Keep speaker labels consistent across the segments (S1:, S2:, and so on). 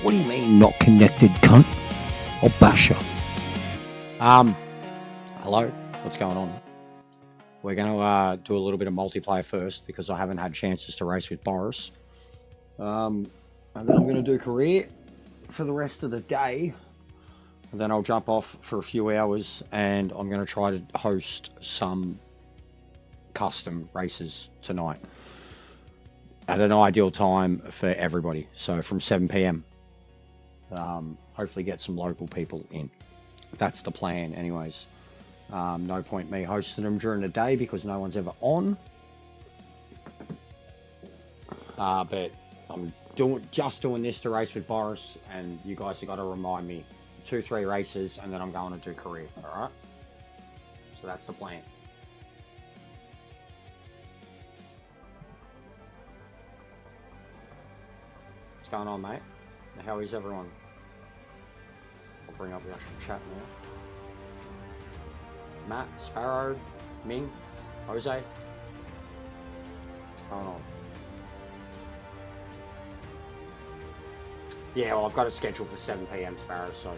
S1: What do you mean not connected, cunt? I'll bash you. Hello? What's going on? We're going to do a little bit of multiplayer first because I haven't had chances to race with Boris. And then I'm going to do career for the rest of the day. And then I'll jump off for a few hours and I'm going to try to host some custom races tonight at an ideal time for everybody. So from 7 p.m. Hopefully get some local people in. That's the plan anyways. No point me hosting them during the day because no one's ever on. But I'm just doing this to race with Boris, and you guys have got to remind me 2-3 races, and then I'm going to do career. All right. So that's the plan. What's going on, mate? How is everyone? I'll bring up the actual chat now. Matt, Sparrow, Ming, Jose. What's going on? Yeah, well, I've got it scheduled for 7 p.m. Sparrow, so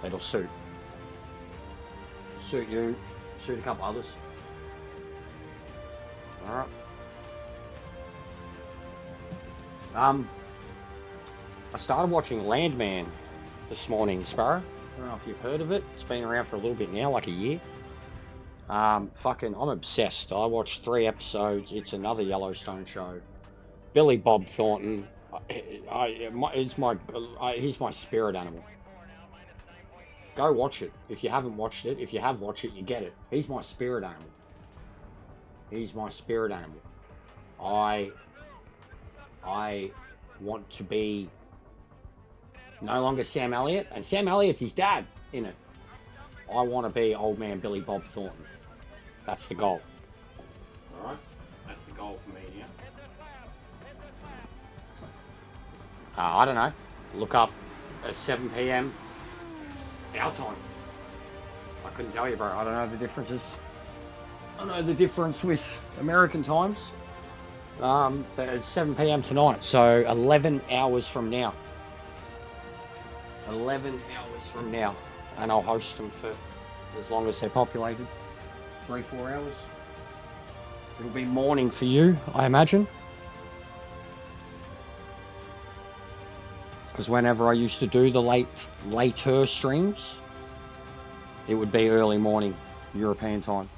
S1: it'll suit. Suit you, suit a couple others. Alright. I started watching Landman this morning, Sparrow. I don't know if you've heard of it. It's been around for a little bit now, like a year. I'm obsessed. I watched 3 episodes. It's another Yellowstone show. Billy Bob Thornton. He's my spirit animal. Go watch it. If you haven't watched it, if you have watched it, you get it. He's my spirit animal. He's my spirit animal. I want to be no longer Sam Elliott, and Sam Elliott's his dad in it. I want to be old man Billy Bob Thornton. That's the goal. Alright? That's the goal for me, yeah. I don't know. Look up at 7 p.m. our time. I couldn't tell you, bro. I don't know the differences. I know the difference with American times. But it's 7 p.m. tonight, so 11 hours from now. 11 hours from now. And I'll host them for as long as they're populated. 3-4 hours. It'll be morning for you, I imagine. Because whenever I used to do the later streams, it would be early morning, European time.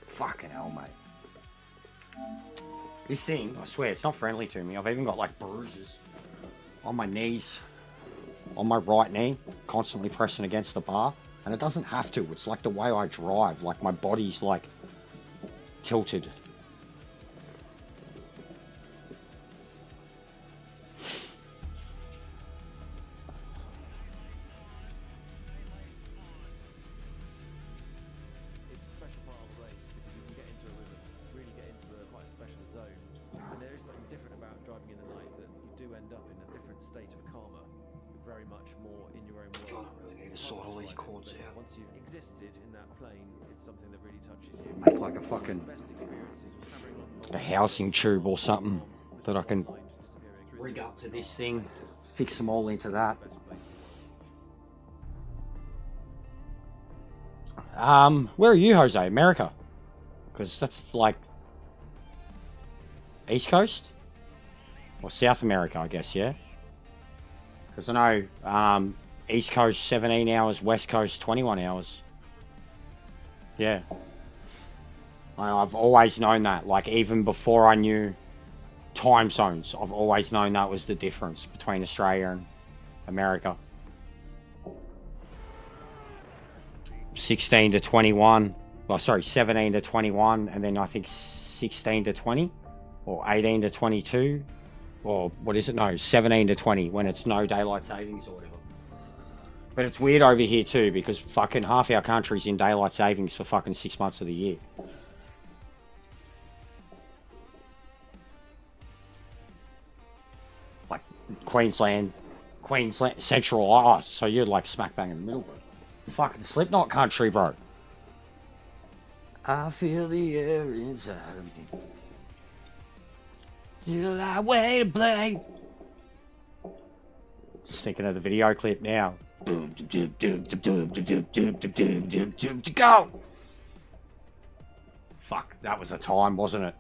S1: Fucking hell, mate. This thing, I swear, it's not friendly to me. I've even got like bruises on my knees, on my right knee, constantly pressing against the bar. And it doesn't have to. It's like the way I drive. Like my body's like tilted. Make like a fucking housing tube or something that I can rig up to this thing, fix them all into that. Where are you, Jose? America? Because that's like East Coast or South America, I guess, yeah. Because I know East Coast 17 hours, West Coast 21 hours. Yeah. I've always known that, like even before I knew time zones, I've always known that was the difference between Australia and America. 16 to 21, well, sorry, 17 to 21, and then I think 16 to 20, or 18 to 22, or what is it? No, 17 to 20 when it's no daylight savings or whatever. But it's weird over here too because fucking half our country's in daylight savings for fucking 6 months of the year. Like Queensland, Central, oh, so you're like smack bang in the middle, bro. Fucking Slipknot country, bro. I feel the air inside of me. You're like way to play. Just thinking of the video clip now. Go! Fuck, that was a time, wasn't it?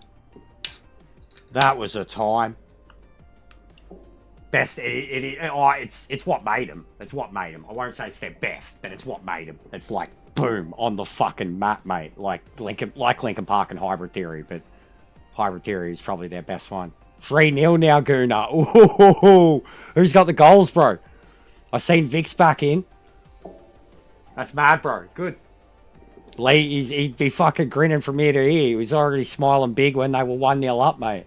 S1: That was a time. Best, it's what made them. It's what made them. I won't say it's their best, but it's what made them. It's like, boom, on the fucking map, mate. Like Linkin Park and Hybrid Theory, but Hybrid Theory is probably their best one. 3-0 now, Gooner. Ooh, who's got the goals, bro? I've seen Vic's back in. That's mad, bro. Good. Lee, he'd be fucking grinning from ear to ear. He was already smiling big when they were 1-0 up, mate.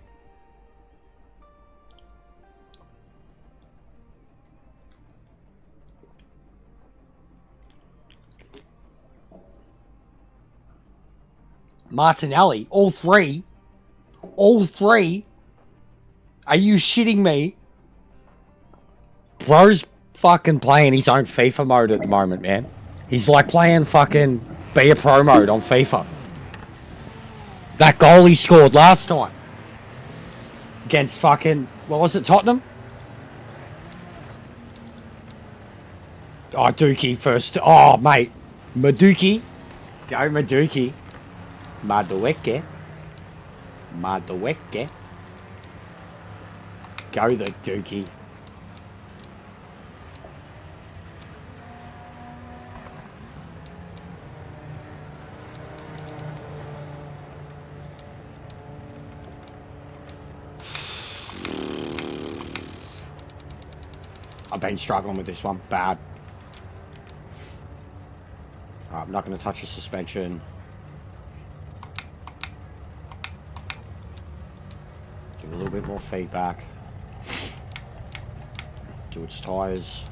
S1: Martinelli, all three. Are you shitting me? Bro's fucking playing his own FIFA mode at the moment, man. He's like playing fucking be a pro mode on FIFA. That goal he scored last time. Against fucking, what was it, Tottenham? Oh, Dookie first. Oh, mate. Maduki. Go Maduki. Madueke. Go the Dookie. I've been struggling with this one. Bad. I'm not going to touch the suspension. Give it a little bit more feedback. Do its tyres.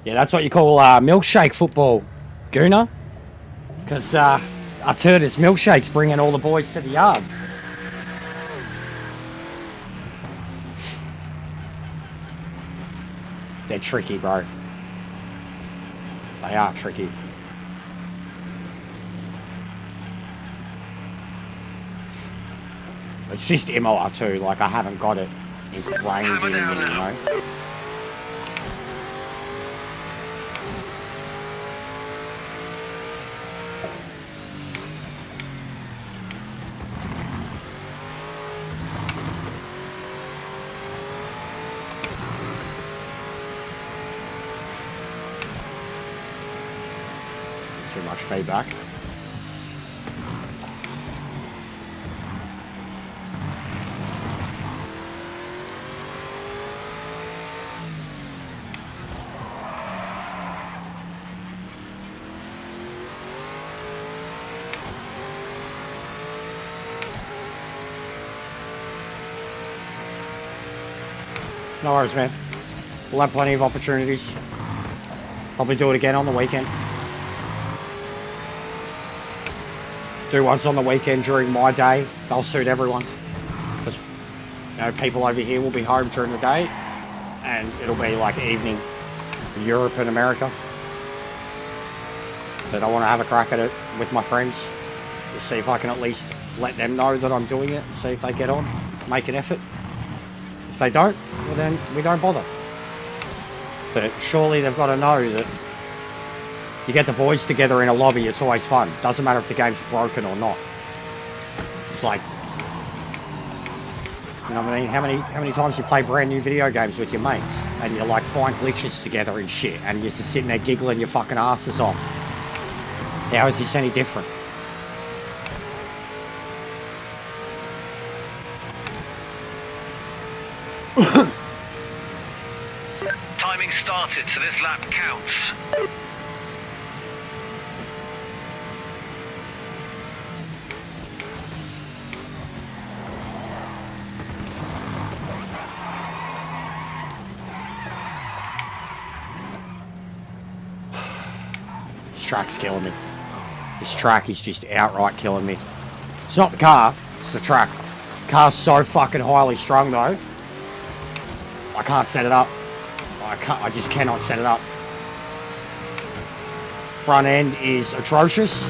S1: Yeah, that's what you call milkshake football, Gooner. Because Arturtis Milkshake's bringing all the boys to the yard. They're tricky, bro. They are tricky. It's just MLR2, like I haven't got it ingrained in me, you know? Too much feedback. No worries, man. We'll have plenty of opportunities. Probably do it again on the weekend. Do ones on the weekend during my day. They'll suit everyone. Because, you know, people over here will be home during the day. And it'll be like evening in Europe and America. But I want to have a crack at it with my friends. To see if I can at least let them know that I'm doing it. And see if they get on. Make an effort. If they don't, well then we don't bother. But surely they've got to know that you get the boys together in a lobby, it's always fun. Doesn't matter if the game's broken or not. It's like, you know what I mean? How many times you play brand new video games with your mates and you like find glitches together and shit and you're just sitting there giggling your fucking asses off. How is this any different?
S2: Timing started, so this lap counts.
S1: This track's killing me. This track is just outright killing me. It's not the car, it's the track. The car's so fucking highly strung though. I can't set it up. I just cannot set it up. Front end is atrocious.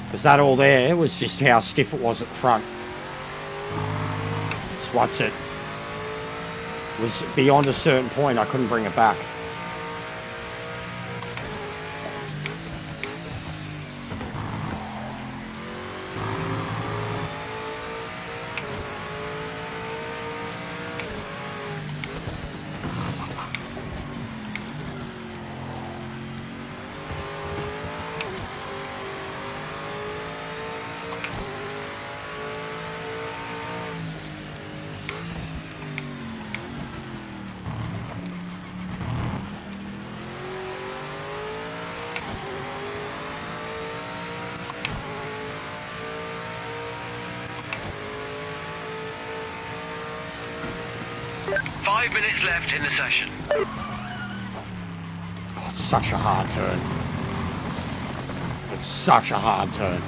S1: Because that all there was just how stiff it was at the front. Just once it was beyond a certain point, I couldn't bring it back.
S2: Minutes left in the session.
S1: Oh, it's such a hard turn. It's such a hard turn.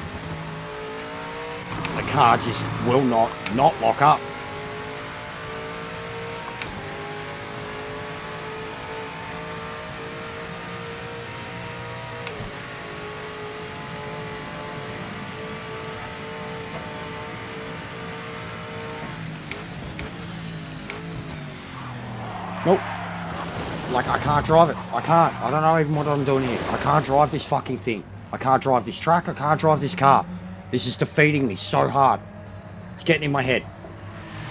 S1: The car just will not lock up. Nope. Like, I can't drive it. I can't. I don't know even what I'm doing here. I can't drive this fucking thing. I can't drive this track. I can't drive this car. This is defeating me so hard. It's getting in my head.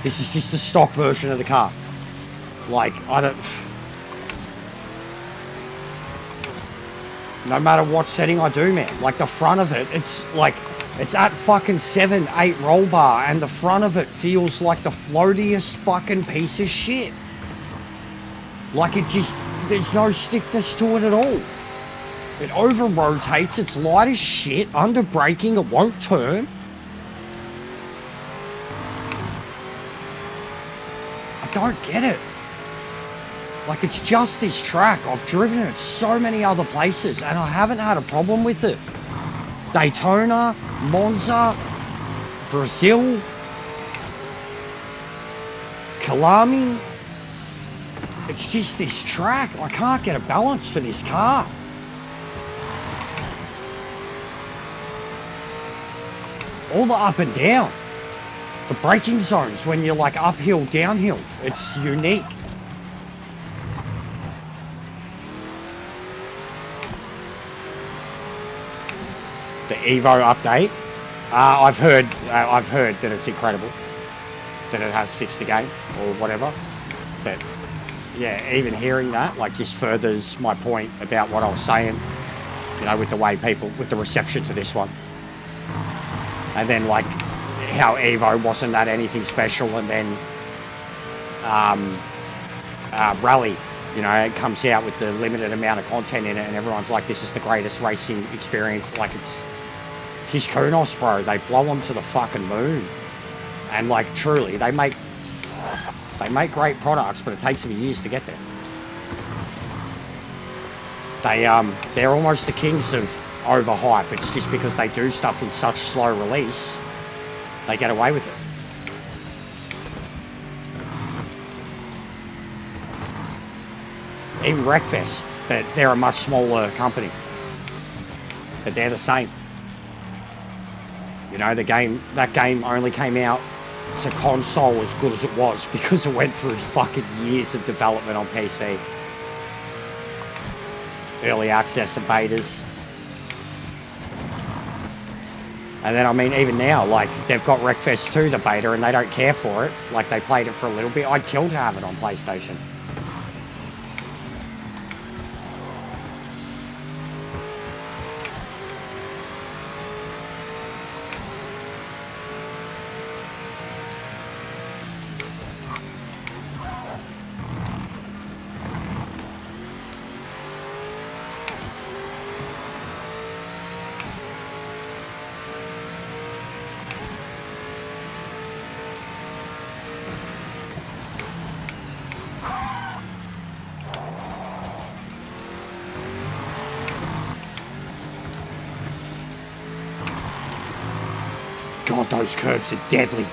S1: This is just the stock version of the car. Like, I don't... No matter what setting I do, man. Like, the front of it, it's like... It's at fucking 7, 8 roll bar, and the front of it feels like the floatiest fucking piece of shit. Like, it just, there's no stiffness to it at all. It over rotates, it's light as shit, under braking, it won't turn. I don't get it. Like, it's just this track. I've driven it so many other places and I haven't had a problem with it. Daytona, Monza, Brazil, Killarney. It's just this track. I can't get a balance for this car. All the up and down. The braking zones when you're like uphill, downhill. It's unique. The Evo update. I've heard that it's incredible. That it has fixed the game or whatever. But yeah, even hearing that, like, just furthers my point about what I was saying, you know, with the way people, with the reception to this one. And then, like, how Evo wasn't that anything special, and then Rally, you know, it comes out with the limited amount of content in it, and everyone's like, this is the greatest racing experience. Like, it's just Kunos, bro. They blow them to the fucking moon. And, like, truly, they make great products, but it takes them years to get there. They're almost the kings of overhype. It's just because they do stuff in such slow release, they get away with it. Even Wreckfest, but they're a much smaller company. But they're the same. You know, that game only came out as a console as good as it was because it went through fucking years of development on PC. Early access and betas. And then, I mean, even now, like, they've got Wreckfest 2, the beta, and they don't care for it. Like, they played it for a little bit. I'd kill to have it on PlayStation. God, those curbs are deadly.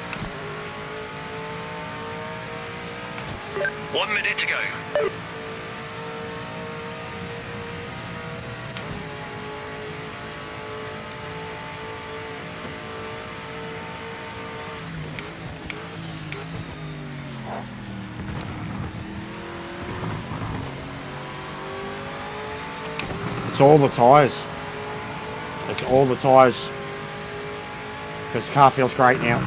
S2: 1 minute to go.
S1: It's all the tyres. It's all the tyres. Because the car feels great now.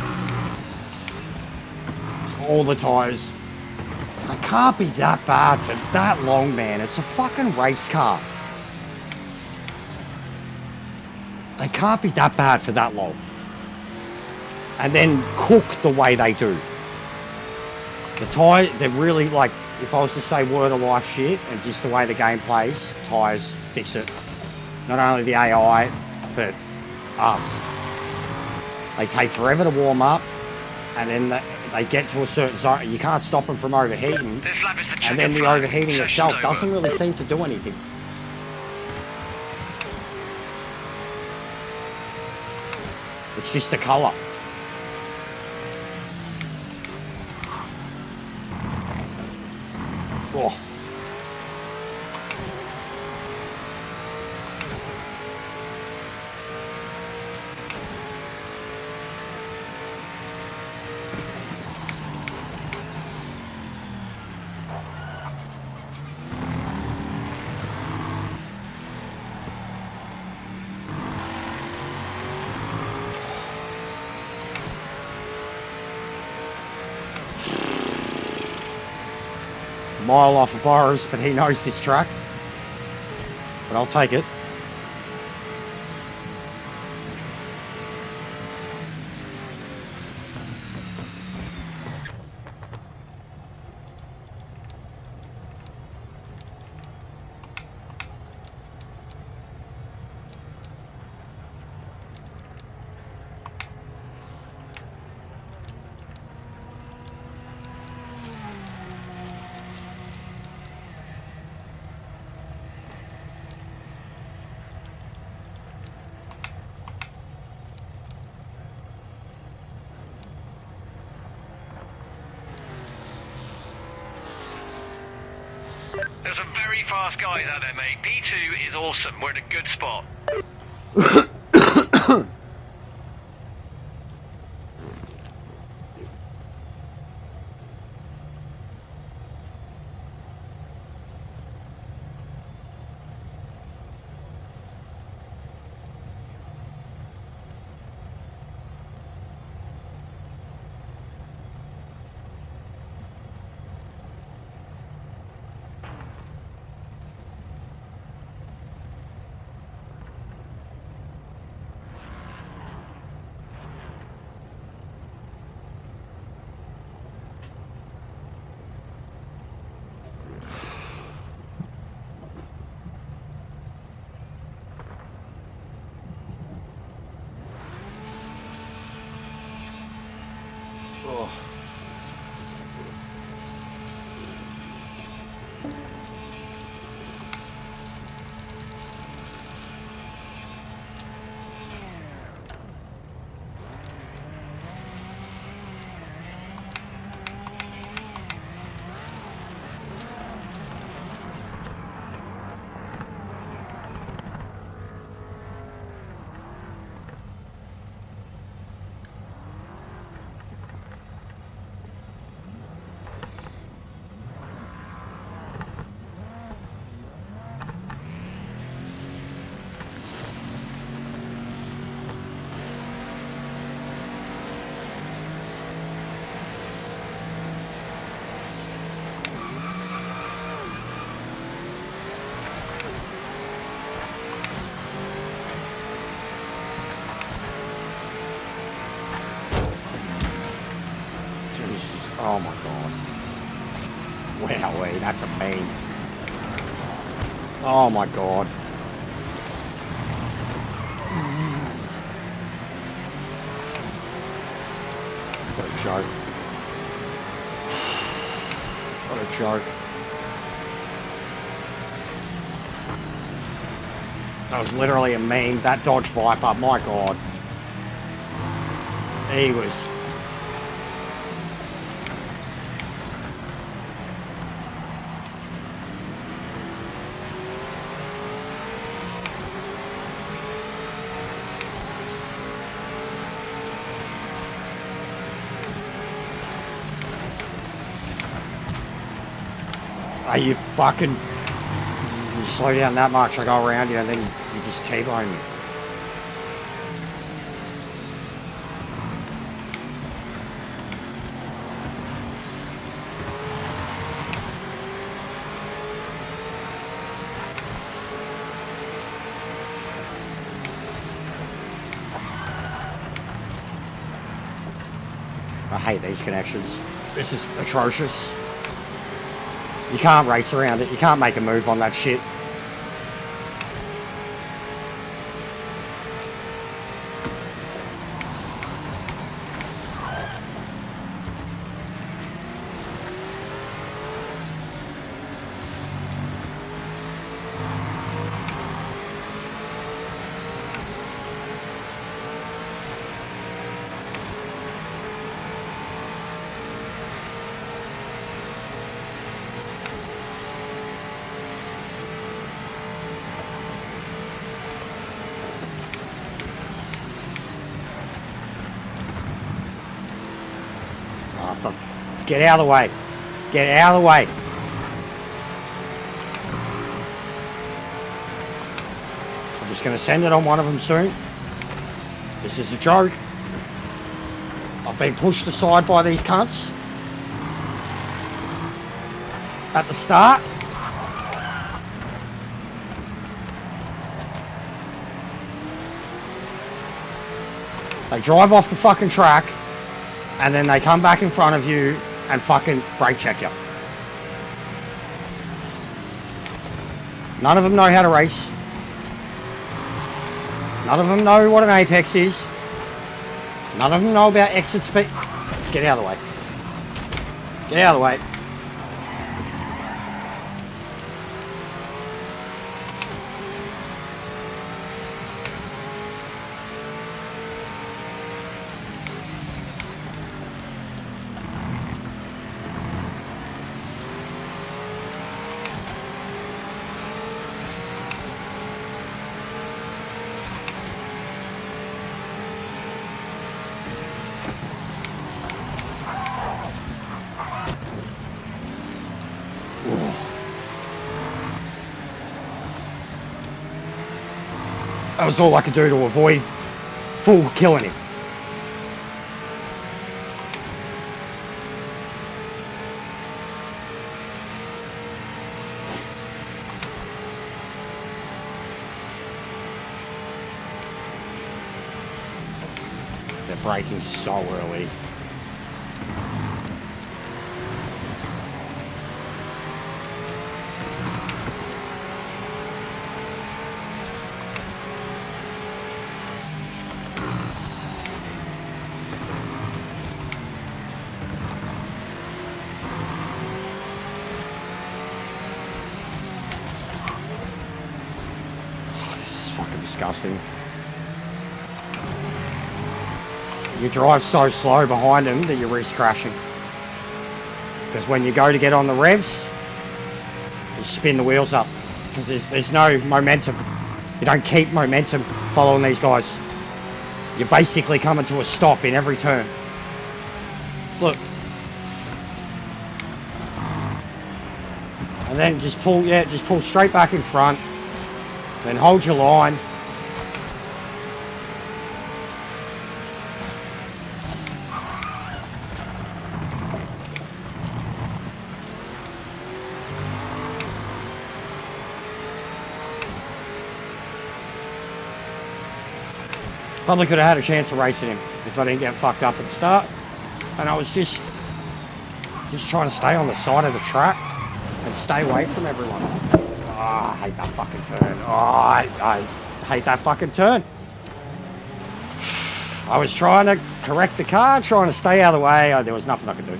S1: It's all the tyres. It can't be that bad for that long, man. It's a fucking race car. They can't be that bad for that long. And then cook the way they do. The tyre, they're really like, if I was to say word of life shit, and just the way the game plays, tyres fix it. Not only the AI, but us. They take forever to warm up, and then they get to a certain zone. You can't stop them from overheating.
S2: This lap is the
S1: And then the
S2: checkered flag.
S1: overheating
S2: Session's
S1: itself
S2: over.
S1: doesn't really seem to do anything. It's just the colour. Oh. Mile off of Boris, but he knows this track. But I'll take it.
S2: There's some very fast guys out there, mate. P2 is awesome. We're in a good spot.
S1: Oh. Jesus. Oh my god. Wowee, that's a mean. Oh my god. What a joke. What a joke. That was literally a meme. That Dodge Viper, my god. He was. Are you fucking... You slow down that much, I go around you and then you just T-bone me. I hate these connections. This is atrocious. You can't race around it. You can't make a move on that shit. Get out of the way. Get out of the way. I'm just going to send it on one of them soon. This is a joke. I've been pushed aside by these cunts. At the start. They drive off the fucking track. And then they come back in front of you and fucking brake check you. None of them know how to race. None of them know what an apex is. None of them know about exit speed. Get out of the way. Get out of the way. That was all I could do to avoid full killing him. They're braking so early. Disgusting. You drive so slow behind them that you risk crashing. Because when you go to get on the revs, you spin the wheels up. Because there's no momentum. You don't keep momentum following these guys. You're basically coming to a stop in every turn. Look. And then just pull straight back in front. Then hold your line. Probably could have had a chance of racing him if I didn't get fucked up at the start. And I was just trying to stay on the side of the track and stay away from everyone. Oh, I hate that fucking turn. Oh, I hate that fucking turn. I was trying to correct the car, trying to stay out of the way. There was nothing I could do.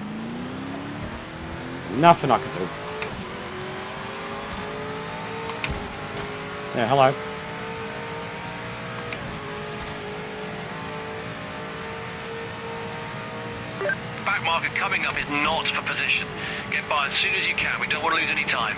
S1: Nothing I could do. Yeah, hello.
S2: marker coming up is not for position. Get by as soon as you can. We don't want to lose any time.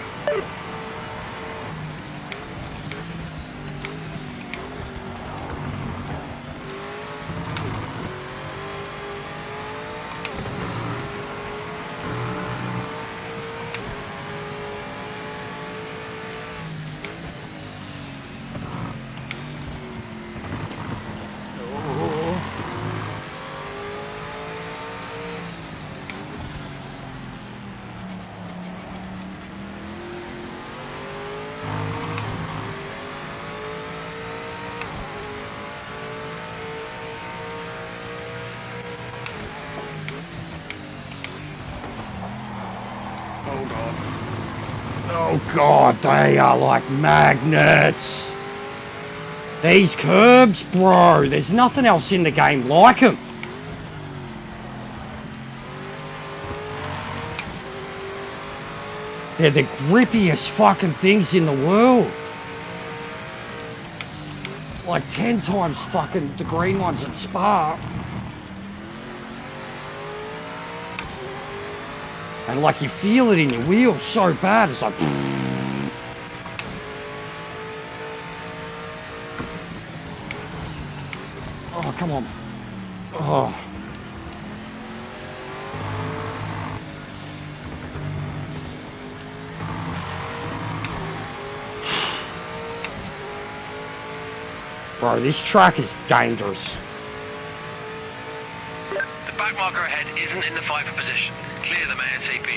S1: Oh god, they are like magnets. These curbs, bro, there's nothing else in the game like them. They're the grippiest fucking things in the world. Like 10 times fucking the green ones at Spa. And like you feel it in your wheels so bad, it's like... Oh, come on. Oh. Bro, this track is dangerous.
S2: The back marker ahead isn't in the fight for position. Clear them ASAP.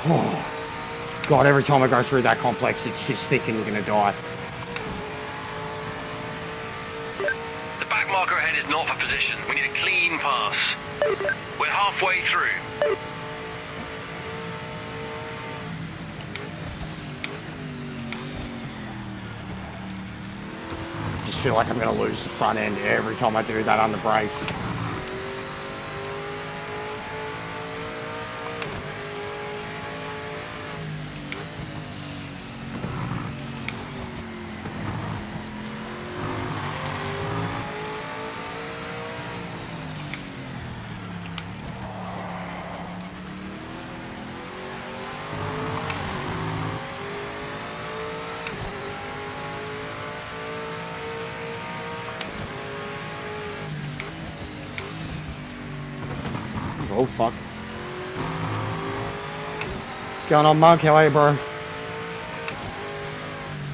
S1: Oh, God, every time I go through that complex, it's just thinking you're going to die.
S2: The back marker ahead is not for position. We need a clean pass. We're halfway through.
S1: Just feel like I'm going to lose the front end every time I do that on the brakes. Oh, fuck. What's going on, Monk? How are you, bro?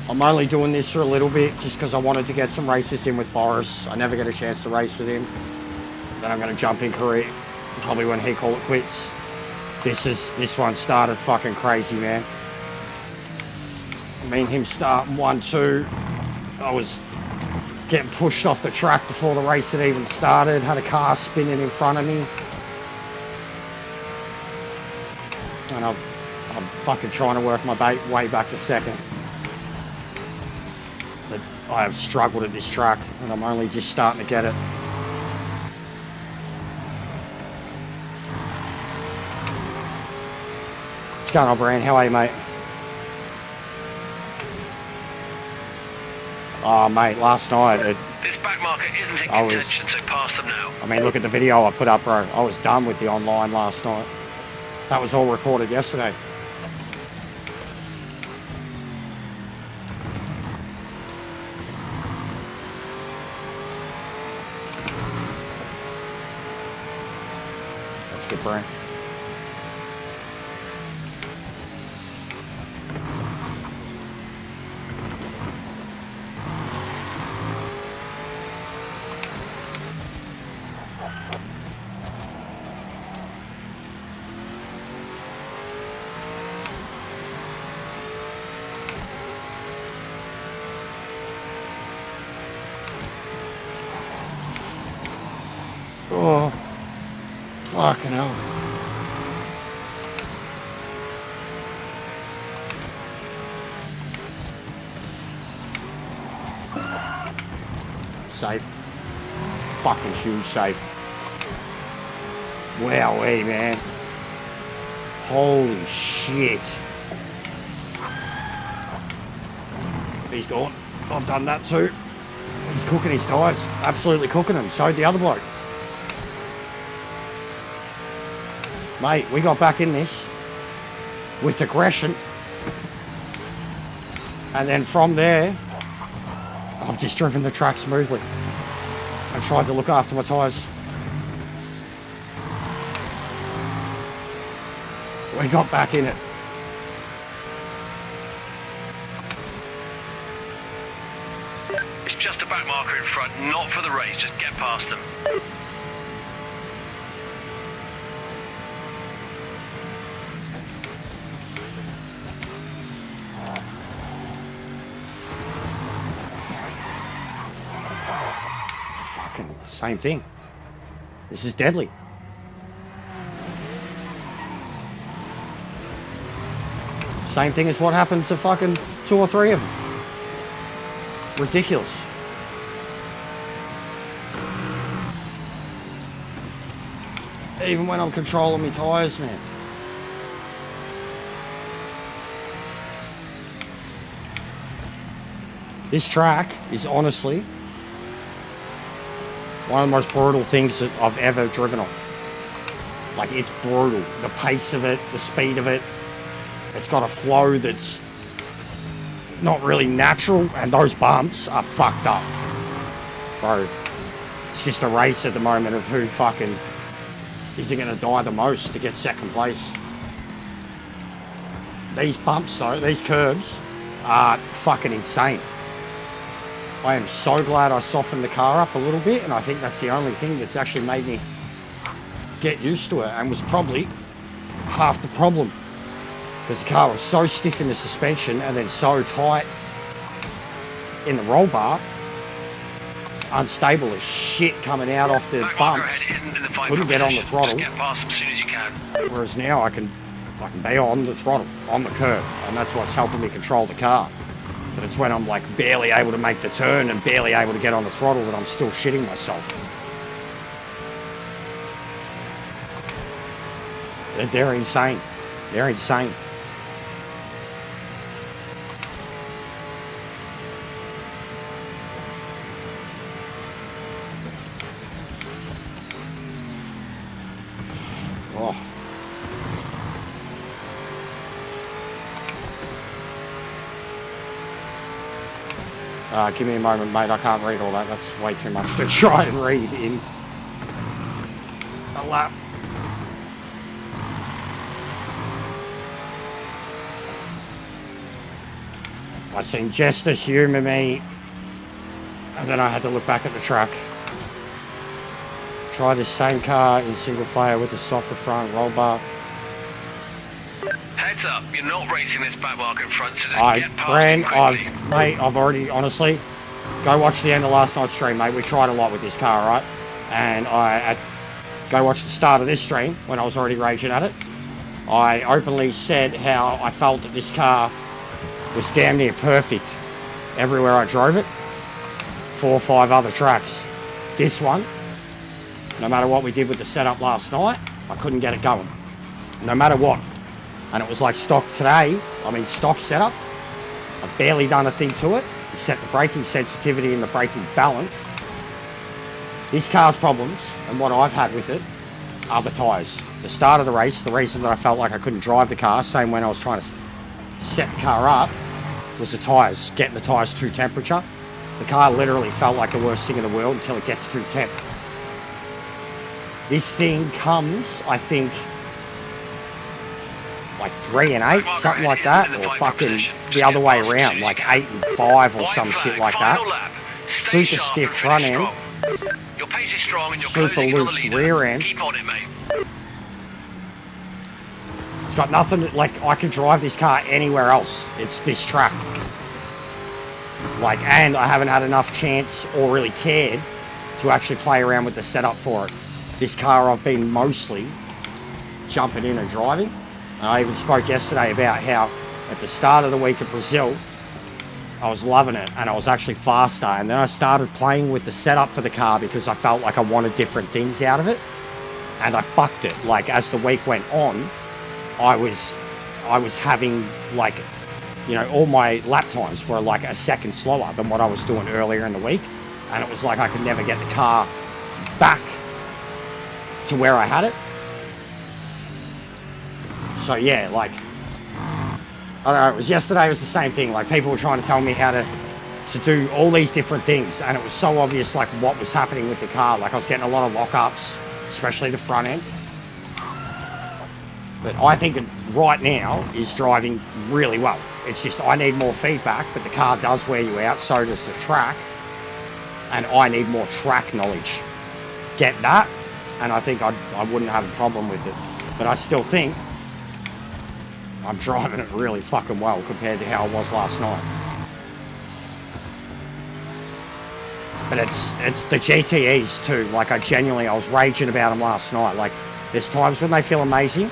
S1: I'm only doing this for a little bit just because I wanted to get some races in with Boris. I never get a chance to race with him. Then I'm going to jump in career, probably when he call it quits. This one started fucking crazy, man. Me and him starting 1-2. I was getting pushed off the track before the race had even started. Had a car spinning in front of me. And I'm fucking trying to work my way back to second. But I have struggled at this track, and I'm only just starting to get it. What's going on, Brian? How are you, mate? Oh, mate, last night...
S2: This back marker isn't in contention, so pass them now.
S1: I mean, look at the video I put up, bro. I was done with the online last night. That was all recorded yesterday. That's good, Brian. Oh, fucking hell. Safe. Fucking huge safe. Wowee, man. Holy shit. He's gone. I've done that too. He's cooking his tyres. Absolutely cooking them. So the other bloke. Mate, we got back in this with aggression, and then from there I've just driven the track smoothly and tried to look after my tyres. We got back in it.
S2: It's just a back marker in front, not for the race, just get past them.
S1: Same thing. This is deadly. Same thing as what happened to fucking 2 or 3 of them. Ridiculous. Even when I'm controlling my tyres, man. This track is honestly one of the most brutal things that I've ever driven on. Like, it's brutal. The pace of it, the speed of it. It's got a flow that's not really natural, and those bumps are fucked up. Bro, it's just a race at the moment of who fucking is going to die the most to get second place. These bumps though, these curves are fucking insane. I am so glad I softened the car up a little bit, and I think that's the only thing that's actually made me get used to it, and was probably half the problem. Because the car was so stiff in the suspension and then so tight in the roll bar. It's unstable as shit coming out off the bumps. Couldn't get on the throttle.
S2: Get past them as soon as you can.
S1: Whereas now I can be on the throttle, on the curb, and that's what's helping me control the car. But it's when I'm like barely able to make the turn and barely able to get on the throttle that I'm still shitting myself. They're insane. They're insane. Oh. Give me a moment, mate. I can't read all that. That's way too much to try and read in a lap. I seen Jester humour me, and then I had to look back at the track. Try this same car in single player with the softer front roll bar.
S2: Heads up, you're not racing this back marker in front, so just get past
S1: Bran,
S2: him quickly.
S1: I've already, honestly, go watch the end of last night's stream, mate. We tried a lot with this car, right? And go watch the start of this stream when I was already raging at it. I openly said how I felt that this car was damn near perfect everywhere I drove it. 4 or 5 other tracks. This one, no matter what we did with the setup last night, I couldn't get it going. No matter what. And it was like stock today. I mean, stock setup. I've barely done a thing to it, except the braking sensitivity and the braking balance. This car's problems, and what I've had with it, are the tyres. The start of the race, the reason that I felt like I couldn't drive the car, same when I was trying to set the car up, was the tyres, getting the tyres to temperature. The car literally felt like the worst thing in the world until it gets to temp. This thing comes, I think, like 3 and 8, something like that, or fucking the other way around, like 8 and 5 or some shit like that. Super stiff front end, super loose rear end. It's got nothing, like, I can drive this car anywhere else. It's this track. Like, and I haven't had enough chance or really cared to actually play around with the setup for it. This car I've been mostly jumping in and driving. I even spoke yesterday about how at the start of the week at Brazil, I was loving it and I was actually faster. And then I started playing with the setup for the car because I felt like I wanted different things out of it. And I fucked it. Like, as the week went on, I was having, like, you know, all my lap times were like a second slower than what I was doing earlier in the week. And it was like I could never get the car back to where I had it. So yeah, like, I don't know, it was yesterday, it was the same thing. Like, people were trying to tell me how to do all these different things, and it was so obvious, like, what was happening with the car. Like, I was getting a lot of lockups, especially the front end. But I think it right now is driving really well. It's just I need more feedback, but the car does wear you out, so does the track. And I need more track knowledge. Get that, and I think I wouldn't have a problem with it. But I still think I'm driving it really fucking well compared to how I was last night. But it's the GTEs too. Like, I was raging about them last night. Like, there's times when they feel amazing,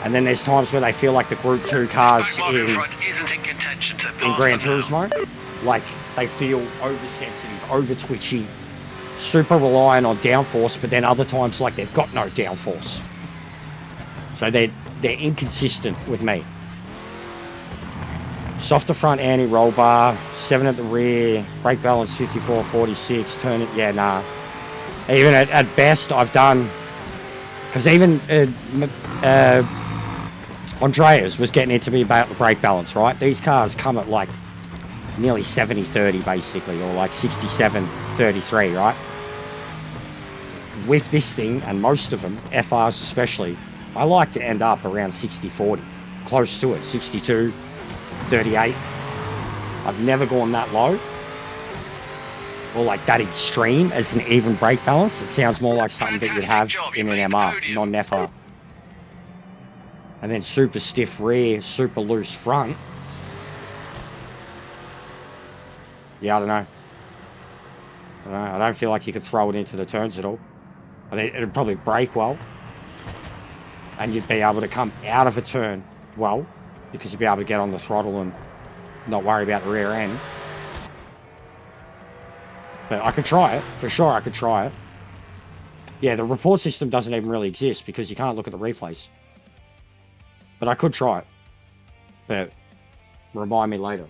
S1: and then there's times where they feel like the Group 2 cars in Gran Turismo. Like, they feel oversensitive, over twitchy, super reliant on downforce, but then other times, like, they've got no downforce. So they're inconsistent with me. Softer front anti-roll bar, 7 at the rear, brake balance 54, 46, turn it, yeah, nah. Even at best, I've done, because even Andreas was getting into me about the brake balance, right? These cars come at like nearly 70-30 basically, or like 67-33, right? With this thing, and most of them, FRs especially, I like to end up around 60-40, close to it, 62-38. I've never gone that low, or like that extreme as an even brake balance. It sounds more like something that you'd have in an MR, not an FR. And then super stiff rear, super loose front. Yeah, I don't know. I don't feel like you could throw it into the turns at all. I think it'd probably brake well. And you'd be able to come out of a turn well, because you'd be able to get on the throttle and not worry about the rear end. But I could try it, for sure I could try it. Yeah, the report system doesn't even really exist because you can't look at the replays. But I could try it. But remind me later.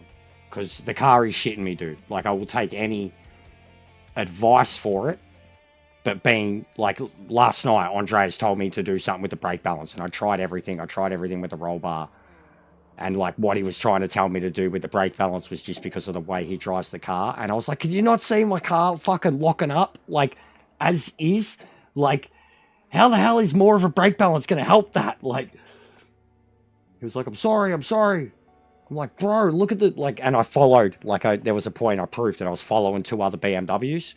S1: Because the car is shitting me, dude. Like, I will take any advice for it. But being, like, last night, Andreas told me to do something with the brake balance. And I tried everything. I tried everything with the roll bar. And, like, what he was trying to tell me to do with the brake balance was just because of the way he drives the car. And I was like, can you not see my car fucking locking up? Like, as is? Like, how the hell is more of a brake balance going to help that? Like, he was like, I'm sorry. I'm like, bro, look at the, like, and I followed, like, there was a point I proved that I was following 2 other BMWs.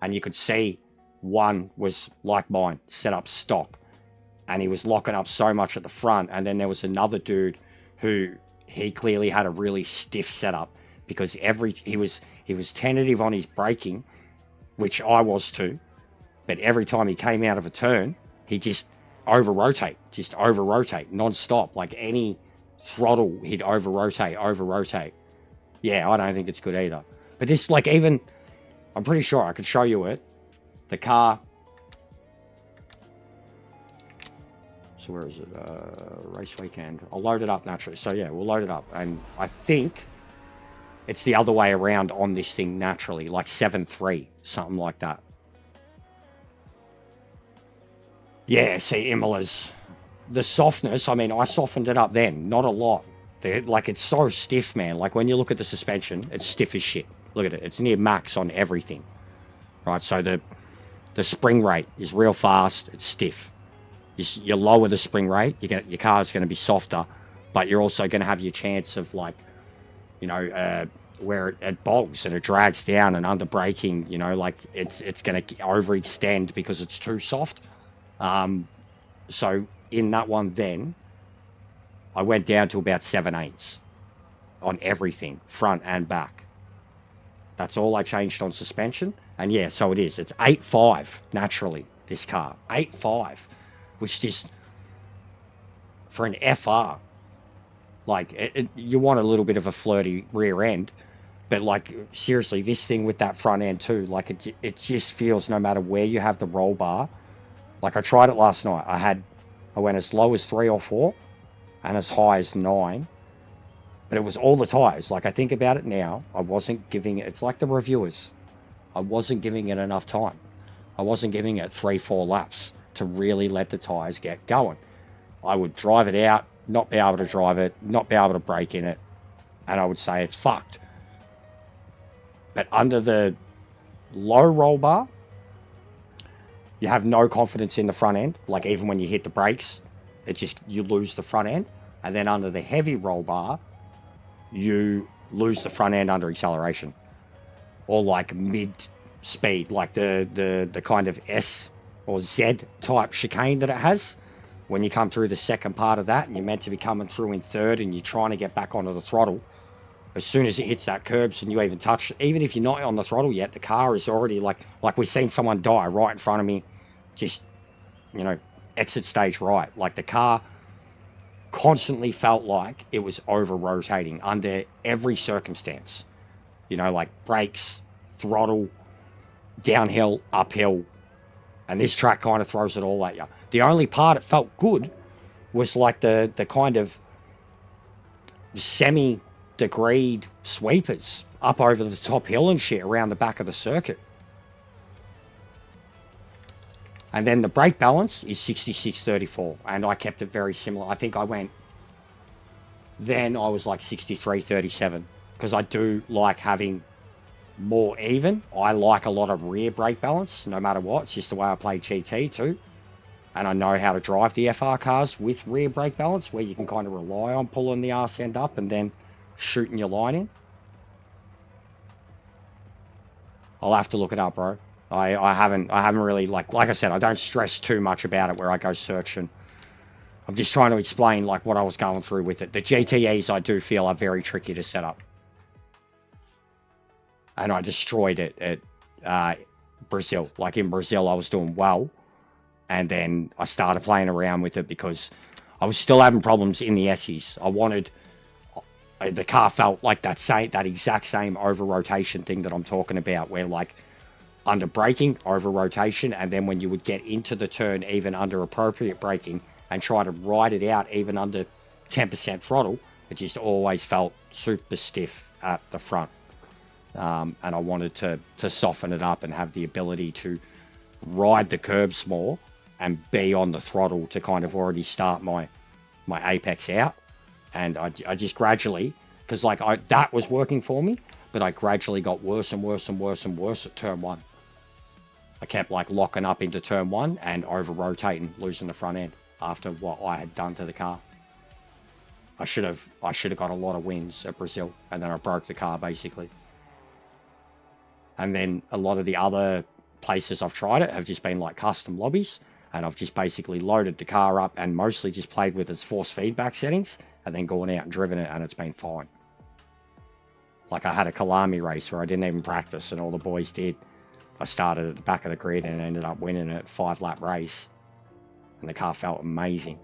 S1: And you could see one was like mine, set up stock. And he was locking up so much at the front. And then there was another dude who he clearly had a really stiff setup because he was tentative on his braking, which I was too. But every time he came out of a turn, he just over-rotate non-stop. Like any throttle, he'd over-rotate. Yeah, I don't think it's good either. But this, like, even, I'm pretty sure I could show you it. The car. So where is it? Race weekend. I'll load it up naturally. So yeah, we'll load it up. And I think it's the other way around on this thing naturally, like 7.3, something like that. Yeah, see, Imola's, the softness, I mean, I softened it up then, not a lot. Like, it's so stiff, man. Like, when you look at the suspension, it's stiff as shit. Look at it. It's near max on everything. Right, so the spring rate is real fast. It's stiff. You lower the spring rate, your car's going to be softer, but you're also going to have your chance of, like, you know, where it bogs and it drags down and under braking, you know, like, it's going to overextend because it's too soft. So in that one then, I went down to about 7/8 on everything, front and back. That's all I changed on suspension. And yeah, so it is. It's 8.5 naturally, this car. 8.5, which just, for an FR, like, you want a little bit of a flirty rear end. But, like, seriously, this thing with that front end too, like, it just feels, no matter where you have the roll bar. Like, I tried it last night. I went as low as 3 or 4 and as high as 9. But it was all the tyres. Like, I think about it now, I wasn't giving it, it's like the reviewers. I wasn't giving it enough time. I wasn't giving it 3-4 laps to really let the tyres get going. I would drive it out, not be able to drive it, not be able to brake in it, and I would say it's fucked. But under the low roll bar, you have no confidence in the front end. Like, even when you hit the brakes, you lose the front end. And then under the heavy roll bar, you lose the front end under acceleration. Or like mid speed, like the kind of S or Z type chicane that it has. When you come through the second part of that and you're meant to be coming through in third and you're trying to get back onto the throttle, as soon as it hits that curbs and you even touch, even if you're not on the throttle yet, the car is already like we've seen someone die right in front of me, just, you know, exit stage right. Like, the car constantly felt like it was over rotating under every circumstance. You know, like brakes, throttle, downhill, uphill, and this track kind of throws it all at you. The only part it felt good was like the kind of semi-degreed sweepers up over the top hill and shit around the back of the circuit. And then the brake balance is 66-34, and I kept it very similar. I think I went, then I was like 63-37, because I do like having more even. I like a lot of rear brake balance, no matter what. It's just the way I play GT too. And I know how to drive the FR cars with rear brake balance, where you can kind of rely on pulling the arse end up and then shooting your line in. I'll have to look it up, bro. I haven't really, like I said, I don't stress too much about it where I go searching. I'm just trying to explain, like, what I was going through with it. The GTEs, I do feel, are very tricky to set up. And I destroyed it at Brazil. Like, in Brazil, I was doing well. And then I started playing around with it because I was still having problems in the Essies. The car felt like that exact same over-rotation thing that I'm talking about, where, like, under braking, over rotation, and then when you would get into the turn, even under appropriate braking, and try to ride it out even under 10% throttle, it just always felt super stiff at the front. And I wanted to soften it up and have the ability to ride the curbs more and be on the throttle to kind of already start my apex out. And I just gradually, because like that was working for me, but I gradually got worse and worse and worse and worse at turn 1. I kept like locking up into turn 1 and over rotating, losing the front end after what I had done to the car. I should have got a lot of wins at Brazil, and then I broke the car basically. And then a lot of the other places I've tried it have just been like custom lobbies, and I've just basically loaded the car up and mostly just played with its force feedback settings and then gone out and driven it, and it's been fine. Like, I had a Kalami race where I didn't even practice and all the boys did. I started at the back of the grid and ended up winning a 5-lap race. And the car felt amazing.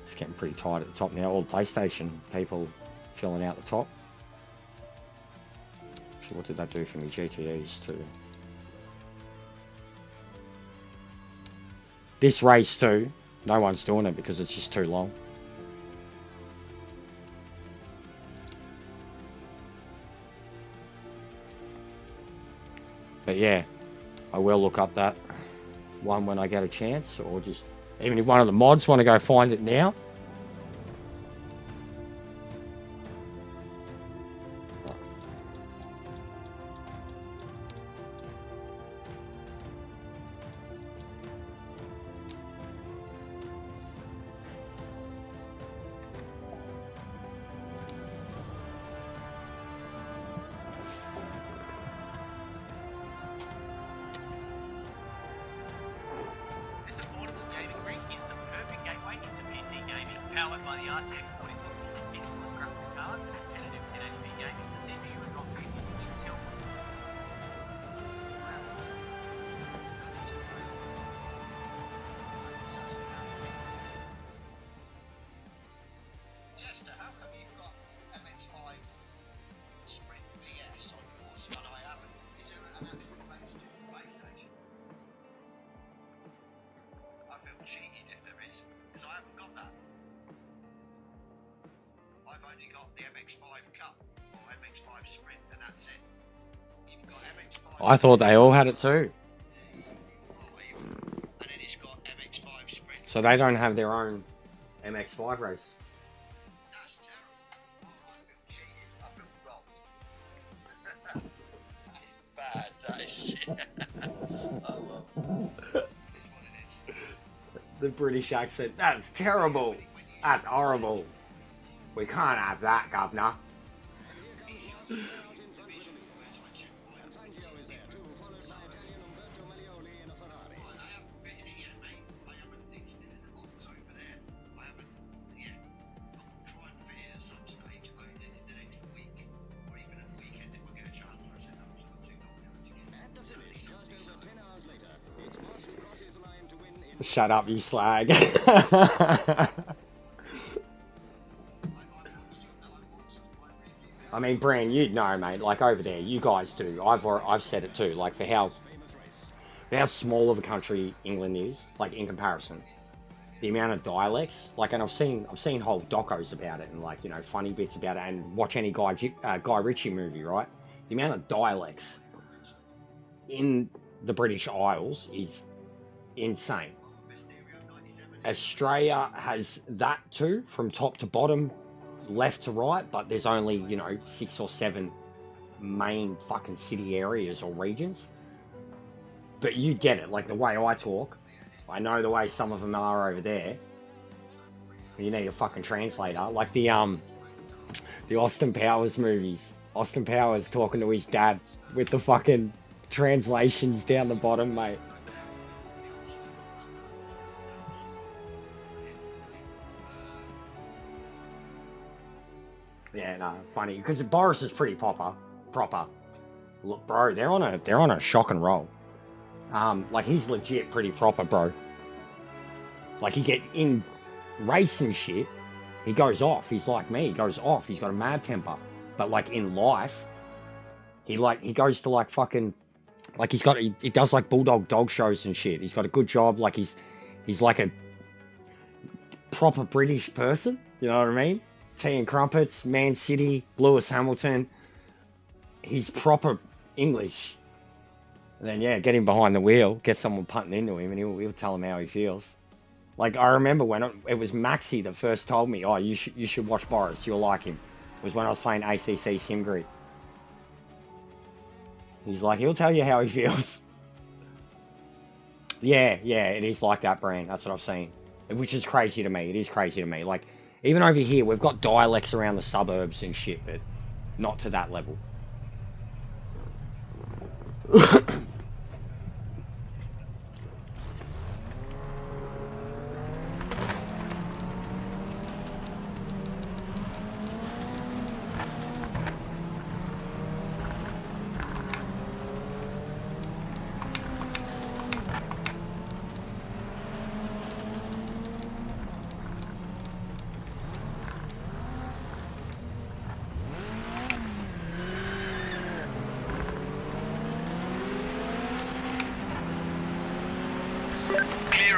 S1: It's getting pretty tight at the top now. All the PlayStation people filling out the top. Actually, what did that do for me? GTEs too. This race too, no one's doing it because it's just too long. But yeah, I will look up that one when I get a chance, or just even if one of the mods want to go find it now.
S3: This affordable gaming rig is the perfect gateway into PC gaming. Powered by the RTX 4060, excellent graphics card, competitive 1080p gaming, the CPU and not Intel.
S4: Jester, how come you've got MX5 Sprint PS on yours and I haven't? Is there an actual base to PlayStation? I feel cheated if there is, because I haven't got that. I've only got the MX5 Cup or MX5 Sprint, and that's it. You've got MX5.
S1: I thought they all had it too.
S4: And then it's got MX5 Sprint.
S1: So they don't have their own MX5 race.
S4: That's terrible. I feel cheated. I feel robbed. That is bad. That is shit. Oh well. It's what it is.
S1: The British accent, that's terrible. That's horrible. We can't have that, governor. Shut up, you slag. I mean, Bran, you'd know, mate. Like over there, you guys do. I've said it too. Like for how small of a country England is, like in comparison, the amount of dialects. Like, and I've seen whole docos about it and like funny bits about it. And watch any Guy Ritchie movie, right? The amount of dialects in the British Isles is insane. Australia has that too, from top to bottom, left to right, but there's only 6 or 7 main fucking city areas or regions. But you get it, like the way I talk. I know the way some of them are over there. You need a fucking translator, like the Austin Powers movies. Austin Powers talking to his dad with the fucking translations down the bottom, mate. Yeah, no, funny because Boris is pretty proper. Look, bro, they're on a shock and roll. Like he's legit pretty proper, bro. Like he get in race and shit, he goes off. He's like me, he goes off. He's got a mad temper. But like in life, he goes to like fucking, like he does like bulldog dog shows and shit. He's got a good job. Like he's like a proper British person. You know what I mean? Tea and crumpets, Man City, Lewis Hamilton. He's proper English. And then yeah, get him behind the wheel, get someone punting into him, and he'll tell him how he feels. Like I remember when it was Maxi that first told me, "Oh, you should watch Boris. You'll like him." It was when I was playing ACC SimGrid. He's like, he'll tell you how he feels. Yeah, it is like that, Brand. That's what I've seen. Which is crazy to me. It is crazy to me. Like, even over here, we've got dialects around the suburbs and shit, but not to that level.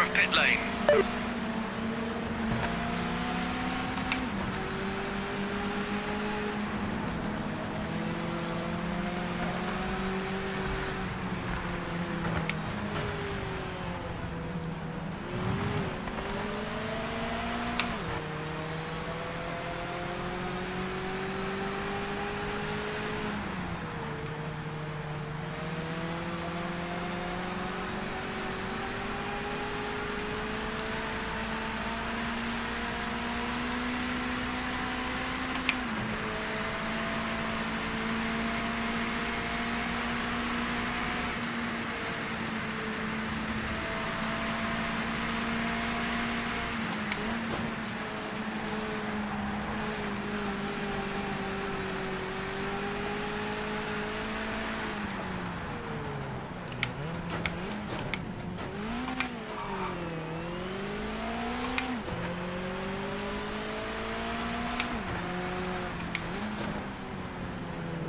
S2: from pit lane.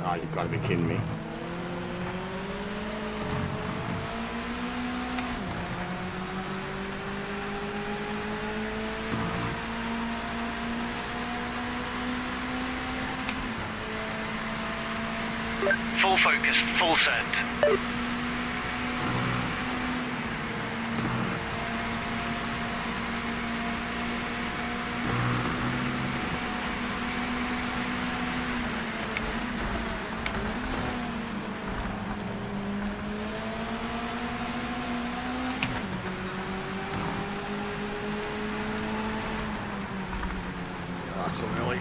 S1: Oh, you've got to be kidding me.
S2: Full focus, full send.
S1: Oh, too early.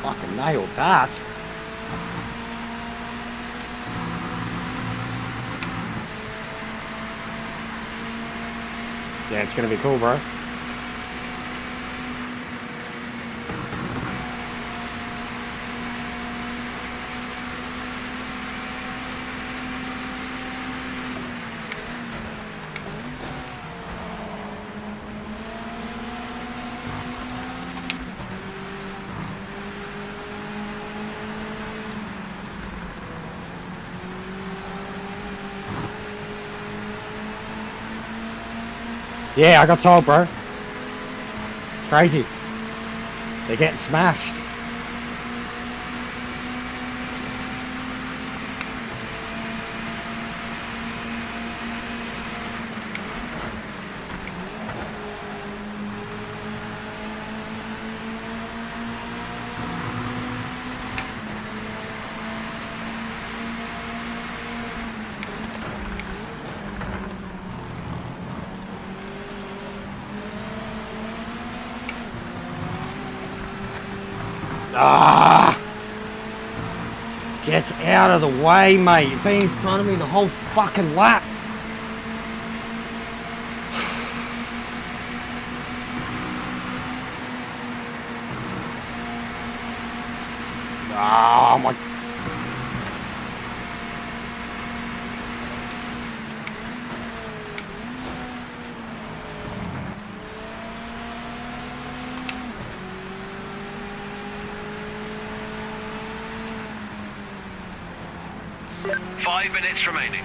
S1: Fucking nailed that. Yeah, it's gonna be cool, bro. Yeah, I got told, bro. It's crazy. They're getting smashed. Ah! Get out of the way, mate. You've been in front of me the whole fucking lap. Oh my.
S2: Five minutes remaining.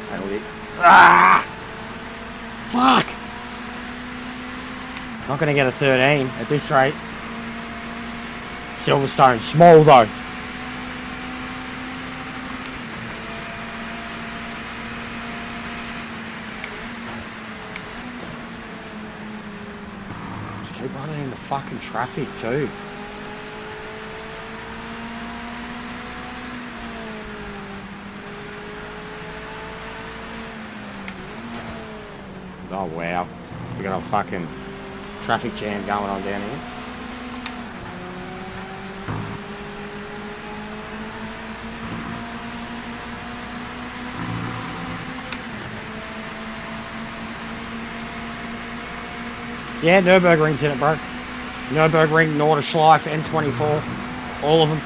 S1: Penalty. Ah! Fuck! Not gonna get a 13 at this rate. Silverstone, small though. Just keep running into fucking traffic too. Oh wow, we got a fucking traffic jam going on down here. Yeah, Nürburgring's in it, bro. Nürburgring, Nordschleife, N24, all of them.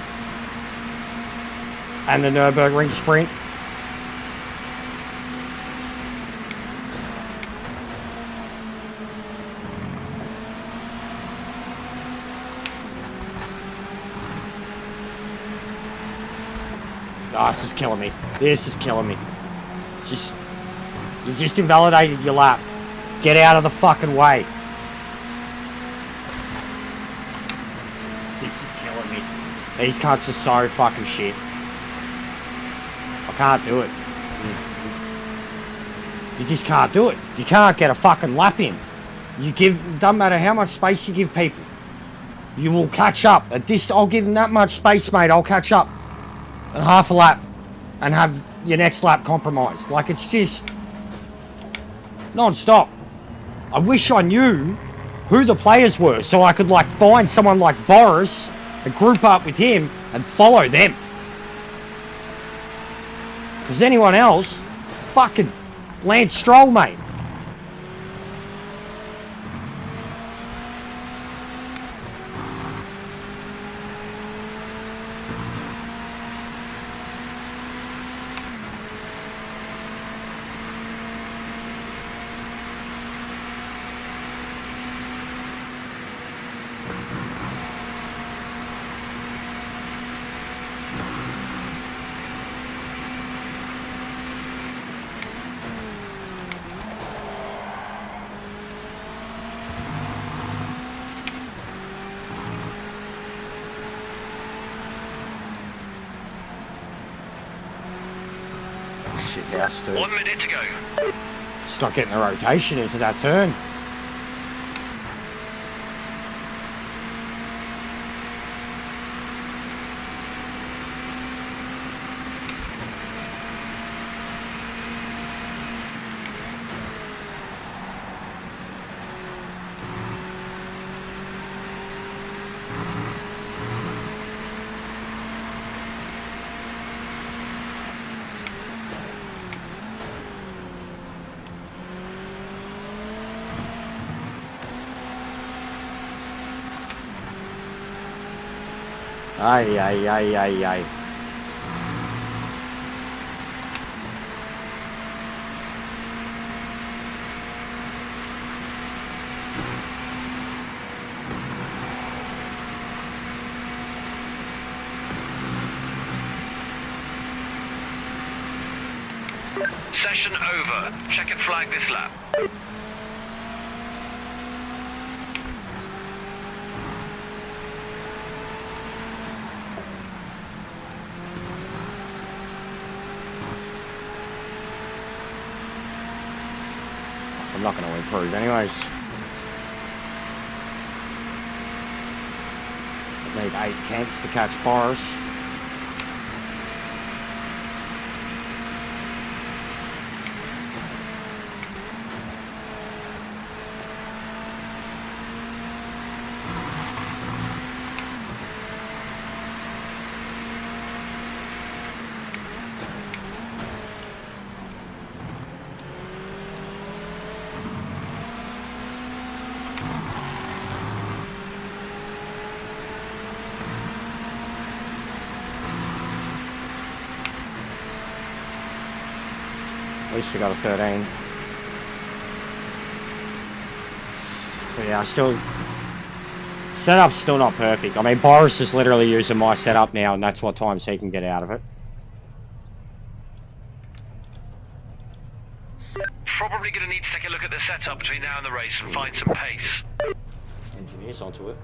S1: And the Nürburgring Sprint. Oh, this is killing me. This is killing me. You've just invalidated your lap. Get out of the fucking way. This is killing me. These cunts are so fucking shit. I can't do it. You just can't do it. You can't get a fucking lap in. Doesn't matter how much space you give people. You will catch up. At this, I'll give them that much space, mate. I'll catch up. And half a lap and have your next lap compromised. Like, it's just non-stop. I wish I knew who the players were so I could like find someone like Boris and group up with him and follow them. Because anyone else, fucking Lance Stroll, mate. Shit, house too.
S2: 1 minute to go.
S1: Just not getting the rotation into that turn. Ay, ay, ay, ay, ay.
S2: Session over. Check it flag this lap.
S1: I'm not going to improve anyways. I need 8/10 to catch Boris. At least we got a 13. But yeah, setup's still not perfect. I mean, Boris is literally using my setup now, and that's what times he can get out of it.
S2: Probably going to need to take a look at the setup between now and the race and find some pace.
S1: Engineers onto it.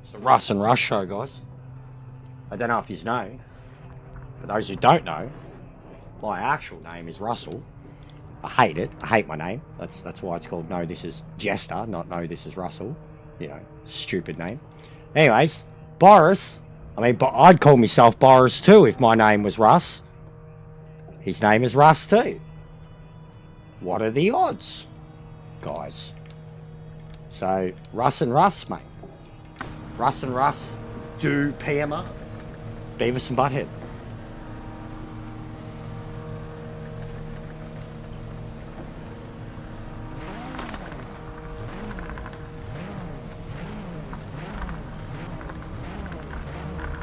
S1: It's the Russ and Rush show, guys. I don't know if you know. For those who don't know, my actual name is Russell. I hate it. I hate my name. That's why it's called No This Is Jester, not No This Is Russell. You know, stupid name. Anyways, Boris. I mean, but I'd call myself Boris too if my name was Russ. His name is Russ too. What are the odds, guys? So, Russ and Russ, mate. Russ and Russ do PMR. Beavis and Butthead.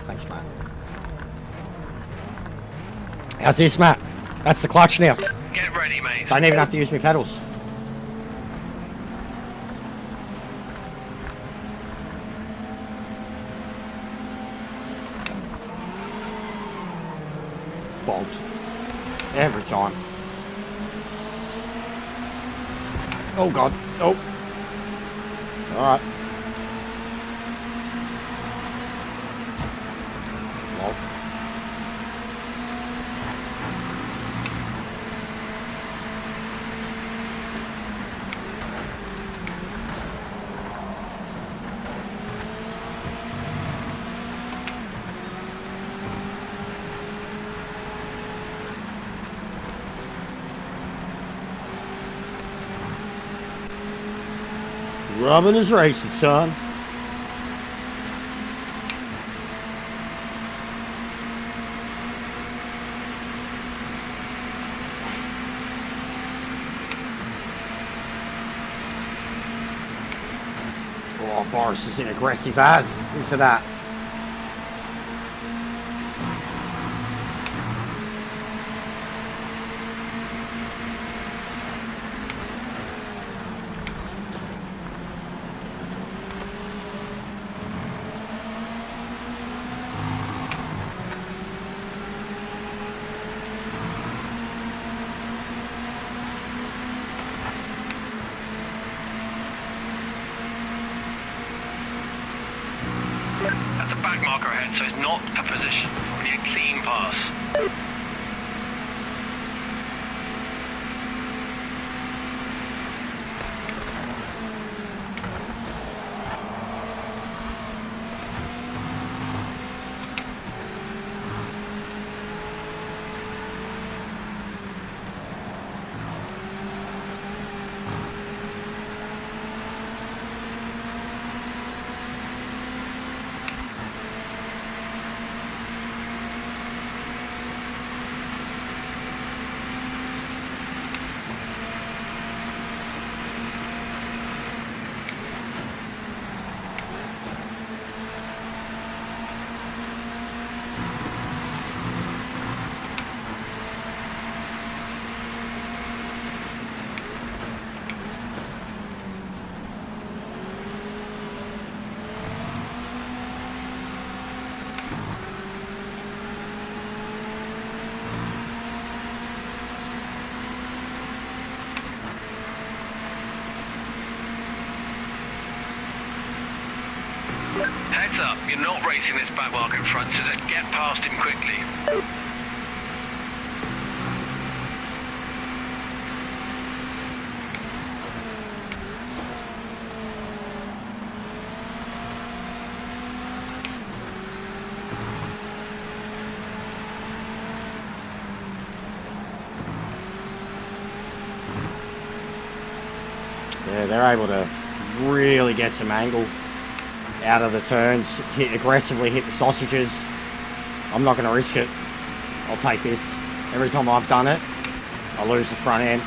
S1: Thanks, Matt. How's this, Matt? That's the clutch now.
S2: Get ready, mate.
S1: Don't even have to use my pedals. Bolt. Every time. Oh god. Oh. Alright. Well. Rubbing is racing, son. Oh, Boris is in aggressive as into that.
S2: That's a back marker ahead, so it's not a position. We need a clean pass. Heads up, you're not racing this back marker in front, so just get past him quickly.
S1: Yeah, they're able to really get some angle out of the turns, aggressively hit the sausages. I'm not going to risk it. I'll take this. Every time I've done it, I lose the front end.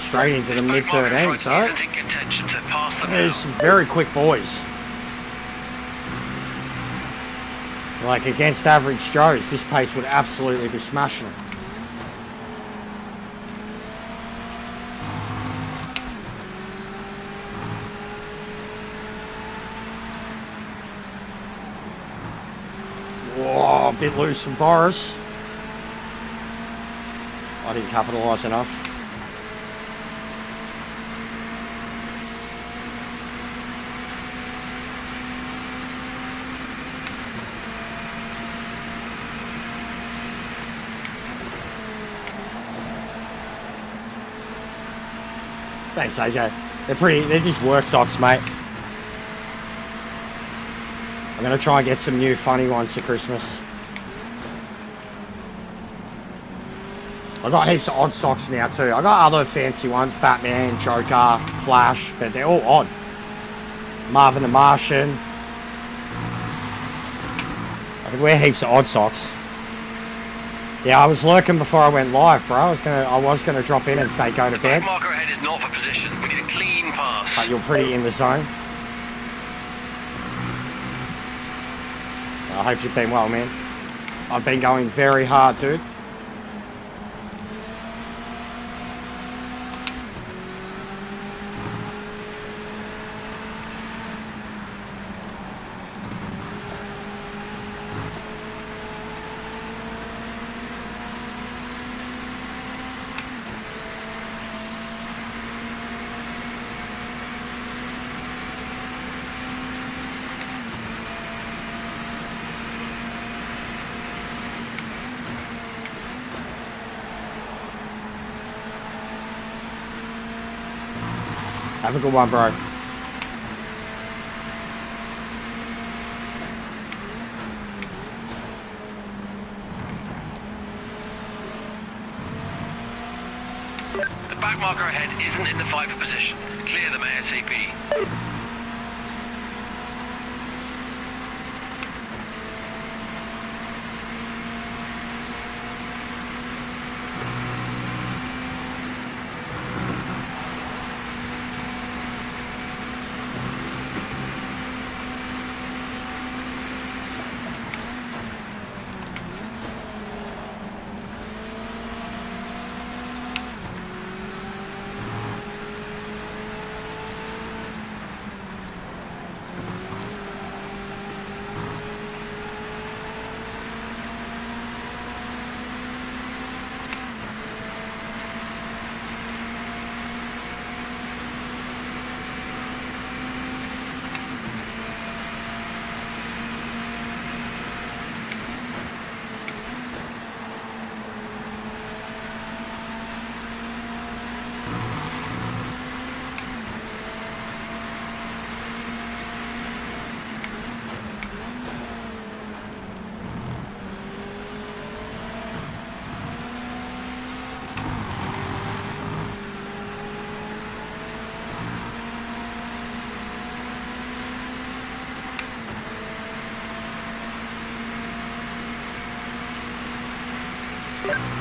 S1: Straight into the mid 13, so
S2: Isn't in contention to pass them
S1: there's
S2: now.
S1: some very quick boys. Like against average Joes, this pace would absolutely be smashing them. Whoa, a bit loose from Boris. I didn't capitalise enough. Thanks, AJ. They're just work socks, mate. I'm gonna try and get some new funny ones for Christmas. I got heaps of odd socks now too. I got other fancy ones, Batman, Joker, Flash, but they're all odd. Marvin the Martian. I could wear heaps of odd socks. Yeah, I was lurking before I went live, bro. I was gonna drop in and say go to
S2: The
S1: bed,
S2: back marker ahead is not for position. We need a clean pass.
S1: but you're pretty in the zone. I hope you've been well, man. I've been going very hard, dude. Have a good one, bro.
S2: The back marker ahead isn't in the fight for position. Clear them ASAP.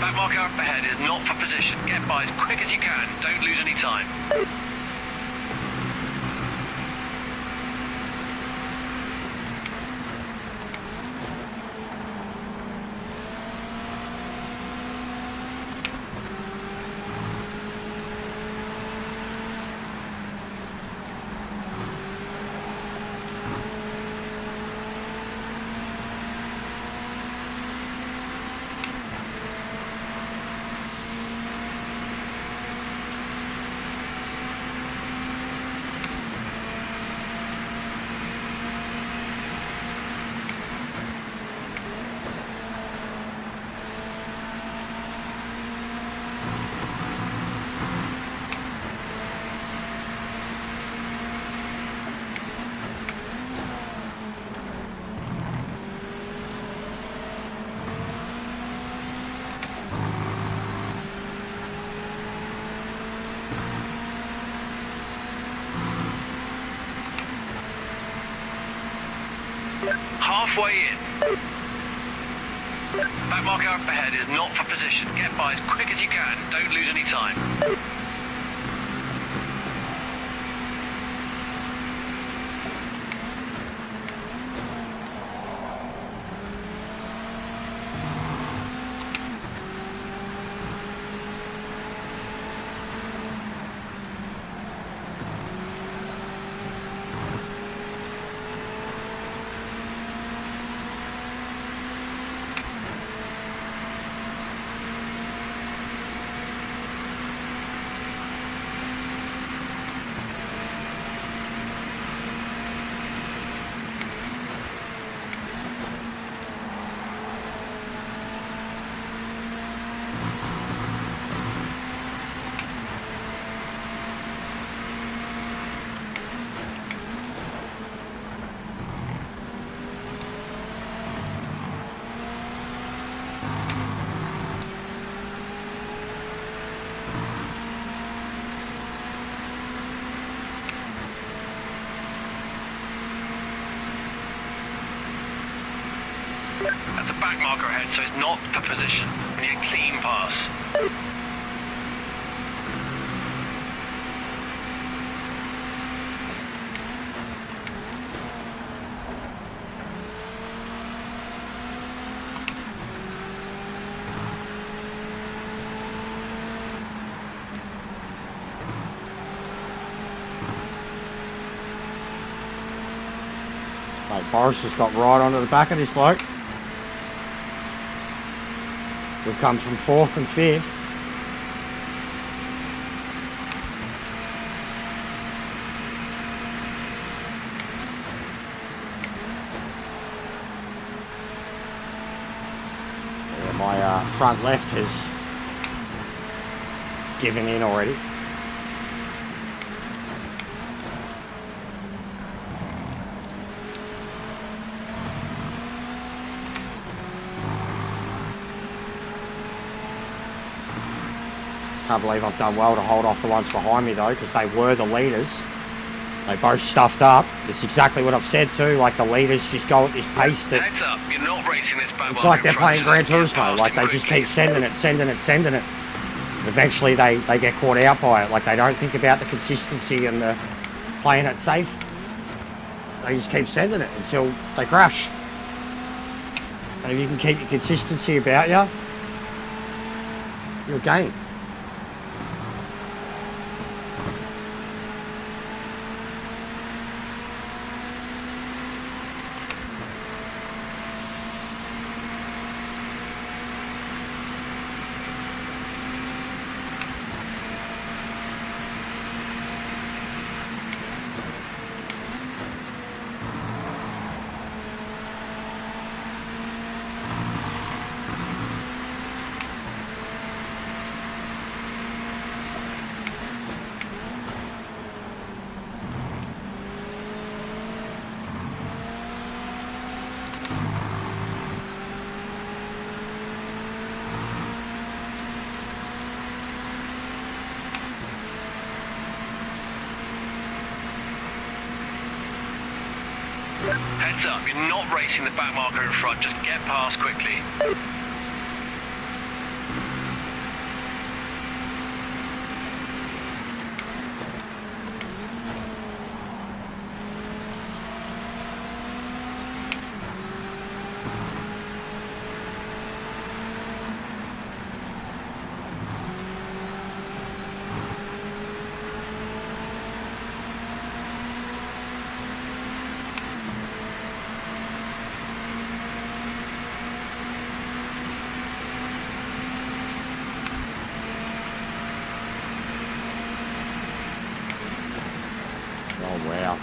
S2: Back marker up ahead is not for position. Get by as quick as you can. Don't lose any time. halfway in. Back marker up ahead is not for position. Get by as quick as you can. Don't lose any time. That's a back marker ahead, so it's not for position. We need a clean pass.
S1: Mate, Boris just got right onto the back of this bloke. We've come from 4th and 5th. Yeah, my front left has given in already. Can't believe I've done well to hold off the ones behind me though, because they were the leaders. They both stuffed up. It's exactly what I've said too, like the leaders just go at this pace that...
S2: Heads up, you're not racing this back.
S1: It's like they're playing Gran Turismo, like they just keep sending it. And eventually they get caught out by it, like they don't think about the consistency and the playing it safe. They just keep sending it until they crash. And if you can keep your consistency about you, you're game.
S2: Heads up, you're not racing the back marker in front, just get past quickly.
S1: Oh wow.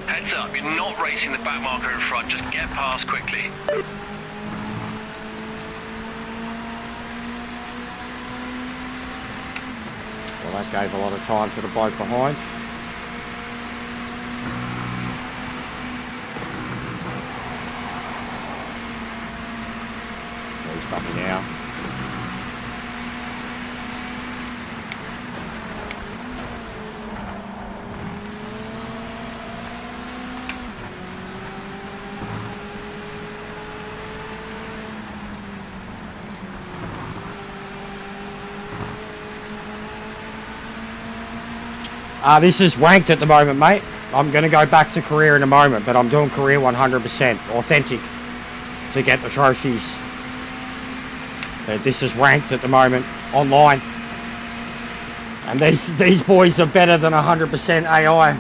S2: Heads up, you're not racing the back marker in front, just get past quickly.
S1: Well, that gave a lot of time to the bloke behind. Got me now. This is ranked at the moment, mate. I'm going to go back to career in a moment, but I'm doing career 100%, authentic, to get the trophies. But this is ranked at the moment, online. And these boys are better than 100% AI.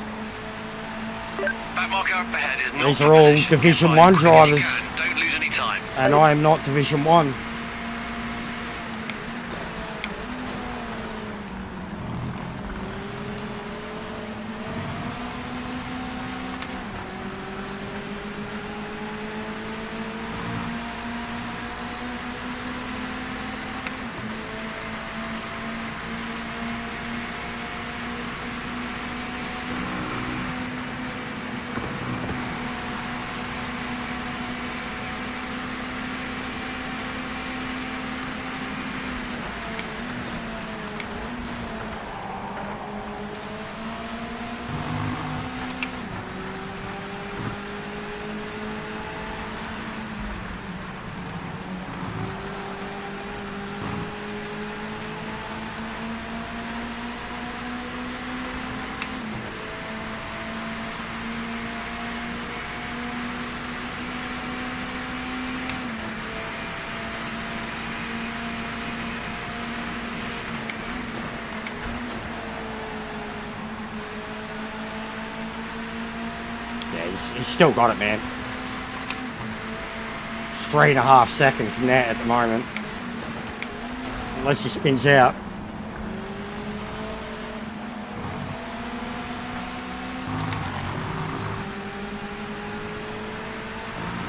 S2: Back marker up ahead is not
S1: These
S2: for
S1: are all
S2: position.
S1: Division
S2: Get
S1: 1
S2: by as quick as you
S1: drivers.
S2: can. Don't lose any time.
S1: And I am not Division 1. He's still got it, man. It's 3.5 seconds net at the moment. Unless he spins out.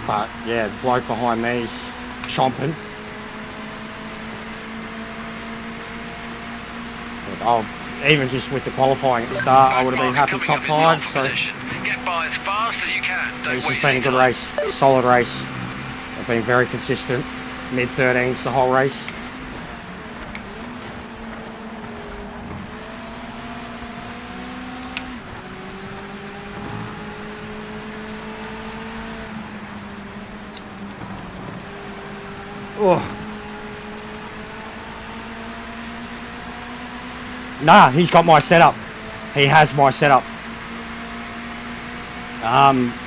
S1: But yeah, the bloke behind me is chomping. But even just with the qualifying at the start, I would have been happy top 5. So
S2: Get by as fast as you can. Don't
S1: this has
S2: waste
S1: been a
S2: any
S1: good
S2: time.
S1: race, solid race. I've been very consistent, mid-13s the whole race. Oh. Nah, he's got my setup. He has my setup.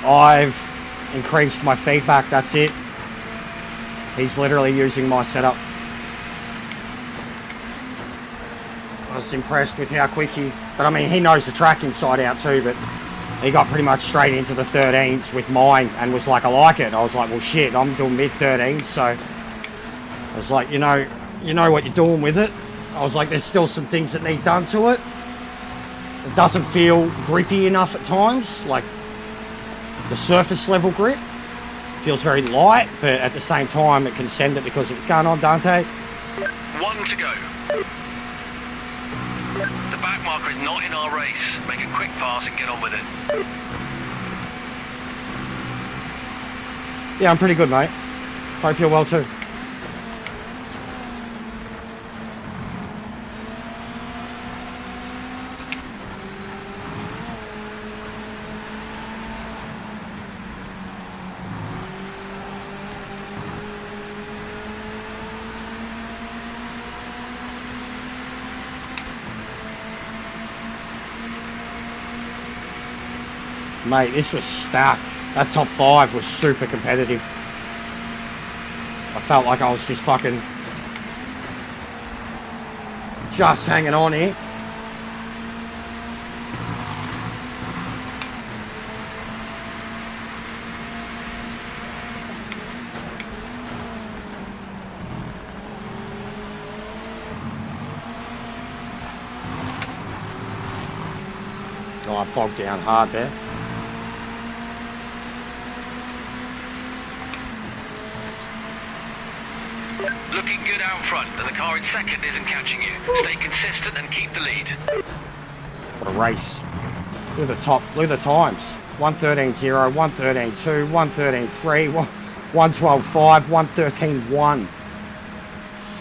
S1: I've increased my feedback, that's it. He's literally using my setup. I was impressed with how quick but I mean, he knows the track inside out too, but he got pretty much straight into the 13s with mine and was like, I like it. I was like, well shit, I'm doing mid-13s, so I was like, you know what you're doing with it. I was like, there's still some things that need done to it. It doesn't feel grippy enough at times, like the surface level grip. Feels very light, but at the same time, it can send it because of what's going on, Dante.
S2: 1 to go. The back marker is not in our race. Make a quick pass and get on with it.
S1: Yeah, I'm pretty good, mate. Hope you're well too. Mate, this was stacked. That top 5 was super competitive. I felt like I was just fucking just hanging on here. Oh, I bogged down hard there.
S2: Looking good out front, and the car in second isn't catching you. Stay consistent and keep the lead.
S1: What a race. Look at the top, look at the times. 1:13.0, 1:13.2, 1:13.3, 1:12.5, 1:13.1.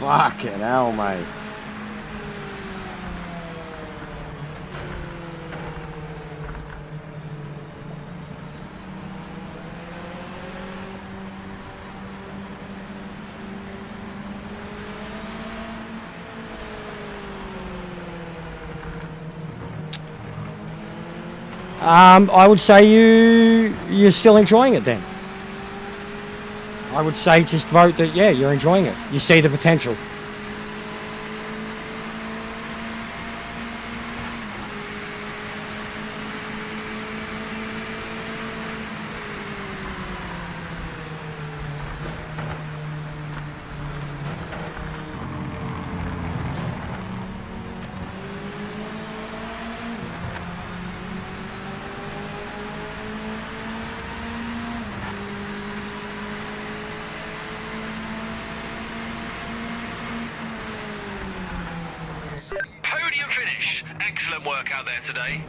S1: Fucking hell, mate. I would say you're still enjoying it then. I would say just vote that, yeah, you're enjoying it. You see the potential.
S2: Podium finish. Excellent work out there today.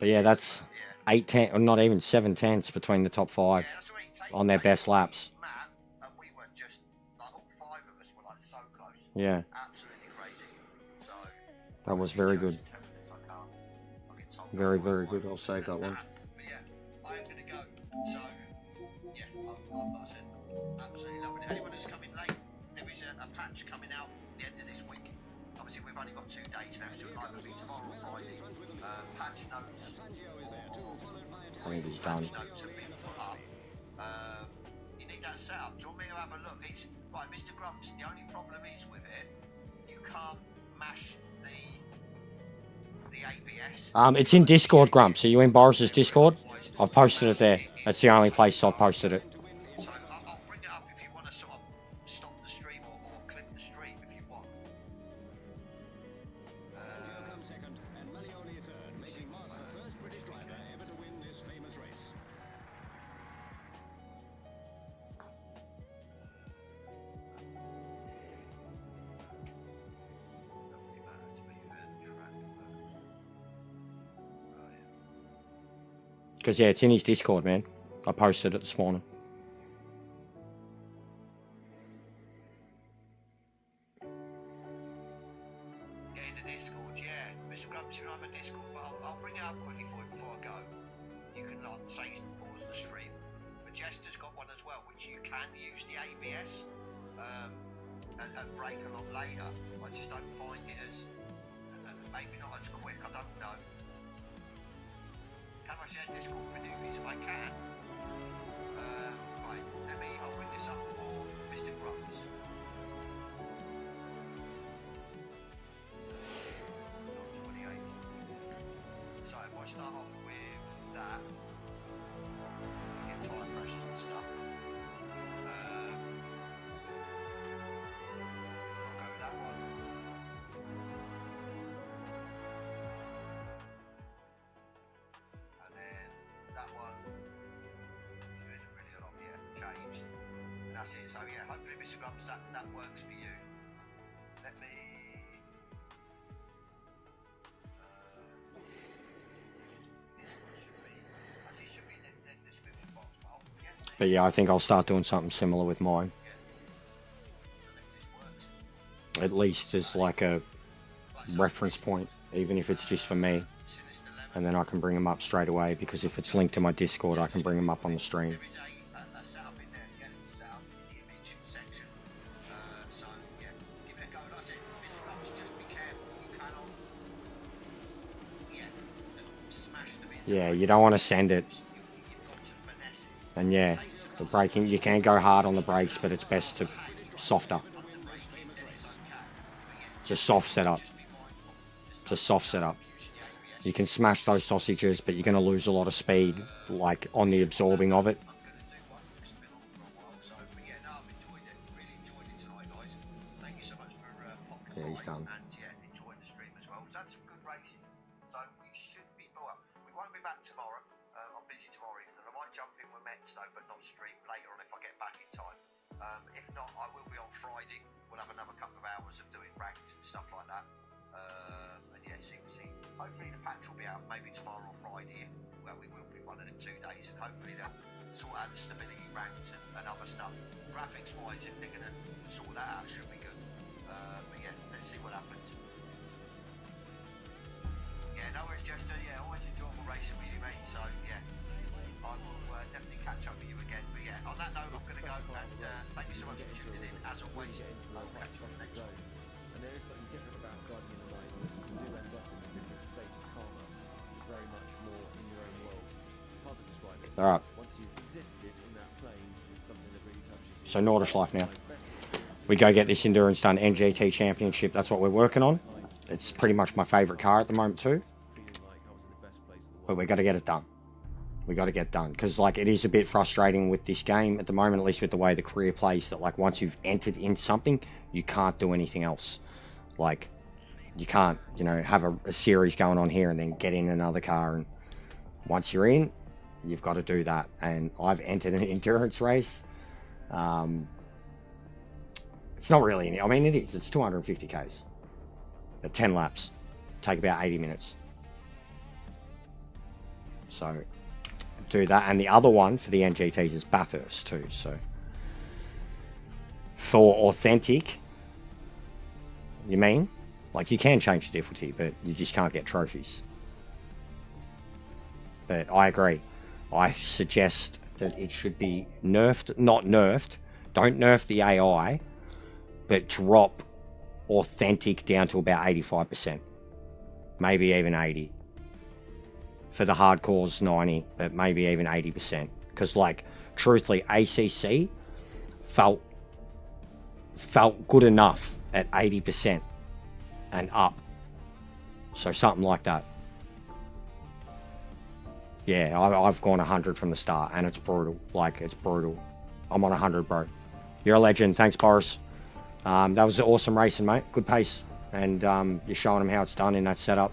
S1: But yeah, that's 8/10, or not even 7/10 between the top 5 on their best laps. Yeah, that was very good. Very, very good. I'll save that one.
S4: I am going to go. So, yeah, I'm like I said, absolutely loving it. Anyone who's coming late, there is a patch coming out at the end of this week. Obviously, we've only got 2 days left, so it might be tomorrow or Friday. Patch notes,
S1: I think he's done.
S4: notes have been put up. You need that set up. Do you want me to have a look? It's right, Mr. Grumps. The only problem is with it, you can't mash the ABS.
S1: It's in Discord, Grumps. Are you in Boris's Discord? I've posted it there. That's the only place I've posted it.
S4: So I'll bring it up if you want to sort of stop the stream or clip the stream if you want.
S5: Second, and Malioni third, making Mark the first British driver ever to win this famous race.
S1: Because, yeah, it's in his Discord, man. I posted it this morning.
S4: Get in the Discord, yeah. Mr. Grumps, you don't have a Discord, but I'll bring it up quickly for you before I go. You can like say pause the stream. Majester's got one as well, which you can use the ABS and brake a lot later. I just don't find it as maybe not as quick. I don't know. Can I share Discord with you? If I can. Right, I'll bring this up for Mr. Grumps. So if I start off with that, get tire pressures and stuff. I'll go with that one. And then that one isn't really a lot yet changed. And that's it. So yeah, hopefully Mr. Grumps that works for you. Let me
S1: But, yeah, I think I'll start doing something similar with mine. At least as like a reference point, even if it's just for me. And then I can bring them up straight away, because if it's linked to my Discord, I can bring them up on the stream.
S4: There is a setup in there, yes, the setup in the image section. So, yeah, give it a go. Like I said, Mr. Grumps, just be careful. You cannot, smash them in.
S1: Yeah, you don't want to send it.
S4: You've got to finesse it.
S1: And, yeah, the braking, you can go hard on the brakes, but it's best to softer. It's a soft setup. It's a soft setup. You can smash those sausages, but you're going to lose a lot of speed, like, on the absorbing of it.
S4: I'm going to do one. It's been on for a while. So, but yeah, no, I've enjoyed it. Really enjoyed it tonight, guys. Thank you so much for popping
S1: Yeah, he's
S4: by
S1: done.
S4: and, enjoying the back tomorrow. I'm busy tomorrow evening. I might jump in with Mets though, but not stream later on if I get back in time. If not, I will be on Friday. We'll have another couple of hours of doing ranked and stuff like that. And yeah, see. Hopefully the patch will be out maybe tomorrow or Friday. Well, we will be one of them 2 days, and hopefully they'll sort out the stability ranked and other stuff. Graphics wise, if they're gonna sort that out, it should be good. But yeah, let's see what happens. Yeah, no worries, Jester. Yeah, always enjoyable racing with you, mate. So yeah, I will definitely catch up with you again. But yeah, on that note, I'm gonna go and thank you so much for tuning in. As always, I'll catch you on the next one.
S6: And there is something different about Guardian of the Light. You do end up in a different state of karma, very much more in your own world. It's hard to describe it.
S1: All right.
S6: Once you've existed in that plane, it's something that really touches you.
S1: So Nordish Life now. We go get this endurance done, NGT Championship. That's what we're working on. It's pretty much my favourite car at the moment too. But we got to get it done. We got to get done because like it is a bit frustrating with this game at the moment, at least with the way the career plays. That like once you've entered in something, you can't do anything else. Like you can't, you know, have a series going on here and then get in another car. And once you're in, you've got to do that. And I've entered an endurance race. It's not really any. I mean, it is. It's 250 k's at 10 laps. Take about 80 minutes. So do that, and the other one for the NGTs is Bathurst too. So for authentic, you mean like you can change the difficulty, but you just can't get trophies. But I agree. I suggest that it should be nerfed, not nerfed. Don't nerf the AI, but drop authentic down to about 85%, maybe even 80. For the hardcores 90, but maybe even 80%. Because like truthfully, ACC felt good enough at 80% and up. So something like that. Yeah, I've gone 100 from the start and it's brutal. Like it's brutal. I'm on 100, bro. You're a legend. Thanks, Boris. That was awesome racing, mate. Good pace. And you're showing them how it's done in that setup.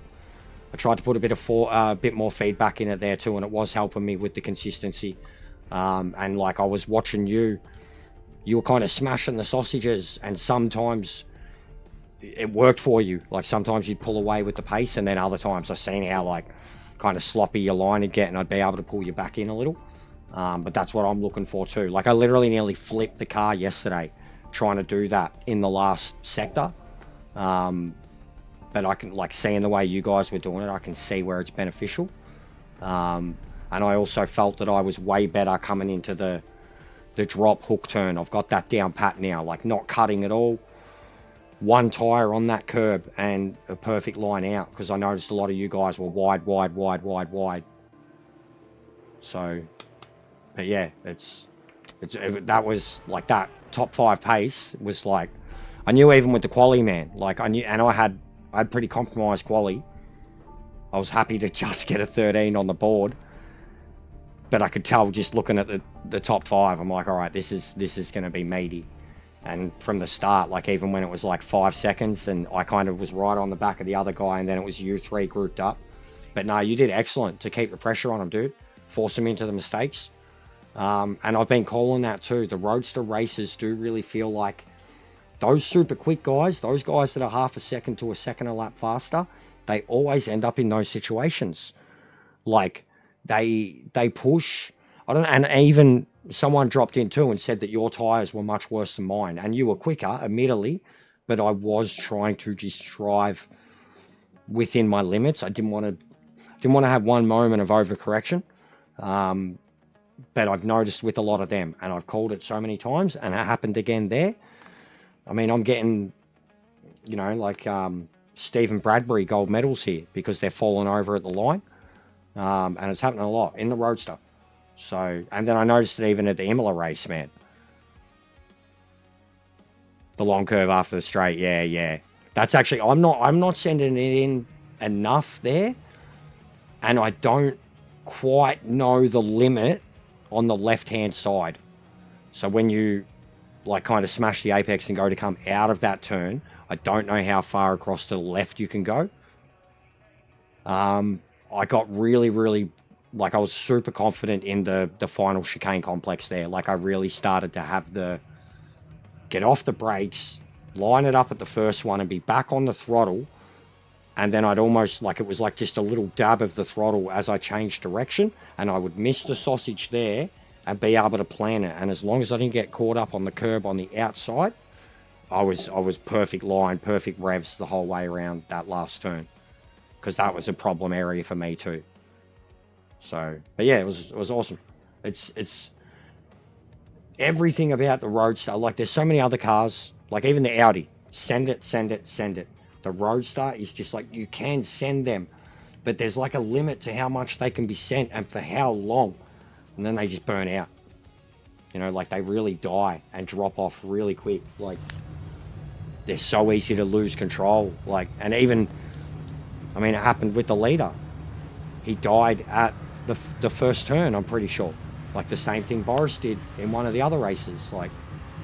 S1: I tried to put a bit more feedback in it there too, and it was helping me with the consistency. And like I was watching you were kind of smashing the sausages, and sometimes it worked for you. Like sometimes you'd pull away with the pace, and then other times I've seen how like kind of sloppy your line would get, and I'd be able to pull you back in a little. But that's what I'm looking for too. Like I literally nearly flipped the car yesterday trying to do that in the last sector. But I can, like, seeing the way you guys were doing it, I can see where it's beneficial. And I also felt that I was way better coming into the drop hook turn. I've got that down pat now, like not cutting at all. One tyre on that curb and a perfect line out, because I noticed a lot of you guys were wide. So, but yeah, that was like that top 5 pace was like, I knew even with the quali, man, like I knew, and I had pretty compromised quali. I was happy to just get a 13 on the board, but I could tell just looking at the top 5, I'm like, all right, this is going to be meaty. And from the start, like even when it was like 5 seconds and I kind of was right on the back of the other guy, and then it was you 3 grouped up. But no, you did excellent to keep the pressure on him, dude. Force him into the mistakes. And I've been calling that too. The roadster races do really feel like those super quick guys, those guys that are half a second to a second a lap faster, they always end up in those situations. Like they push. I don't know, and even someone dropped in too and said that your tires were much worse than mine, and you were quicker, admittedly, but I was trying to just drive within my limits. I didn't want to have one moment of overcorrection. But I've noticed with a lot of them, and I've called it so many times, and it happened again there. I mean, I'm getting, you know, like Stephen Bradbury gold medals here because they're falling over at the line. And it's happening a lot in the roadster. So, and then I noticed it even at the Imola race, man. The long curve after the straight, yeah. That's actually, I'm not sending it in enough there. And I don't quite know the limit on the left-hand side. So when you like kind of smash the apex and go to come out of that turn, I don't know how far across to the left you can go. I got really, like I was super confident in the final chicane complex there. Like I really started to have get off the brakes, line it up at the first one and be back on the throttle. And then I'd almost, like, it was like just a little dab of the throttle as I changed direction, and I would miss the sausage there and be able to plan it. And as long as I didn't get caught up on the curb on the outside, I was perfect line, perfect revs the whole way around that last turn, because that was a problem area for me too. So, but yeah, it was awesome. It's everything about the Roadster. Like, there's so many other cars, like even the Audi. Send it. The Roadster is just like, you can send them, but there's like a limit to how much they can be sent and for how long, and then they just burn out. You know, like they really die and drop off really quick. Like, they're so easy to lose control. Like, and even, I mean, it happened with the leader. He died at the first turn, I'm pretty sure. Like the same thing Boris did in one of the other races. Like,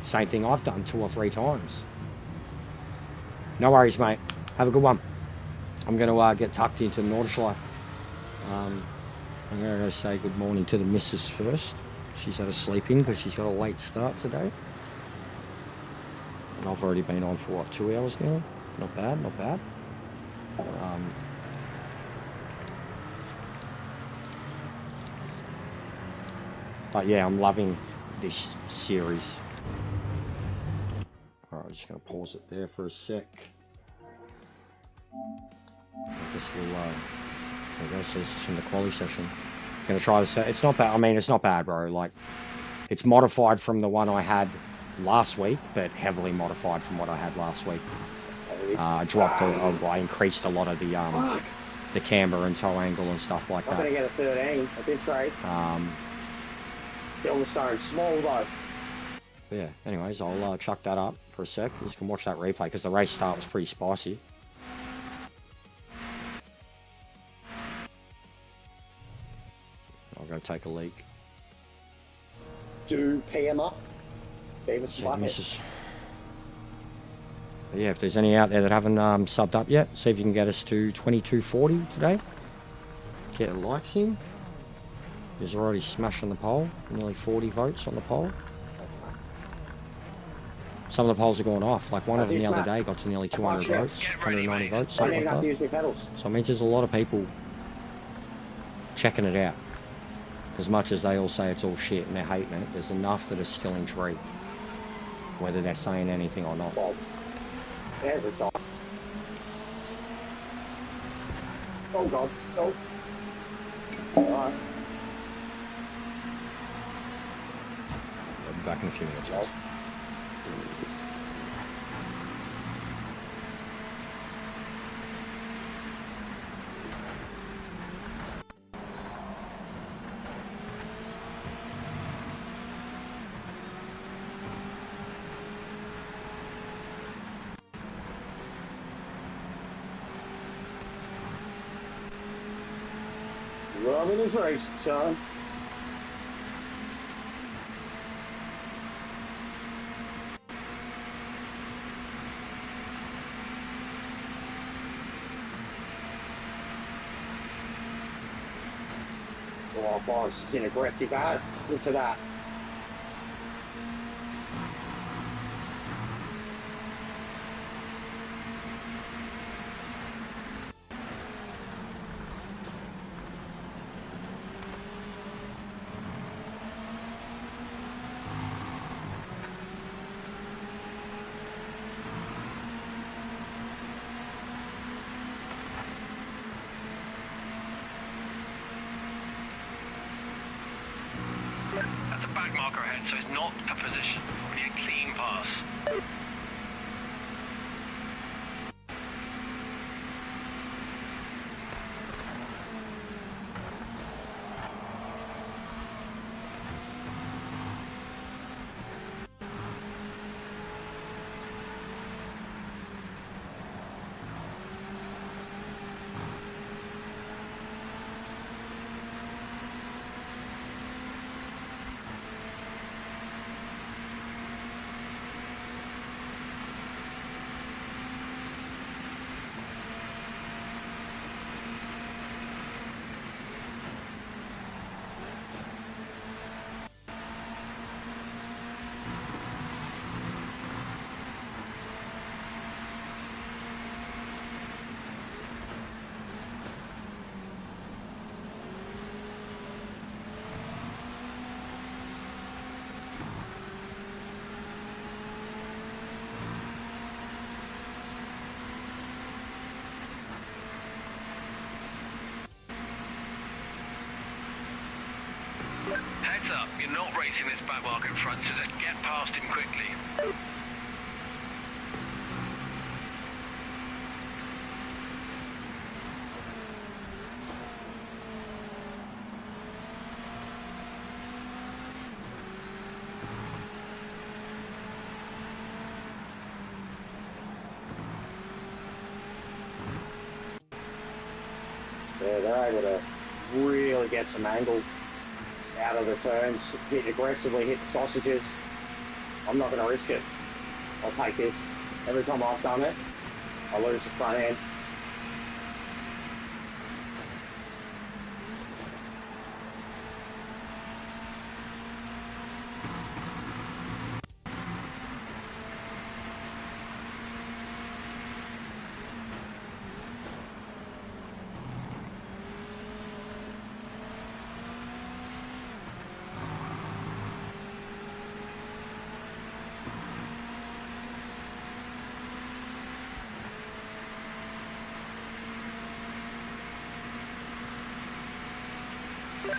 S1: same thing I've done 2 or 3 times. No worries, mate. Have a good one. I'm going to get tucked into Nordschleife. I'm going to go say good morning to the missus first. She's had a sleep in because she's got a late start today. And I've already been on for, what, 2 hours now? Not bad, not bad. But yeah, I'm loving this series. Alright, I'm just going to pause it there for a sec. I guess we'll, there we go, so this is from the quali session. Going to try this out. It's not bad, I mean, it's not bad, bro. Like, it's modified from the one I had last week, but heavily modified from what I had last week. I dropped, I increased a lot of the camber and toe angle and stuff like that.
S7: I'm going to get a 13 at this rate. Silverstone, small though.
S1: Yeah, anyways, I'll chuck that up for a sec. You can watch that replay because the race start was pretty spicy. I'll go take a leak.
S7: Do PM up. Beavis
S1: But yeah, if there's any out there that haven't subbed up yet, see if you can get us to 2240 today. Get likes in. He's already smashing the poll. Nearly 40 votes on the poll. Some of the polls are going off. Like one of them the other day got to nearly 200 votes, 190 votes,
S7: I don't
S1: something
S7: even
S1: like
S7: have to
S1: that.
S7: use my pedals.
S1: So it means there's a lot of people checking it out. As much as they all say it's all shit and they're hating it, there's enough that are still intrigued, whether they're saying anything or not.
S7: Well, every time. Oh god, no. Alright.
S1: I'll be back in a few minutes, guys.
S7: Loving his race, son. Oh, boss, he's an aggressive ass. Look at that.
S2: That's a back marker ahead, so it's not a position. We need a clean pass. Heads up, you're not racing this back marker in front, so just get past him quickly.
S7: Yeah, they're able to really get some angle out of the turns, get aggressively hit the sausages. I'm not going to risk it. I'll take this. Every time I've done it, I lose the front end.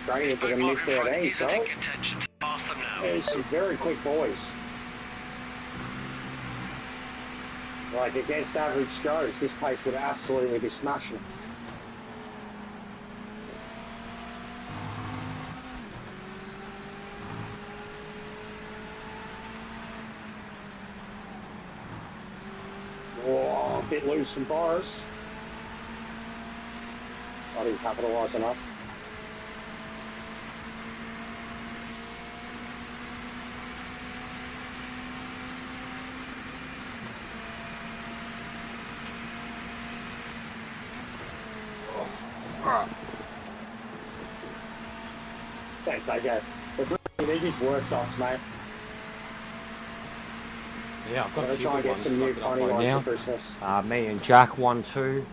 S7: Straight into the
S2: Back marker in front
S7: mid-13,
S2: isn't
S7: so
S2: in contention. Pass them now.
S7: there's some very quick boys. Like against average Joes, this pace would absolutely be smashing. Oh, a bit loose in bars. I didn't capitalise enough. Thanks, AJ. They're just workshops, mate.
S1: Yeah, I've got
S7: Gotta
S1: a few
S7: try and
S1: good
S7: get
S1: ones
S7: some new
S1: loaded up
S7: funny
S1: right
S7: ones
S1: now.
S7: for Christmas.
S1: Me and Jack 1-2.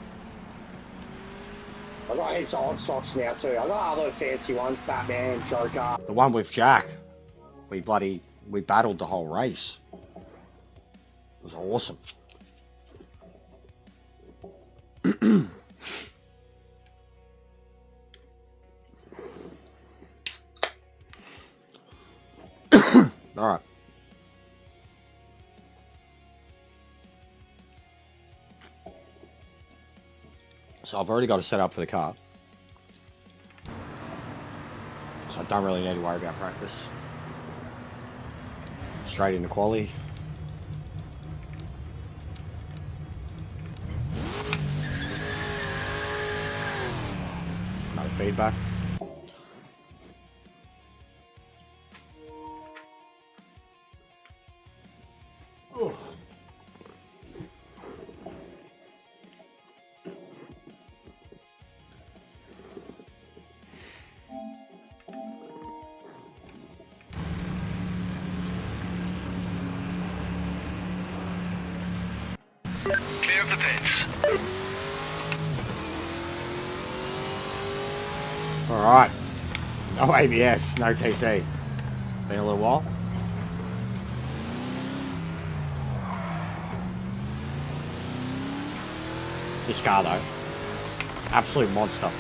S7: I've got heaps of odd socks now too. I've got other fancy ones, Batman, Joker.
S1: The one with Jack, we battled the whole race. It was awesome. All right. So I've already got it set up for the car. So I don't really need to worry about practice. Straight into quali. No feedback.
S2: Clear of the pits.
S1: Alright. No ABS, no TC. Been a little while. This car though, absolute monster.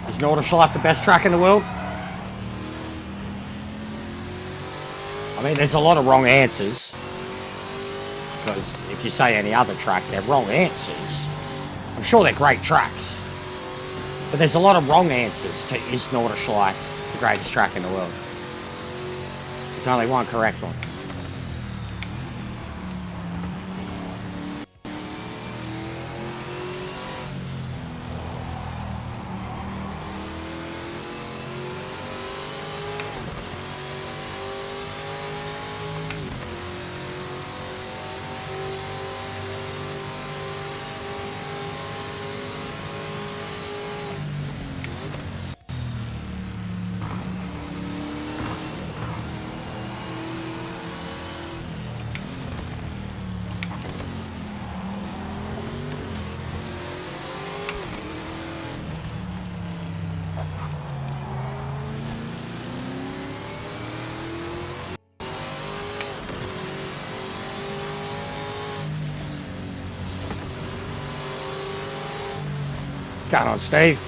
S1: Is Nordschleife the best track in the world? I mean, there's a lot of wrong answers. Because if you say any other track, they're wrong answers. I'm sure they're great tracks. But there's a lot of wrong answers to is Nordschleife the greatest track in the world? There's only one correct one. going on, Steve?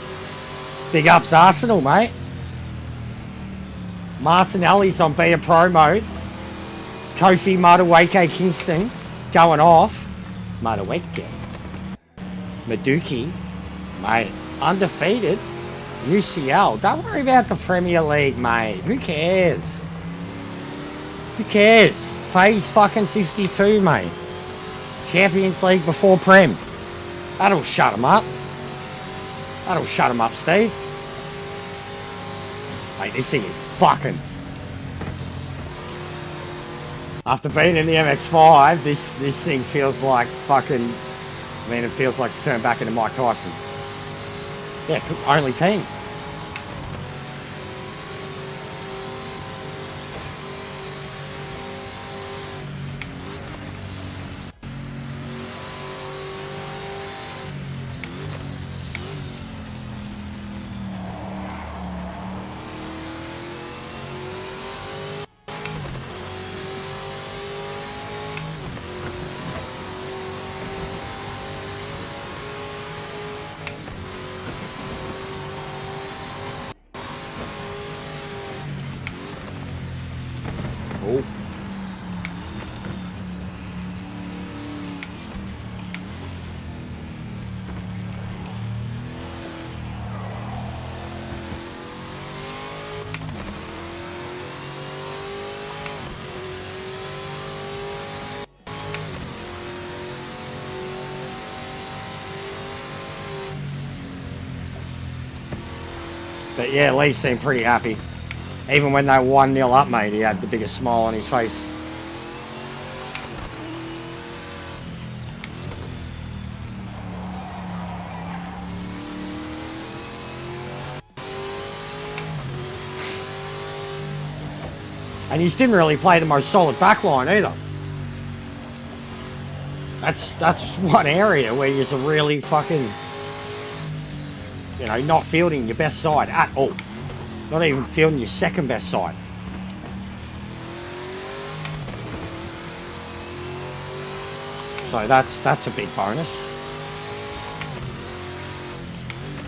S1: Big ups Arsenal, mate. Martinelli's on Be a Pro mode. Kofi Madueke Kingston going off. Madueke. Maduki, mate, undefeated. UCL. Don't worry about the Premier League, mate. Who cares? Who cares? Phase fucking 52, mate. Champions League before Prem. That'll shut him up. That'll shut him up, Steve. Mate, this thing is fucking. After being in the MX-5, this thing feels like fucking. I mean, it feels like it's turned back into Mike Tyson. Yeah, only team. Oh. But yeah, Lee seemed pretty happy. Even when they were 1-0 up, mate, he had the biggest smile on his face. And he didn't really play the most solid back line either. That's one area where you're really fucking, you know, not fielding your best side at all. Not even fielding your second best side. So that's a big bonus.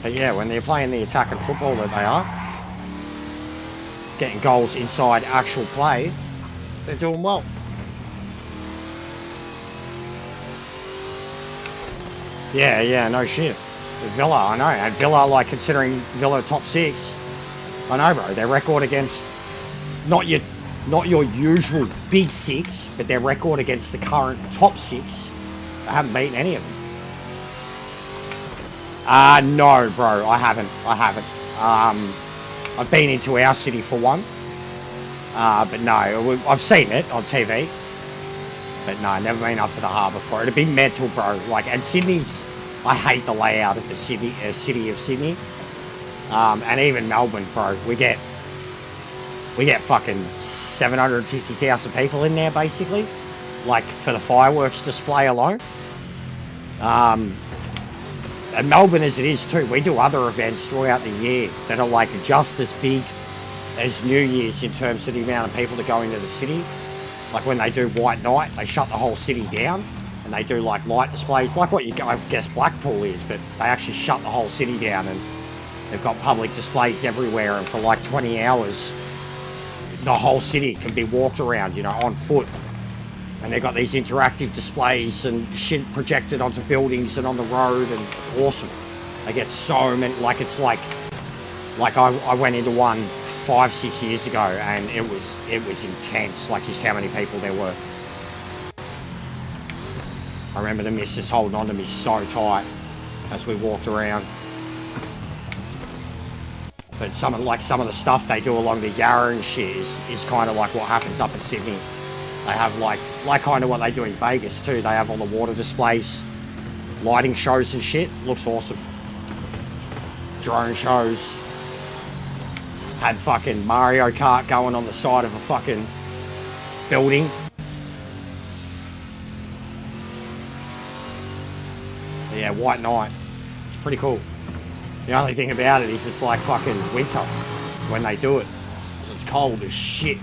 S1: But yeah, when they're playing the attacking football that they are, getting goals inside actual play, they're doing well. Yeah, no shit. With Villa, I know. And Villa, like, considering Villa top 6, I know, bro. Their record against not your usual big 6, but their record against the current top 6, they haven't beaten any of them. No, bro. I haven't. I've been into our city for one. But no, I've seen it on TV. But no, never been up to the harbour for it. It'd be mental, bro. Like, and Sydney's, I hate the layout of the city of Sydney. And even Melbourne, bro. We get fucking 750,000 people in there, basically. Like, for the fireworks display alone. And Melbourne as it is too, we do other events throughout the year that are like just as big as New Year's in terms of the amount of people that go into the city. Like when they do White Night, they shut the whole city down and they do like light displays, like what I guess Blackpool is, but they actually shut the whole city down and they've got public displays everywhere, and for like 20 hours, the whole city can be walked around, you know, on foot. And they've got these interactive displays and shit projected onto buildings and on the road, and it's awesome. They get so many, like it's like I went into one 5-6 years ago and it was intense, like just how many people there were. I remember the missus holding on to me so tight as we walked around. But some of the stuff they do along the Yarra and shit is kind of like what happens up in Sydney. They have like kind of what they do in Vegas too. They have all the water displays, lighting shows and shit. Looks awesome. Drone shows. Had fucking Mario Kart going on the side of a fucking building. But yeah, White Night. It's pretty cool. The only thing about it is it's like fucking winter when they do it. So it's cold as shit.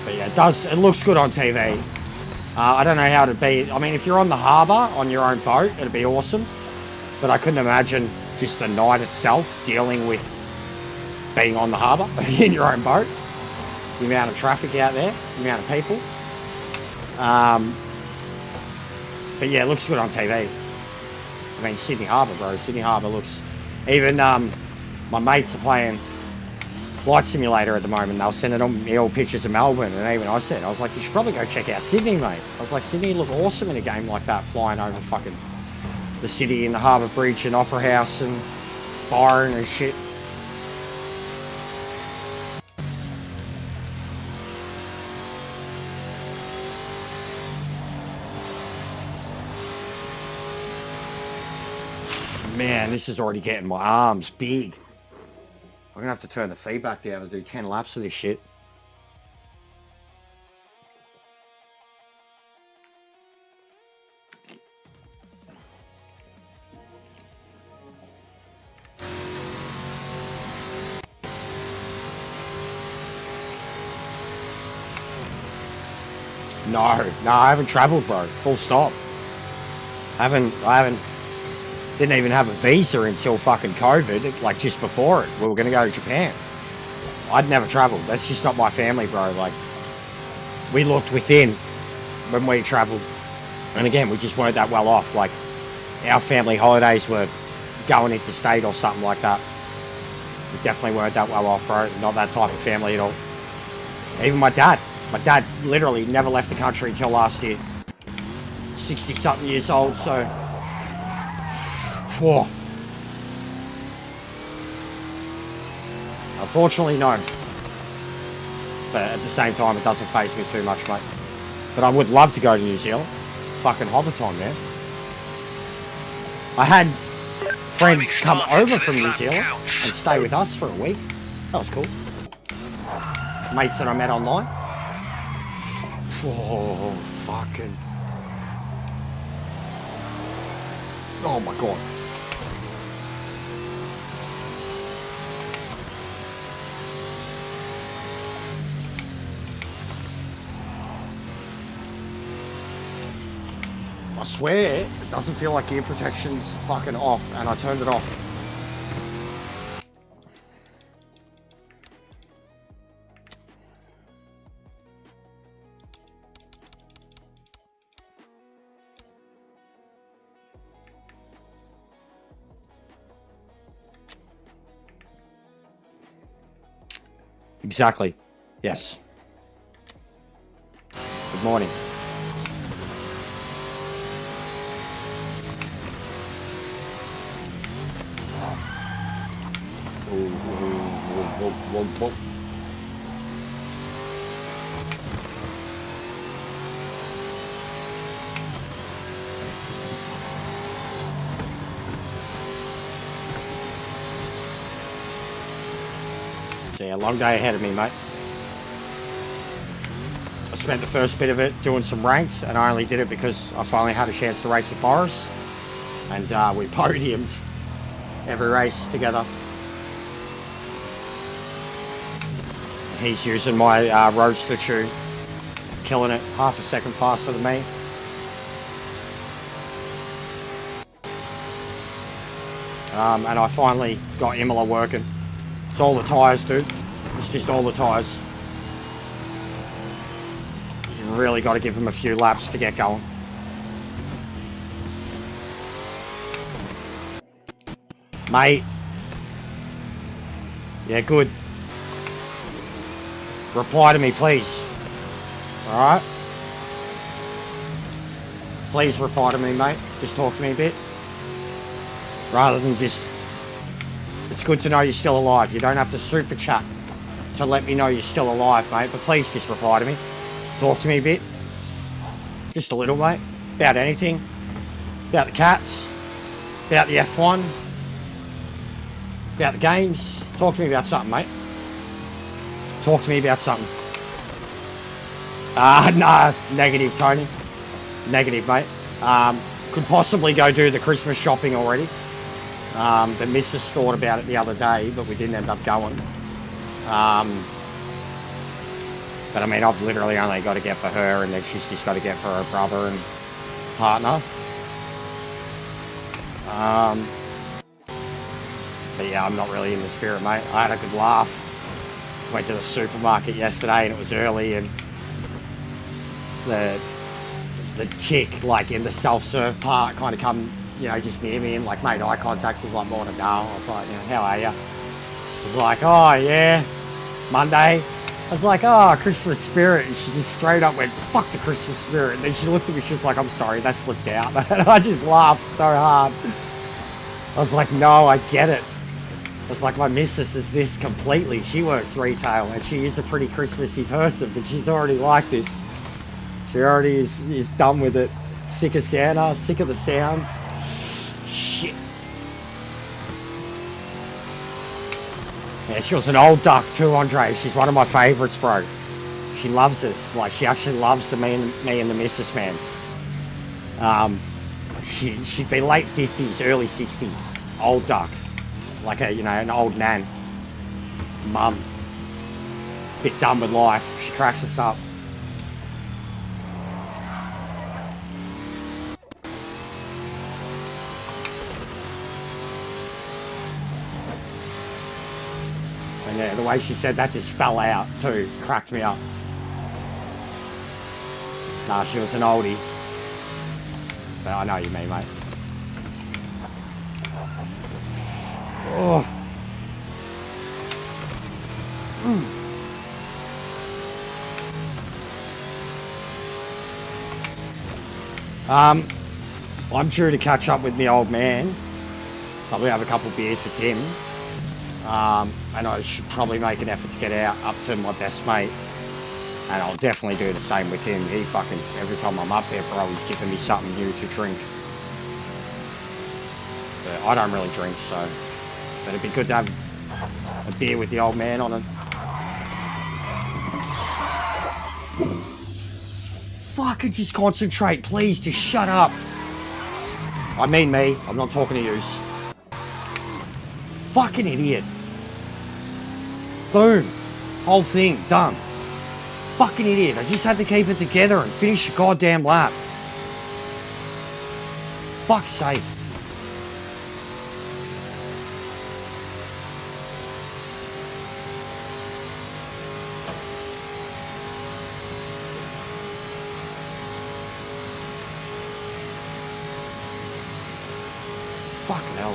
S1: But yeah, it looks good on TV. I don't know how it'd be. I mean, if you're on the harbour on your own boat, it'd be awesome. But I couldn't imagine just the night itself dealing with being on the harbour in your own boat. The amount of traffic out there, the amount of people. But yeah, it looks good on TV. I mean, Sydney Harbour, bro. Sydney Harbour looks... Even my mates are playing Flight Simulator at the moment. They were sending me all pictures of Melbourne. And even I said, I was like, you should probably go check out Sydney, mate. I was like, Sydney look awesome in a game like that, flying over fucking the city and the Harbour Bridge and Opera House and Byron and shit. Man, this is already getting my arms big. I'm gonna have to turn the feedback down and do 10 laps of this shit. No, I haven't travelled, bro. Full stop. I haven't. Didn't even have a visa until fucking COVID, like just before it. We were going to go to Japan. I'd never travelled. That's just not my family, bro. Like, we looked within when we travelled. And again, we just weren't that well off. Like, our family holidays were going interstate or something like that. We definitely weren't that well off, bro. Not that type of family at all. Even my dad. My dad literally never left the country until last year. 60-something years old, so... Whoa. Unfortunately, no. But at the same time, it doesn't faze me too much, mate. But I would love to go to New Zealand. Fucking holiday time, man. I had friends come over from New Zealand and stay with us for a week. That was cool. Mates that I met online. Oh, fucking... Oh my god. I swear, it doesn't feel like ear protection's fucking off, and I turned it off. Exactly. Yes. Good morning. Whoa. So yeah, long day ahead of me, mate. I spent the first bit of it doing some ranked, and I only did it because I finally had a chance to race with Boris, and we podiumed every race together. He's using my Roadster tune, killing it, half a second faster than me. And I finally got Imola working. It's all the tyres, dude. It's just all the tyres. You really got to give them a few laps to get going. Mate. Yeah, good. Reply to me, please. Alright? Please reply to me, mate. Just talk to me a bit. Rather than just... It's good to know you're still alive. You don't have to super chat to let me know you're still alive, mate. But please just reply to me. Talk to me a bit. Just a little, mate. About anything. About the cats. About the F1. About the games. Talk to me about something, mate. Talk to me about something. Nah, negative, Tony. Negative, mate. Could possibly go do the Christmas shopping already. The missus thought about it the other day, but we didn't end up going. But I mean, I've literally only got to get for her, and then she's just got to get for her brother and partner. But yeah, I'm not really in the spirit, mate. I had a good laugh. Went to the supermarket yesterday, and it was early, and the chick, like, in the self-serve part kind of come, you know, just near me and, like, made eye contact. She was like, morning, Dale. I was like, you know, how are you? She was like, oh, yeah, Monday. I was like, oh, Christmas spirit. And she just straight up went, fuck the Christmas spirit. And then she looked at me, she was like, I'm sorry, that slipped out. And I just laughed so hard. I was like, no, I get it. I was like, my missus is this completely. She works retail, and she is a pretty Christmassy person, but she's already like this. She already is done with it. Sick of Santa, sick of the sounds. Shit. Yeah, she was an old duck too, Andre. She's one of my favourites, bro. She loves us. Like, she actually loves me and the missus, man. She'd be late 50s, early 60s. Old duck. Like a, you know, an old nan. Mum. Bit done with life. She cracks us up. And yeah, the way she said that just fell out too. Cracked me up. Nah, she was an oldie. But I know what you mean, mate. Oh. I'm due to catch up with my old man. Probably have a couple of beers with him. And I should probably make an effort to get out up to my best mate. And I'll definitely do the same with him. He fucking, every time I'm up there, bro, he's giving me something new to drink. But I don't really drink, so... But it'd be good to have a beer with the old man on it. Fucking just concentrate, please. Just shut up. I mean me. I'm not talking to you. Fucking idiot. Boom. Whole thing. Done. Fucking idiot. I just had to keep it together and finish the goddamn lap. Fuck's sake. Fucking hell.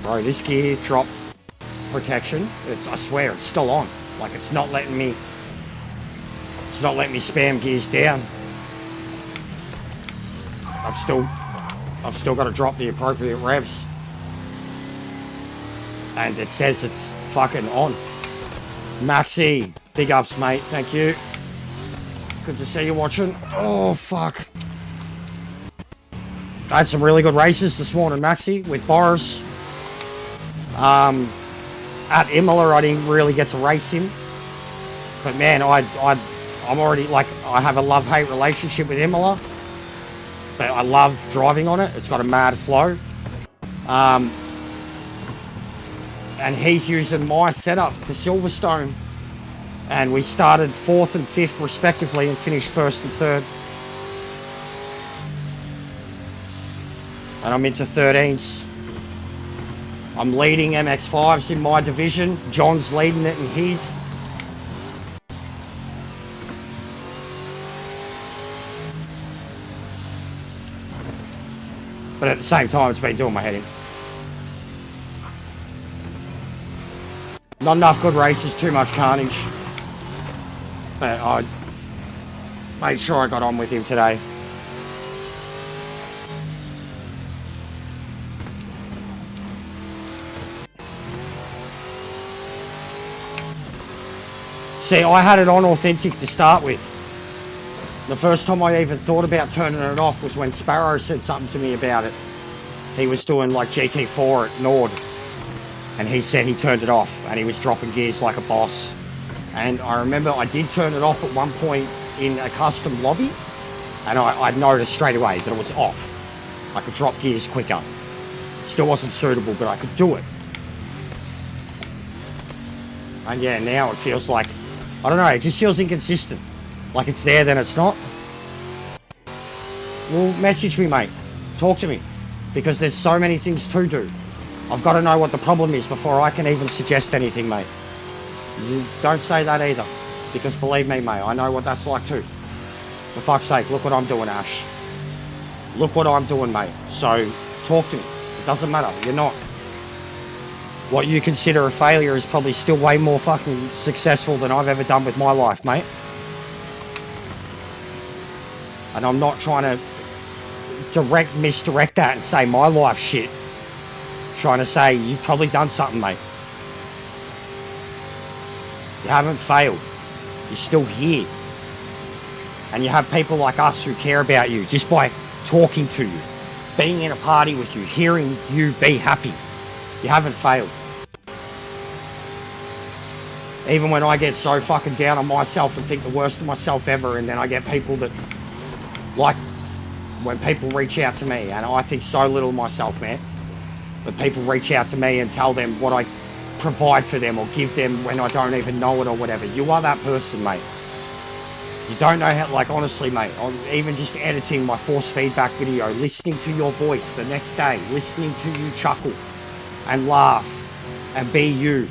S1: Bro, this gear drop protection, I swear it's still on. Like, it's not letting me spam gears down. I've still got to drop the appropriate revs. And it says it's fucking on. Maxi, big ups, mate. Thank you. Good to see you watching. Oh, fuck. I had some really good races this morning, Maxi, with Boris. At Imola, I didn't really get to race him. But man, I'm already, like, I have a love-hate relationship with Imola. But I love driving on it. It's got a mad flow. And he's using my setup for Silverstone. And we started 4th and 5th respectively and finished 1st and 3rd. And I'm into 13s. I'm leading MX-5s in my division. John's leading it in his. But at the same time, it's been doing my head in. Not enough good races, too much carnage. But I made sure I got on with him today. See, I had it on authentic to start with. The first time I even thought about turning it off was when Sparrow said something to me about it. He was doing like GT4 at Nord. And he said he turned it off and he was dropping gears like a boss. And I remember I did turn it off at one point in a custom lobby. And I noticed straight away that it was off. I could drop gears quicker. Still wasn't suitable, but I could do it. And yeah, now it feels like, I don't know, it just feels inconsistent. Like it's there, then it's not. Well, message me, mate. Talk to me. Because there's so many things to do. I've got to know what the problem is before I can even suggest anything, mate. You don't say that either. Because believe me, mate, I know what that's like too. For fuck's sake, look what I'm doing, Ash. Look what I'm doing, mate. So, talk to me. It doesn't matter. You're not. What you consider a failure is probably still way more fucking successful than I've ever done with my life, mate. And I'm not trying to misdirect that and say my life's shit. Trying to say you've probably done something, mate. You haven't failed. You're still here. And you have people like us who care about you just by talking to you, being in a party with you, hearing you be happy. You haven't failed. Even when I get so fucking down on myself and think the worst of myself ever, and then I get people that, like, when people reach out to me, and I think so little of myself, man, but people reach out to me and tell them what I provide for them or give them when I don't even know it or whatever. You are that person, mate. You don't know how, like, honestly, mate, I'm even just editing my force feedback video, listening to your voice the next day, listening to you chuckle and laugh and be you.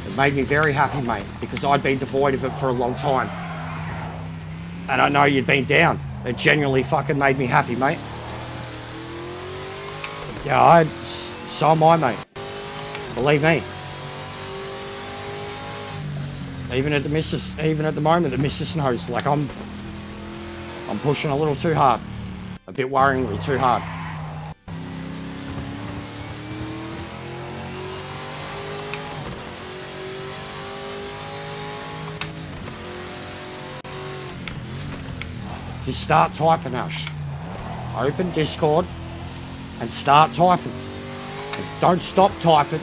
S1: It made me very happy, mate, because I'd been devoid of it for a long time. And I know you'd been down. It genuinely fucking made me happy, mate. Yeah, so am I, mate. Believe me. Even at the moment, the missus knows. Like I'm pushing a little too hard, a bit worryingly too hard. Just start typing, Ash. Open Discord and start typing. And don't stop typing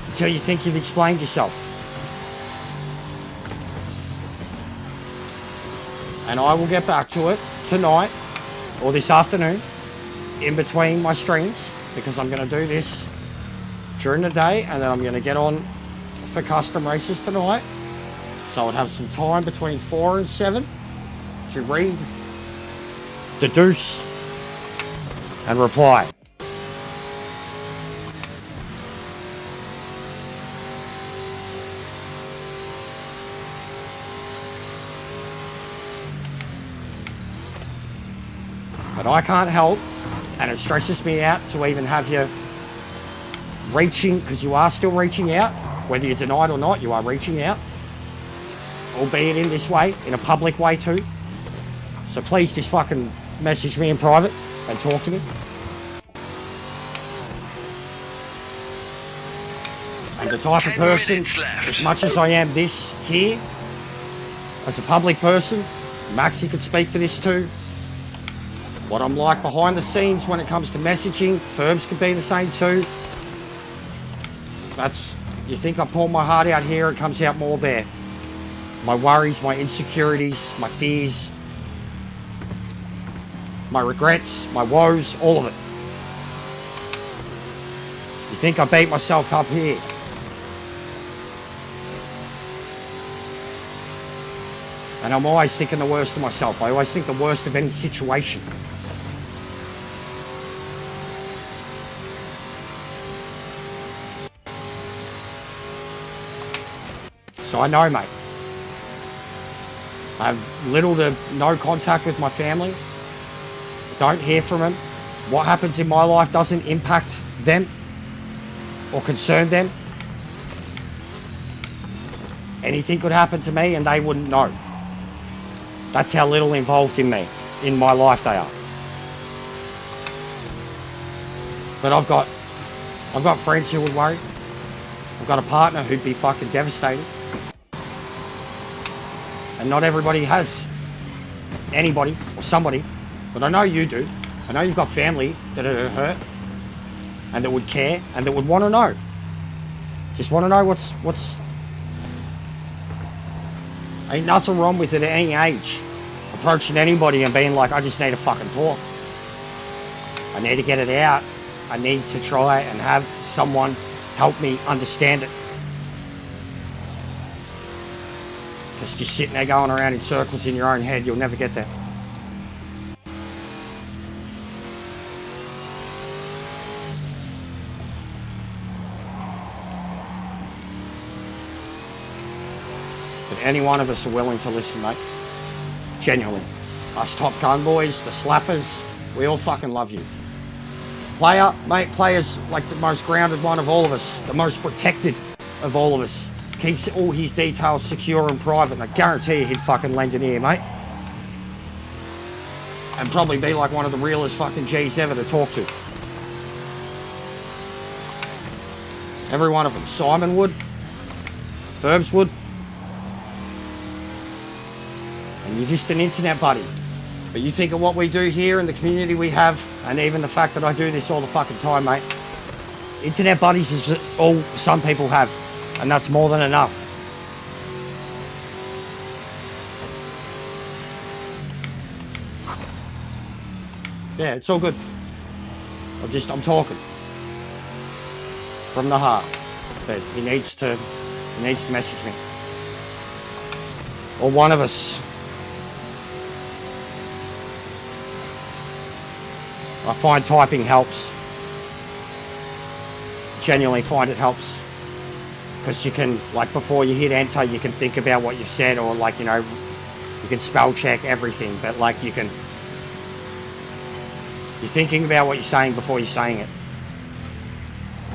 S1: until you think you've explained yourself. And I will get back to it tonight or this afternoon in between my streams, because I'm going to do this during the day and then I'm going to get on for custom races tonight. So I'd have some time between 4 and 7 to read the deuce and reply. But I can't help, and it stresses me out to even have you reaching, because you are still reaching out, whether you deny it or not, you are reaching out, albeit in this way, in a public way too. So please just fucking message me in private and talk to me. And the type of person, as much as I am this here, as a public person, Maxie could speak for this too. What I'm like behind the scenes when it comes to messaging, Ferbs could be the same too. That's, you think I pour my heart out here, it comes out more there. My worries, my insecurities, my fears, my regrets, my woes, all of it. You think I beat myself up here? And I'm always thinking the worst of myself. I always think the worst of any situation. So I know, mate. I have little to no contact with my family. Don't hear from them. What happens in my life doesn't impact them or concern them. Anything could happen to me and they wouldn't know. That's how little involved in me, in my life they are. But I've got friends who would worry. I've got a partner who'd be fucking devastated. And not everybody has anybody or somebody, but I know you do. I know you've got family that are hurt and that would care and that would want to know. Just want to know what's... Ain't nothing wrong with it at any age. Approaching anybody and being like, I just need to fucking talk. I need to get it out. I need to try and have someone help me understand it. Because just sitting there going around in circles in your own head, you'll never get there. But any one of us are willing to listen, mate. Genuinely. Us Top Gun boys, the slappers, we all fucking love you. Player, mate, player's like the most grounded one of all of us, the most protected of all of us. Keeps all his details secure and private, and I guarantee you he'd fucking lend an ear, mate. And probably be like one of the realest fucking G's ever to talk to. Every one of them. Simon would. Ferbs would. And you're just an internet buddy. But you think of what we do here and the community we have, and even the fact that I do this all the fucking time, mate. Internet buddies is all some people have, and that's more than enough. Yeah, it's all good. I'm talking from the heart. But he needs to message me. Or one of us. I find typing helps. Genuinely find it helps. Because you can, like before you hit enter, you can think about what you said, or like, you know, you can spell check everything, but like you're thinking about what you're saying before you're saying it.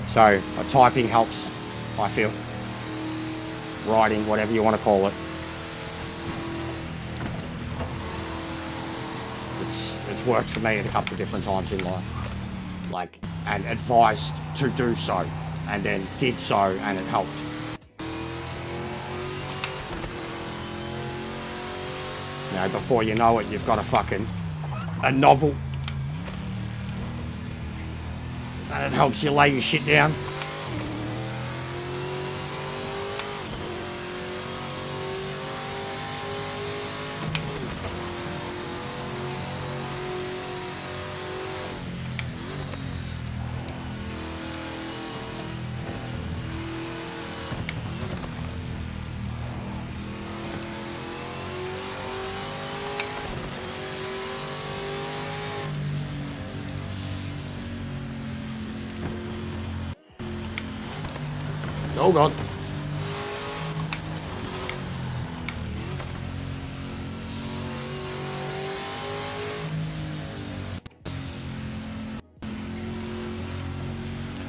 S1: So typing helps, I feel. Writing, whatever you want to call it. It's worked for me at a couple of different times in life. Like, and advised to do so, and then did so, and it helped. You know, before you know it, you've got a novel. And it helps you lay your shit down. Oh God.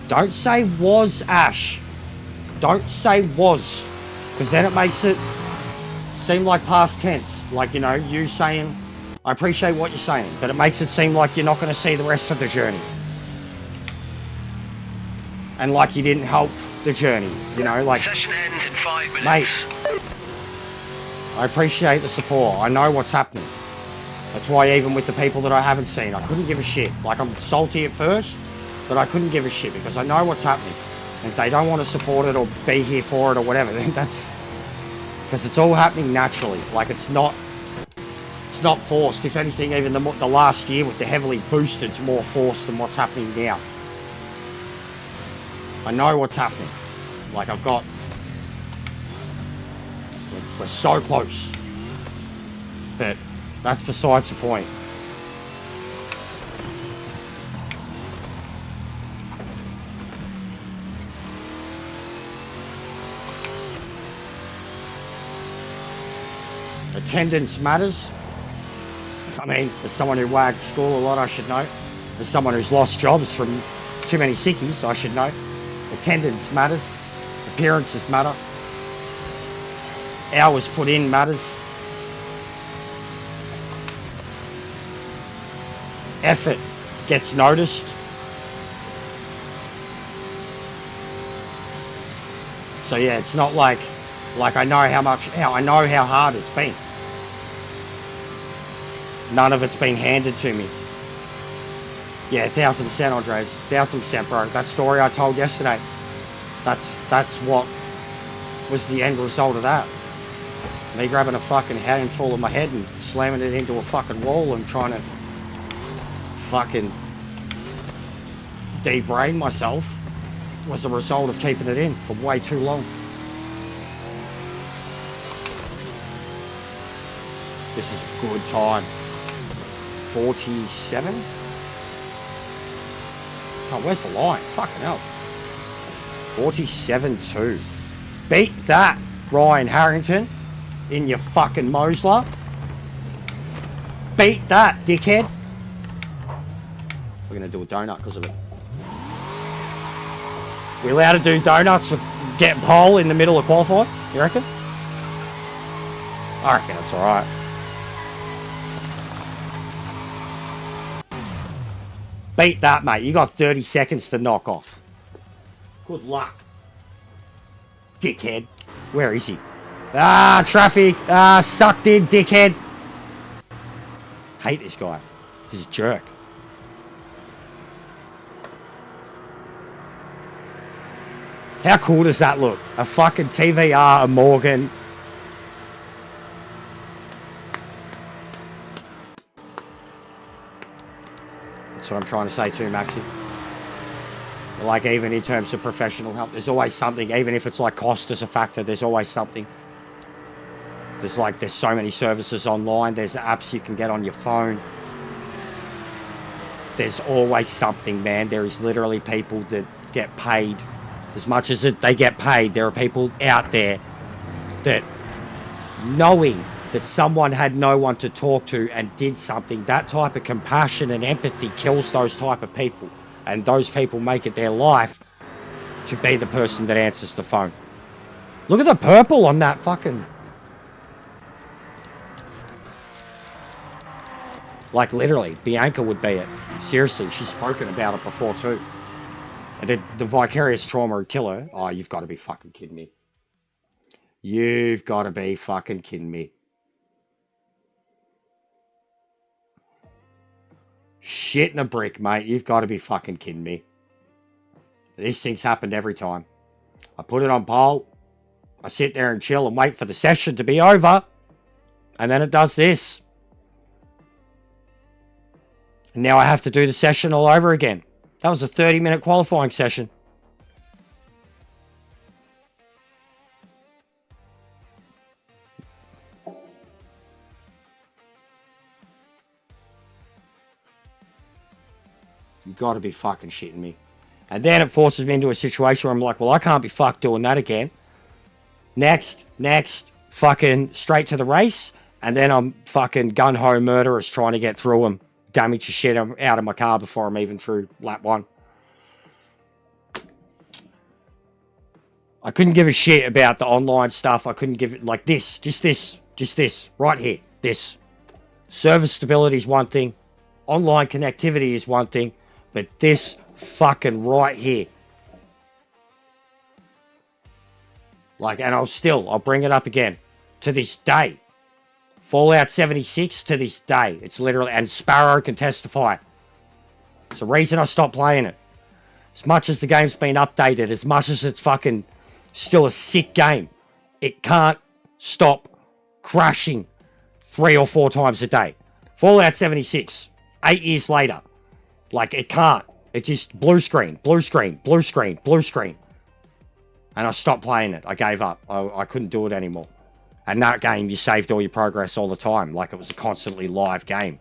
S1: Don't say was, Ash. Don't say was. Because then it makes it seem like past tense. Like, you know, you saying, I appreciate what you're saying, but it makes it seem like you're not going to see the rest of the journey. And like you didn't help the journey, you know, like...
S2: Session ends in 5 minutes.
S1: Mate, I appreciate the support. I know what's happening. That's why even with the people that I haven't seen, I couldn't give a shit. Like, I'm salty at first, but I couldn't give a shit because I know what's happening. And if they don't want to support it or be here for it or whatever, then that's... Because it's all happening naturally. Like, it's not forced. If anything, even the last year with the heavily boosted, it's more forced than what's happening now. I know what's happening. Like, I've got... We're so close. But that's besides the point. Attendance matters. I mean, as someone who wagged school a lot, I should know. As someone who's lost jobs from too many sickies, I should know. Attendance matters. Appearances matter. Hours put in matters. Effort gets noticed. So yeah, it's not like I know I know how hard it's been. None of it's been handed to me. Yeah, 1000%, Andres. 1000%, bro. That story I told yesterday, that's what was the end result of that. Me grabbing a fucking handful of my head and slamming it into a fucking wall and trying to fucking de-brain myself was a result of keeping it in for way too long. This is a good time. 47? Oh, where's the line? Fucking hell. 47.2. Beat that, Ryan Harrington, in your fucking Mosler. Beat that, dickhead. We're going to do a donut because of it. We allowed to do donuts for getting pole in the middle of qualifying? You reckon? I reckon it's alright. Beat that, mate. You got 30 seconds to knock off. Good luck. Dickhead. Where is he? Ah, traffic. Ah, sucked in, dickhead. Hate this guy. He's a jerk. How cool does that look? A fucking TVR, a Morgan. That's what I'm trying to say too, Maxi. Like, even in terms of professional help, there's always something. Even if it's like cost as a factor, there's always something. There's so many services online. There's apps you can get on your phone. There's always something, man. There is literally people that get paid. As much as they get paid, there are people out there that, knowing that someone had no one to talk to and did something, that type of compassion and empathy kills those type of people. And those people make it their life to be the person that answers the phone. Look at the purple on that fucking... Like, literally, Bianca would be it. Seriously, she's spoken about it before too. And the vicarious trauma would kill her. Oh, you've got to be fucking kidding me. You've got to be fucking kidding me. Shit in a brick, mate. You've got to be fucking kidding me. This thing's happened every time. I put it on pole. I sit there and chill and wait for the session to be over. And then it does this. And now I have to do the session all over again. That was a 30-minute qualifying session. You got to be fucking shitting me. And then it forces me into a situation where I'm like, well, I can't be fucked doing that again. Next, fucking straight to the race. And then I'm fucking gun-ho murderous trying to get through them. Damage the shit out of my car before I'm even through lap 1. I couldn't give a shit about the online stuff. I couldn't give it like this. Just this. Right here. This. Service stability is one thing. Online connectivity is one thing. But this fucking right here. Like, and I'll bring it up again. To this day. Fallout 76 to this day. It's literally, and Sparrow can testify. It's the reason I stopped playing it. As much as the game's been updated, as much as it's fucking still a sick game, it can't stop crashing 3 or 4 times a day. Fallout 76, 8 years later. Like, it can't. It just blue screen. And I stopped playing it. I gave up. I couldn't do it anymore. And that game, you saved all your progress all the time. Like, it was a constantly live game.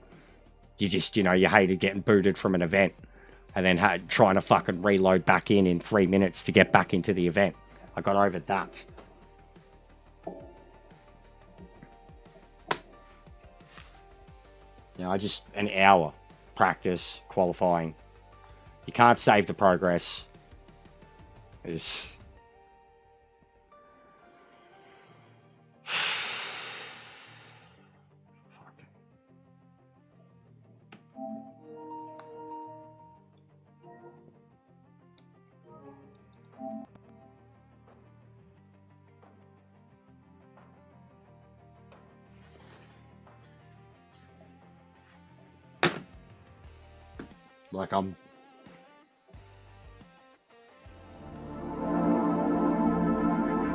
S1: You just, you hated getting booted from an event. And then trying to fucking reload back in 3 minutes to get back into the event. I got over that. An hour. Practice, qualifying. You can't save the progress. It's... Like,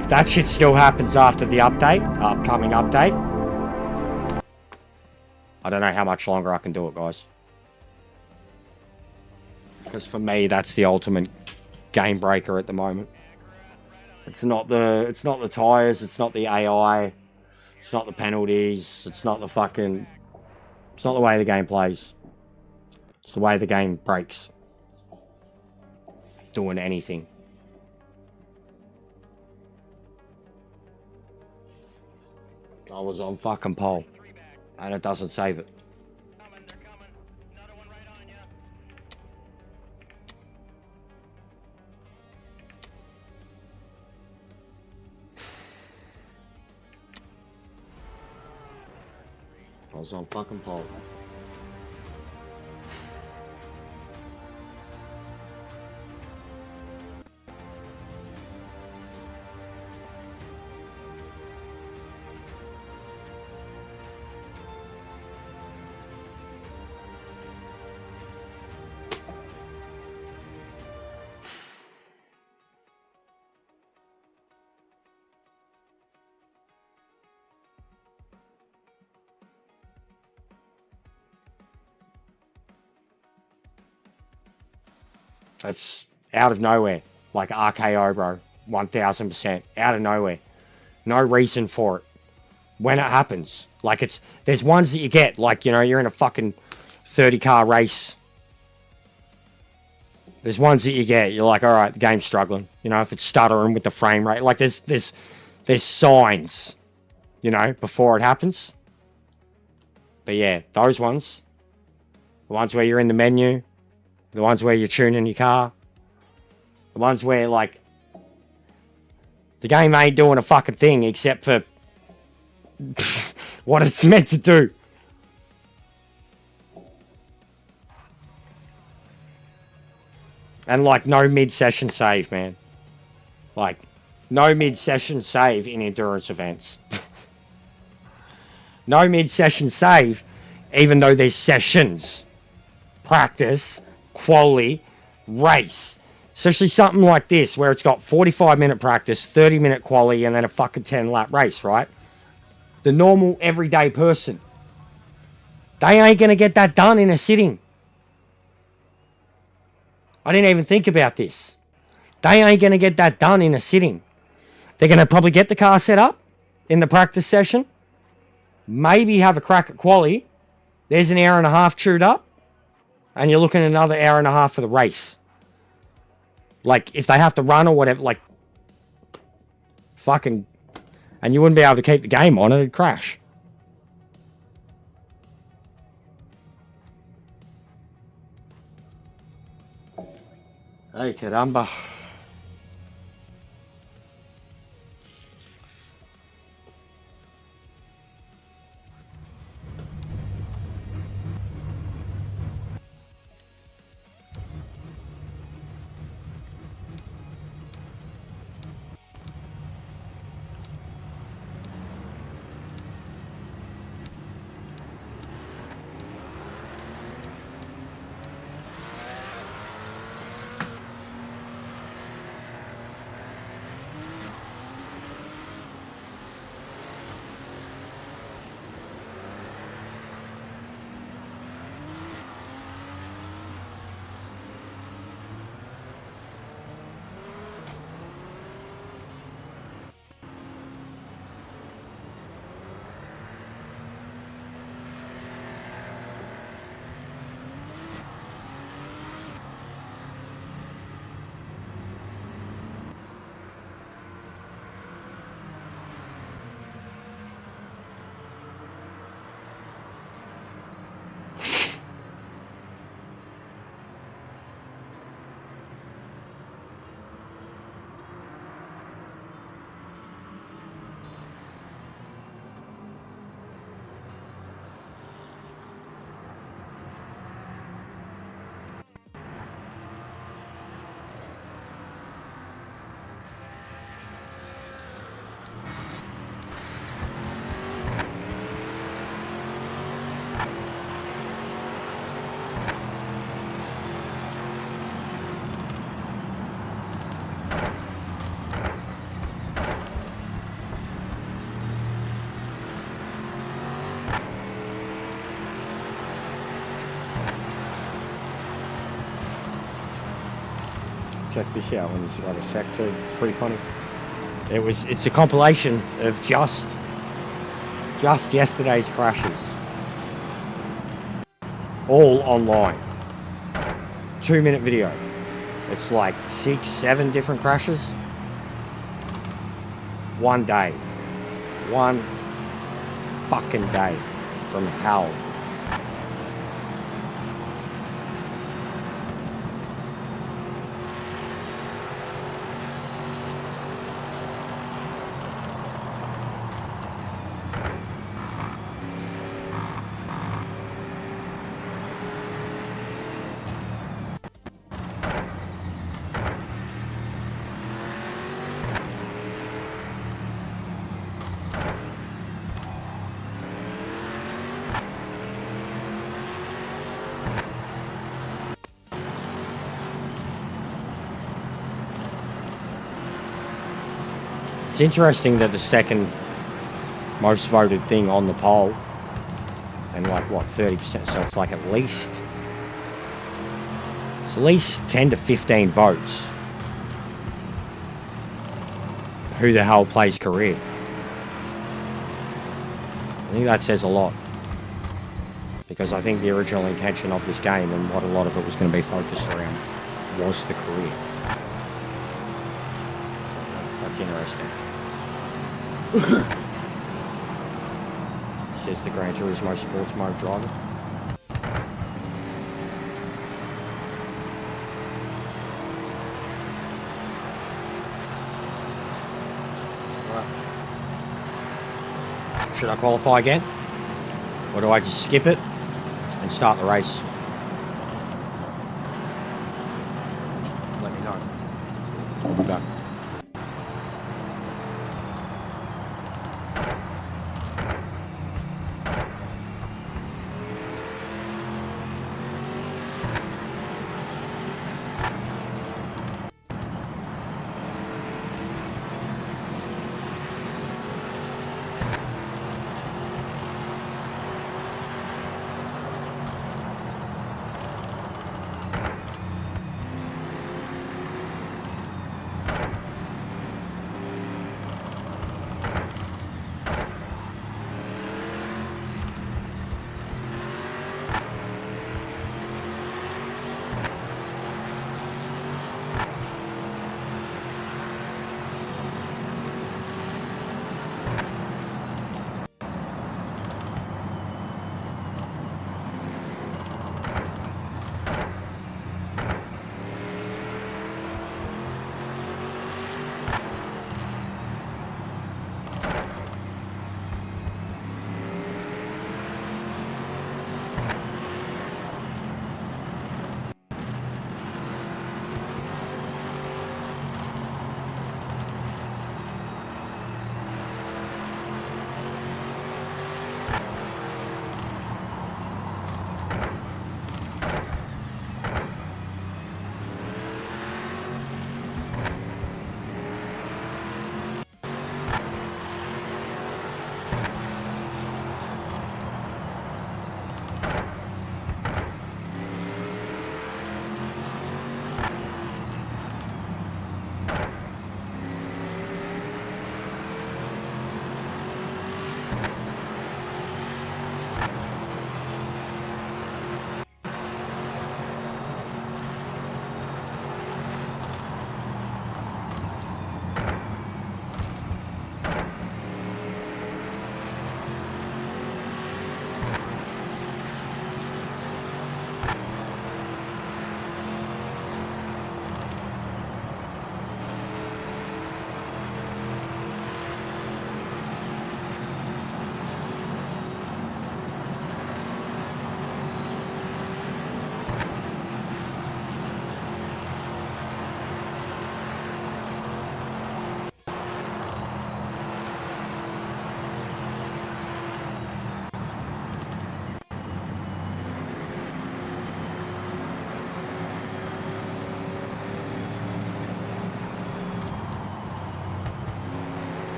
S1: if that shit still happens after the upcoming update, I don't know how much longer I can do it, guys. Because for me, that's the ultimate game breaker at the moment. It's not the tires, it's not the AI, it's not the penalties, it's not the way the game plays. It's the way the game breaks. Doing anything. I was on fucking pole. And it doesn't save it. I was on fucking pole. It's out of nowhere. Like RKO, bro. 1000%. Out of nowhere. No reason for it. When it happens. Like there's ones that you get. Like, you know, you're in a fucking 30 car race. There's ones that you get. You're like, all right, the game's struggling. You know, if it's stuttering with the frame rate. Like there's signs, you know, before it happens. But yeah, those ones. The ones where you're in the menu. The ones where you're tuning your car. The ones where, like, the game ain't doing a fucking thing except for what it's meant to do. And, like, no mid-session save, man. Like, no mid-session save in endurance events. No mid-session save, even though there's sessions. Practice. Quality, race. Especially something like this, where it's got 45-minute practice, 30-minute quality, and then a fucking 10-lap race, right? The normal, everyday person, they ain't going to get that done in a sitting. I didn't even think about this. They ain't going to get that done in a sitting. They're going to probably get the car set up in the practice session, maybe have a crack at quality. There's an hour and a half chewed up. And you're looking at another hour and a half for the race. Like, if they have to run or whatever, like, fucking, and you wouldn't be able to keep the game on, it'd crash. Hey, caramba. Check this out when he's got a sector. It's pretty funny. It's a compilation of just yesterday's crashes. All online. 2-minute video. It's like 6, 7 different crashes. One day. One fucking day from hell. It's interesting that the second most voted thing on the poll, and like what, 30%, so it's like at least 10 to 15 votes. Who the hell plays career? I think that says a lot, because I think the original intention of this game and what a lot of it was going to be focused around was the career. That's interesting. Says the Gran Turismo sports mode driver. Right. Should I qualify again? Or do I just skip it and start the race? Let me know. I'll be back.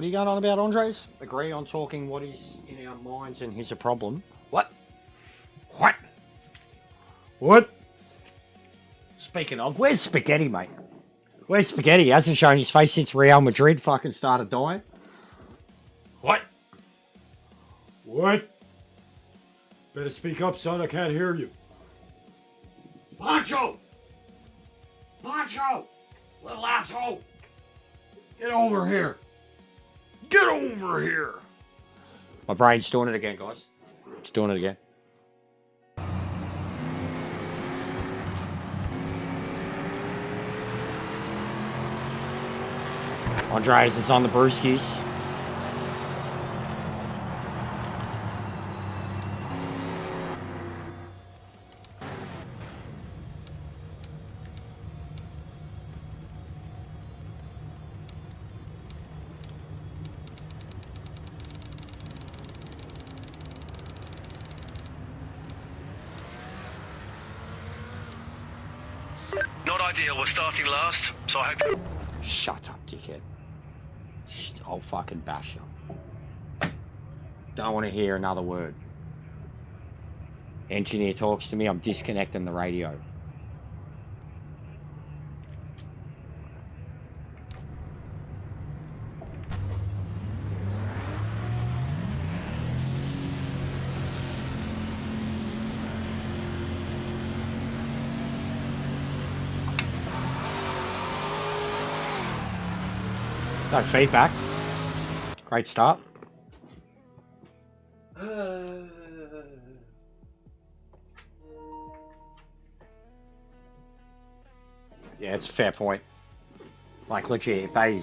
S1: What are you going on about, Andres? Agree on talking what is in our minds and here's a problem. What? What? What? Speaking of, where's Spaghetti, mate? Where's Spaghetti? He hasn't shown his face since Real Madrid fucking started dying. What? What? Better speak up, son. I can't hear you. Pancho! Pancho! Little asshole! Get over here! Get over here! My brain's doing it again, guys. It's doing it again. Andreas is on the brewskis.
S2: Not ideal, we're starting last, so I hope...
S1: Shut up, dickhead. I'll fucking bash you. Don't want to hear another word. Engineer talks to me, I'm disconnecting the radio. No feedback. Great start. Yeah, it's a fair point. Like, legit, if they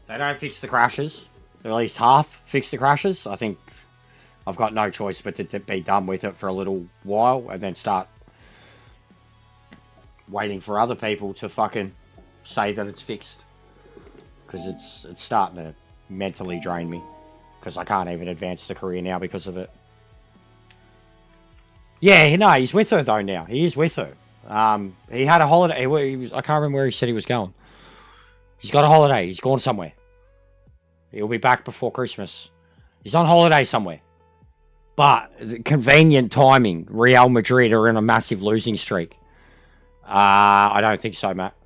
S1: don't fix the crashes, at least half fix the crashes, I think I've got no choice but to be done with it for a little while and then start waiting for other people to fucking say that it's fixed. Because it's starting to mentally drain me. Because I can't even advance the career now because of it. Yeah, no, he's with her though now. He is with her. He had a holiday. I can't remember where he said he was going. He's got a holiday. He's gone somewhere. He'll be back before Christmas. He's on holiday somewhere. But convenient timing. Real Madrid are in a massive losing streak. I don't think so, Matt.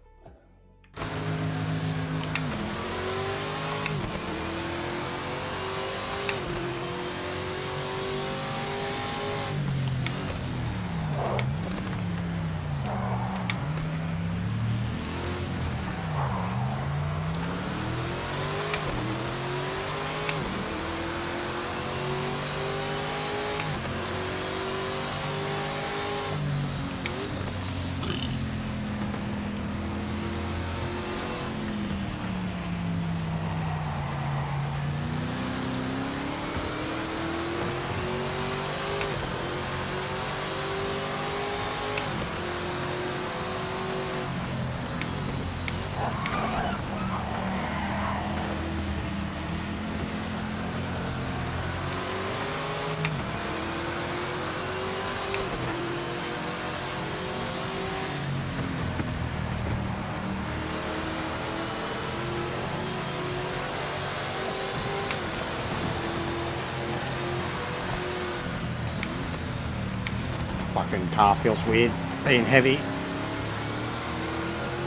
S1: Fucking car feels weird, being heavy.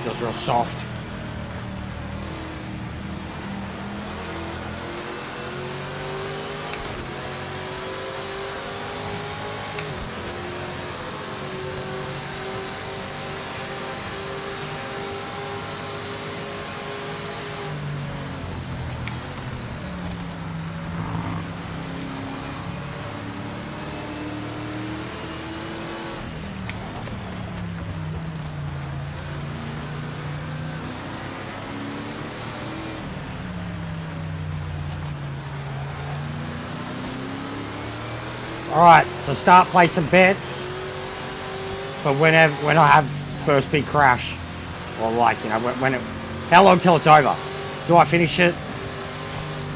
S1: Feels real soft. Alright, so start placing bets for when I have first big crash. Or like, you know, how long till it's over? Do I finish it?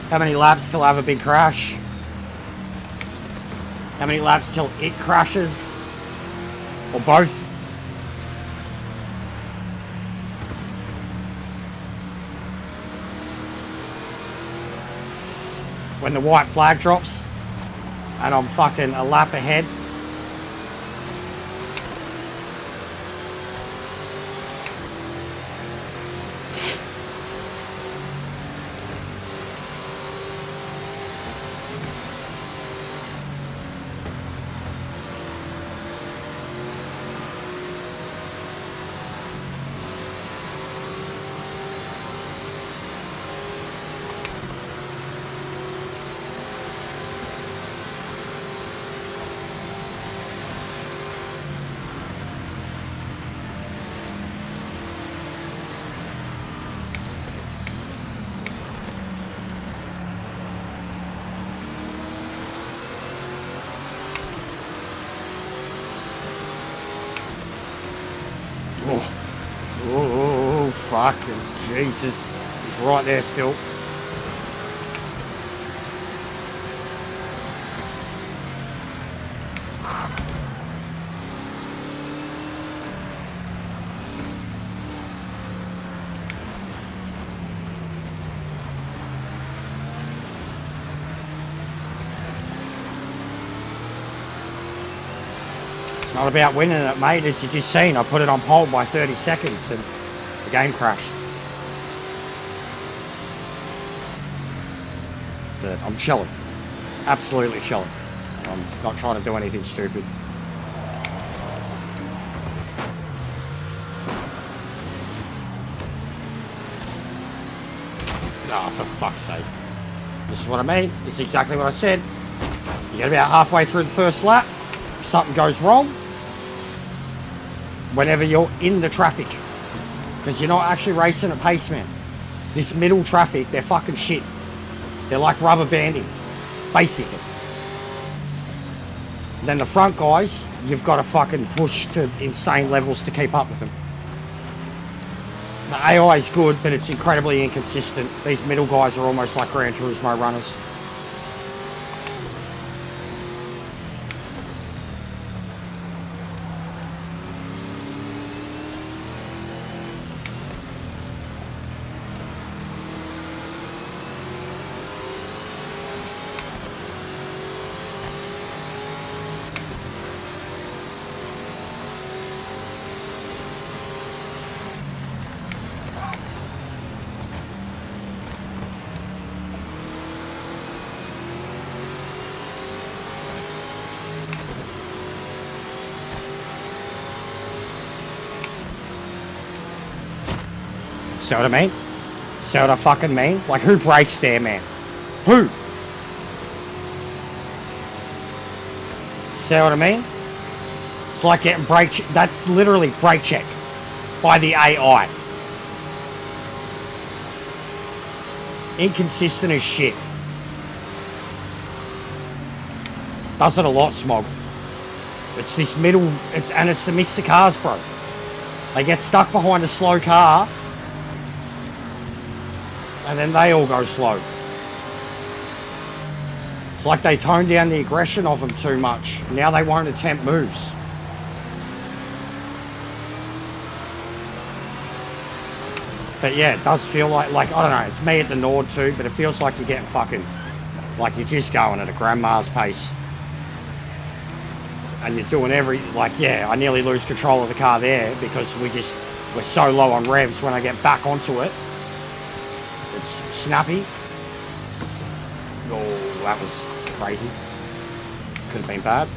S1: How many laps till I have a big crash? How many laps till it crashes? Or both? when the white flag drops and I'm fucking a lap ahead. Oh, fucking Jesus. He's right there still. It's not about winning it, mate. As you just seen, I put it on hold by 30 seconds and the game crashed. But I'm chilling. Absolutely chilling. I'm not trying to do anything stupid. Oh, for fuck's sake. This is what I mean. It's exactly what I said. You get about halfway through the first lap, something goes wrong. Whenever you're in the traffic. Because you're not actually racing at pace, man. This middle traffic, they're fucking shit. They're like rubber banding. Basically. Then the front guys, you've got to fucking push to insane levels to keep up with them. The AI is good, but it's incredibly inconsistent. These middle guys are almost like Gran Turismo runners. See what I mean? See what I fucking mean? Like, who brakes there, man? Who? See what I mean? It's like getting that literally brake check by the AI. Inconsistent as shit. Does it a lot, Smog. It's this middle, it's the mix of cars, bro. They get stuck behind a slow car, and then they all go slow. It's like they toned down the aggression of them too much. Now they won't attempt moves. But yeah, it does feel like, I don't know, it's me at the Nord too, but it feels like you're getting fucking, like you're just going at a grandma's pace. And you're doing yeah, I nearly lose control of the car there because we're so low on revs when I get back onto it. It's snappy. Oh, that was crazy. Could have been bad.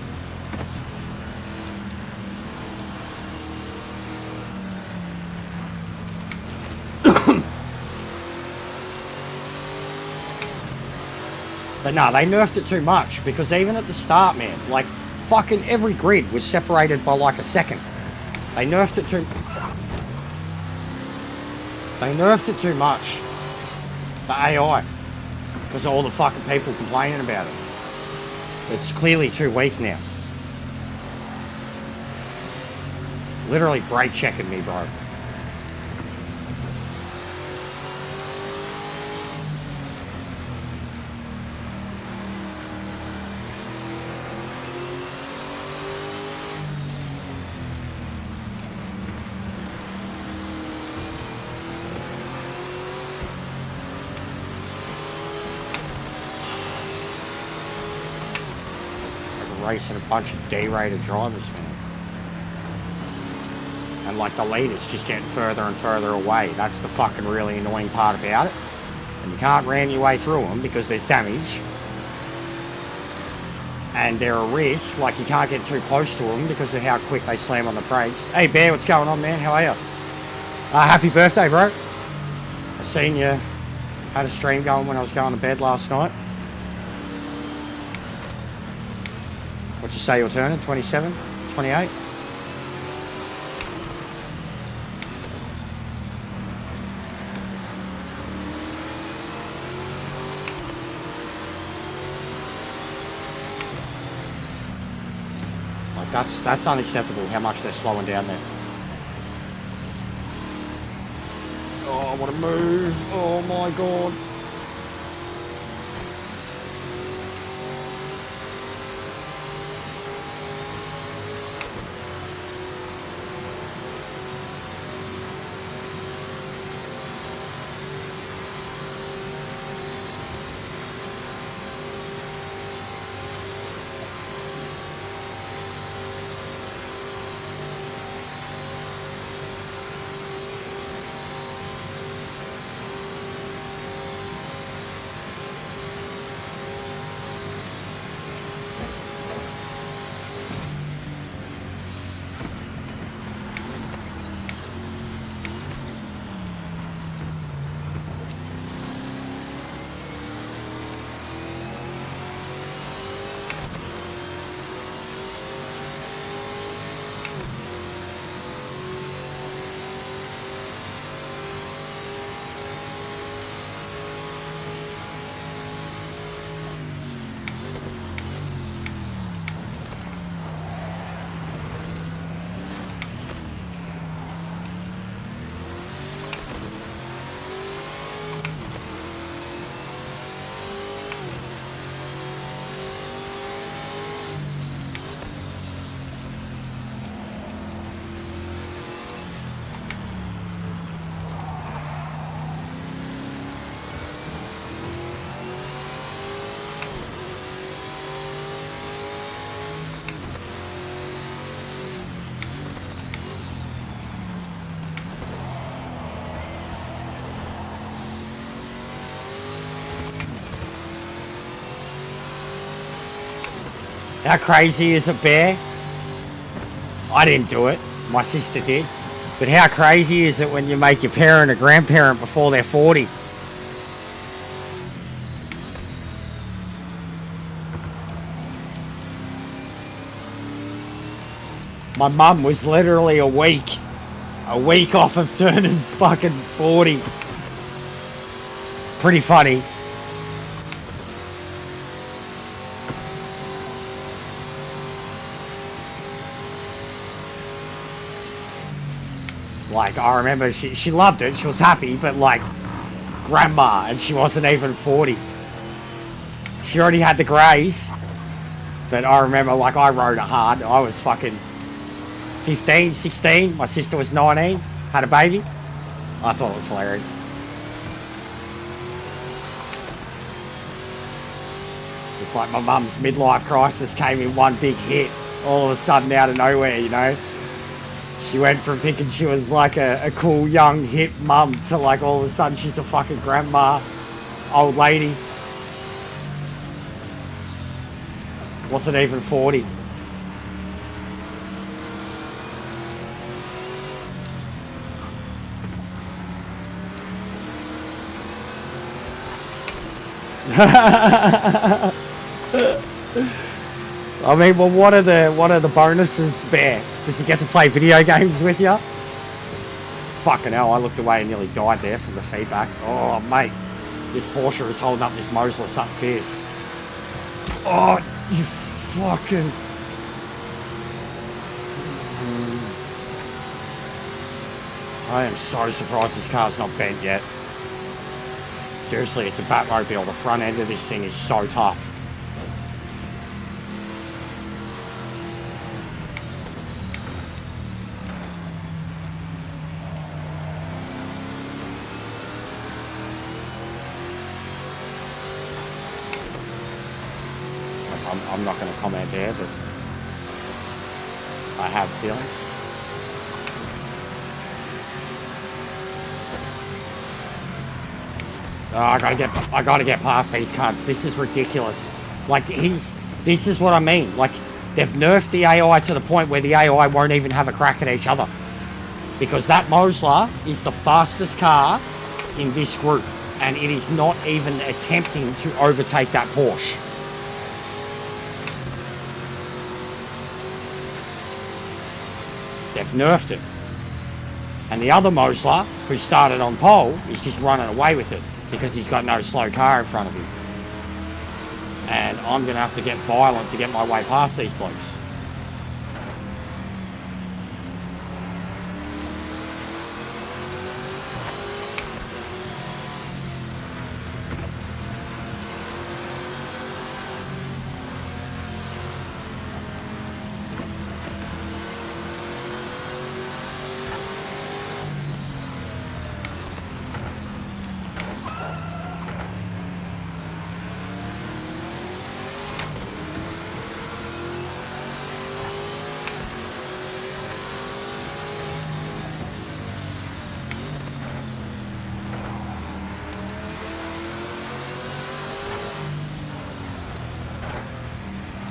S1: But no, they nerfed it too much because even at the start, man, like fucking every grid was separated by like a second. They nerfed it too much. The AI, because of all the fucking people complaining about it. It's clearly too weak now. Literally brake checking me, bro. racing a bunch of D-rated drivers, man. And like the leaders just getting further and further away. That's the fucking really annoying part about it. And you can't ram your way through them because there's damage. And they're a risk, like you can't get too close to them because of how quick they slam on the brakes. Hey Bear, what's going on, man? How are you? Happy birthday, bro. I seen you had a stream going when I was going to bed last night. What'd you say you're turning? 27? 28? Like that's unacceptable how much they're slowing down there. Oh, I want to move. Oh my god. How crazy is it, Bear? I didn't do it. My sister did. But how crazy is it when you make your parent a grandparent before they're 40? My mum was literally a week off of turning fucking 40. Pretty funny. Like, I remember she loved it, she was happy, but like, grandma, and she wasn't even 40. She already had the greys, but I remember, like, I rode it hard. I was fucking 15, 16, my sister was 19, had a baby. I thought it was hilarious. It's like my mum's midlife crisis came in one big hit, all of a sudden out of nowhere, you know? She went from thinking she was like a cool, young, hip mum to like all of a sudden she's a fucking grandma, old lady. Wasn't even 40. I mean, well, what are the bonuses, Bear? Does he get to play video games with you? Fucking hell, I looked away and nearly died there from the feedback. Oh, mate, this Porsche is holding up this Mosler something fierce. Oh, you fucking... I am so surprised this car's not bent yet. Seriously, it's a Batmobile. The front end of this thing is so tough. I'm I'm not going to comment there, but I have feelings. Oh, I gotta get past these cunts. This is ridiculous. Like, this is what I mean. Like, they've nerfed the AI to the point where the AI won't even have a crack at each other. Because that Mosler is the fastest car in this group. And it is not even attempting to overtake that Porsche. They've nerfed it. And the other Mosler, who started on pole, is just running away with it. Because he's got no slow car in front of him. And I'm going to have to get violent to get my way past these blokes.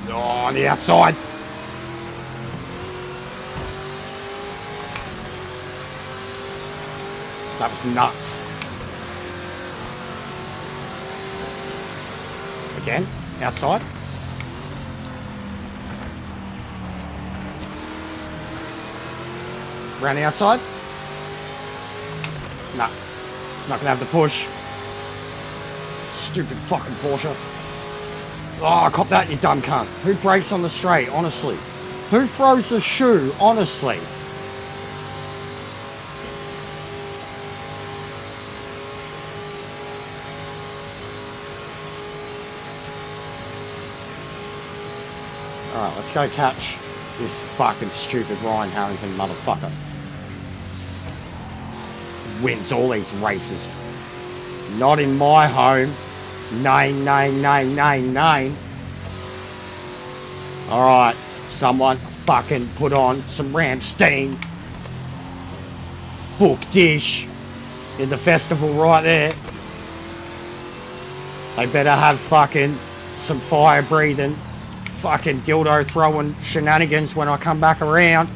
S1: On the outside. That was nuts. Again, outside. Around the outside. Nah, it's not gonna have the push. Stupid fucking Porsche. Oh, cop that, you dumb cunt. Who brakes on the straight, honestly? Who throws the shoe, honestly? Alright, let's go catch this fucking stupid Ryan Harrington motherfucker. Wins all these races. Not in my home. 99999. Alright, someone fucking put on some Ramstein. Book dish in the festival right there. They better have fucking some fire breathing, fucking dildo throwing shenanigans when I come back around.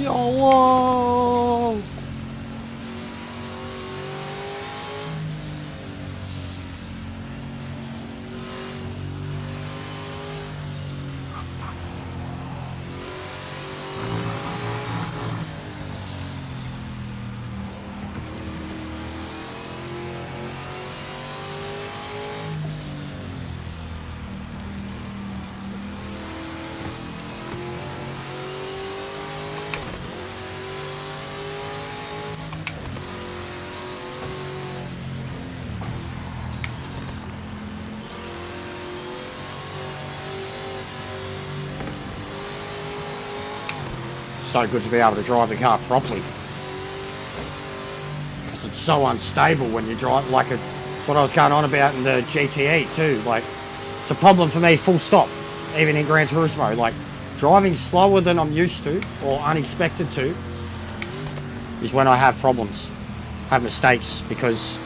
S1: YOLO! So good to be able to drive the car properly. Because it's so unstable when you drive, like what I was going on about in the GTE too. Like, it's a problem for me, full stop. Even in Gran Turismo, like, driving slower than I'm used to, or unexpected to, is when I have problems, have mistakes, because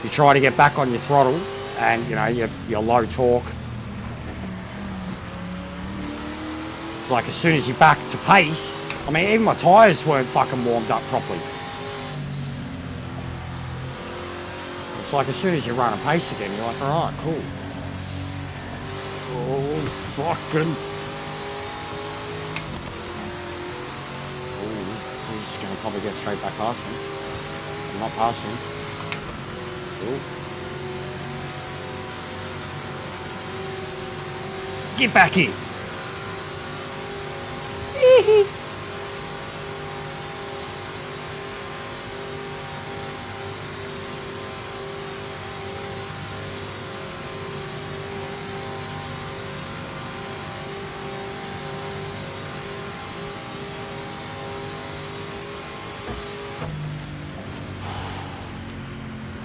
S1: you try to get back on your throttle, and, you know, you're low torque. It's like as soon as you're back to pace, I mean, even my tyres weren't fucking warmed up properly. It's like as soon as you run a pace again, you're like, alright, cool. Oh, fucking. Oh, he's just gonna probably get straight back past me. You're not passing. Cool. Get back here.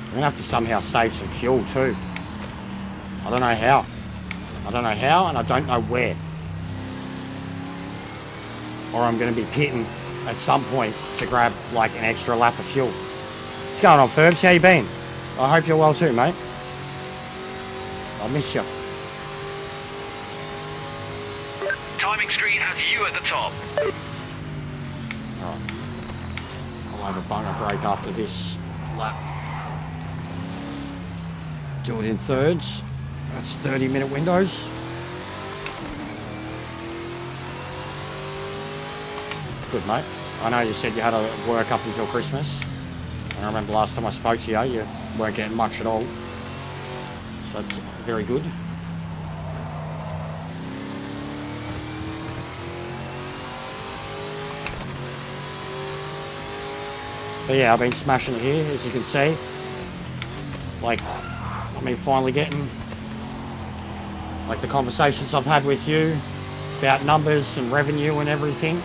S1: I'm gonna have to somehow save some fuel too. I don't know how. I don't know how, and I don't know where. Or I'm gonna be pitting at some point to grab like an extra lap of fuel. What's going on, Ferbs? How you been? I hope you're well too, mate. I miss you.
S2: Timing screen has you at the top.
S1: Alright. I'll have a bunker break after this lap. Do it in thirds. That's 30-minute windows. Good, mate. I know you said you had to work up until Christmas. And I remember last time I spoke to you, you weren't getting much at all. So that's very good. But yeah, I've been smashing it here, as you can see. Like, I mean, finally getting like the conversations I've had with you about numbers and revenue and everything.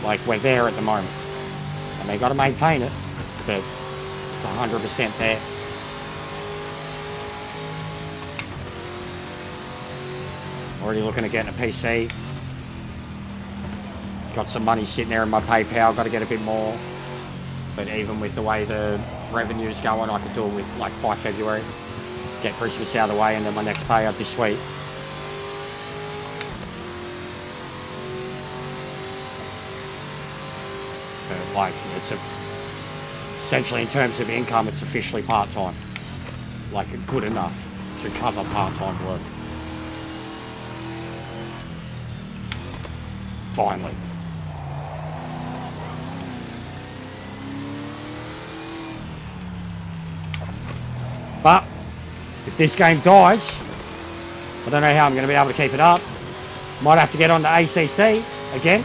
S1: Like, we're there at the moment. And they got to maintain it, but it's 100% there. Already looking at getting a PC. Got some money sitting there in my PayPal, got to get a bit more. But even with the way the revenue's going, I could do it with, like, by February. Get Christmas out of the way, and then my next pay would be sweet. But, like, it's essentially, in terms of income, it's officially part-time. Like, good enough to cover part-time work. Finally. But if this game dies, I don't know how I'm going to be able to keep it up. Might have to get on to ACC again,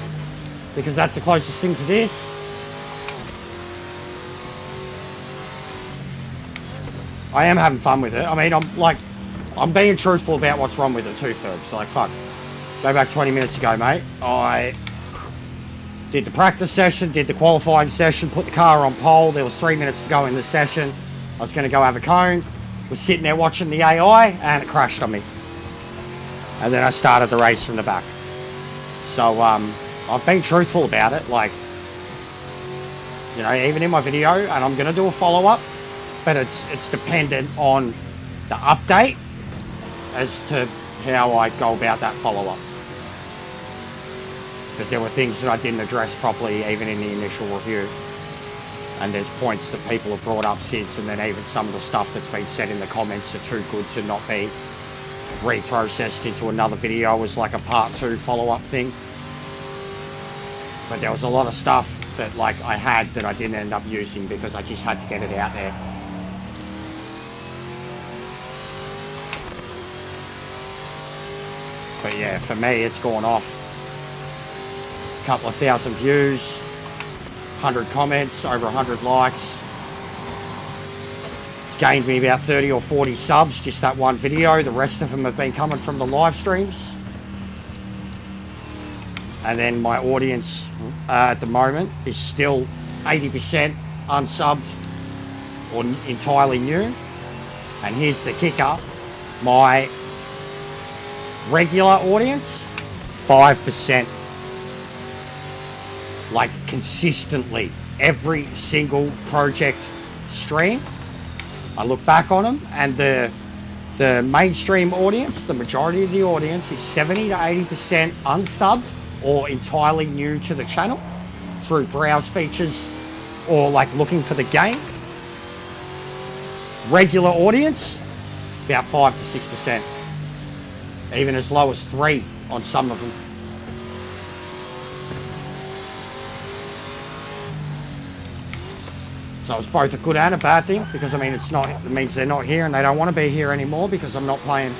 S1: because that's the closest thing to this. I am having fun with it. I mean, I'm being truthful about what's wrong with it too, Ferb. So, like, fuck. Go back 20 minutes ago, mate. I did the practice session, did the qualifying session, put the car on pole. There was 3 minutes to go in the session. I was going to go have a cone. Was sitting there watching the AI, and it crashed on me. And then I started the race from the back. So, I've been truthful about it. Like, you know, even in my video, and I'm going to do a follow-up, but it's dependent on the update as to how I go about that follow-up. Because there were things that I didn't address properly even in the initial review. And there's points that people have brought up since, and then even some of the stuff that's been said in the comments are too good to not be reprocessed into another video as like a part 2 follow-up thing. But there was a lot of stuff that like I had that I didn't end up using because I just had to get it out there. But yeah, for me, it's gone off. A couple of thousand views, 100 comments, over 100 likes. It's gained me about 30 or 40 subs, just that one video. The rest of them have been coming from the live streams. And then my audience at the moment is still 80% unsubbed or entirely new. And here's the kicker. My regular audience, 5%. Like consistently, every single project stream, I look back on them, and the mainstream audience, the majority of the audience is 70 to 80% unsubbed or entirely new to the channel through browse features or like looking for the game. Regular audience, about 5 to 6%. Even as low as 3 on some of them. So it's both a good and a bad thing, because I mean it means they're not here and they don't want to be here anymore because I'm not playing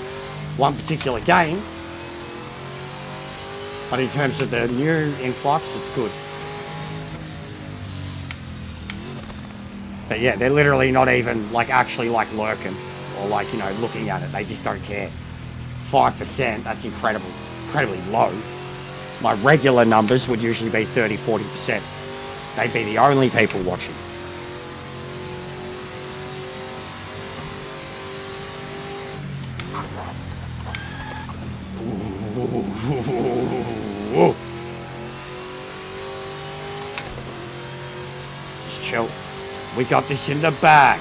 S1: one particular game. But in terms of the new influx, it's good. But yeah, they're literally not even like actually like lurking or like, you know, looking at it. They just don't care. 5%, that's incredibly low. My regular numbers would usually be 30, 40%. They'd be the only people watching. Just chill. We got this in the bag.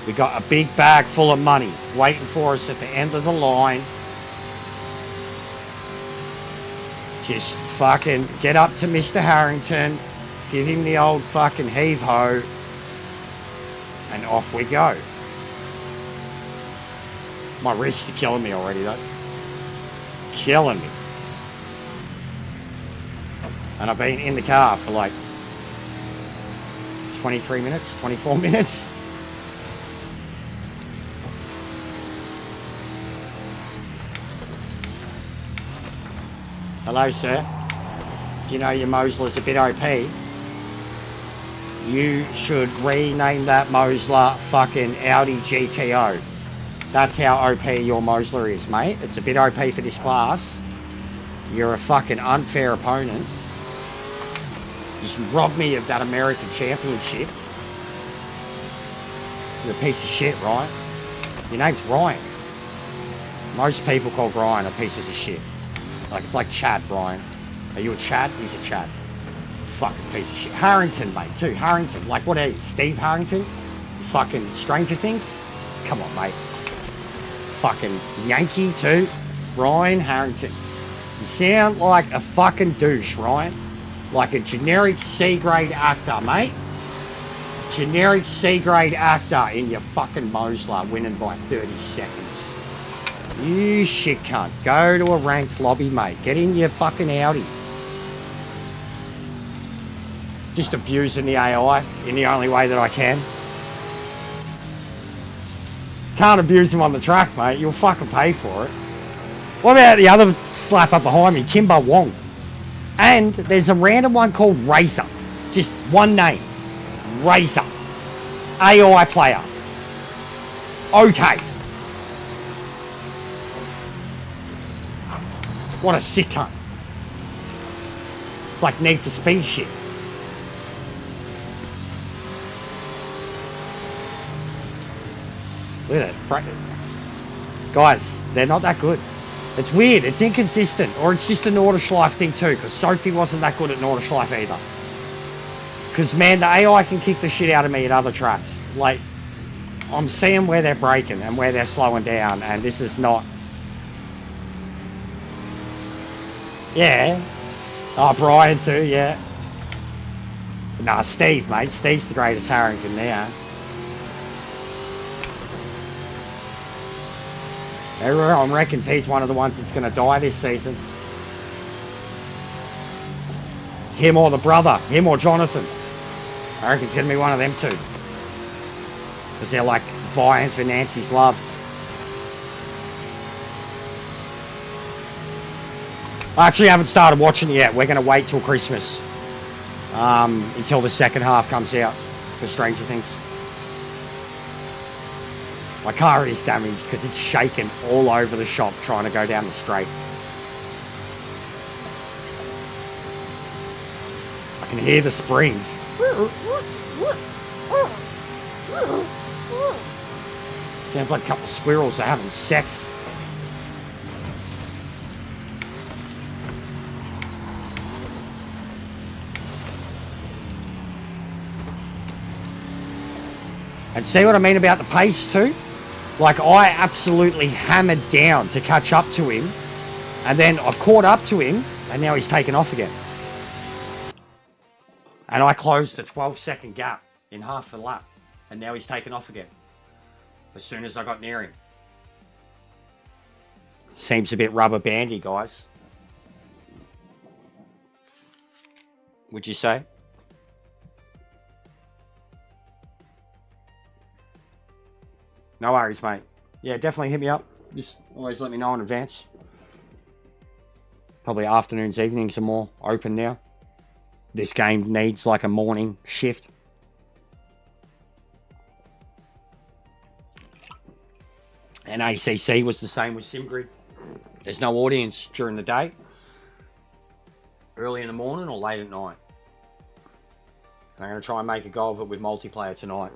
S1: We got a big bag full of money waiting for us at the end of the line. Just fucking get up to Mr. Harrington, give him the old fucking heave-ho, and off we go. My wrists are killing me already though. Killing me. And I've been in the car for like 23 minutes, 24 minutes. Hello, sir. Do you know your Mosler's a bit OP? You should rename that Mosler fucking Audi GTO. That's how OP your Mosler is, mate. It's a bit OP for this class. You're a fucking unfair opponent. Just robbed me of that American championship. You're a piece of shit, Ryan. Your name's Ryan. Most people call Ryan a pieces of shit. Like, it's like Chad, Brian. Are you a Chad? He's a Chad. Fucking piece of shit. Harrington, mate, too. Harrington. Like, what are you? Steve Harrington? Fucking Stranger Things? Come on, mate. Fucking Yankee, too. Ryan Harrington. You sound like a fucking douche, Ryan. Like a generic C-grade actor, mate. Generic C-grade actor in your fucking Mosler winning by 30 seconds. You shit cunt. Go to a ranked lobby, mate. Get in your fucking Audi. Just abusing the AI in the only way that I can. Can't abuse him on the track, mate. You'll fucking pay for it. What about the other slap up behind me, Kimber Wong? And there's a random one called Racer. Just one name. Racer. AI player. Okay. What a sick cunt. It's like Need for Speed shit. Look at it. Guys, they're not that good. It's weird. It's inconsistent. Or it's just a Nordschleife thing too, because Sophie wasn't that good at Nordschleife either. Because, man, the AI can kick the shit out of me at other tracks. Like, I'm seeing where they're braking and where they're slowing down, and this is not... Yeah. Oh, Brian too, yeah. Nah, Steve, mate. Steve's the greatest Harrington now. Everyone reckons he's one of the ones that's going to die this season. Him or the brother. Him or Jonathan. I reckon it's going to be one of them two. Because they're like vying for Nancy's love. I actually haven't started watching it yet. We're going to wait till Christmas. Until the second half comes out for Stranger Things. My car is damaged because it's shaking all over the shop trying to go down the straight. I can hear the springs. Sounds like a couple of squirrels are having sex. And see what I mean about the pace too? Like, I absolutely hammered down to catch up to him. And then I've caught up to him, and now he's taken off again. And I closed a 12-second gap in half a lap. And now he's taken off again. As soon as I got near him. Seems a bit rubber bandy, guys. Would you say? No worries, mate. Yeah, definitely hit me up. Just always let me know in advance. Probably afternoons, evenings are more open now. This game needs like a morning shift. And ACC was the same with SimGrid. There's no audience during the day, early in the morning or late at night. And I'm going to try and make a go of it with multiplayer tonight.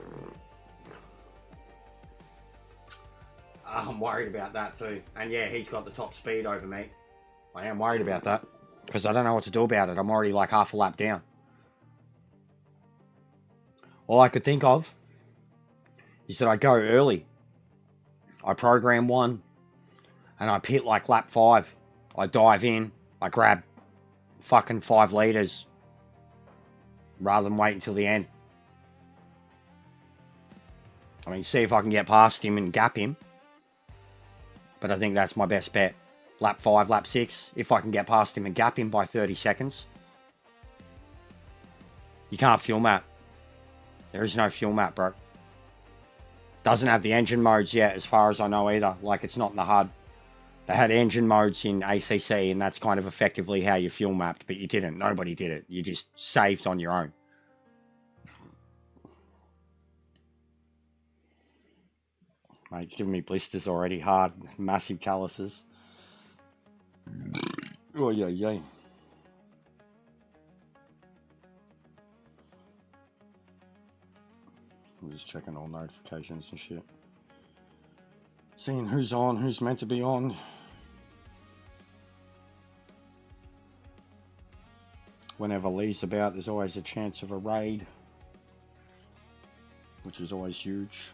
S1: I'm worried about that too. And yeah, he's got the top speed over me. I am worried about that because I don't know what to do about it. I'm already like half a lap down. All I could think of is that I go early. I program one and I pit like lap 5. I dive in, I grab fucking 5 litres rather than wait until the end. I mean, see if I can get past him and gap him. But I think that's my best bet. Lap 5, lap 6, if I can get past him and gap him by 30 seconds. You can't fuel map. There is no fuel map, bro. Doesn't have the engine modes yet, as far as I know either. Like, it's not in the HUD. They had engine modes in ACC, and that's kind of effectively how you fuel mapped, but you didn't. Nobody did it. You just saved on your own. Mate, it's giving me blisters already. Hard, massive calluses. Oh, yeah, yeah. I'm just checking all notifications and shit. Seeing who's on, who's meant to be on. Whenever Lee's about, there's always a chance of a raid, which is always huge.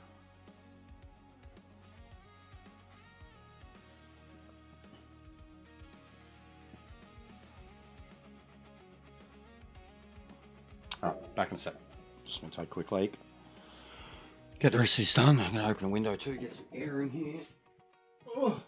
S1: Alright, back in a sec. Just gonna take a quick leak. Get the rest of this done. I'm gonna open a window too, get some air in here. Oh.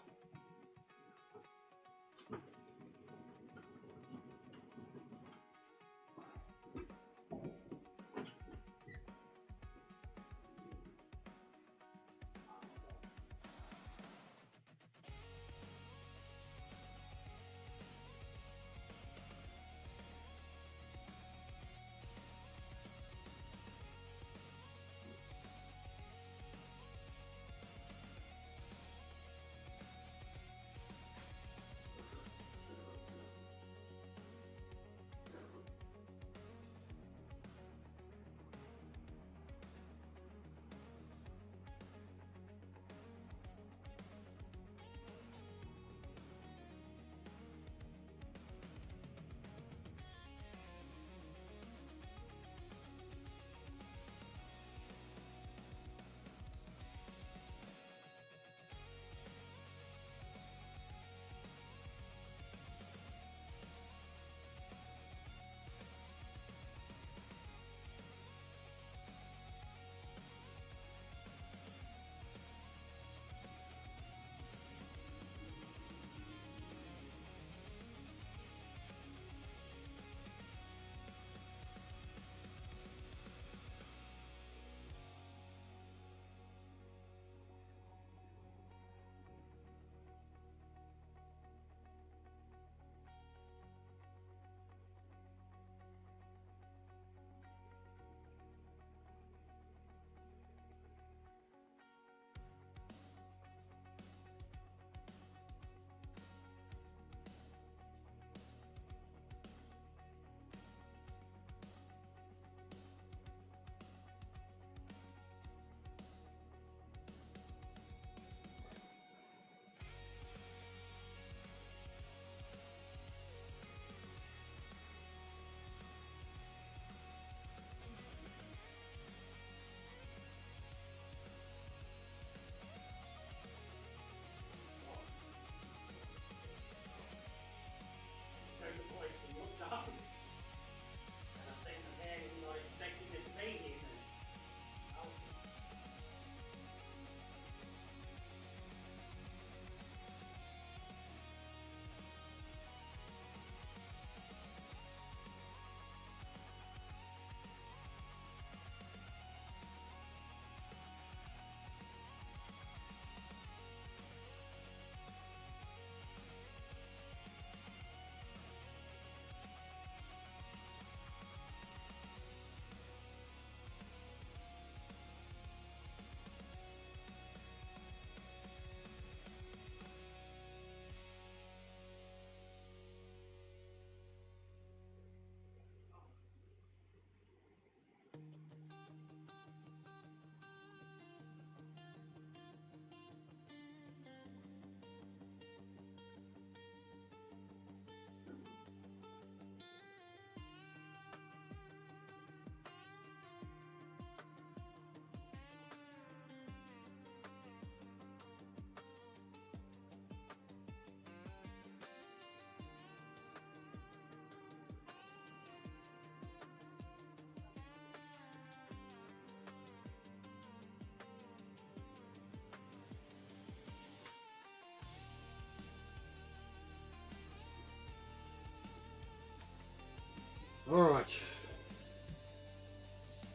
S1: All right.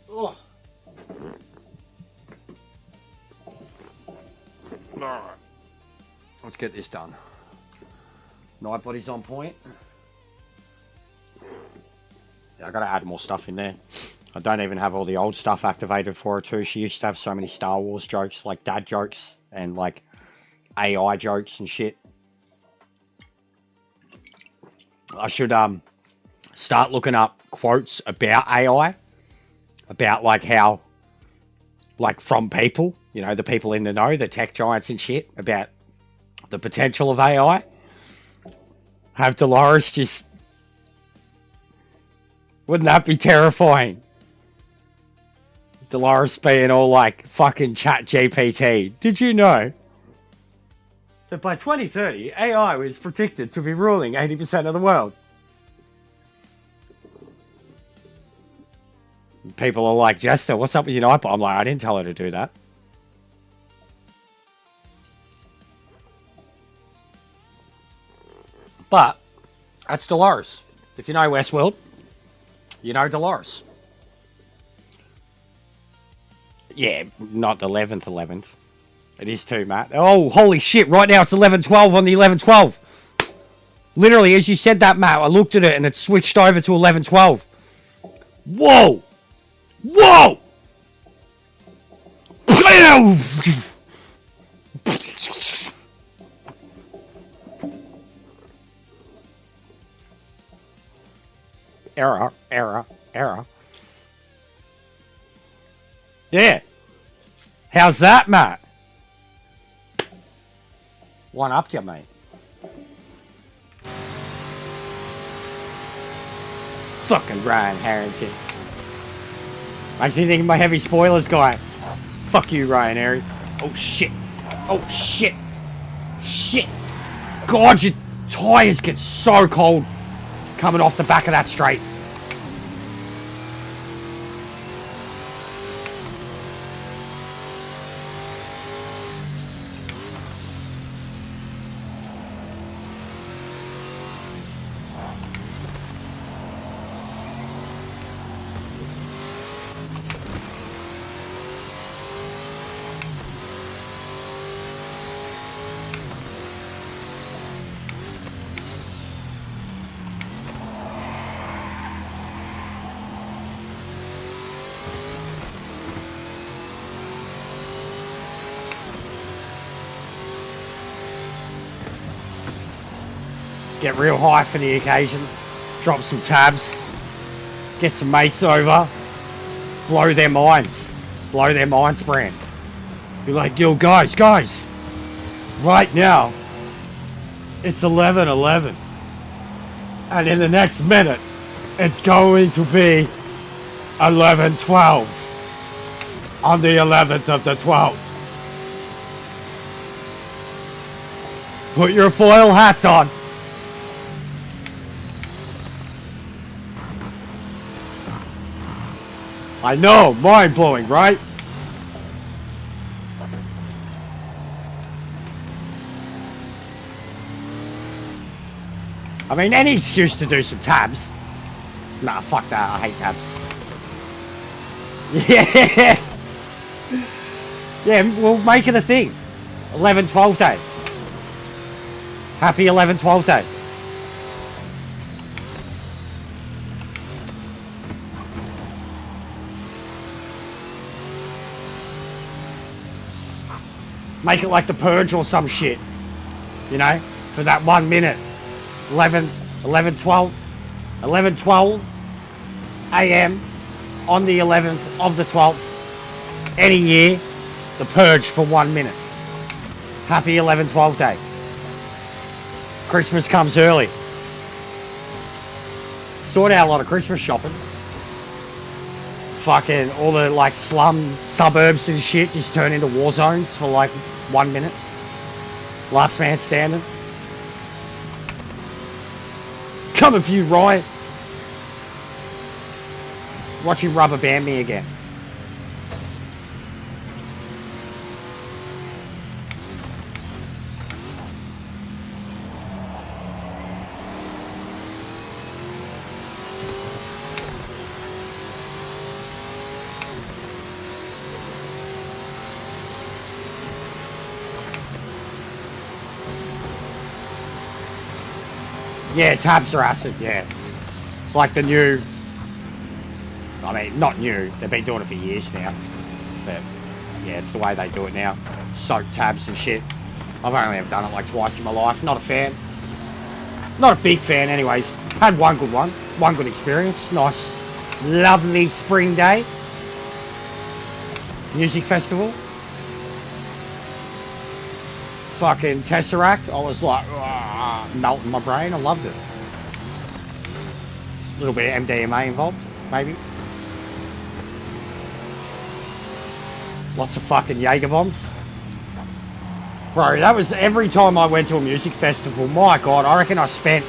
S1: Oh. All right. Let's get this done. Night body's on point. Yeah, I gotta add more stuff in there. I don't even have all the old stuff activated for her too. She used to have so many Star Wars jokes, like dad jokes and like AI jokes and shit. I should start looking up quotes about AI, about like how, like from people, you know, the people in the know, the tech giants and shit, about the potential of AI. Have Dolores just, wouldn't that be terrifying? Dolores being all like fucking chat GPT. Did you know that by 2030, AI is predicted to be ruling 80% of the world? People are like, Jester, what's up with your Nightbot? I'm like, I didn't tell her to do that. But that's Dolores. If you know Westworld, you know Dolores. Yeah, not the 11th. It is too, Matt. Oh, holy shit. Right now it's 11:12 on the 11:12. Literally, as you said that, Matt, I looked at it and it switched over to 11:12. Whoa! Whoa! Error. Yeah. How's that, Matt? One up to you, mate. Fucking Ryan Harrington. I see thinking my heavy spoilers guy. Fuck you, Ryan Harry. Oh shit. Oh shit. Shit. God, your tires get so cold coming off the back of that straight. Get real high for the occasion. Drop some tabs. Get some mates over. Blow their minds. Blow their minds, Brand. Be like, yo, guys. Right now, it's 11:11. And in the next minute, it's going to be 11:12. On the 11th of the 12th. Put your foil hats on. I know, mind-blowing, right? I mean, any excuse to do some tabs. Nah, fuck that, I hate tabs. Yeah! Yeah, we'll make it a thing. 11-12 day. Happy 11-12 day. Make it like the Purge or some shit. You know? For that 1 minute. 11-12 a.m. on the 11th of the 12th. Any year. The Purge for 1 minute. Happy 11-12 day. Christmas comes early. Sort out a lot of Christmas shopping. Fucking all the like slum suburbs and shit just turn into war zones for like 1 minute. Last man standing. Coming for you, Ryan. Watch you rubber band me again. Yeah, tabs are acid, yeah. It's like the new... I mean, not new. They've been doing it for years now. But, yeah, it's the way they do it now. Soak tabs and shit. I've only ever done it like twice in my life. Not a fan. Not a big fan, anyways. Had one good one. One good experience. Nice, lovely spring day. Music festival. Fucking Tesseract. I was like, melting my brain. I loved it. A little bit of MDMA involved, maybe. Lots of fucking Jaeger bombs. Bro, that was every time I went to a music festival. My God, I reckon I spent,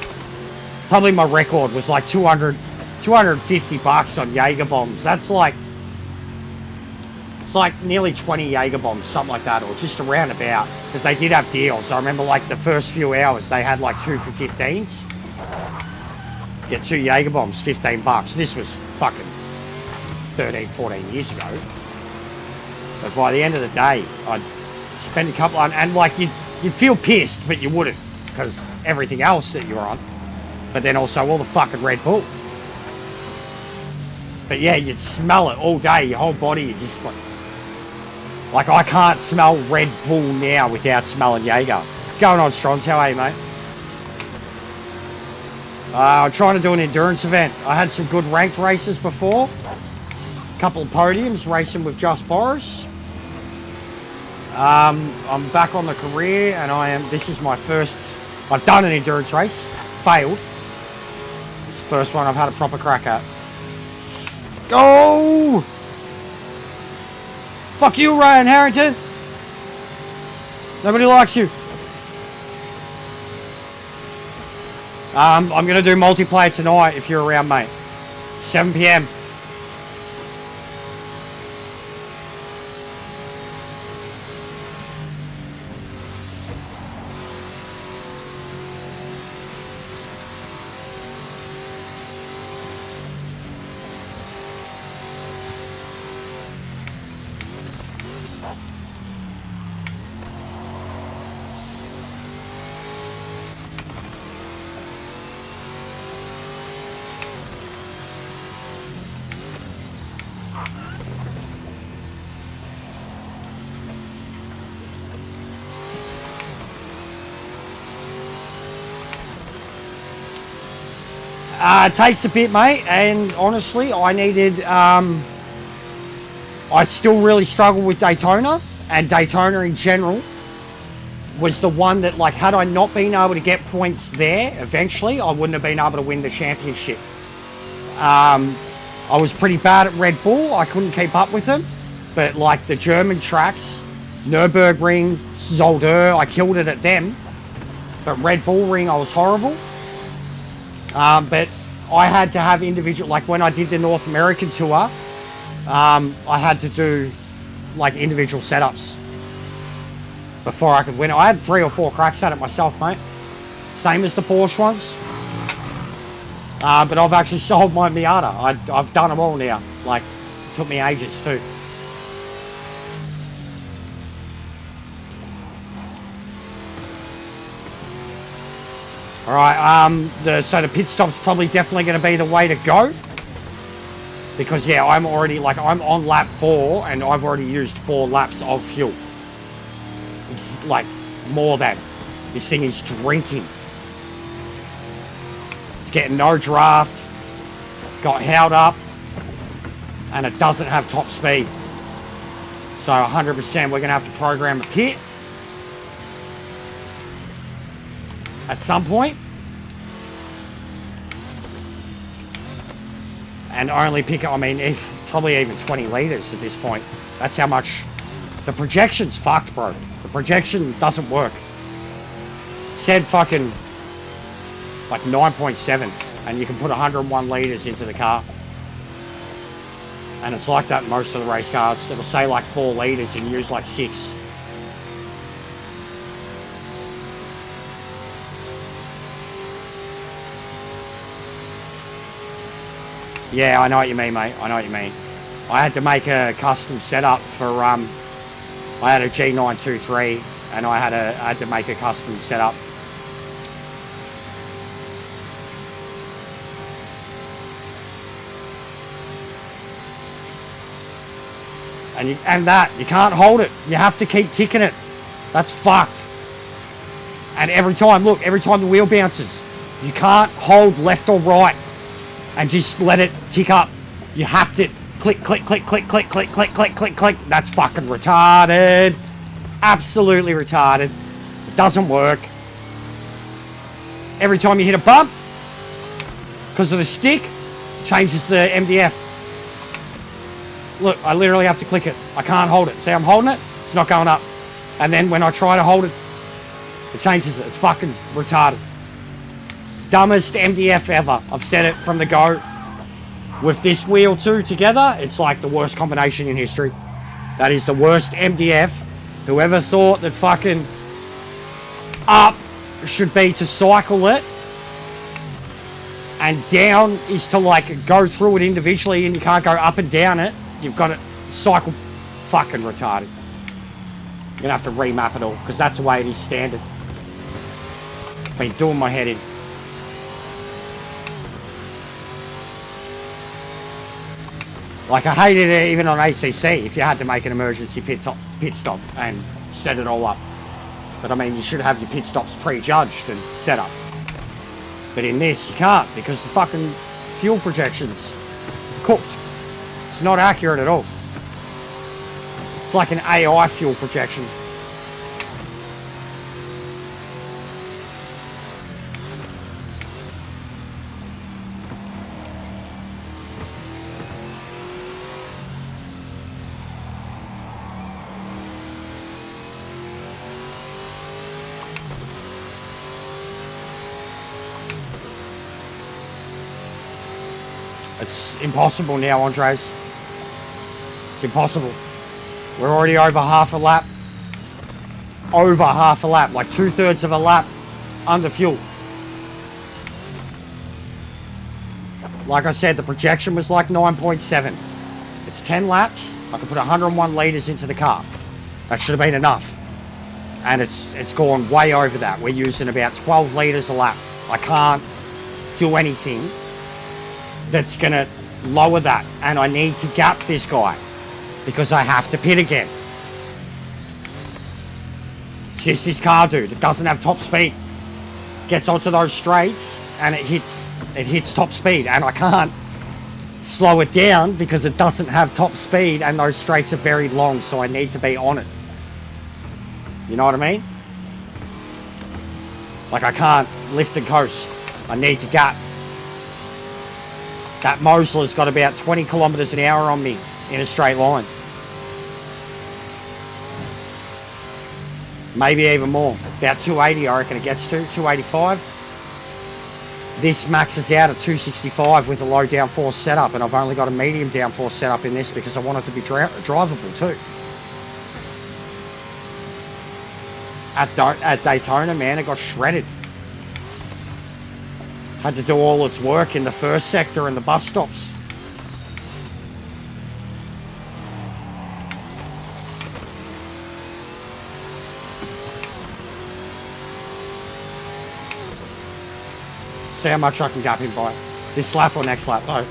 S1: probably my record was like 250 bucks on Jaeger bombs. That's like, it's like nearly 20 Jaeger bombs, something like that, or just around about, because they did have deals. I remember like the first few hours, they had like 2 for 15s. Get 2 Jaeger bombs, 15 bucks. This was fucking 13, 14 years ago. But by the end of the day, I'd spend a couple on, and like you'd feel pissed, but you wouldn't, because everything else that you're on. But then also all the fucking Red Bull. But yeah, you'd smell it all day, your whole body, you just like I can't smell Red Bull now without smelling Jaeger. What's going on, Strons? How are you, mate? I'm trying to do an endurance event. I had some good ranked races before. A couple of podiums racing with Just Boris. I'm back on the career, and this is my first, I've done an endurance race, failed. It's the first one I've had a proper crack at. Go! Fuck you, Ryan Harrington! Nobody likes you. I'm going to do multiplayer tonight if you're around, mate. 7 PM. It takes a bit, mate, and honestly, I needed, I still really struggle with Daytona, and Daytona in general was the one that, like, had I not been able to get points there, eventually, I wouldn't have been able to win the championship. I was pretty bad at Red Bull, I couldn't keep up with them, but, like, the German tracks, Nürburgring, Zolder, I killed it at them, but Red Bull Ring, I was horrible. But I had to have individual, like when I did the North American tour, I had to do like individual setups before I could win it. I had 3 or 4 cracks at it myself, mate. Same as the Porsche ones. But I've actually sold my Miata. I've done them all now. Like, it took me ages too. All right, so the pit stop's probably definitely going to be the way to go. Because, yeah, I'm on lap 4, and I've already used 4 laps of fuel. It's, like, more than. This thing is drinking. It's getting no draft. Got held up. And it doesn't have top speed. So, 100% we're going to have to program a pit. At some point, and only pick up, I mean, probably even 20 litres at this point. That's how much, the projection's fucked, bro. The projection doesn't work. Said fucking, like 9.7, and you can put 101 litres into the car. And it's like that in most of the race cars. It'll say like 4 litres and use like 6. Yeah, I know what you mean, mate. I know what you mean. I had to make a custom setup for, I had a G923, and I had to make a custom setup. And that, you can't hold it. You have to keep ticking it. That's fucked. And every time the wheel bounces, you can't hold left or right and just let it tick up. You have to click, click, click, click, click, click, click, click, click, click. That's fucking retarded. Absolutely retarded. It doesn't work. Every time you hit a bump, because of the stick, changes the MDF. Look, I literally have to click it. I can't hold it. See, I'm holding it, it's not going up. And then when I try to hold it, it changes it. It's fucking retarded. Dumbest MDF ever. I've said it from the go. With this wheel too together, it's like the worst combination in history. That is the worst MDF. Whoever thought that fucking up should be to cycle it and down is to like go through it individually, and you can't go up and down it. You've got to cycle. Fucking retarded. You're gonna have to remap it all because that's the way it is standard. Been doing my head in. Like, I hated it even on ACC if you had to make an emergency pit stop and set it all up. But I mean, you should have your pit stops prejudged and set up. But in this, you can't because the fucking fuel projection's cooked. It's not accurate at all. It's like an AI fuel projection. It's impossible now, Andres. It's impossible. We're already over half a lap. Over half a lap, like 2/3 of a lap under fuel. Like I said, the projection was like 9.7. It's 10 laps. I could put 101 litres into the car. That should have been enough. And it's gone way over that. We're using about 12 litres a lap. I can't do anything that's gonna lower that, and I need to gap this guy because I have to pit again. It's just this car, dude. It doesn't have top speed. Gets onto those straights and it hits top speed, and I can't slow it down because it doesn't have top speed and those straights are very long, so I need to be on it. You know what I mean? Like, I can't lift and coast. I need to gap. That Mosler's got about 20 kilometers an hour on me in a straight line. Maybe even more. About 280, I reckon it gets to. 285. This maxes out at 265 with a low downforce setup, and I've only got a medium downforce setup in this because I want it to be drivable too. At Daytona, man, it got shredded. Had to do all its work in the first sector and the bus stops. See how much I can gap him by. This lap or next lap though.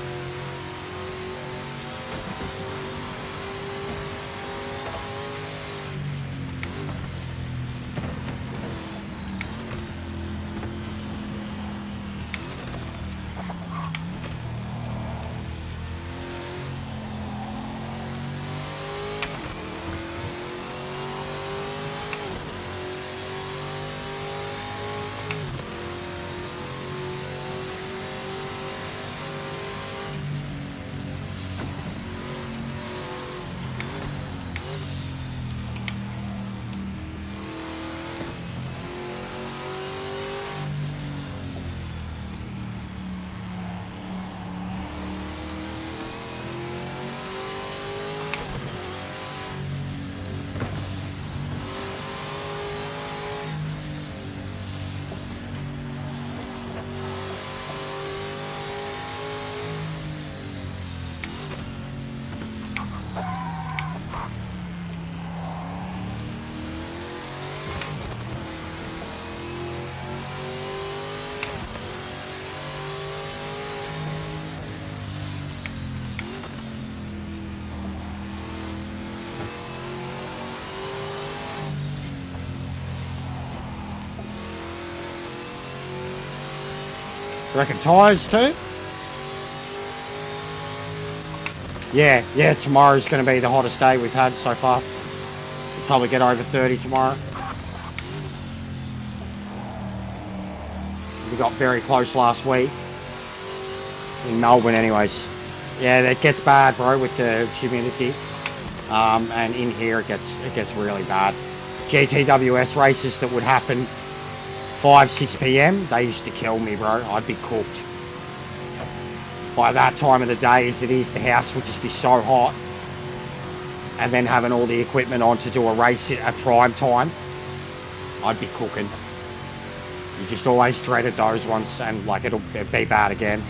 S1: reckon tyres too? Yeah, tomorrow's going to be the hottest day we've had so far. We'll probably get over 30 tomorrow. We got very close last week. In Melbourne anyways. Yeah, it gets bad, bro, with the humidity. And in here it gets really bad. GTWS races that would happen 5-6 p.m, they used to kill me, bro. I'd be cooked. By that time of the day as it is, the house would just be so hot. And then having all the equipment on to do a race at prime time, I'd be cooking. You just always dreaded those ones, and like it'll be bad again,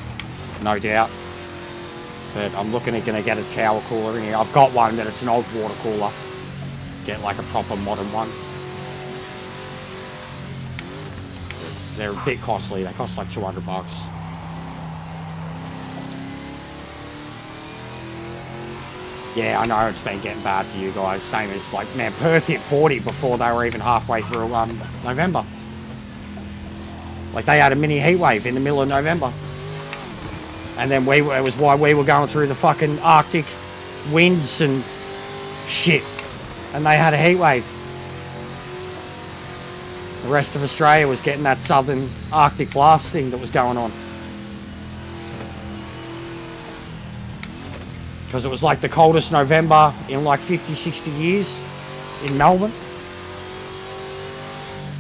S1: no doubt. But I'm looking at gonna get a tower cooler in here. I've got one, but it's an old water cooler. Get like a proper modern one. They're a bit costly. They cost like $200. Yeah, I know it's been getting bad for you guys. Same as like, man, Perth hit 40 before they were even halfway through November. Like they had a mini heat wave in the middle of November. And then it was why we were going through the fucking Arctic winds and shit. And they had a heat wave. The rest of Australia was getting that southern Arctic blast thing that was going on. Because it was like the coldest November in like 50, 60 years in Melbourne.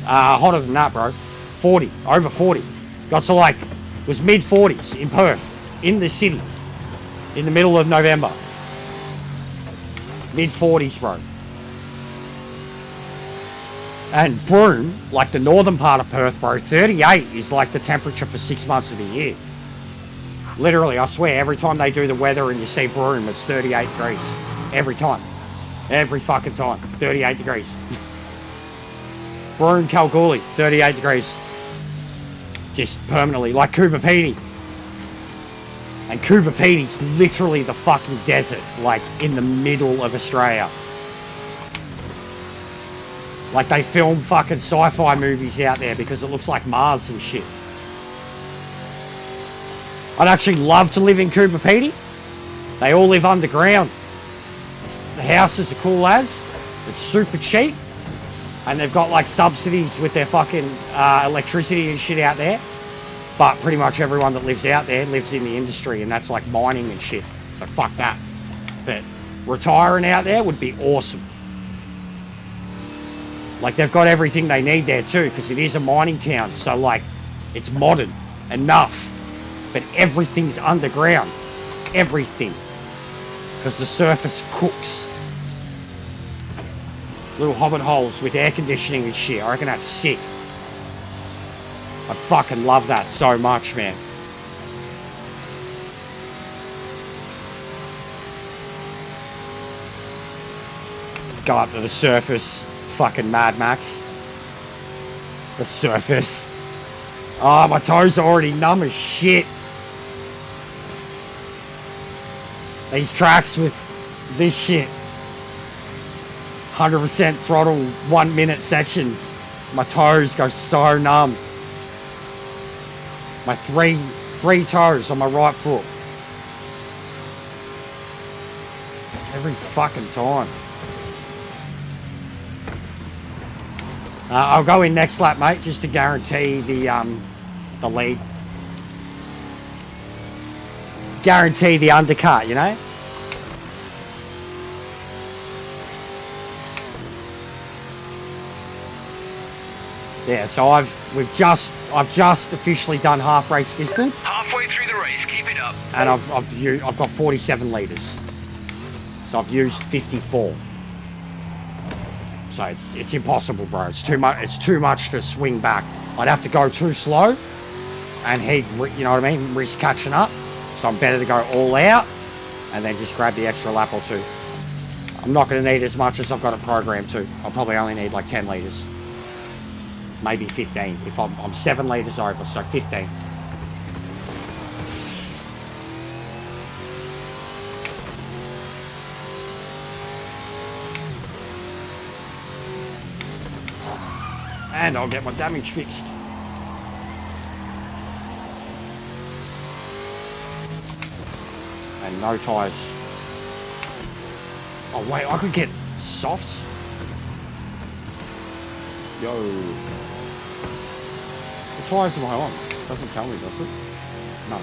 S1: Hotter than that, bro. 40, over 40. Got to like, it was mid 40s in Perth, in the city, in the middle of November. Mid 40s, bro. And Broome, like the northern part of Perth, bro, 38 is like the temperature for 6 months of the year. Literally, I swear, every time they do the weather and you see Broome, it's 38 degrees. Every time. Every fucking time. 38 degrees. Broome, Kalgoorlie, 38 degrees. Just permanently. Like Cooper Pedy. And Cooper Pedy's literally the fucking desert. Like, in the middle of Australia. Like, they film fucking sci-fi movies out there because it looks like Mars and shit. I'd actually love to live in Cooper Pedy. They all live underground. The houses are cool as. It's super cheap. And they've got like subsidies with their fucking electricity and shit out there. But pretty much everyone that lives out there lives in the industry, and that's like mining and shit. So fuck that. But retiring out there would be awesome. Like they've got everything they need there too, because it is a mining town. So like it's modern enough. But everything's underground. Everything. Because the surface cooks. Little hobbit holes with air conditioning and shit. I reckon that's sick. I fucking love that so much, man. Go up to the surface. Fucking Mad Max. The surface. Oh, my toes are already numb as shit. These tracks with this shit. 100% throttle, 1 minute sections. My toes go so numb. My three toes on my right foot. Every fucking time. I'll go in next lap, mate, just to guarantee the lead. Guarantee the undercut, you know? Yeah, so I've just officially done half race distance.
S2: Halfway through the race, keep it up.
S1: And I've got 47 litres. So I've used 54. So it's impossible, bro. It's too much to swing back. I'd have to go too slow, and he'd, you know what I mean, risk catching up. So I'm better to go all out, and then just grab the extra lap or two. I'm not going to need as much as I've got a program to. I'll probably only need like 10 litres. Maybe 15 if I'm 7 litres over, so 15. And I'll get my damage fixed. and no tyres. Oh wait, I could get softs. Yo. What tyres am I on? Doesn't tell me, does it? No.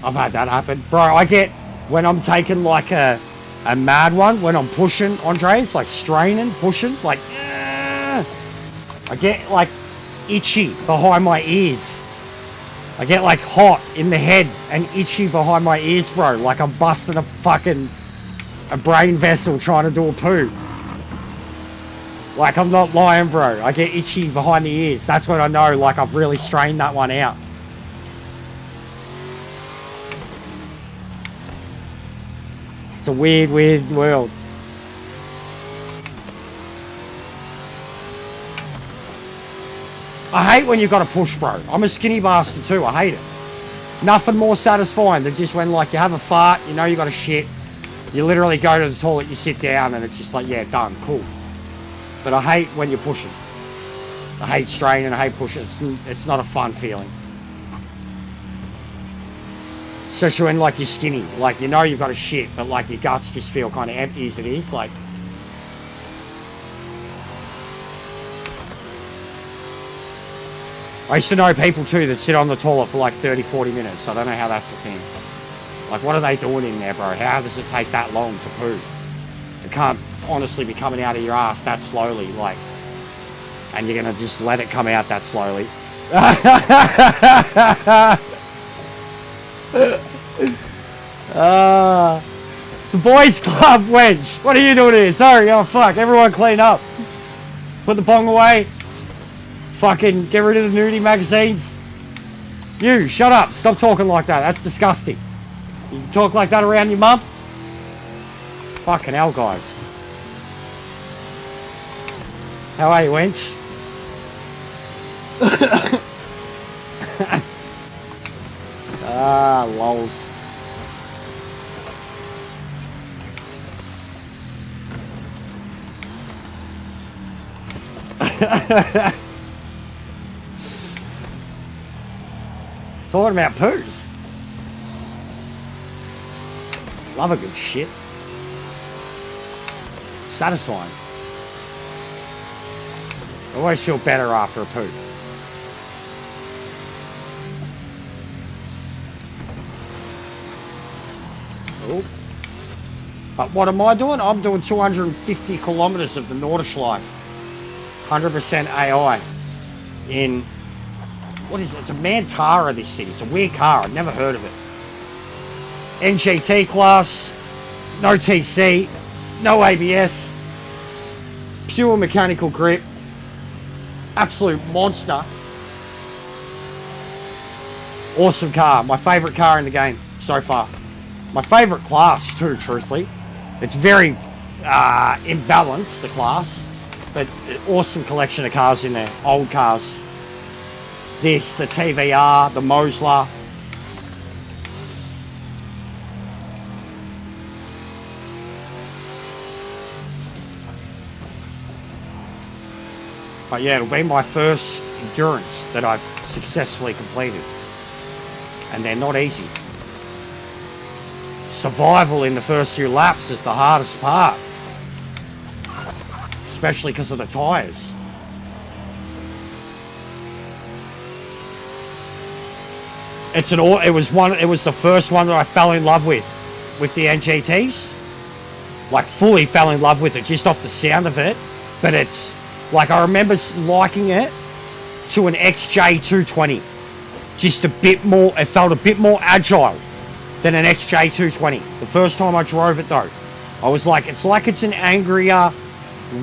S1: I've had that happen. Bro, I get, when I'm taking like a mad one, when I'm pushing Andres, like straining, pushing, like, I get like itchy behind my ears. I get like hot in the head and itchy behind my ears, bro. Like I'm busting a brain vessel trying to do a poo. Like I'm not lying, bro. I get itchy behind the ears. That's when I know like I've really strained that one out. It's a weird, weird world. I hate when you've got to push, bro. I'm a skinny bastard too. I hate it. Nothing more satisfying than just when like you have a fart, you know you got to shit. You literally go to the toilet, you sit down, and it's just like, yeah, done, cool. But I hate when you're pushing. I hate straining, I hate pushing. It's not a fun feeling. Especially when like you're skinny, like you know you've got a shit, but like your guts just feel kind of empty as it is. Like, I used to know people too that sit on the toilet for like 30-40 minutes. I don't know how that's a thing. Like, what are they doing in there, bro? How does it take that long to poo? It can't honestly be coming out of your ass that slowly, like, and you're gonna just let it come out that slowly. It's the boys club, wench. What are you doing here? Sorry, oh fuck, everyone clean up. Put the bong away. Fucking get rid of the nudie magazines. You, shut up. Stop talking like that. That's disgusting. You talk like that around your mum? Fucking hell, guys. How are you, wench? Ah, lols. Talking about poos. Love a good shit. Satisfying. I always feel better after a poo. Oh. But what am I doing? I'm doing 250 kilometers of the Nordschleife. 100% AI. In, what is it? It's a Mantara, this thing. It's a weird car. I've never heard of it. NGT class. No TC. No ABS. Pure mechanical grip. Absolute monster. Awesome car. My favourite car in the game so far. My favourite class too, truthfully. It's very imbalanced, the class. But awesome collection of cars in there. Old cars. This, the TVR, the Mosler. But yeah, it'll be my first endurance that I've successfully completed. And they're not easy. Survival in the first few laps is the hardest part. Especially because of the tyres. It was the first one that I fell in love with the NGTs. Like fully fell in love with it just off the sound of it. But it's like I remember liking it to an XJ220. Just a bit more, it felt a bit more agile than an XJ220. The first time I drove it though, I was like, it's an angrier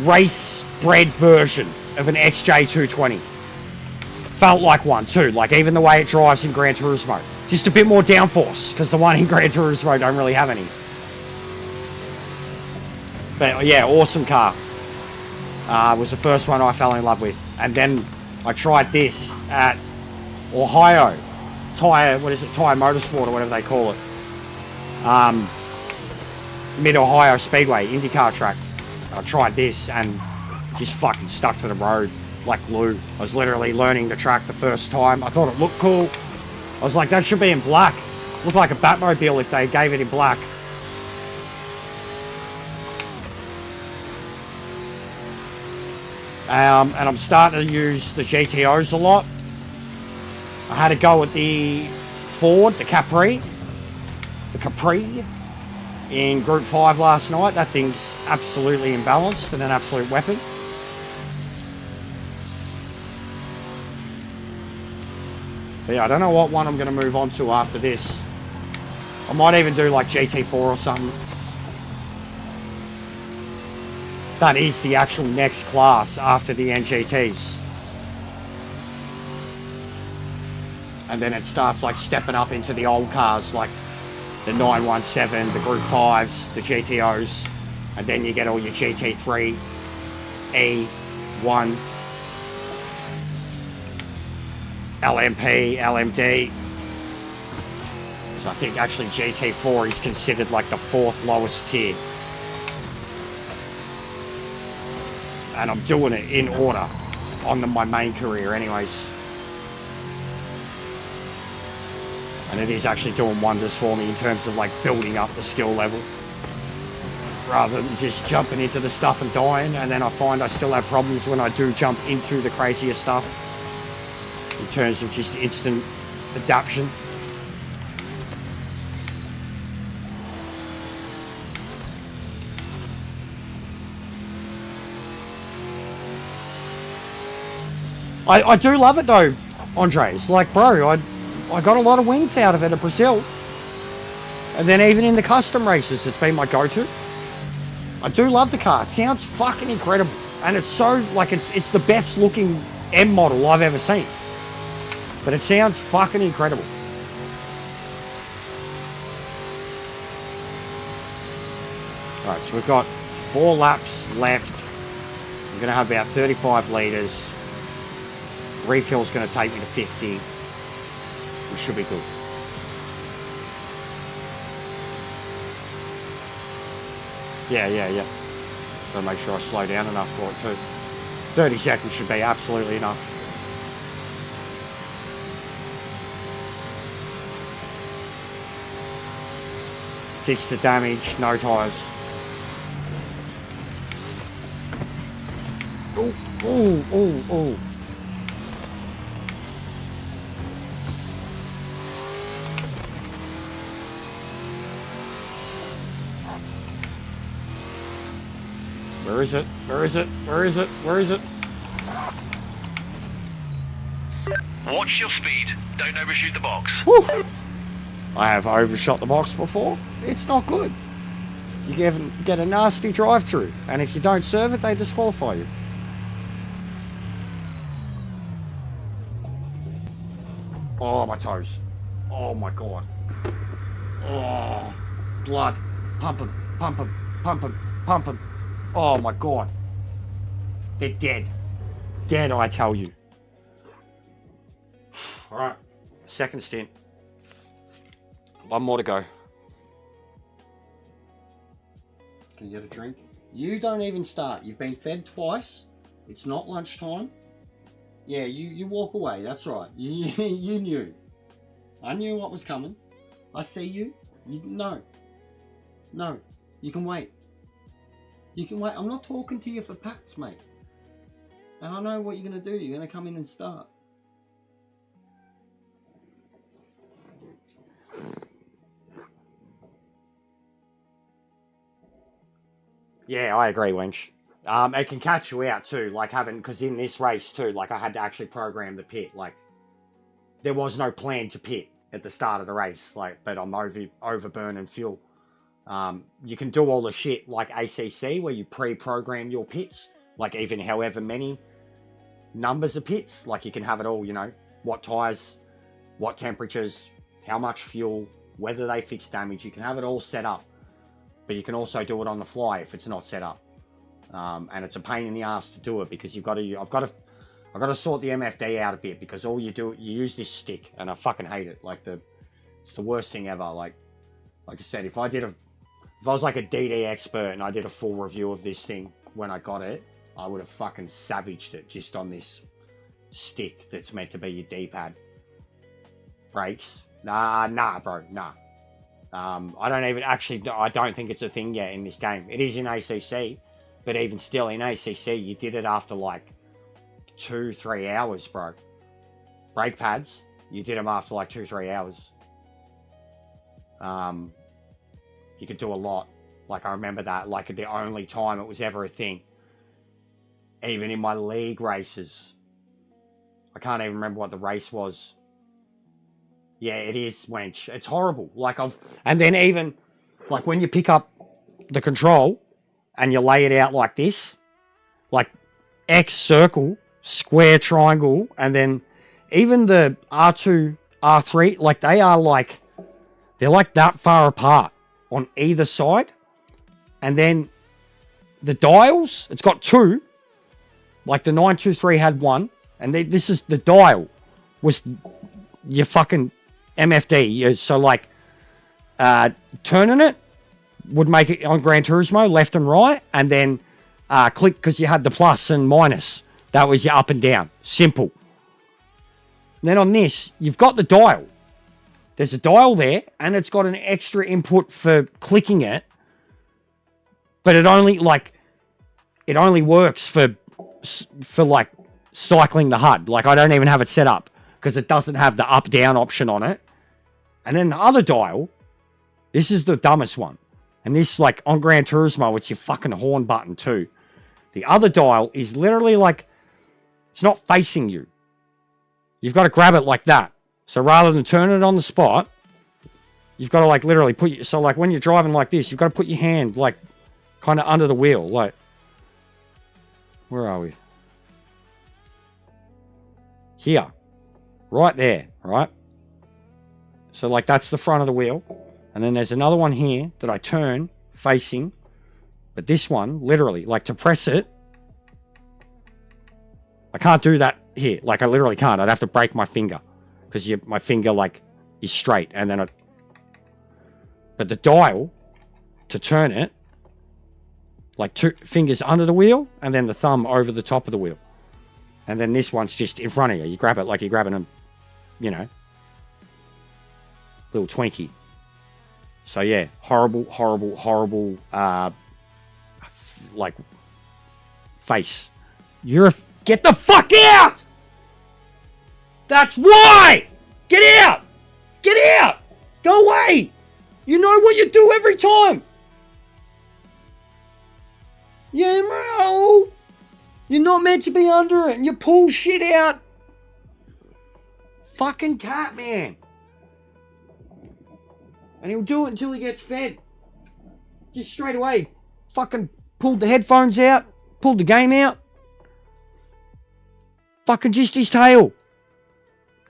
S1: race bred version of an XJ220. Felt like one too, like even the way it drives in Gran Turismo. Just a bit more downforce, because the one in Gran Turismo don't really have any. But yeah, awesome car. Was the first one I fell in love with. And then I tried this at Ohio Tire Motorsport or whatever they call it. Mid-Ohio Speedway, IndyCar track. I tried this and just fucking stuck to the road. like glue. I was literally learning the track the first time. I thought it looked cool. I was like, that should be in black. Looked like a Batmobile if they gave it in black. And I'm starting to use the GTOs a lot. I had a go at the Ford, the Capri in Group 5 last night. That thing's absolutely imbalanced and an absolute weapon. But yeah, I don't know what one I'm going to move on to after this. I might even do like GT4 or something. That is the actual next class after the NGTs. And then it starts like stepping up into the old cars like the 917, the Group 5s, the GTOs. And then you get all your GT3, E1, LMP, LMD. So I think actually GT4 is considered like the 4th lowest tier. And I'm doing it in order on my main career anyways. And it is actually doing wonders for me in terms of like building up the skill level. Rather than just jumping into the stuff and dying, and then I find I still have problems when I do jump into the crazier stuff. In terms of just instant adaptation. I do love it though, Andres. Like, bro, I got a lot of wins out of it at Brazil. And then even in the custom races, it's been my go-to. I do love the car. It sounds fucking incredible. And it's so, like, it's the best looking M model I've ever seen. But it sounds fucking incredible. Alright, so we've got 4 laps left. We're going to have about 35 litres. Refill's going to take me to 50. We should be good. Yeah. So make sure I slow down enough for it too. 30 seconds should be absolutely enough. Fix the damage, no tyres. Ooh. Where is it?
S2: Watch your speed. Don't overshoot the box.
S1: Whew. I have overshot the box before. It's not good. You get a nasty drive-through, and if you don't serve it, they disqualify you. Oh, my toes. Oh, my God. Oh, blood. Pumping. Oh, my God. They're dead. Dead, I tell you. All right. Second stint. One more to go. Can you get a drink? You don't even start. You've been fed twice. It's not lunchtime. Yeah, you walk away. That's right. You knew. I knew what was coming. I see you. No. You can wait. I'm not talking to you for pats, mate. And I know what you're going to do. You're going to come in and start. Yeah, I agree, Wench. It can catch you out too, like because in this race too, like I had to actually program the pit. Like, there was no plan to pit at the start of the race, like, but I'm overburning fuel. You can do all the shit like ACC where you pre-program your pits, like even however many numbers of pits, like you can have it all, what tyres, what temperatures, how much fuel, whether they fix damage, you can have it all set up. But you can also do it on the fly if it's not set up. And it's a pain in the ass to do it because I've got to sort the MFD out a bit because all you use this stick and I fucking hate it. Like it's the worst thing ever. Like I said, if I was like a DD expert and I did a full review of this thing when I got it, I would have fucking savaged it just on this stick that's meant to be your D-pad. Brakes? Nah, bro, nah. I don't think it's a thing yet in this game. It is in ACC, but even still in ACC, you did it after like 2-3 hours, bro. Brake pads, you did them after like 2-3 hours. You could do a lot. Like, I remember that, like, the only time it was ever a thing. Even in my league races. I can't even remember what the race was. Yeah, it is, wench. It's horrible. Like, and then even, like, when you pick up the control and you lay it out like this, like, X circle, square triangle, and then even the R2, R3, like, they're like that far apart on either side. And then the dials, it's got two. Like the 923 had one. And this is the dial was your fucking MFD. So like turning it would make it on Gran Turismo left and right. And then click because you had the plus and minus. That was your up and down. Simple. And then on this, you've got the dial. There's a dial there, and it's got an extra input for clicking it. But it only works for like cycling the HUD. Like, I don't even have it set up because it doesn't have the up down option on it. And then the other dial, this is the dumbest one. And this, like, on Gran Turismo, it's your fucking horn button too. The other dial is literally like, it's not facing you. You've got to grab it like that. So rather than turn it on the spot, you've got to like literally so like when you're driving like this, you've got to put your hand like kind of under the wheel. Like, where are we? Here. Right there, right? So like that's the front of the wheel. And then there's another one here that I turn facing. But this one, literally, like to press it, I can't do that here. Like I literally can't. I'd have to break my finger. Because my finger, like, is straight. And then but the dial, to turn it, like 2 fingers under the wheel, and then the thumb over the top of the wheel. And then this one's just in front of you. You grab it like you're grabbing a, you know, little Twinkie. So, yeah, horrible, like, face. Get the fuck out! That's why! Get out! Get out! Go away! You know what you do every time! Yeah, bro! You're not meant to be under it and you pull shit out! Fucking cat, man! And he'll do it until he gets fed. Just straight away. Fucking pulled the headphones out. Pulled the game out. Fucking just his tail.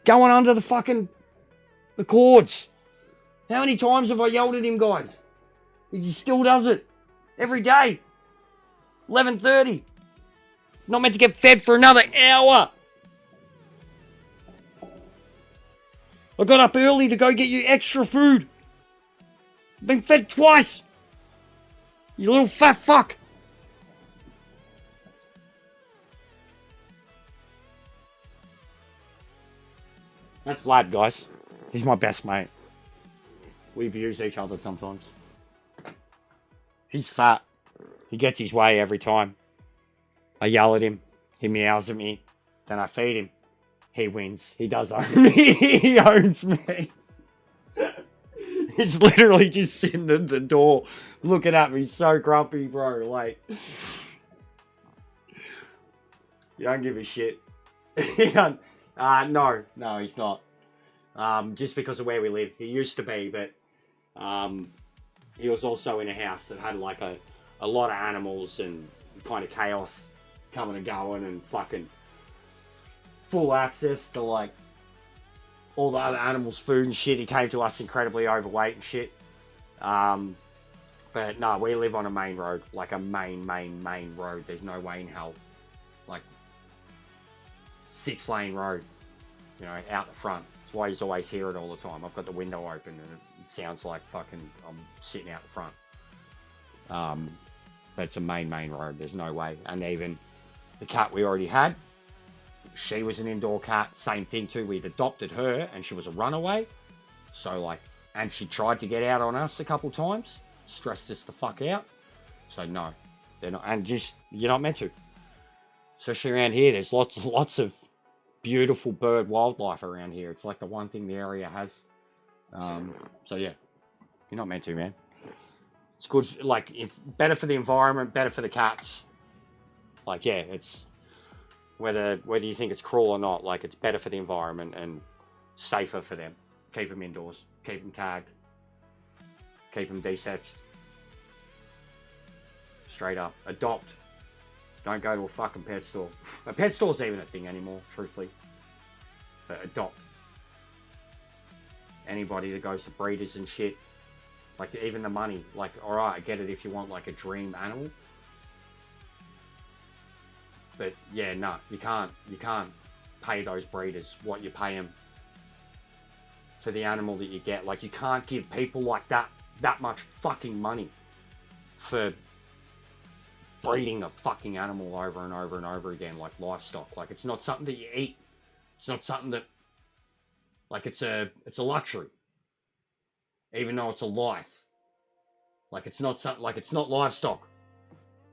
S1: Going under the cords. How many times have I yelled at him, guys? He still does it. Every day. 11:30. Not meant to get fed for another hour. I got up early to go get you extra food. Been fed twice. You little fat fuck. That's Vlad, guys. He's my best mate. We abuse each other sometimes. He's fat. He gets his way every time. I yell at him. He meows at me. Then I feed him. He wins. He does own me. He owns me. He's literally just sitting at the door looking at me so grumpy, bro. Like, you don't give a shit. No, he's not. Just because of where we live. He used to be, but he was also in a house that had like a lot of animals and kind of chaos coming and going and fucking full access to like all the other animals' food and shit. He came to us incredibly overweight and shit. But no, we live on a main road, like a main road. There's no way in hell. Like 6-lane road, you know, out the front. That's why you always hear it all the time. I've got the window open and it sounds like fucking I'm sitting out the front. But it's a main road. There's no way. And even the cat we already had. She was an indoor cat, same thing too. We'd adopted her and she was a runaway. So like, and she tried to get out on us a couple times, stressed us the fuck out. So no, they're not, and just, you're not meant to. Especially around here, there's lots of beautiful bird wildlife around here. It's like the one thing the area has. So yeah, you're not meant to, man. It's good, like, if better for the environment, better for the cats. Like, yeah, it's whether you think it's cruel or not, like, it's better for the environment and safer for them. Keep them indoors, keep them tagged, keep them desexed. Straight up, adopt. Don't go to a fucking pet store. A pet store's even a thing anymore, truthfully. But adopt. Anybody that goes to breeders and shit, like, even the money, like, alright, I get it if you want like a dream animal, but yeah, no, you can't pay those breeders what you pay them for the animal that you get. Like, you can't give people like that much fucking money for breeding a fucking animal over and over and over again, like livestock. Like, it's not something that you eat. It's not something that, like, it's a luxury, even though it's a life. Like, it's not something, like, it's not livestock.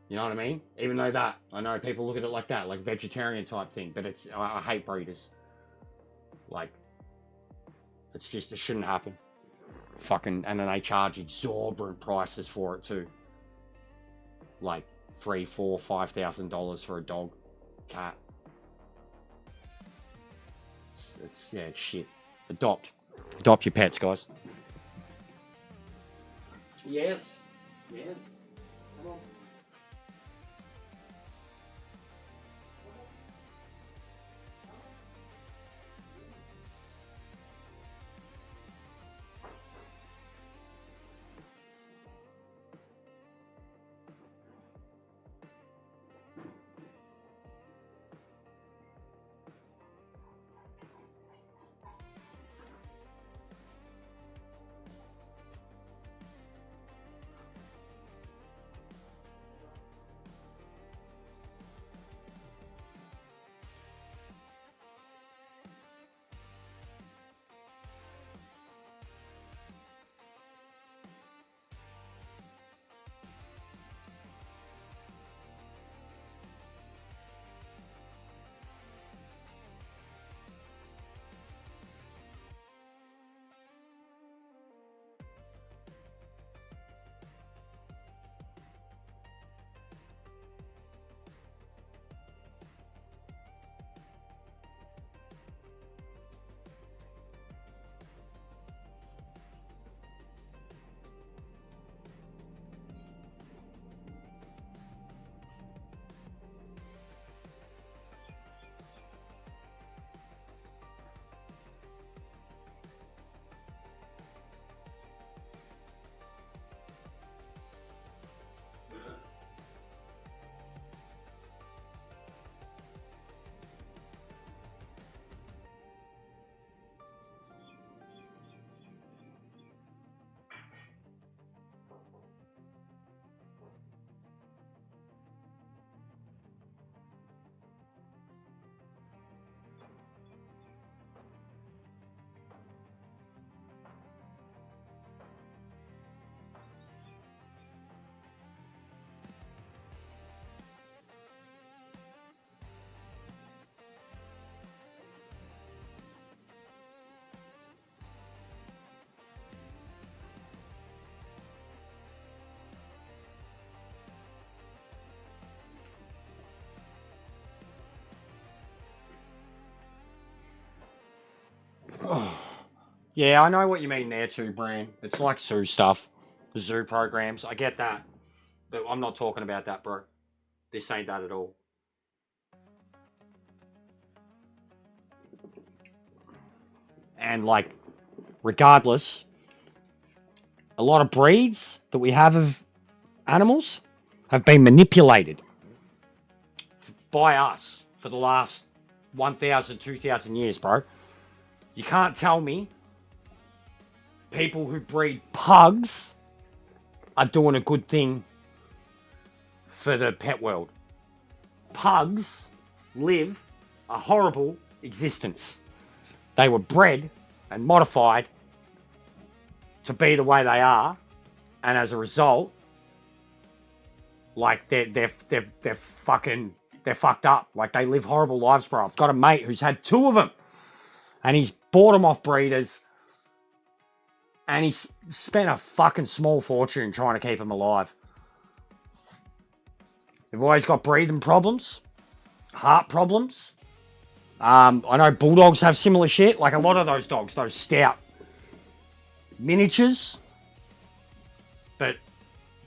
S1: You know what I mean? Even though that, I know people look at it like that, like vegetarian type thing, but it's, I hate breeders. Like, it's just, it shouldn't happen. Fucking, and then they charge exorbitant prices for it too. Like $3,000, $4,000, $5,000 for a dog, cat. It's yeah, it's shit. Adopt your pets, guys. Yes. Yes. Come on. Oh. Yeah, I know what you mean there too, Bran. It's like zoo stuff, zoo programs. I get that, but I'm not talking about that, bro. This ain't that at all. And like, regardless, a lot of breeds that we have of animals have been manipulated by us for the last 1,000, 2,000 years, bro. You can't tell me people who breed pugs are doing a good thing for the pet world. pugs live a horrible existence. They were bred and modified to be the way they are, and as a result, like they're fucked up. Like they live horrible lives, bro. I've got a mate who's had 2 of them, and he's bought them off breeders, and he's spent a fucking small fortune trying to keep them alive. They've always got breathing problems, heart problems. I know bulldogs have similar shit. Like a lot of those dogs, those stout miniatures. But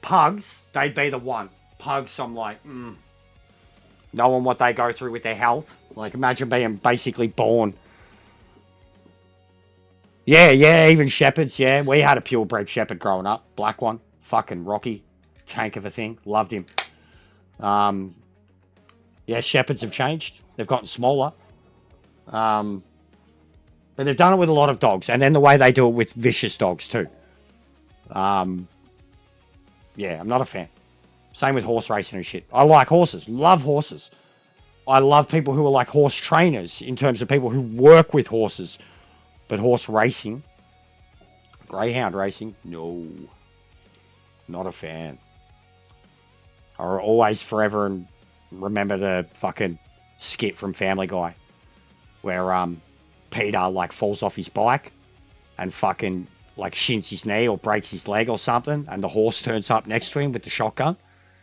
S1: pugs, they'd be the one. Pugs, I'm like, knowing what they go through with their health. Like imagine being basically born. Yeah, even shepherds, yeah. We had a purebred shepherd growing up. Black one. Fucking Rocky. Tank of a thing. Loved him. Yeah, shepherds have changed. They've gotten smaller. But they've done it with a lot of dogs. And then the way they do it with vicious dogs too. Yeah, I'm not a fan. Same with horse racing and shit. I like horses. Love horses. I love people who are like horse trainers in terms of people who work with horses. But horse racing, greyhound racing, no. Not a fan. I'll always forever and remember the fucking skit from Family Guy where Peter like falls off his bike and fucking like shins his knee or breaks his leg or something, and the horse turns up next to him with the shotgun.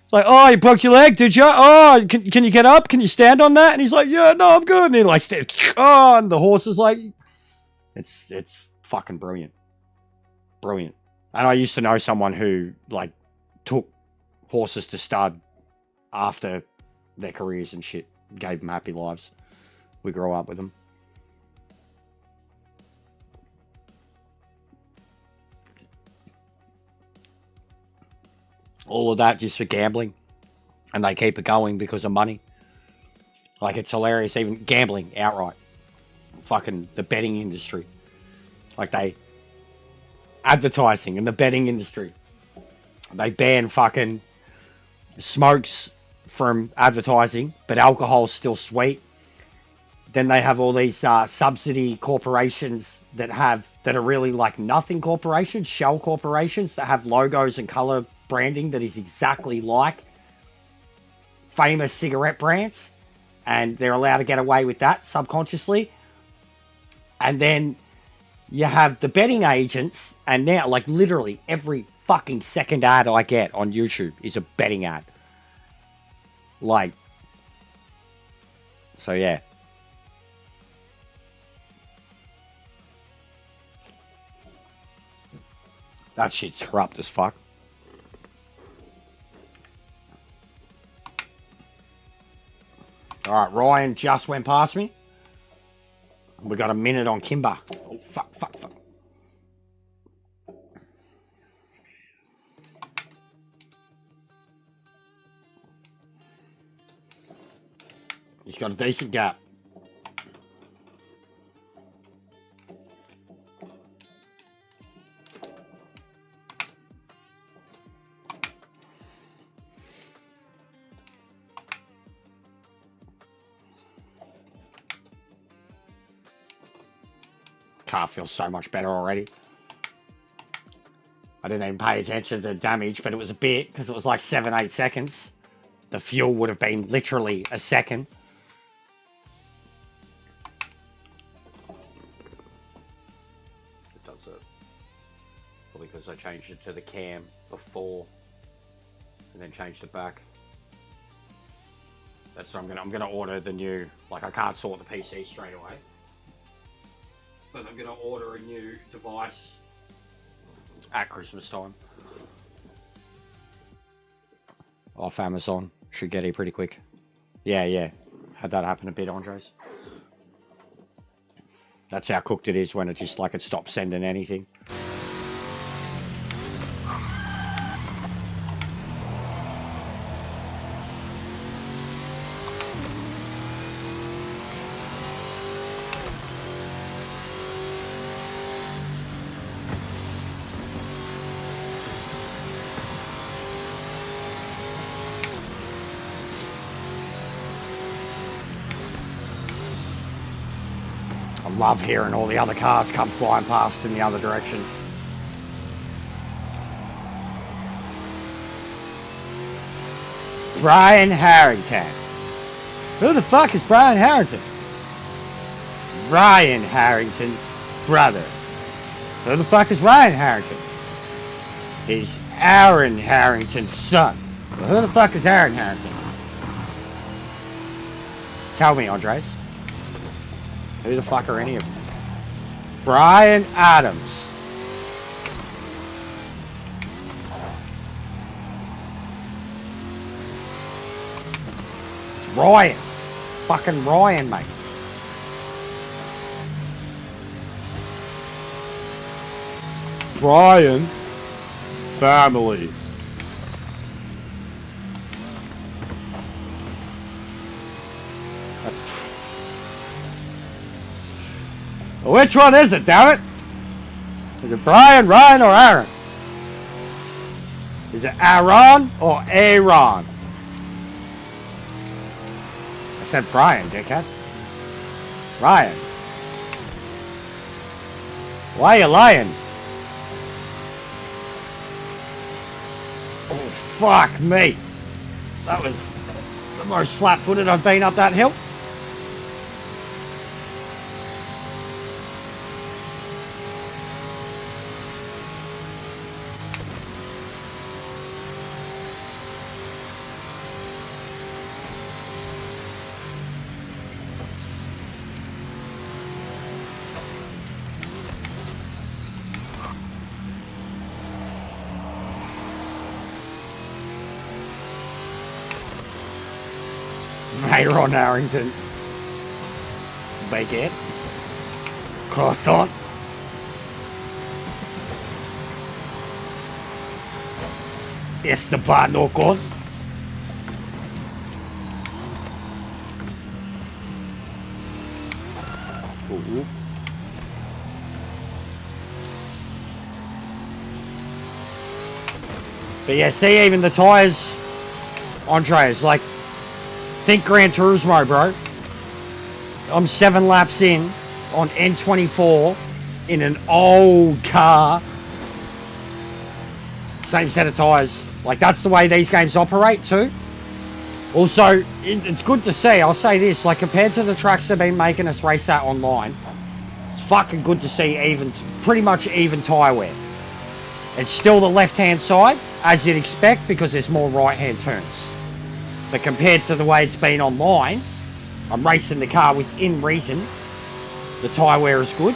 S1: It's like, oh, you broke your leg, did you? Oh, can you get up? Can you stand on that? And he's like, yeah, no, I'm good. And he like stands, oh, and the horse is like, it's fucking brilliant. Brilliant. And I used to know someone who like took horses to stud after their careers and shit. Gave them happy lives. We grew up with them. All of that just for gambling. And they keep it going because of money. Like, it's hilarious. Even gambling outright. Fucking the betting industry. Like, they... Advertising in the betting industry. They ban fucking smokes from advertising, but alcohol's still sweet. Then they have all these subsidy corporations that are really like nothing corporations, shell corporations that have logos and color branding that is exactly like famous cigarette brands, and they're allowed to get away with that subconsciously. And then you have the betting agents, and now like literally every fucking second ad I get on YouTube is a betting ad. Like, so yeah. That shit's corrupt as fuck. Alright, Ryan just went past me. We got a minute on Kimber. Oh, fuck. He's got a decent gap. Car feels so much better already. I didn't even pay attention to the damage, but it was a bit because it was like 7-8 seconds. The fuel would have been literally a second. It does it. Probably because I changed it to the cam before and then changed it back. That's what I'm gonna order the new, like I can't sort the PC straight away. But I'm going to order a new device at Christmas time. Off Amazon. Should get here pretty quick. Yeah. Had that happen a bit, Andres. That's how cooked it is when it just like it stops sending anything. love hearing all the other cars come flying past in the other direction. Brian Harrington. Who the fuck is Brian Harrington? Ryan Harrington's brother. Who the fuck is Ryan Harrington? He's Aaron Harrington's son. Well, who the fuck is Aaron Harrington? Tell me, Andres. Who the fuck are any of them? Brian Adams. It's Ryan. Fucking Ryan, mate. Brian family. Which one is it, damn it? Is it Brian, Ryan, or Aaron? Is it Aaron or Aaron? I said Brian, dickhead. Ryan. Why are you lying? Oh, fuck me. That was the most flat-footed I've been up that hill. Aaron Harrington. Baguette. Croissant. Esteban Ocon. Ooh. But yeah, see, even the tyres, Andres, like, think Gran Turismo, bro. I'm 7 laps in on N24 in an old car. Same set of tyres. Like, that's the way these games operate too. Also, it's good to see, I'll say this, like, compared to the tracks they've been making us race at online, it's fucking good to see pretty much even tyre wear. It's still the left-hand side, as you'd expect, because there's more right-hand turns. But compared to the way it's been online, I'm racing the car within reason. The tyre wear is good.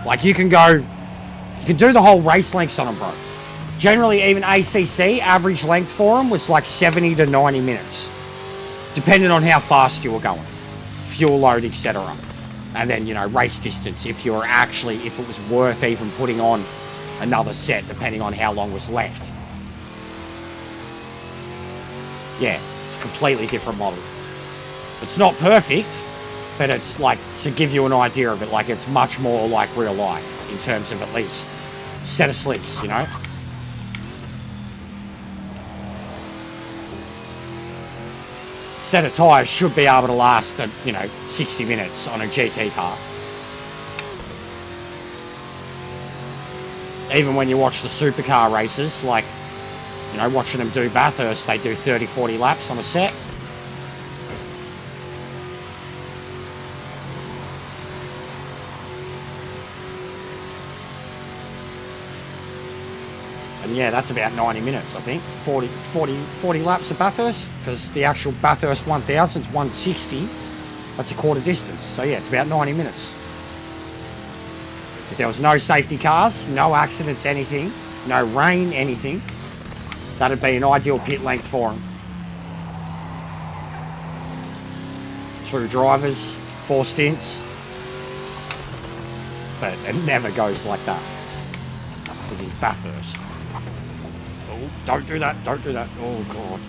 S1: Like, you can do the whole race lengths on them, bro. Generally, even ACC, average length for them was like 70 to 90 minutes. Depending on how fast you were going. Fuel load, etc. And then, you know, race distance, if it was worth even putting on another set, depending on how long was left. Yeah, it's a completely different model. It's not perfect, but it's like, to give you an idea of it, like, it's much more like real life in terms of at least set of slicks, you know? Set of tyres should be able to last, 60 minutes on a GT car. Even when you watch the supercar races, like, you know, watching them do Bathurst, they do 30, 40 laps on a set. And yeah, that's about 90 minutes, I think. 40 laps of Bathurst, because the actual Bathurst 1000 is 160. That's a quarter distance. So yeah, it's about 90 minutes. If there was no safety cars, no accidents, anything, no rain, anything, that'd be an ideal pit length for them. 2 drivers, 4 stints. But it never goes like that with his Bathurst. Oh, don't do that, don't do that. Oh, God.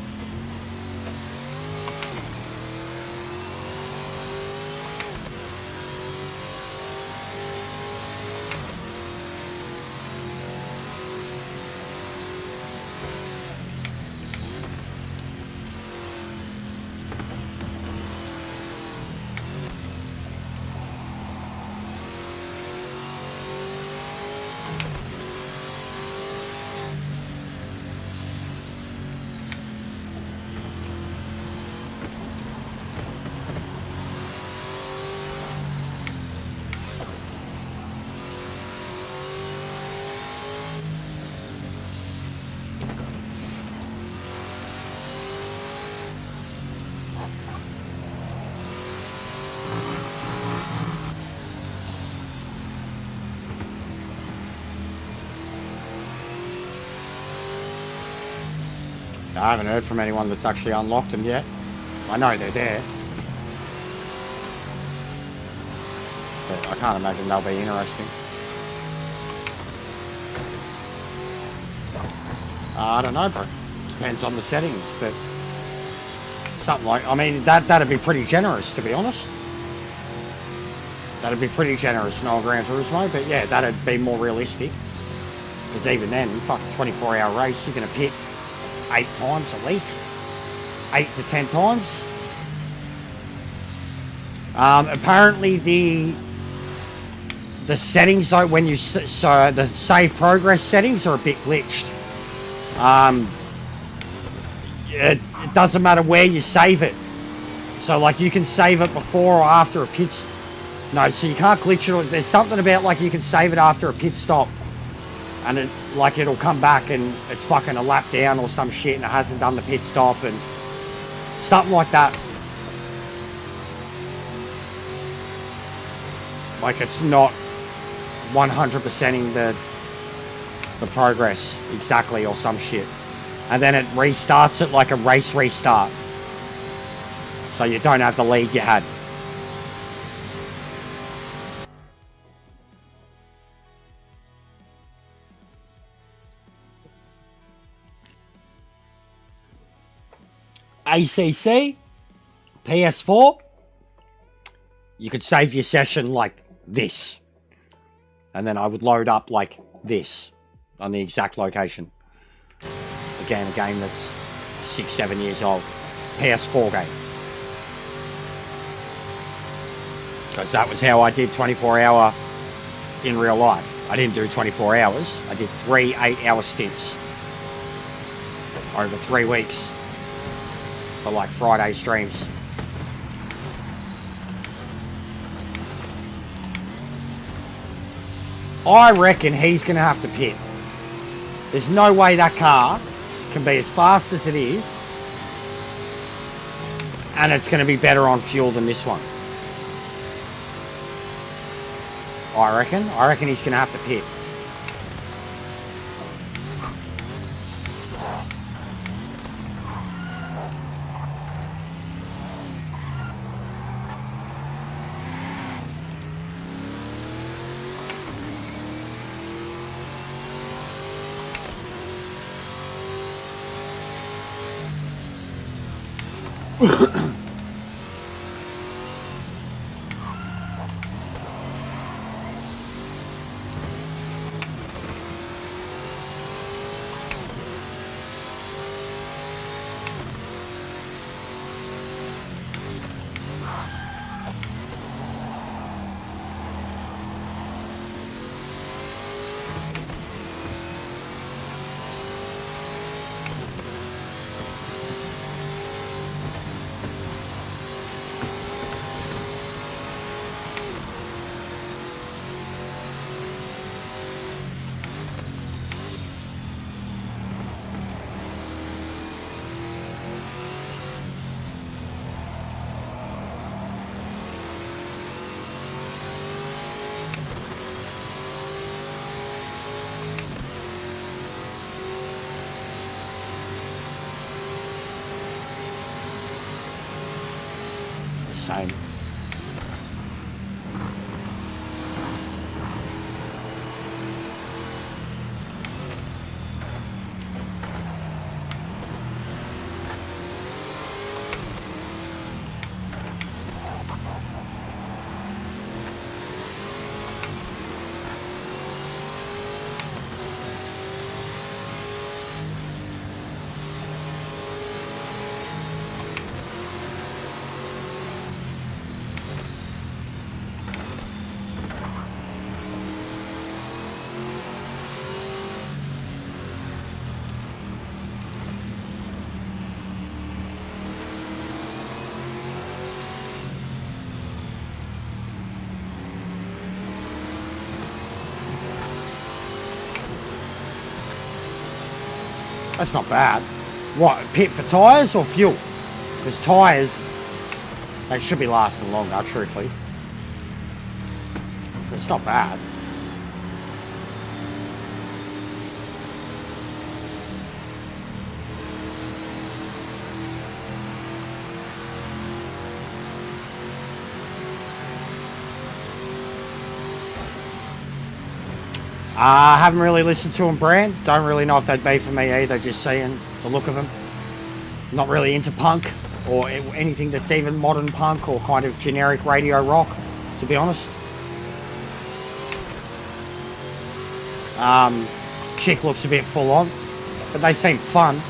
S1: I haven't heard from anyone that's actually unlocked them yet. I know they're there. But I can't imagine they'll be interesting. I don't know, bro. Depends on the settings, but something like, I mean, that'd be pretty generous, to be honest. That'd be pretty generous in old Gran Turismo, but yeah, that'd be more realistic. Because even then, fucking 24-hour race, you're going to pit 8 times at least. 8 to 10 times. Apparently the settings, though, when you, so the save progress settings are a bit glitched. It doesn't matter where you save it. So like you can save it before or after a pit. No, so you can't glitch it. There's something about like you can save it after a pit stop, and it like it'll come back and it's fucking a lap down or some shit, and it hasn't done the pit stop and something like that. Like it's not 100%ing the progress exactly or some shit. And then it restarts it like a race restart. So you don't have the lead you had. ACC, PS4, you could save your session like this. And then I would load up like this on the exact location. Again, a game that's 6-7 years old. PS4 game. Because that was how I did 24-hour in real life. I didn't do 24 hours. I did 3 8-hour stints over 3 weeks for like Friday streams. I reckon he's going to have to pit. There's no way that car can be as fast as it is, and it's going to be better on fuel than this one. I reckon he's going to have to pit. Same. That's not bad. What, pit for tyres or fuel? Because tyres, they should be lasting longer, truthfully. It's not bad. I haven't really listened to them, Brand. Don't really know if they'd be for me either, just seeing the look of them. Not really into punk or anything that's even modern punk or kind of generic radio rock, to be honest. Chick looks a bit full on, but they seem fun.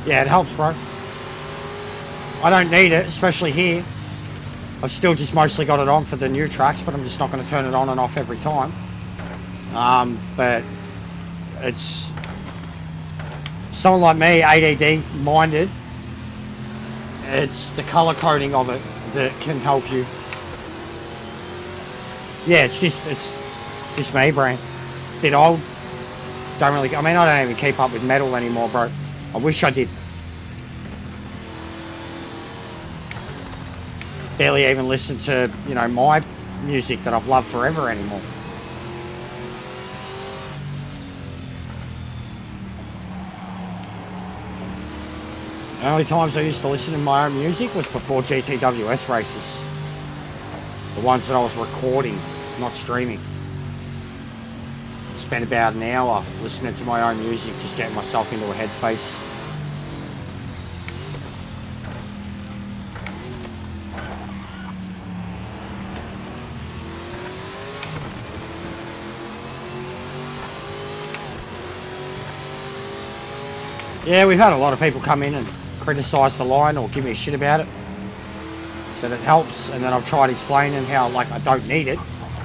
S1: Yeah, it helps, bro. I don't need it, especially here. I've still just mostly got it on for the new tracks, but I'm just not going to turn it on and off every time. But it's someone like me, ADD minded. It's the color coding of it that can help you. Yeah, it's just me, brain. Bit old. Don't really. I mean, I don't even keep up with metal anymore, bro. I wish I did. Barely even listen to, you know, my music that I've loved forever anymore. The only times I used to listen to my own music was before GTWS races. The ones that I was recording, not streaming. Spent about an hour listening to my own music, just getting myself into a headspace. Yeah, we've had a lot of people come in and criticise the line or give me a shit about it. So that helps, and then I've tried explaining how, like, I don't need it,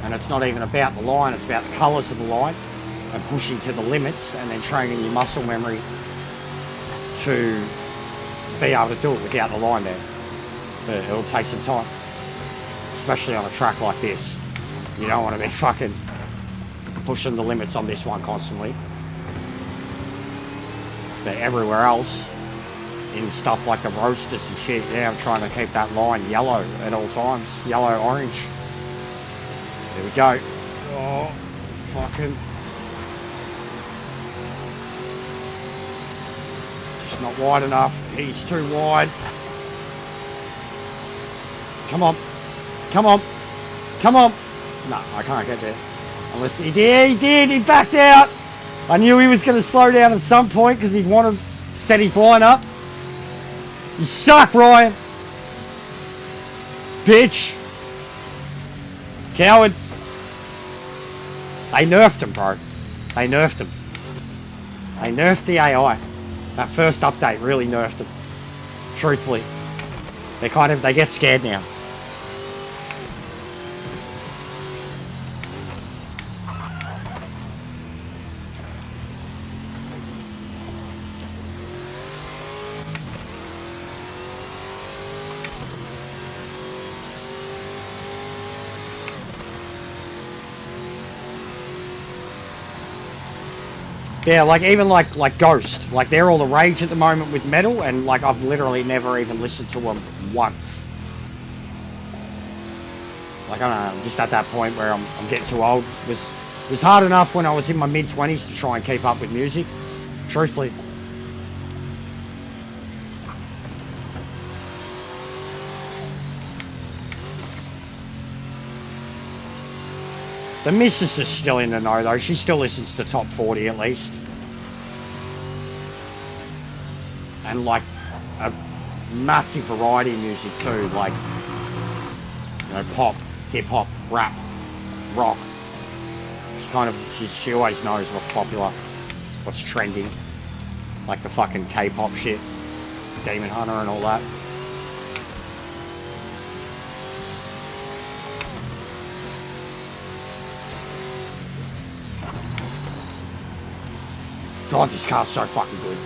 S1: and it's not even about the line, it's about the colours of the line, and pushing to the limits, and then training your muscle memory to be able to do it without the line there. But it'll take some time, especially on a track like this. You don't want to be fucking pushing the limits on this one constantly. But everywhere else, in stuff like the roasters and shit, yeah, I'm trying to keep that line yellow at all times. Yellow, orange. There we go. Oh, fucking. Just not wide enough. He's too wide. Come on. Come on. Come on. No, I can't get there. Unless he did. He did. He backed out. I knew he was going to slow down at some point because he'd want to set his line up. You suck, Ryan. Bitch. Coward. They nerfed him, bro. They nerfed him. They nerfed the AI. That first update really nerfed him. Truthfully. They get scared now. Yeah, like even like Ghost, like they're all the rage at the moment with metal, and like I've literally never even listened to them once. Like I don't know, I'm just at that point where I'm getting too old. It was hard enough when I was in my mid-20s to try and keep up with music, truthfully. The missus is still in the know though. She still listens to top 40 at least. And like a massive variety of music too, like, you know, pop, hip hop, rap, rock. She always knows what's popular, what's trending. Like the fucking K-pop shit, Demon Hunter and all that. God, this car's so fucking good.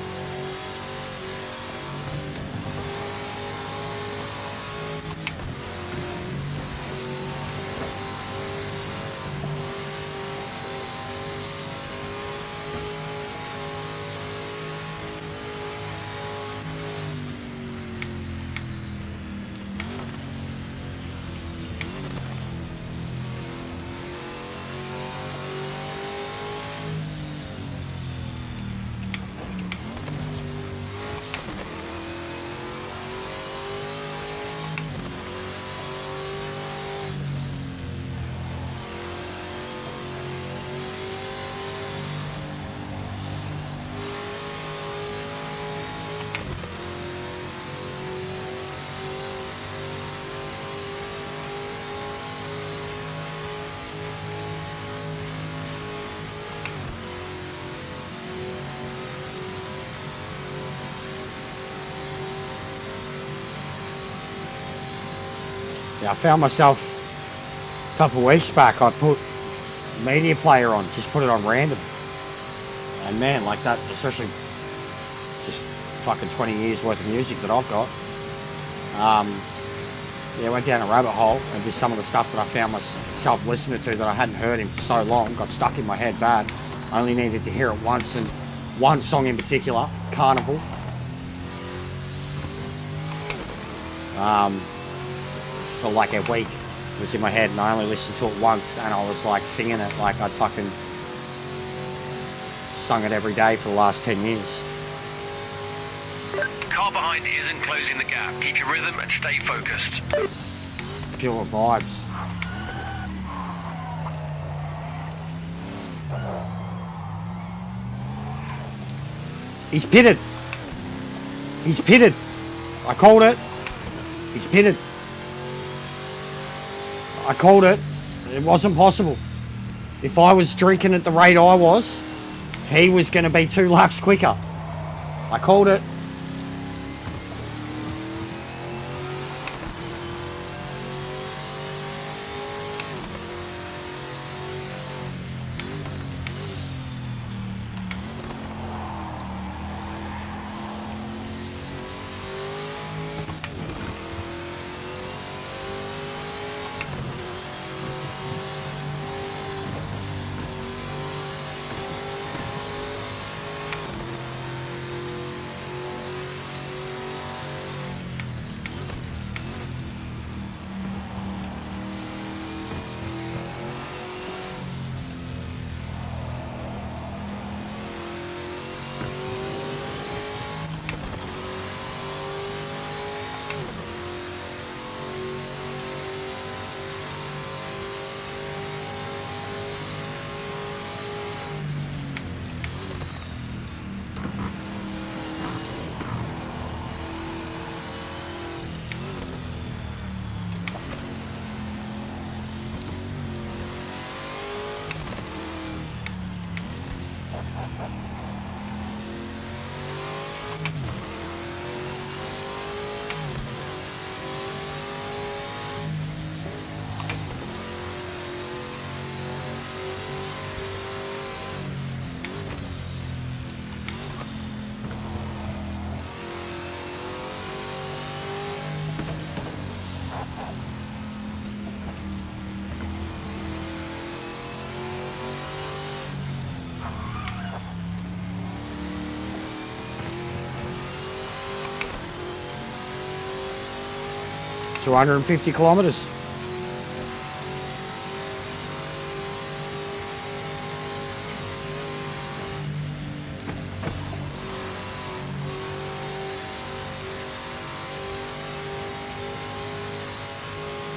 S1: Yeah, I found myself a couple of weeks back, I put media player on, just put it on random. And man, like that, especially just fucking 20 years worth of music that I've got. Yeah, went down a rabbit hole and just some of the stuff that I found myself listening to that I hadn't heard in for so long, got stuck in my head bad. I only needed to hear it once, and one song in particular, Carnival. For like a week, it was in my head, and I only listened to it once, and I was like singing it like I'd fucking sung it every day for the last 10 years.
S2: Car behind isn't closing the gap. Keep your rhythm and stay focused.
S1: Feel the vibes. He's pitted. He's pitted. I called it. He's pitted. I called it. It wasn't possible. If I was drinking at the rate I was, he was going to be 2 laps quicker. I called it. To 150 kilometers.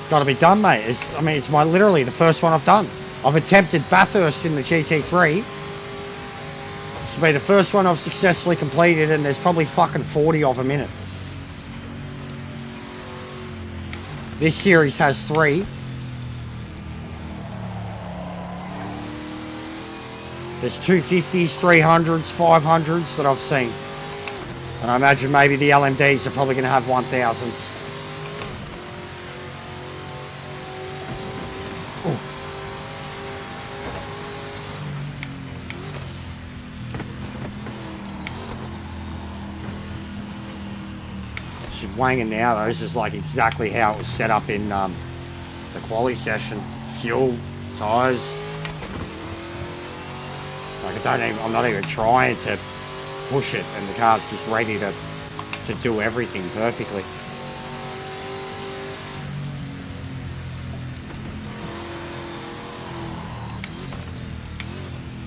S1: Got to be done, mate. It's literally the first one I've done. I've attempted Bathurst in the GT3. This will be the first one I've successfully completed, and there's probably fucking 40 of them in it. This series has 3. There's 250s, 300s, 500s that I've seen. And I imagine maybe the LMDs are probably going to have 1000s. Wanging now though, this is like exactly how it was set up in the quali session. Fuel, tyres. Like I'm not even trying to push it, and the car's just ready to do everything perfectly.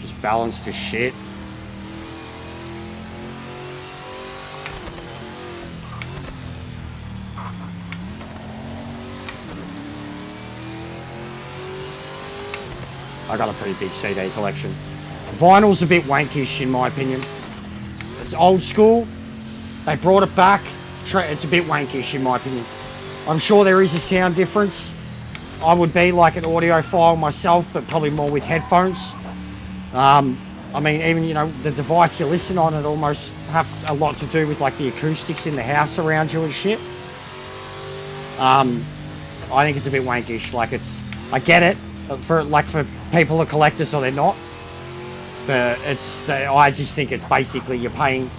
S1: Just balanced as shit. I got a pretty big CD collection. Vinyl's a bit wankish in my opinion. It's old school. They brought it back. It's a bit wankish in my opinion. I'm sure there is a sound difference. I would be like an audiophile myself, but probably more with headphones. I mean, even, you know, the device you listen on, it almost have a lot to do with like the acoustics in the house around you and shit. I think it's a bit wankish. Like I get it for people who are collectors or they're not, but I just think it's basically you're paying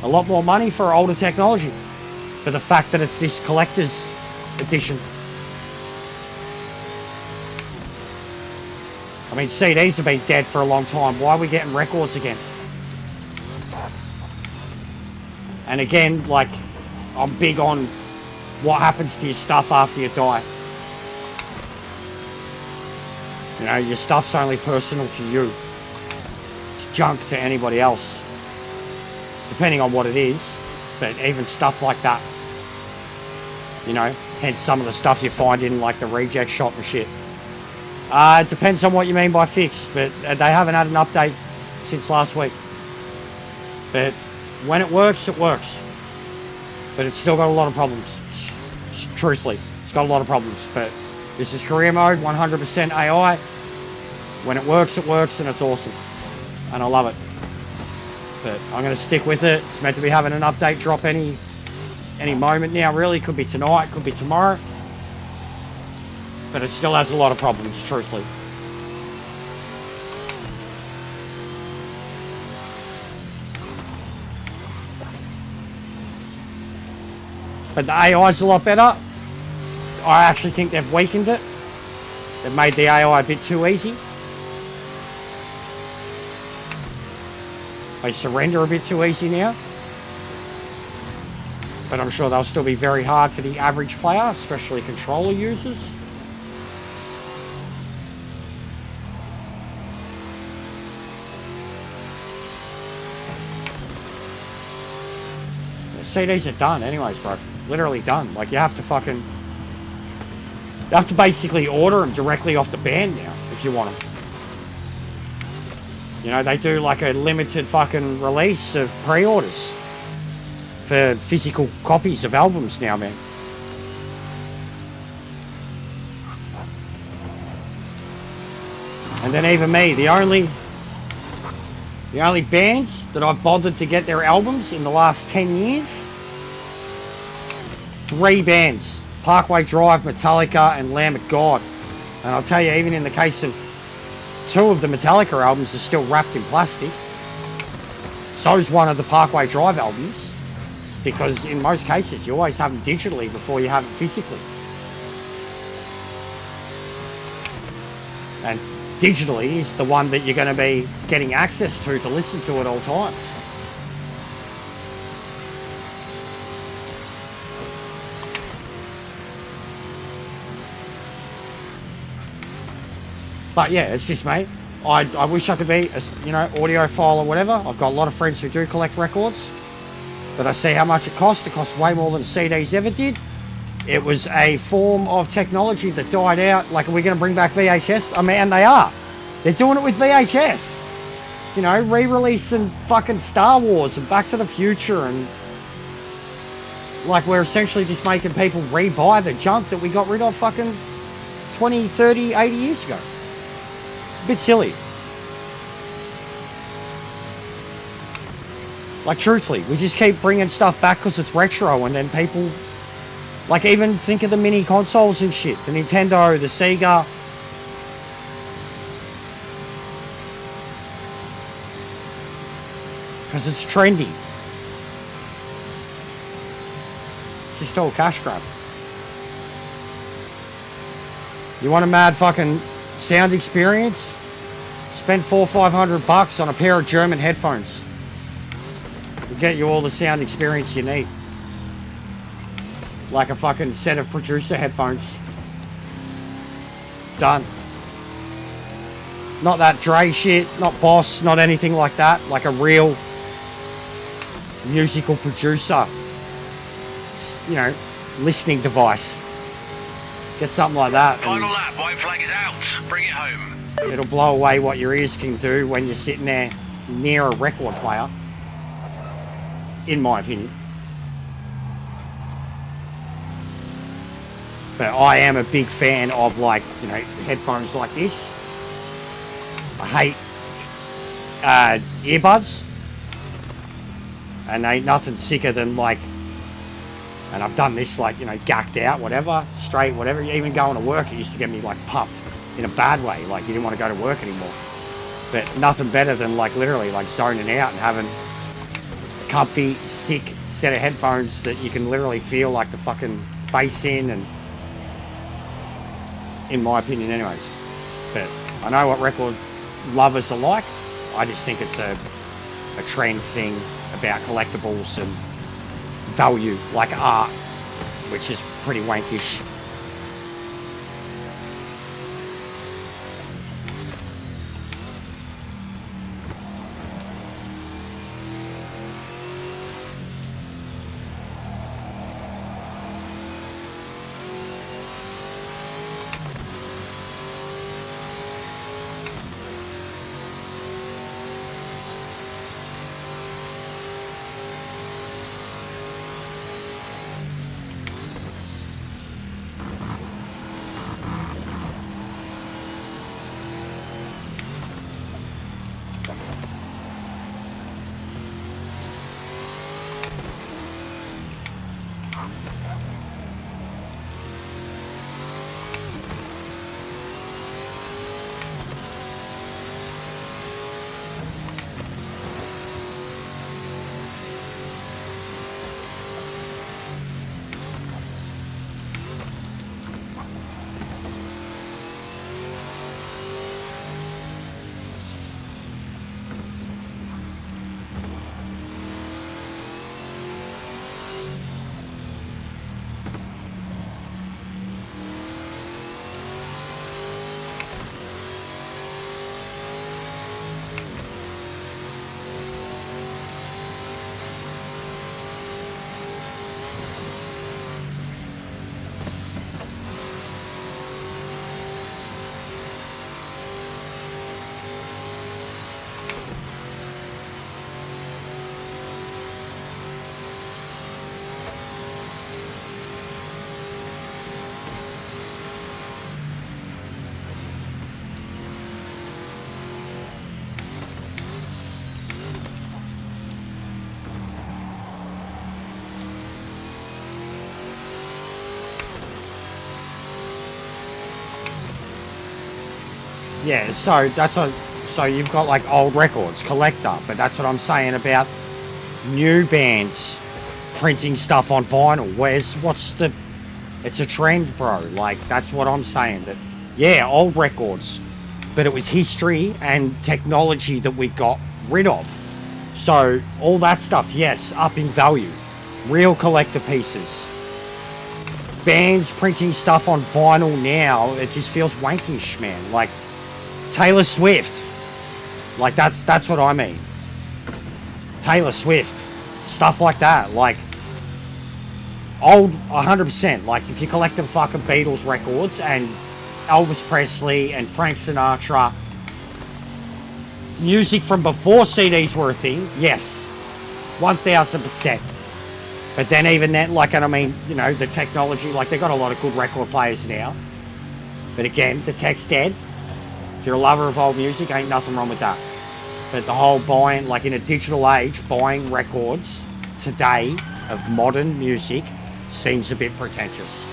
S1: a lot more money for older technology for the fact that it's this collector's edition. I mean, CDs have been dead for a long time. Why are we getting records again? And again, like, I'm big on what happens to your stuff after you die. You know, your stuff's only personal to you. It's junk to anybody else, depending on what it is. But even stuff like that, you know, hence some of the stuff you find in like the reject shop and shit. It depends on what you mean by fixed, but they haven't had an update since last week. But when it works, it works. But it's still got a lot of problems. Truthfully, it's got a lot of problems. But this is career mode, 100% AI. When it works, and it's awesome. And I love it. But I'm going to stick with it. It's meant to be having an update drop any moment now, really. Could be tonight, could be tomorrow. But it still has a lot of problems, truthfully. But the AI's a lot better. I actually think they've weakened it. They've made the AI a bit too easy. They surrender a bit too easy now. But I'm sure they'll still be very hard for the average player, especially controller users. CDs are done anyways, bro. Literally done. Like, you have to basically order them directly off the band now, if you want them. You know, they do like a limited fucking release of pre-orders for physical copies of albums now, man. And then even me, the only bands that I've bothered to get their albums in the last 10 years, 3 bands: Parkway Drive, Metallica, and Lamb of God. And I'll tell you, even in the case of 2 of the Metallica albums are still wrapped in plastic. So's one of the Parkway Drive albums, because in most cases you always have them digitally before you have them physically. And digitally is the one that you're going to be getting access to listen to at all times. But yeah, it's just me. I wish I could be a, you know, audiophile or whatever. I've got a lot of friends who do collect records, but I see how much it costs. It costs way more than CDs ever did. It was a form of technology that died out. Like, are we going to bring back VHS? I mean, and they are. They're doing it with VHS. You know, re-releasing fucking Star Wars and Back to the Future, and like, we're essentially just making people re-buy the junk that we got rid of fucking 20, 30, 80 years ago. A bit silly. Like, truthfully, we just keep bringing stuff back because it's retro, and then people, like, even think of the mini consoles and shit, the Nintendo, the Sega. Because it's trendy. It's just all cash grab. You want a mad fucking sound experience? Spend $400-500 on a pair of German headphones. It'll get you all the sound experience you need. Like a fucking set of producer headphones. Done. Not that Dre shit, not Boss, not anything like that. Like a real musical producer, you know, listening device. Get something like that.
S2: Final lap, white flag is out. Bring it home.
S1: It'll blow away what your ears can do when you're sitting there near a record player, in my opinion. But I am a big fan of, like, you know, headphones like this. I hate earbuds, and ain't nothing sicker than, like, And I've done this like, you know, gacked out, whatever, straight, whatever. Even going to work, it used to get me like pumped in a bad way. Like you didn't want to go to work anymore. But nothing better than like literally like zoning out and having a comfy, sick set of headphones that you can literally feel like the fucking bass in my opinion anyways. But I know what record lovers are like. I just think it's a trend thing about collectibles and value, like art, which is pretty wankish. Yeah, so so you've got like old records, collector, but that's what I'm saying about new bands printing stuff on vinyl. It's a trend, bro. Like that's what I'm saying. That yeah, old records, but it was history and technology that we got rid of. So all that stuff, yes, up in value. Real collector pieces. Bands printing stuff on vinyl now, it just feels wankish, man. Like Taylor Swift. Like that's what I mean. Taylor Swift. Stuff like that. Like old 100%. Like if you collect the fucking Beatles records and Elvis Presley and Frank Sinatra, music from before CDs were a thing, yes. 1000%. But then even then, like, and I mean, you know, the technology, like they got a lot of good record players now. But again, the tech's dead. If you're a lover of old music, ain't nothing wrong with that. But the whole buying, like in a digital age, buying records today of modern music seems a bit pretentious.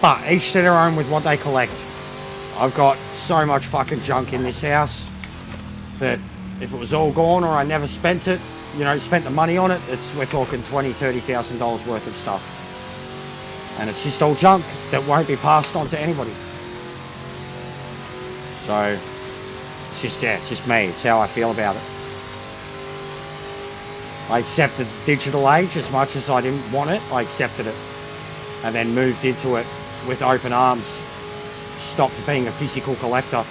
S1: But each to their own with what they collect. I've got so much fucking junk in this house that if it was all gone or I never spent it, you know, spent the money on it, we're talking $20,000-$30,000 worth of stuff. And it's just all junk that won't be passed on to anybody. So it's just me. It's how I feel about it. I accepted the digital age as much as I didn't want it. I accepted it and then moved into it with open arms. Stopped being a physical collector.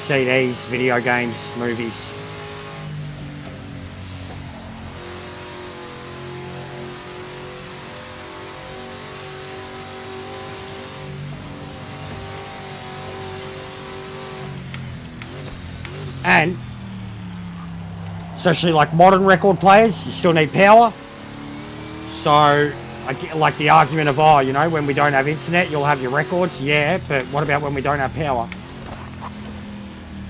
S1: CDs, video games, movies. And especially like modern record players, you still need power. So I get like the argument of, oh, you know, when we don't have internet, you'll have your records. Yeah, but what about when we don't have power?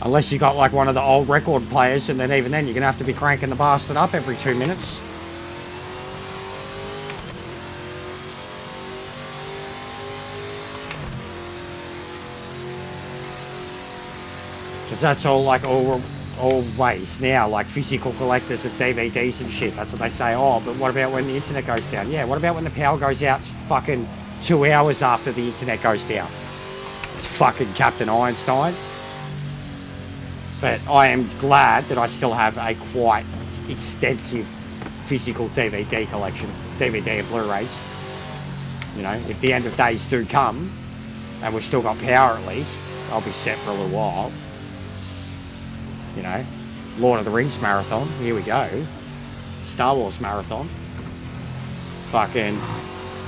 S1: Unless you got like one of the old record players, and then even then you're gonna have to be cranking the bastard up every 2 minutes. Because that's all like always now, like physical collectors of DVDs and shit. That's what they say. Oh, but what about when the internet goes down? Yeah, what about when the power goes out fucking 2 hours after the internet goes down? It's fucking Captain Einstein. But I am glad that I still have a quite extensive physical DVD collection, DVD and Blu-rays. You know, if the end of days do come, and we've still got power at least, I'll be set for a little while. You know, Lord of the Rings marathon, here we go. Star Wars marathon. Fucking,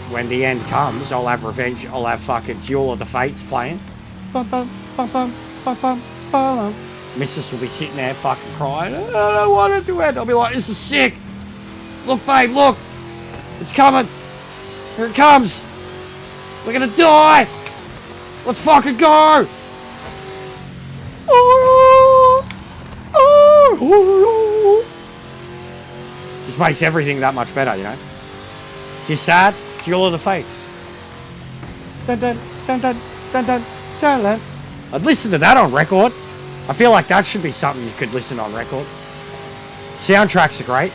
S1: when the end comes, I'll have Revenge, I'll have fucking Duel of the Fates playing. Bum, bum, bum, bum, bum, bum, bum. Missus will be sitting there fucking crying. I don't want it to end. I'll be like, this is sick. Look, babe, look. It's coming. Here it comes. We're gonna die. Let's fucking go. Just makes everything that much better, you know. If you're sad, Duel of the Fates. Dun, dun, dun, dun, dun, dun, dun, dun. I'd listen to that on record. I feel like that should be something you could listen on record. Soundtracks are great.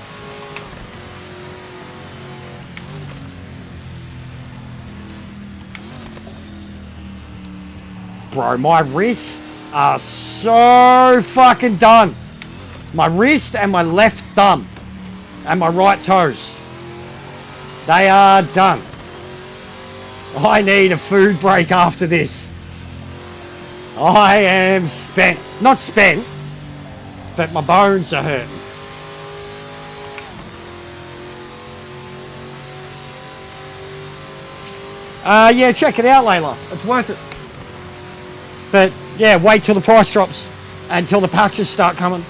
S1: Bro, my wrists are so fucking done. My wrist and my left thumb and my right toes. They are done. I need a food break after this. I am spent. Not spent, but my bones are hurting. Yeah, check it out, Layla. It's worth it. But yeah, wait till the price drops, until the patches start coming.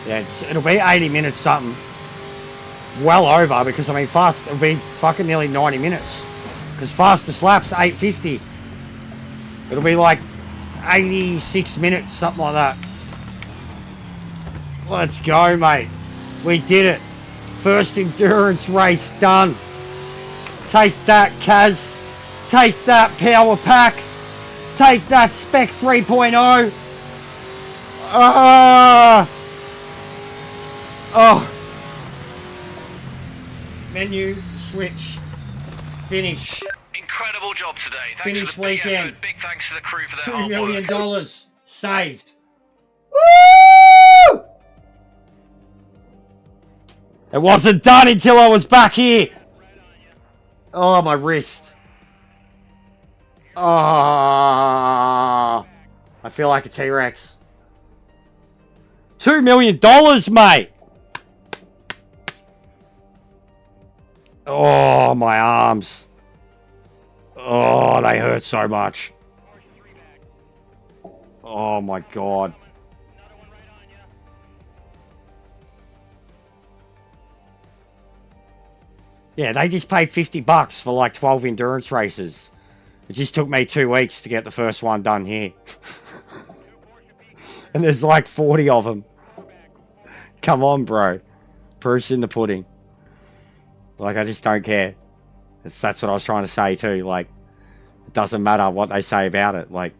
S1: Yeah, it'll be 80 minutes something. Well over, because I mean fast, it'll be fucking nearly 90 minutes. Because fastest lap's 850. It'll be like 86 minutes, something like that. Let's go, mate. We did it. First endurance race done. Take that, Kaz. Take that, Power Pack. Take that, Spec 3.0. Oh. Menu, switch, finish.
S2: Incredible job today. Thanks
S1: Finish
S2: for the big
S1: weekend.
S2: effort. Big thanks to the crew for their
S1: $2
S2: hard
S1: million
S2: work.
S1: saved. Woo! It wasn't done until I was back here. Oh, my wrist. Oh, I feel like a T-Rex. $2 million, mate. Oh, my arms. Oh, they hurt so much. Oh my god. Yeah, they just paid $50 for like 12 endurance races. It just took me 2 weeks to get the first one done here. And there's like 40 of them. Come on, bro. Proof's in the pudding. Like, I just don't care. That's what I was trying to say too. Like, it doesn't matter what they say about it. Like,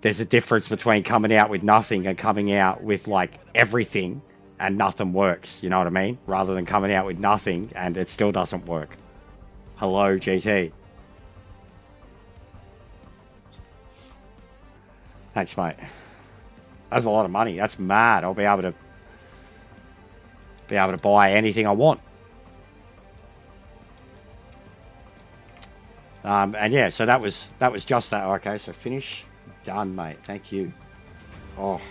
S1: there's a difference between coming out with nothing and coming out with like everything and nothing works. You know what I mean? Rather than coming out with nothing and it still doesn't work. Hello, GT. Thanks, mate. That's a lot of money. That's mad. I'll be able to buy anything I want. And yeah, so that was just that. Okay, so finish. Done, mate. Thank you. Oh,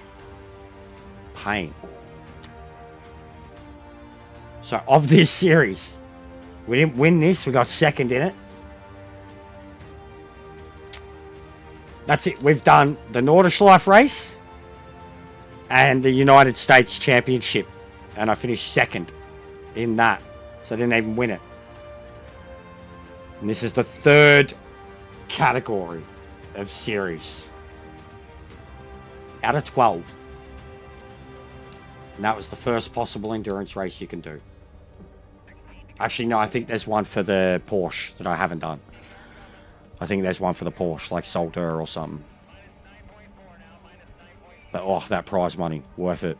S1: pain. So of this series, we didn't win this. We got second in it. That's it. We've done the Nordschleife race and the United States Championship. And I finished second in that. So I didn't even win it. And this is the third category of series out of 12. And that was the first possible endurance race you can do. Actually, no, I think there's one for the Porsche that I haven't done. I think there's one for the Porsche, like Solder or something. But, oh, that prize money, worth it.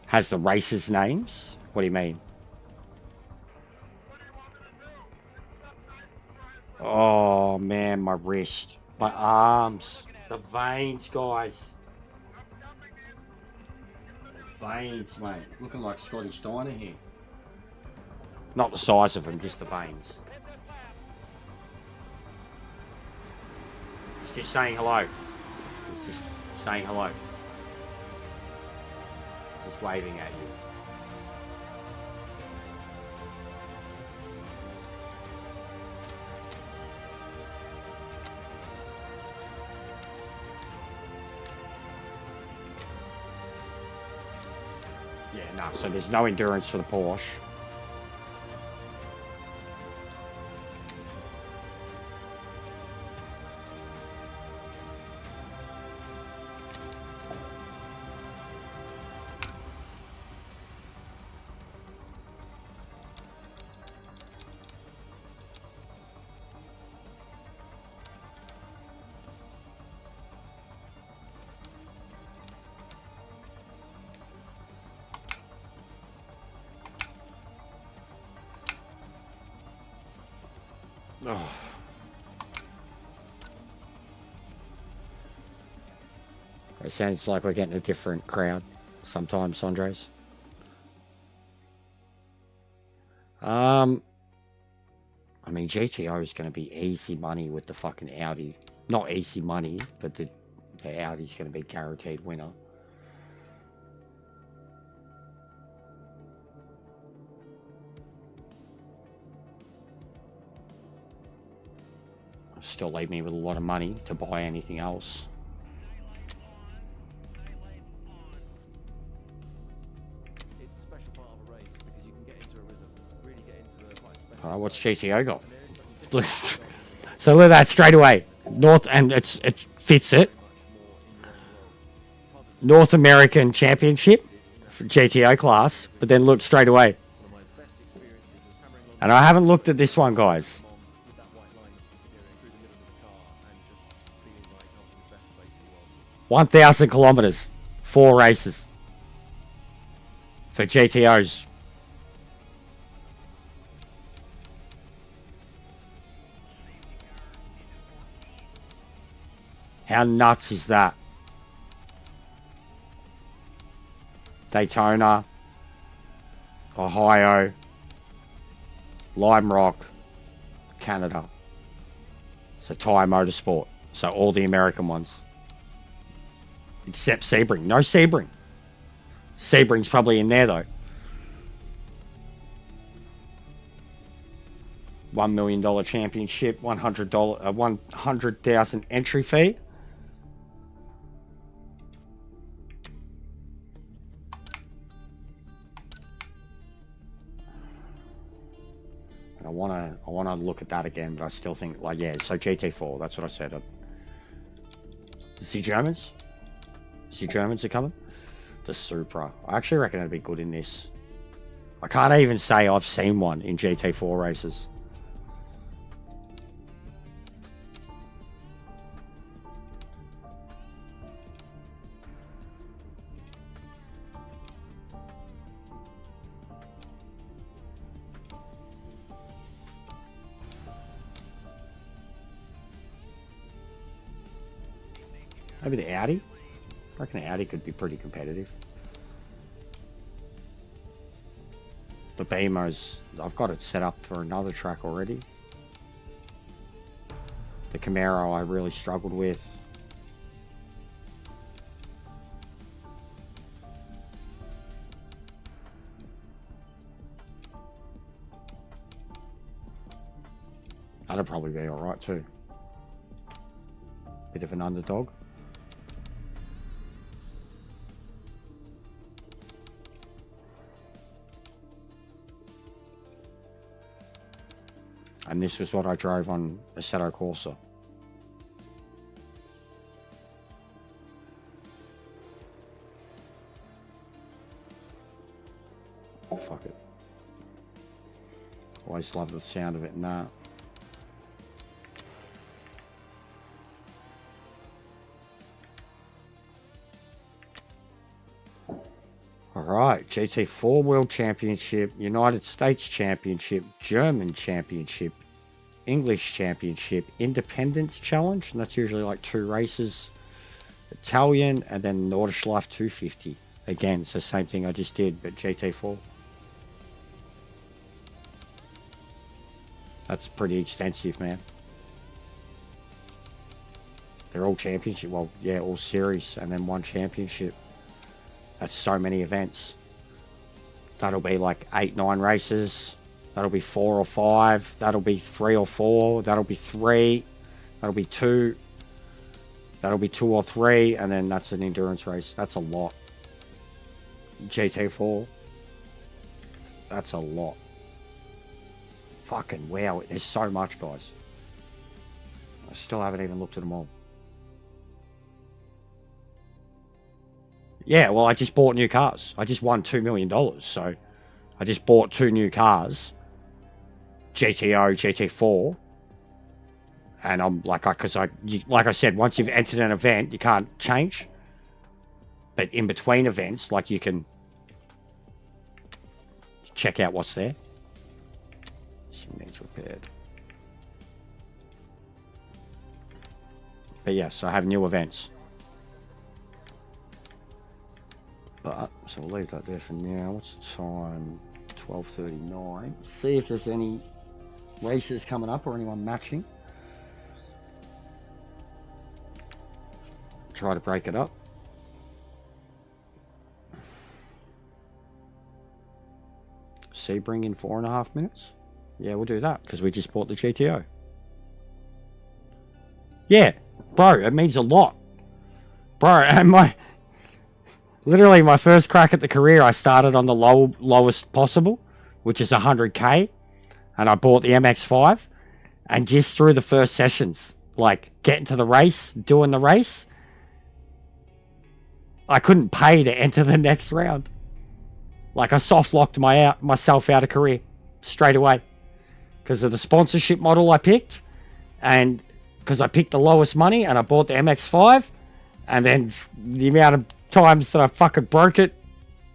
S1: Has the racers' names? What do you mean? Oh, man, my wrist. My arms. The veins, guys. The veins, mate. Looking like Scotty Steiner here. Not the size of them, just the veins. He's just saying hello. He's just saying hello. He's just waving at you. Yeah, no, so there's no endurance for the Porsche. Oh. It sounds like we're getting a different crowd sometimes, Andres. I mean, GTO is going to be easy money with the fucking Audi. Not easy money, but the Audi's going to be guaranteed winner. Still leave me with a lot of money to buy anything else.
S6: It's a special part of a race because you can get into a rhythm, really get into a quite special.
S1: What's GTO got? So look at that straight away. North, and it fits it. North American Championship for GTO class, but then look straight away. And I haven't looked at this one, guys. 1,000 kilometers, 4 races for GTOs. How nuts is that? Daytona, Ohio, Lime Rock, Canada. So Thai Motorsport. So all the American ones. Except Sebring. No Sebring. Sebring's probably in there though. $1 million championship, $100,000 entry fee. And I wanna look at that again, but I still think like yeah. So GT4, that's what I said. Is the Germans? See, Germans are coming. The Supra. I actually reckon it'd be good in this. I can't even say I've seen one in GT4 races. Maybe the Audi? I reckon the Audi could be pretty competitive. The Beamer's, I've got it set up for another track already. The Camaro I really struggled with. That'll probably be alright too. Bit of an underdog. And this was what I drove on Assetto Corsa. Oh, fuck it. Always love the sound of it in that. Alright, GT4 World Championship, United States Championship, German Championship, English Championship, Independence Challenge, and that's usually like 2 races, Italian, and then Nordschleife 250. Again, it's the same thing I just did, but GT4. That's pretty extensive, man. They're all championship, well, yeah, all series, and then 1 championship. That's so many events. That'll be like 8, 9 races. That'll be 4 or 5. That'll be 3 or 4. That'll be 3. That'll be 2. That'll be 2 or 3. And then that's an endurance race. That's a lot. GT4. That's a lot. Fucking wow. There's so much, guys. I still haven't even looked at them all. Yeah, well, I just bought new cars. I just won $2 million, so I just bought 2 new cars, GTO, GT4, and I'm like, like I said, once you've entered an event, you can't change. But in between events, like you can check out what's there. Some needs repaired. But yes, I have new events. But, so we'll leave that there for now. What's the time? 12:39. See if there's any races coming up or anyone matching. Try to break it up. Sebring in 4.5 minutes? Yeah, we'll do that, because we just bought the GTO. Yeah, bro, it means a lot. Bro, and literally my first crack at the career, I started on the lowest possible, which is 100k, and I bought the MX-5, and just through the first sessions, like getting to the race, doing the race, I couldn't pay to enter the next round. Like I soft locked myself out of career straight away because of the sponsorship model I picked, and because I picked the lowest money and I bought the MX-5, and then the amount of times that I fucking broke it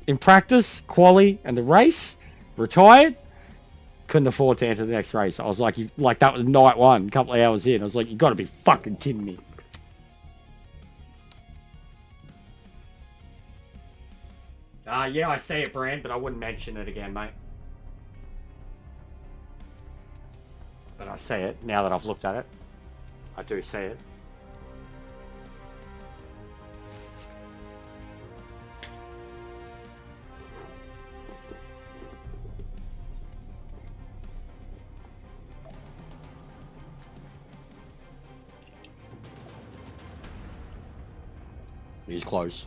S1: in practice, quali, and the race, retired, couldn't afford to enter the next race. I was like, that was night 1, a couple of hours in. I was like, you got to be fucking kidding me. Yeah, I see it, Brand, but I wouldn't mention it again, mate. But I see it now that I've looked at it. I do see it. He's close.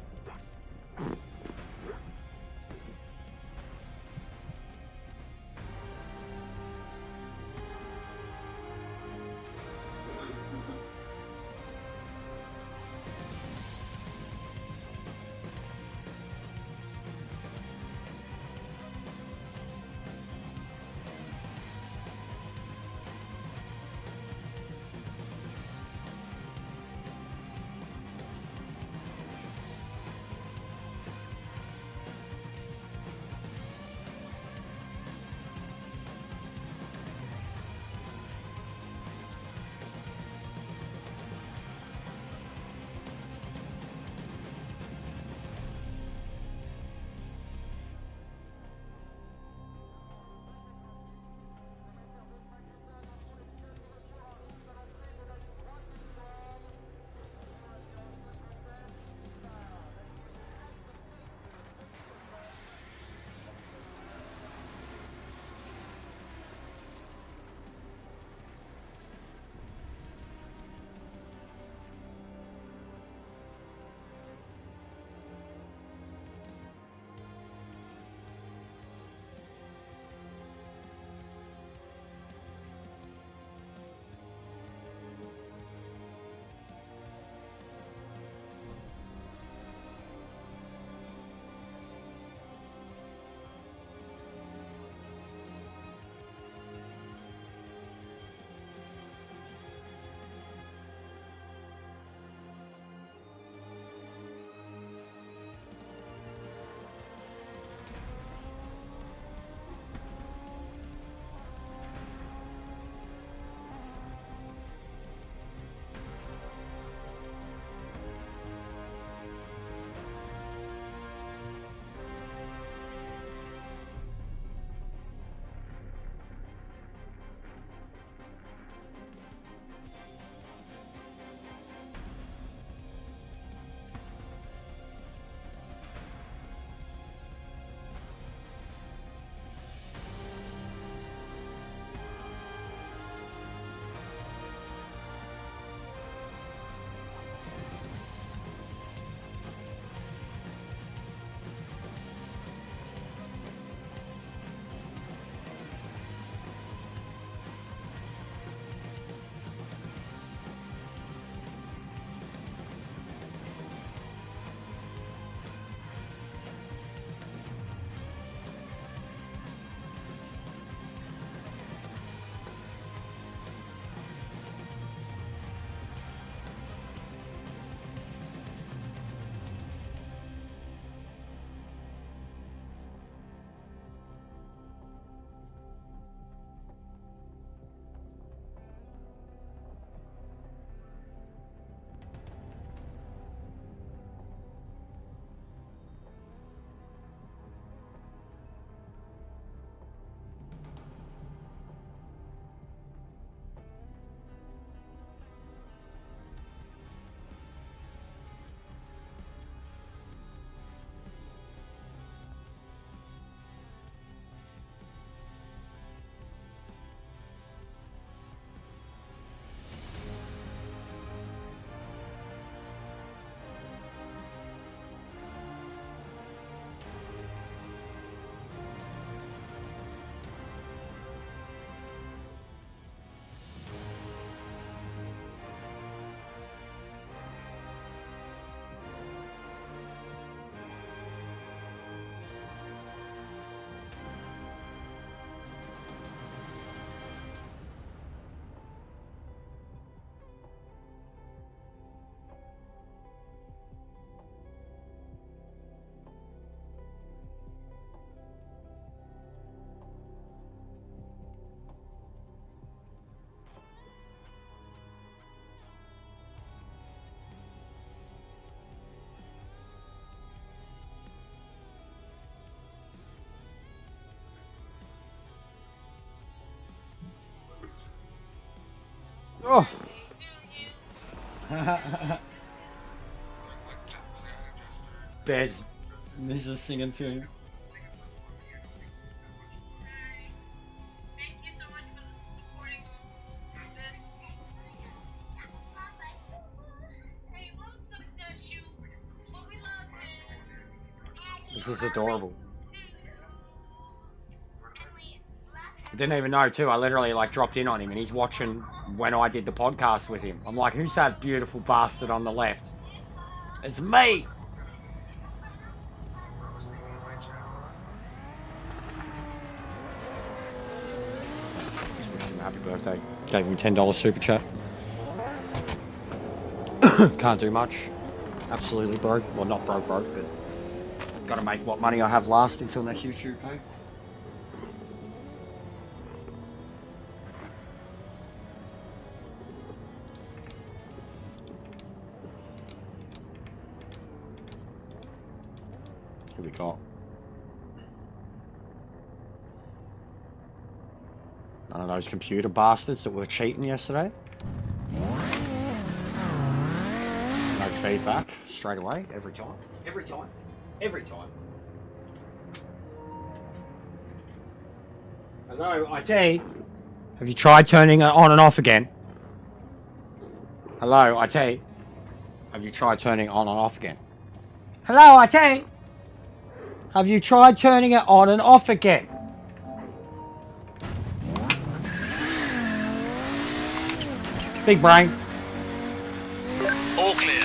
S1: Oh. Bez, this is singing to him.
S8: Thank you so much for supporting this. Hey, looks like that shoe, but we love him.
S1: This is adorable. I didn't even know too. I literally like dropped in on him and he's watching when I did the podcast with him. I'm like, who's that beautiful bastard on the left? It's me. Just wished him a happy birthday. Gave him $10 super chat. Can't do much. Absolutely broke. Well, not broke, but got to make what money I have last until next YouTube pay. Here we go. None of those computer bastards that were cheating yesterday. No feedback straight away, every time. Every time. Every time. Hello, IT. Have you tried turning it on and off again? Hello, IT. Have you tried turning it on and off again? Hello, IT. Have you tried turning it on and off again? Big brain.
S2: All clear.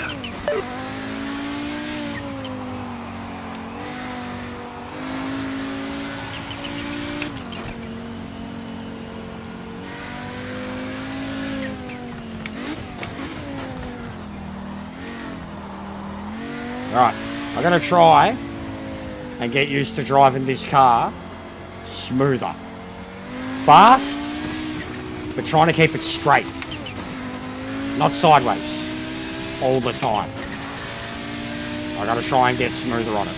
S1: Right, I'm gonna try and get used to driving this car smoother. Fast, but trying to keep it straight. Not sideways. All the time. I gotta try and get smoother on it.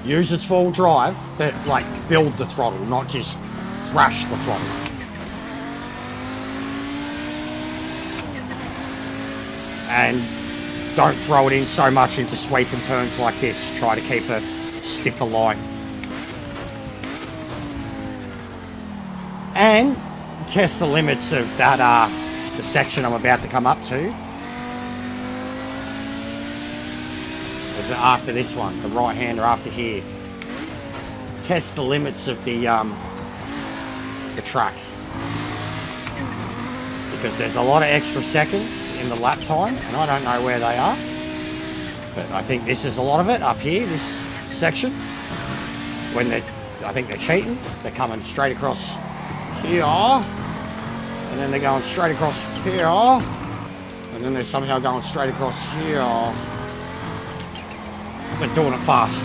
S1: Use its full drive, but like build the throttle, not just thrash the throttle. And don't throw it in so much into sweeping turns like this. Try to keep a stiffer line. And test the limits of that, the section I'm about to come up to. Is it after this one, the right hander after here? Test the limits of the tracks. Because there's a lot of extra seconds in the lap time, and I don't know where they are. But I think this is a lot of it up here, this section. When I think they're cheating, they're coming straight across here, and then they're going straight across here, and then they're somehow going straight across here. They're doing it fast.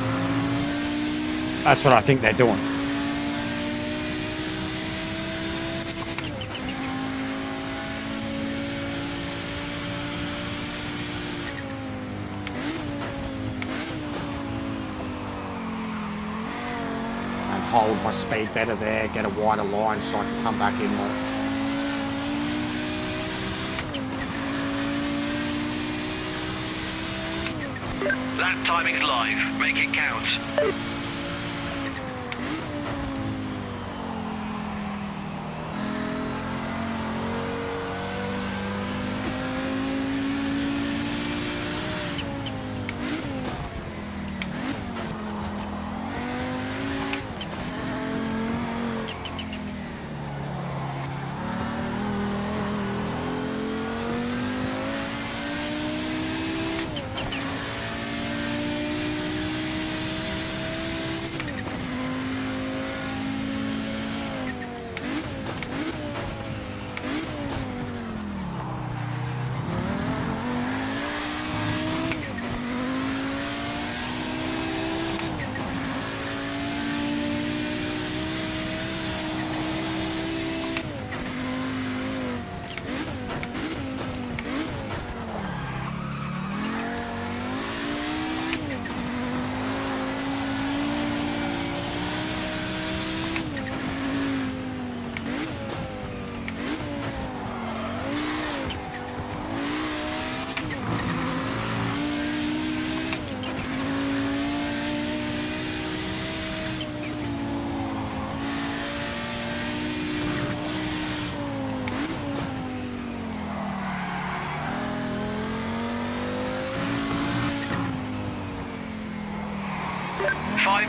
S1: That's what I think they're doing. Hold my speed better there, get a wider line so I can come back in more.
S2: Lap timing's live. Make it count.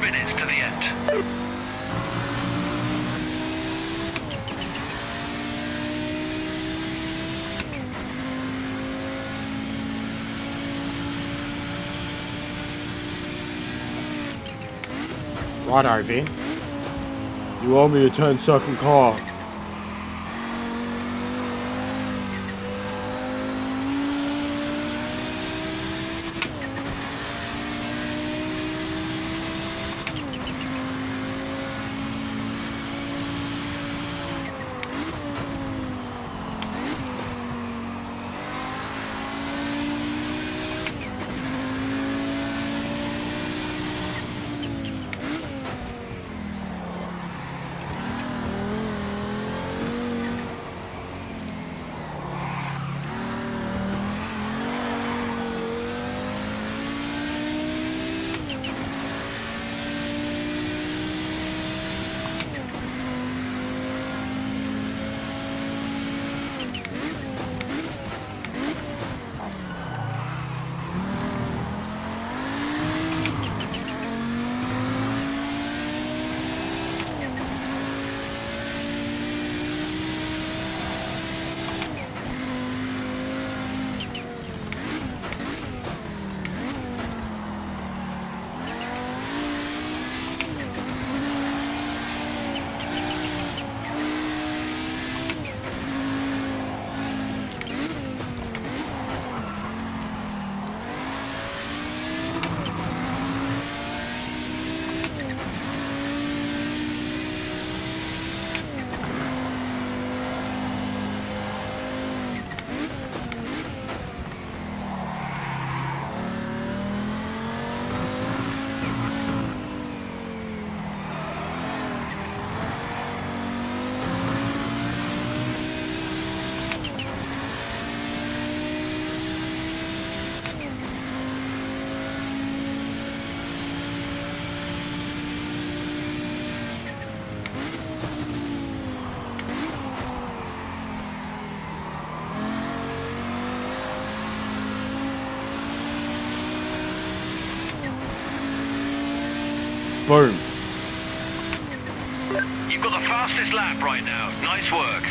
S2: minutes to the end.
S1: Righto, Vin. You owe me a 10-second car. Boom.
S2: You've got the fastest lap right now. Nice work.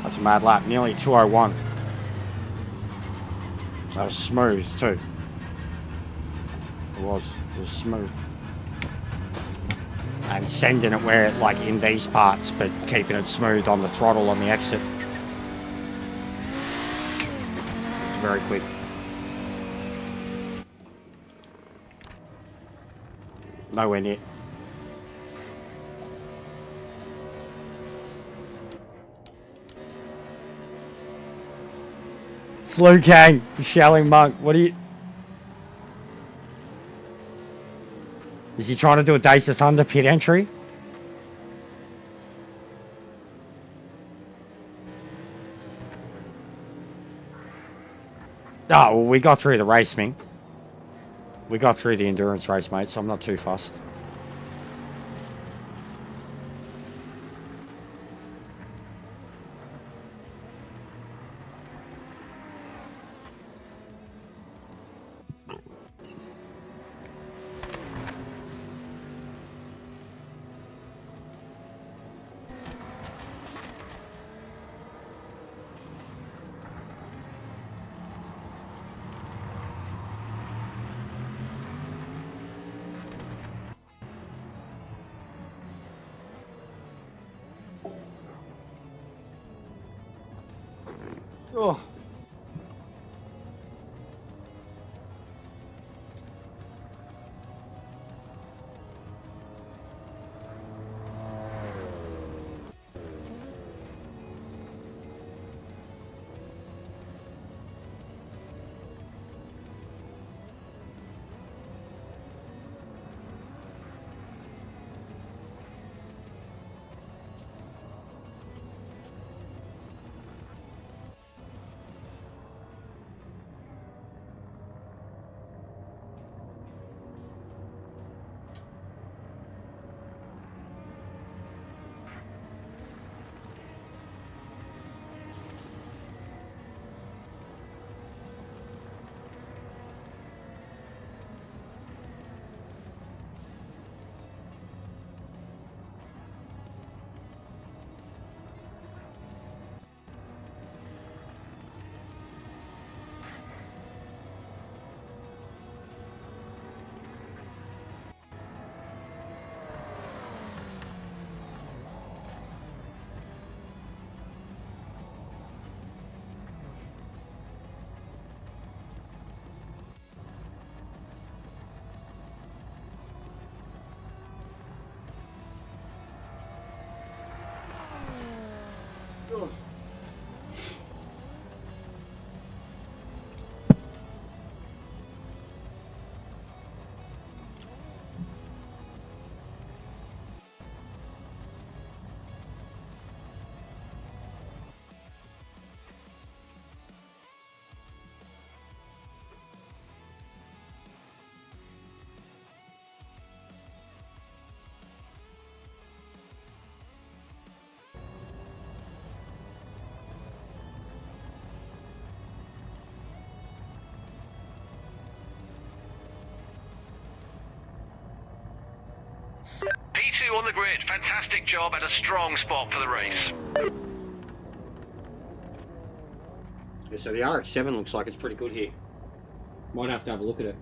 S1: That's a mad lap. Nearly 201. That was smooth too. It was smooth. And sending it where it, like in these parts, but keeping it smooth on the throttle on the exit. It's very quick. Nowhere near. It's Liu Kang, the Shaolin monk. What are you? Is he trying to do a Days of Thunder pit entry? Oh, well, we got through the race, Ming. We got through the endurance race, mate, so I'm not too fussed. Oh.
S2: you on the grid. Fantastic job and a strong spot for the race.
S1: Yeah, so the RX-7 looks like it's pretty good here. Might have to have a look at it.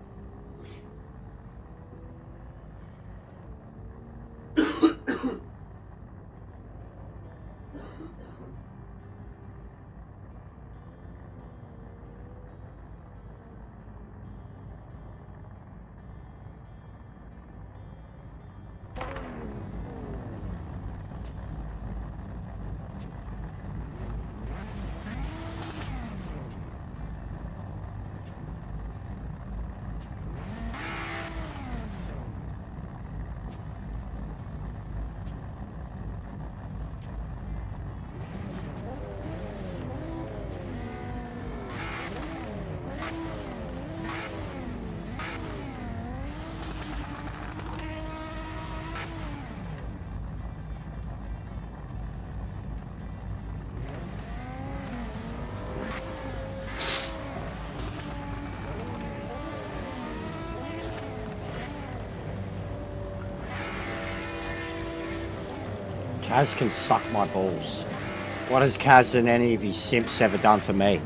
S1: Kaz can suck my balls. What has Kaz and any of his simps ever done for me?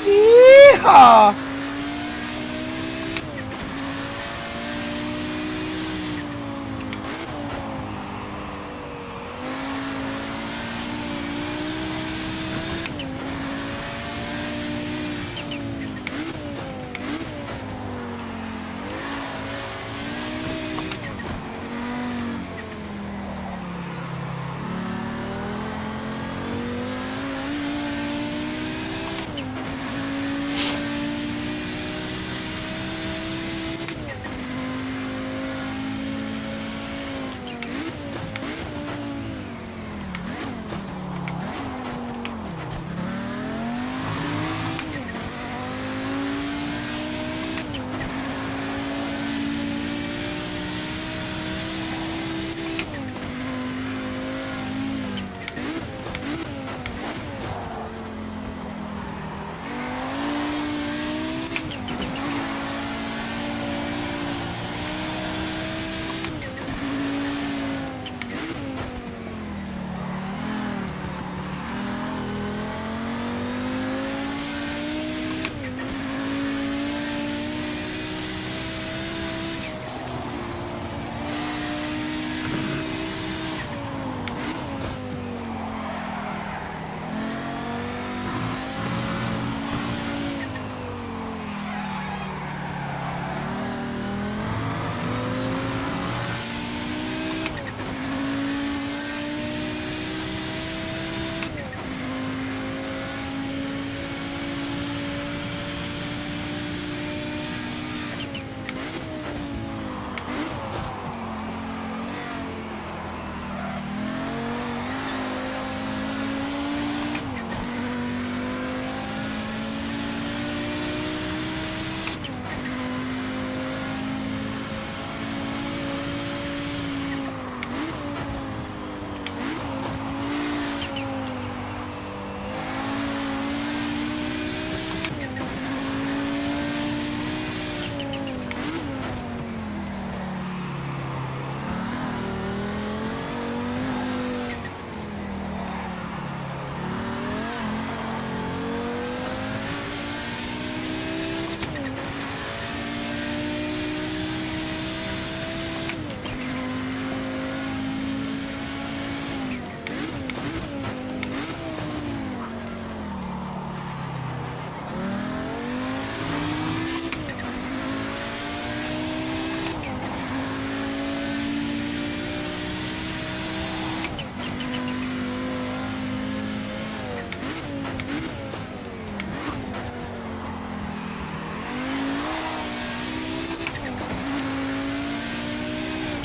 S1: Yeehaw!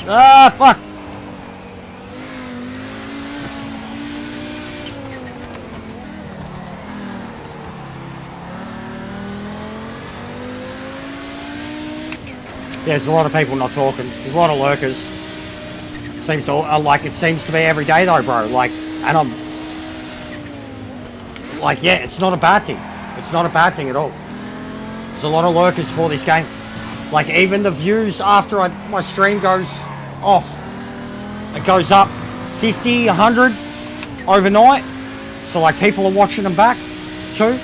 S1: Ah, fuck! There's a lot of people not talking. There's a lot of lurkers. Seems to like it seems to be every day though, bro. Like, and I'm like, yeah, it's not a bad thing. It's not a bad thing at all. There's a lot of lurkers for this game. Like even the views after my stream goes off, it goes up 50, 100 overnight. So like people are watching them back too.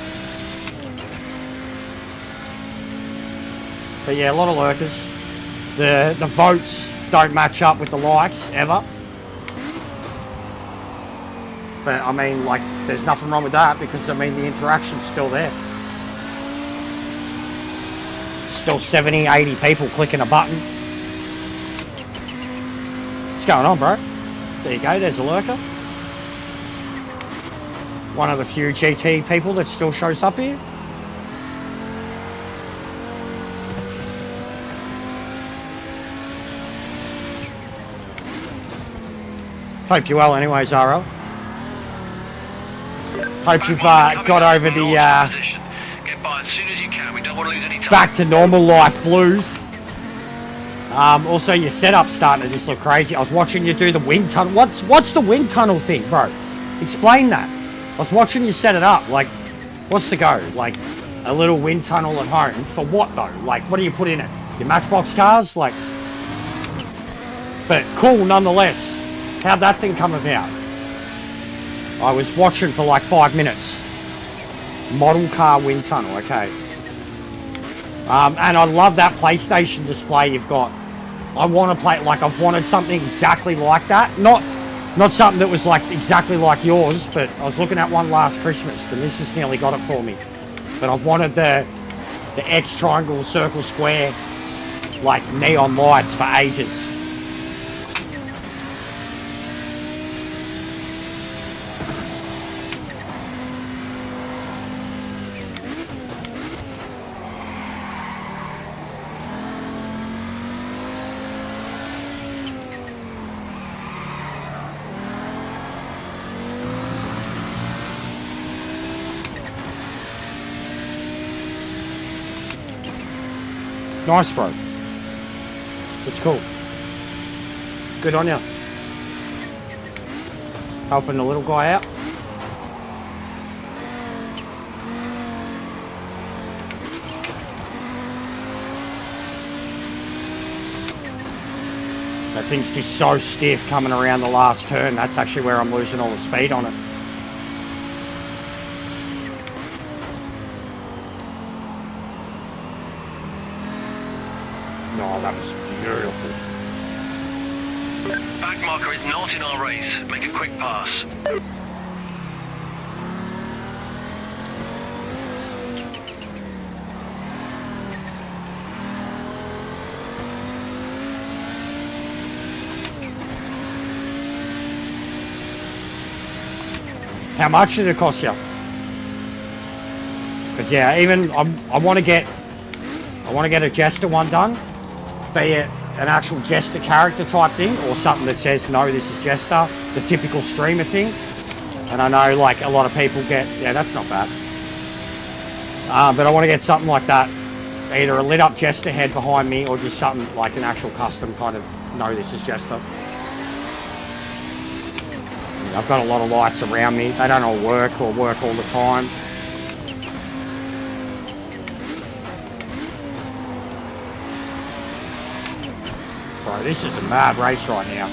S1: But yeah, a lot of lurkers. The votes don't match up with the likes ever. But I mean, like, there's nothing wrong with that because I mean the interaction's still there. Still 70, 80 people clicking a button. What's going on, bro? There you go, there's a lurker. One of the few GT people that still shows up here. Hope you're well anyway, Zaro. Hope you've got over the
S2: Get by as soon as you can. We don't want to lose any time.
S1: back to normal life blues. Also, your setup's starting to just look crazy. I was watching you do the wind tunnel. What's the wind tunnel thing, bro? Explain that. I was watching you set it up. Like, what's the go? Like, a little wind tunnel at home. For what, though? Like, what do you put in it? Your Matchbox cars? Like, but cool nonetheless. How'd that thing come about? I was watching for like 5 minutes. Model car wind tunnel, okay. And I love that PlayStation display you've got. I want to play, like I've wanted something exactly like that. Not something that was like exactly like yours, but I was looking at one last Christmas. The missus nearly got it for me. But I've wanted the X triangle, circle, square, like neon lights for ages. Nice, bro. That's cool. Good on you. Helping the little guy out. That thing's just so stiff coming around the last turn. That's actually where I'm losing all the speed on it. Oh, that was beautiful.
S2: Back marker is not in our race. Make a quick pass.
S1: How much did it cost you? Because yeah, even I want to get a Jester one done. Be it an actual Jester character type thing or something that says no, this is Jester, the typical streamer thing. And I know like a lot of people get, yeah, that's not bad. But I want to get something like that, either a lit up Jester head behind me or just something like an actual custom kind of no, this is Jester. I've got a lot of lights around me. They don't all work or work all the time. Bro, this is a mad race right now.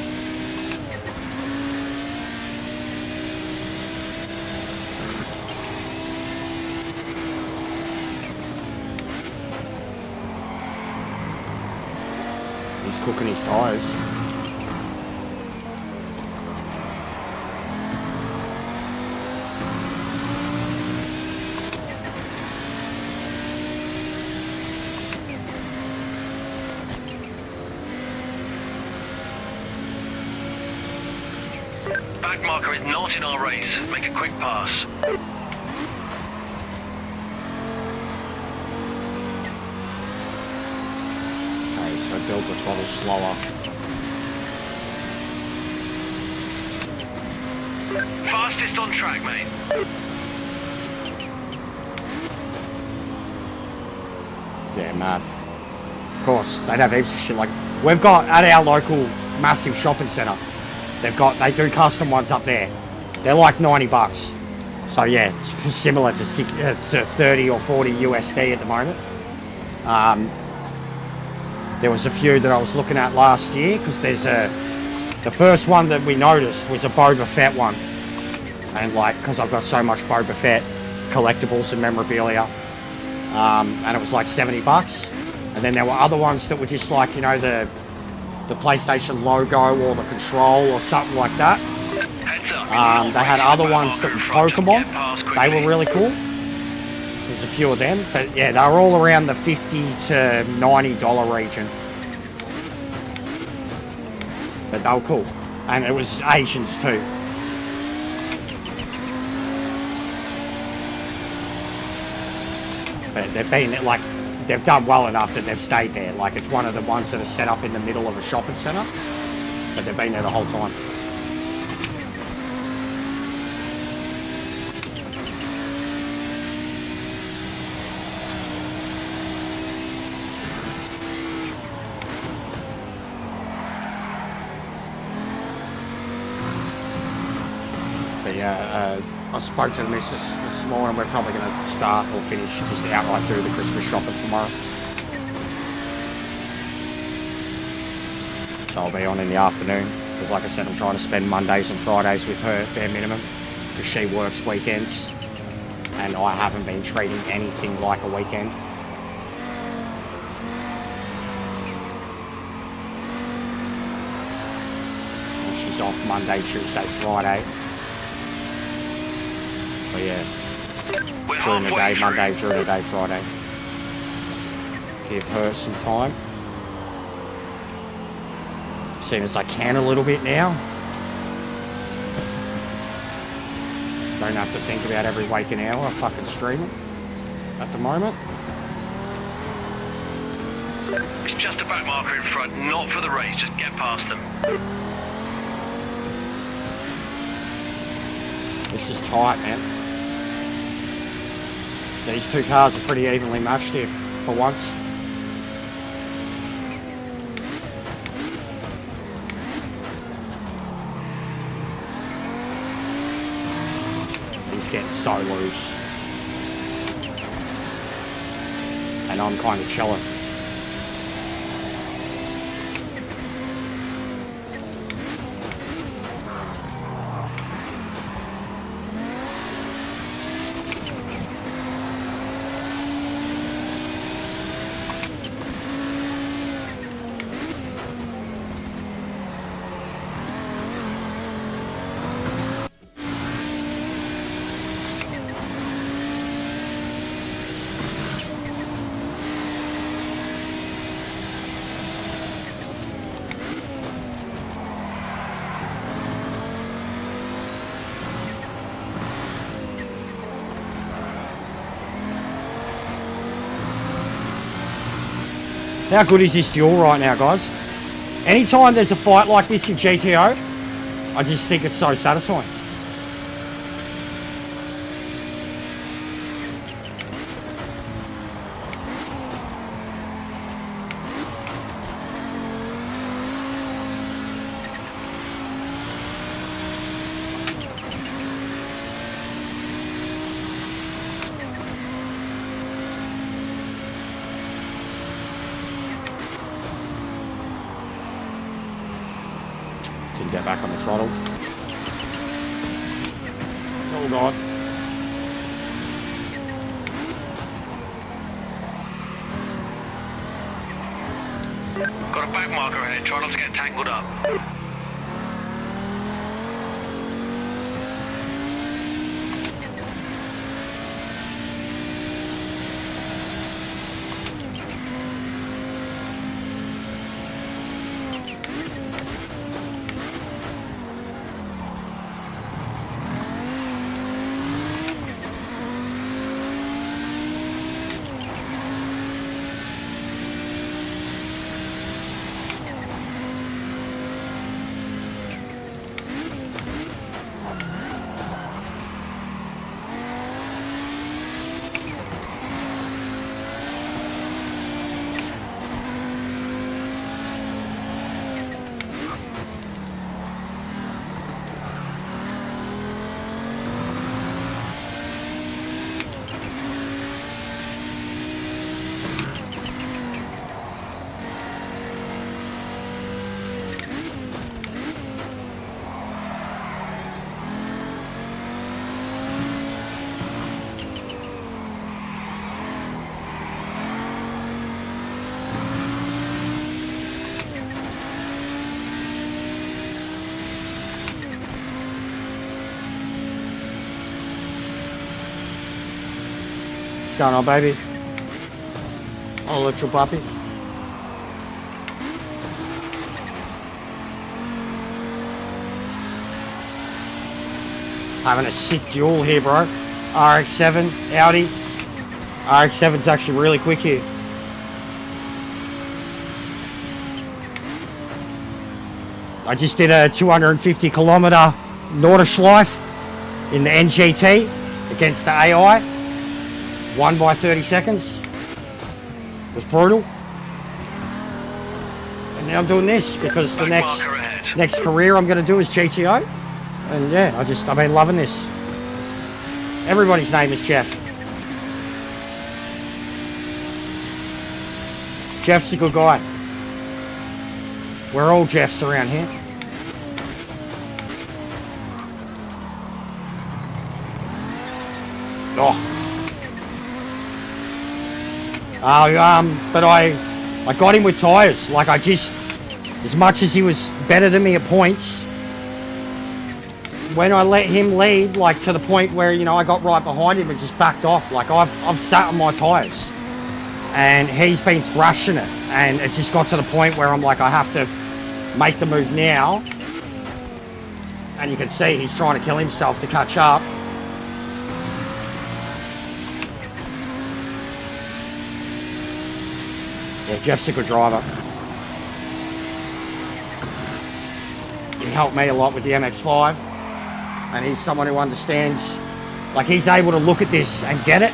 S1: He's cooking his tyres.
S2: Back marker is not in our race. Make a quick pass.
S1: Okay, so build the throttle slower.
S2: Fastest on track, mate.
S1: Yeah, mad. course, they'd have heaps of shit. Like we've got at our local massive shopping centre, they do custom ones up there. They're like $90. So yeah, it's similar to 30 or 40 USD at the moment. There was a few that I was looking at last year because the first one that we noticed was a Boba Fett one, and like because I've got so much Boba Fett collectibles and memorabilia, and it was like $70. And then there were other ones that were just like, you know, the PlayStation logo or the control or something like that. They had other ones that were Pokemon. They were really cool. There's a few of them, but yeah, they were all around the $50 to $90 region. But they were cool, and it was Asians too. But they've done well enough that they've stayed there. Like it's one of the ones that are set up in the middle of a shopping centre, but they've been there the whole time. I spoke to the missus this morning. We're probably going to start or finish just outright do the Christmas shopping tomorrow. So I'll be on in the afternoon because, like I said, I'm trying to spend Mondays and Fridays with her bare minimum because she works weekends and I haven't been treating anything like a weekend. And she's off Monday, Tuesday, Friday. But yeah, during the day, Monday, during the day, Friday. Give her some time. As soon as I can a little bit now. Don't have to think about every waking hour fucking streaming at the moment.
S2: It's just a back marker in front, not for the race, just get past them.
S1: This is tight, man. These two cars are pretty evenly matched here for once. He's getting so loose. And I'm kind of chilling. How good is this duel right now, guys? Anytime there's a fight like this in GTO, I just think it's so satisfying. Didn't get back on the throttle. Oh god.
S2: Got a back marker ahead, try not to get tangled up.
S1: What's going on, baby? Oh, little puppy. Having a sick duel here, bro. RX-7, Audi. RX-7's actually really quick here. I just did a 250 kilometer Nordschleife in the NGT against the AI. Won by 30 seconds. It was brutal. And now I'm doing this because the next career I'm going to do is GTO. And yeah, I've been loving this. Everybody's name is Jeff. Jeff's a good guy. We're all Jeffs around here. But I got him with tyres. Like as much as he was better than me at points, when I let him lead, like to the point where, you know, I got right behind him and just backed off. Like I've sat on my tyres and he's been thrashing it. And it just got to the point where I'm like, I have to make the move now. And you can see he's trying to kill himself to catch up. Yeah, Jeff's a good driver. He helped me a lot with the MX-5. And he's someone who understands, like he's able to look at this and get it.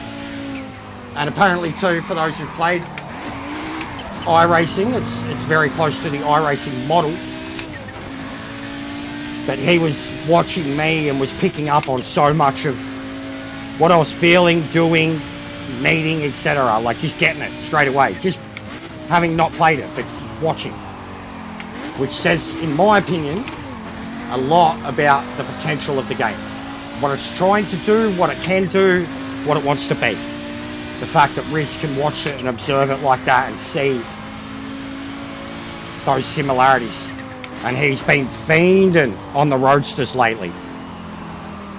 S1: And apparently too, for those who've played iRacing, it's very close to the iRacing model. But he was watching me and was picking up on so much of what I was feeling, doing, meeting, etc. Like just getting it straight away. Just having not played it, but watching. Which says, in my opinion, a lot about the potential of the game. What it's trying to do, what it can do, what it wants to be. The fact that Riz can watch it and observe it like that and see those similarities. And he's been fiending on the roadsters lately.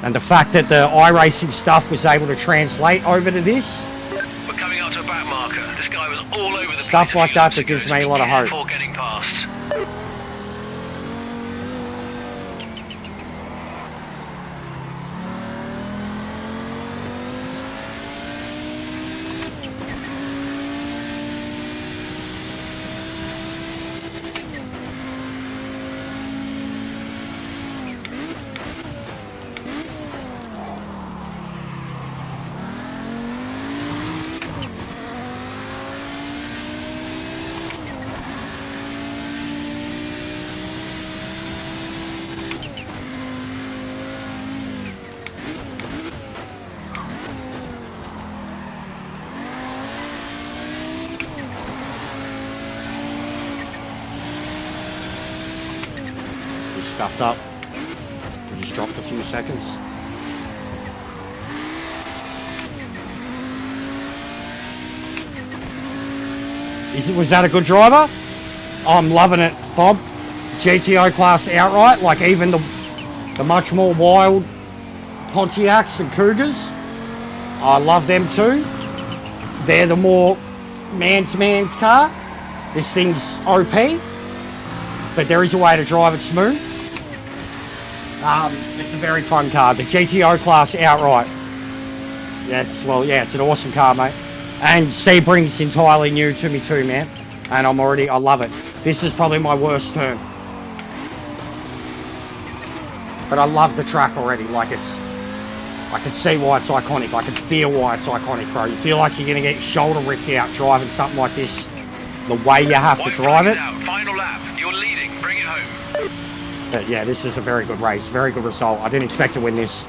S1: And the fact that the iRacing stuff was able to translate over to this.
S2: We're coming up to a back marker. This guy was all over the
S1: stuff
S2: place
S1: like that that gives me a lot of hope.
S2: Before getting past.
S1: Stuffed up. We just dropped a few seconds. Was that a good driver? I'm loving it, Bob. GTO class outright, like even the much more wild Pontiacs and Cougars. I love them too. They're the more man's car. This thing's OP, but there is a way to drive it smooth. It's a very fun car. The GTO class outright. Yeah, it's an awesome car, mate. And Sebring's entirely new to me too, man. And I love it. This is probably my worst turn. But I love the track already. Like I can see why it's iconic. I can feel why it's iconic, bro. You feel like you're going to get your shoulder ripped out driving something like this. The way you have to drive it.
S2: Final lap. You're leading. Bring it home.
S1: But yeah, this is a very good race, very good result. I didn't expect to win this.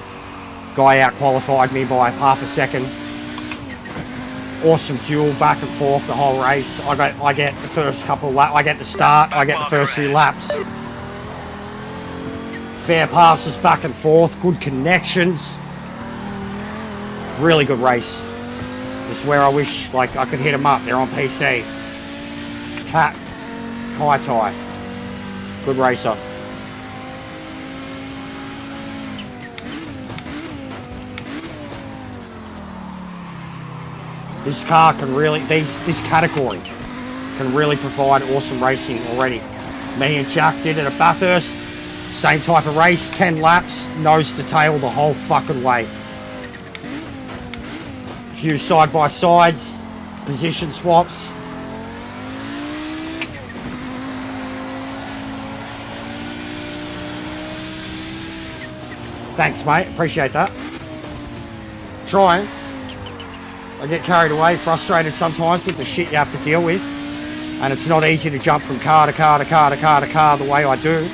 S1: Guy out-qualified me by half a second. Awesome duel, back and forth the whole race. I get the first couple of laps, I get the start, I get the first few laps. Fair passes back and forth, good connections. Really good race. This is where I wish like I could hit them up. They're on PC. Cat, Kai Tai. Good racer. This car can really, this category can really provide awesome racing already. Me and Jack did it at Bathurst. Same type of race, 10 laps, nose to tail the whole fucking way. Few side-by-sides, position swaps. Thanks, mate. Appreciate that. Trying. I get carried away, frustrated sometimes with the shit you have to deal with. And it's not easy to jump from car to car to car to car to car the way I do.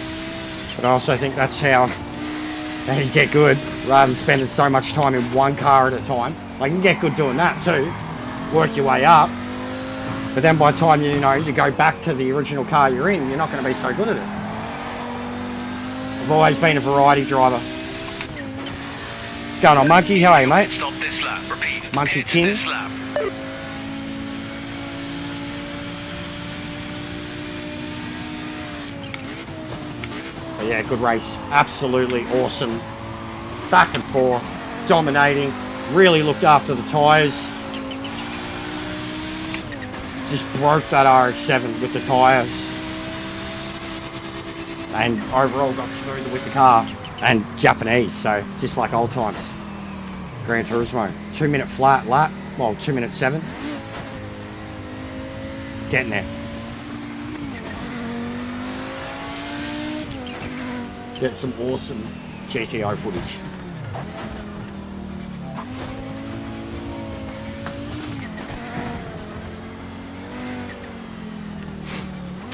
S1: But I also think that's how you get good, rather than spending so much time in one car at a time. Like, you can get good doing that too. Work your way up. But then by the time you go back to the original car you're in, you're not going to be so good at it. I've always been a variety driver. What's going on, Monkey? How are you, mate?
S2: Stop this lap. Repeat.
S1: Monkey
S2: Pit
S1: King.
S2: This lap.
S1: But yeah, good race. Absolutely awesome. Back and forth. Dominating. Really looked after the tyres. Just broke that RX-7 with the tyres. And overall got smoother with the car. And Japanese, so just like old times. Gran Turismo. 2 minute flat lap. Well, 2 minute 7. Getting there. Get some awesome GTO footage.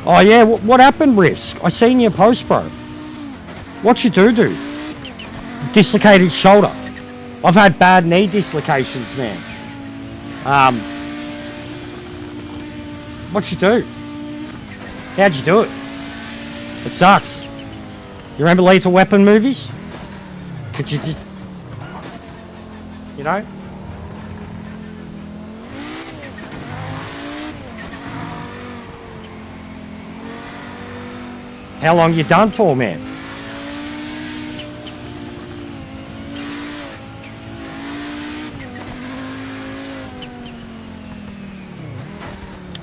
S1: Oh yeah, what happened, Risk? I seen your post, bro. What you do? Dislocated shoulder. I've had bad knee dislocations, man. What you do? How'd you do it? It sucks. You remember Lethal Weapon movies? Could you just, you know? How long you done for, man?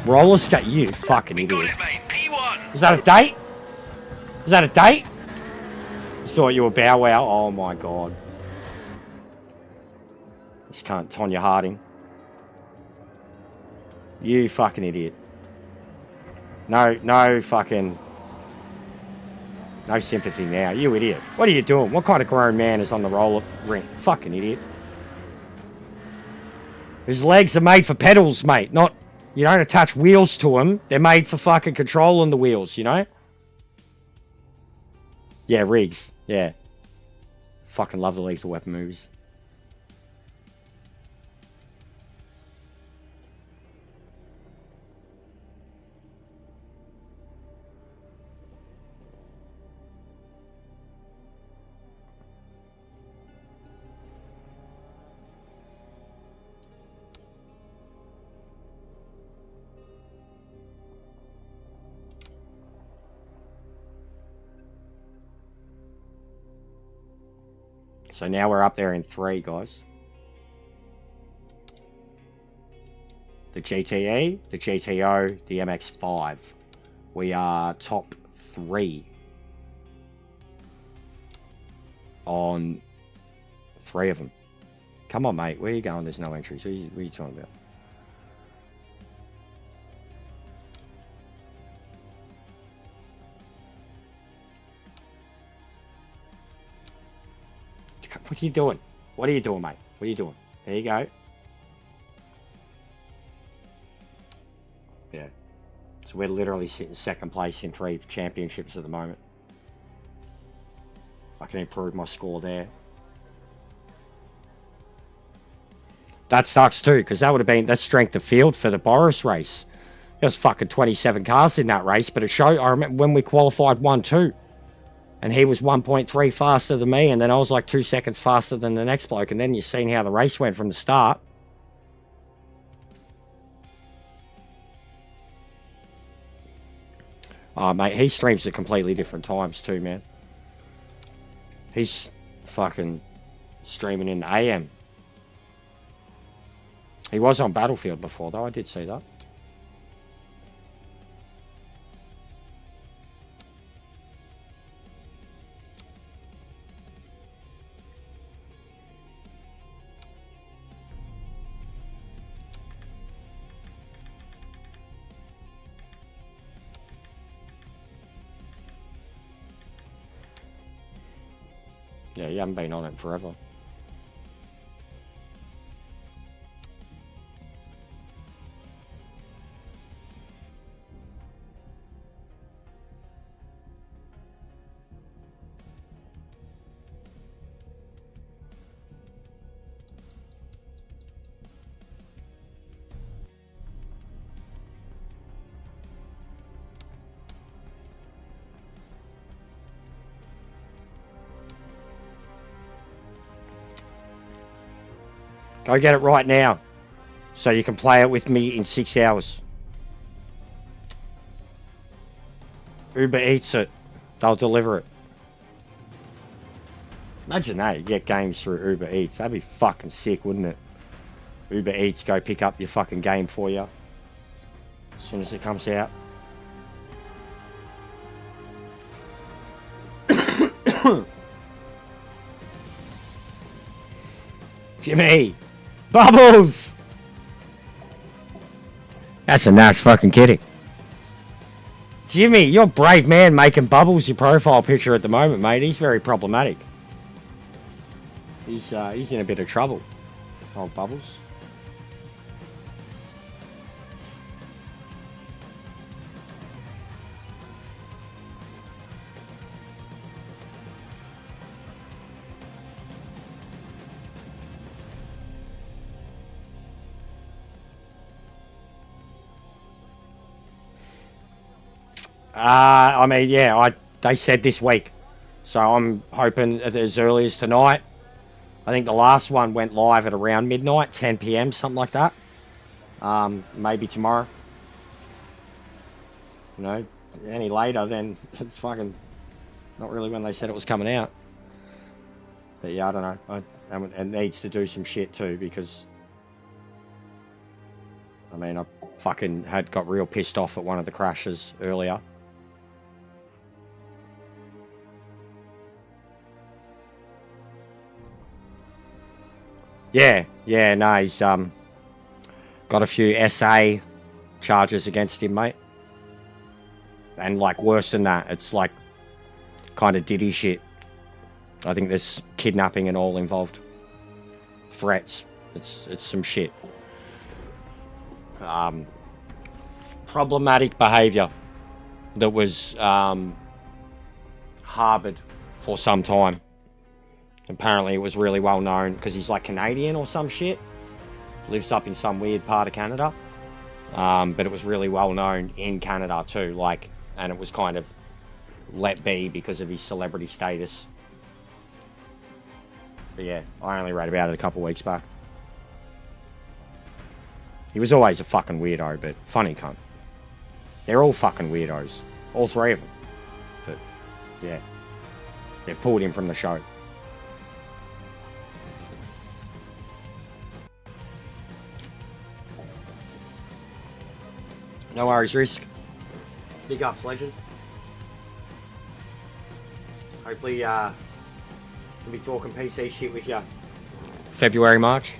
S1: Roller skate, you fucking idiot.
S2: Got it, mate. P1.
S1: Is that a date? Is that a date? You thought you were Bow Wow? Oh my god. This cunt, Tonya Harding. You fucking idiot. No fucking... No sympathy now. You idiot. What are you doing? What kind of grown man is on the roller rink? Fucking idiot. His legs are made for pedals, mate. Not... You don't attach wheels to them. They're made for fucking controlling the wheels, you know? Yeah, rigs. Yeah. Fucking love the Lethal Weapon movies. So now we're up there in 3, guys. The GTE, the GTO, the MX-5. We are top 3 on 3 of them. Come on, mate. Where are you going? There's no entries. What are you talking about? What are you doing? What are you doing, mate? What are you doing? There you go. Yeah. So we're literally sitting second place in 3 championships at the moment. I can improve my score there. That sucks too, because that would have been the strength of field for the Boris race. There was fucking 27 cars in that race, but it showed, I remember when we qualified 1-2. And he was 1.3 faster than me, and then I was like 2 seconds faster than the next bloke. And then you've seen how the race went from the start. Oh, mate, he streams at completely different times too, man. He's fucking streaming in the AM. He was on Battlefield before, though. I did see that. Yeah, you haven't been on it forever. Go get it right now, so you can play it with me in 6 hours. Uber Eats it. They'll deliver it. Imagine that, you get games through Uber Eats. That'd be fucking sick, wouldn't it? Uber Eats go pick up your fucking game for you as soon as it comes out. Jimmy! Bubbles! That's a nice fucking kitty. Jimmy, you're a brave man making Bubbles your profile picture at the moment, mate. He's very problematic. He's in a bit of trouble. Old Bubbles. I mean, yeah, they said this week. So I'm hoping as early as tonight. I think the last one went live at around midnight, 10 p.m., something like that. Maybe tomorrow. You know, any later, then it's fucking not really when they said it was coming out. But yeah, I don't know. It needs to do some shit too, because I mean, I fucking got real pissed off at one of the crashes earlier. Yeah, no, he's got a few SA charges against him, mate. And like worse than that, it's like kind of Diddy shit. I think there's kidnapping and all involved. Threats. It's some shit. Problematic behaviour that was harboured for some time. Apparently it was really well known because he's like Canadian or some shit. Lives up in some weird part of Canada. But it was really well known in Canada too, like, and it was kind of let be because of his celebrity status. But yeah, I only read about it a couple of weeks back. He was always a fucking weirdo, but funny cunt. They're all fucking weirdos. All three of them. But yeah, they pulled him from the show. No worries, Risk. Big ups, legend. Hopefully, we'll be talking PC shit with you February, March.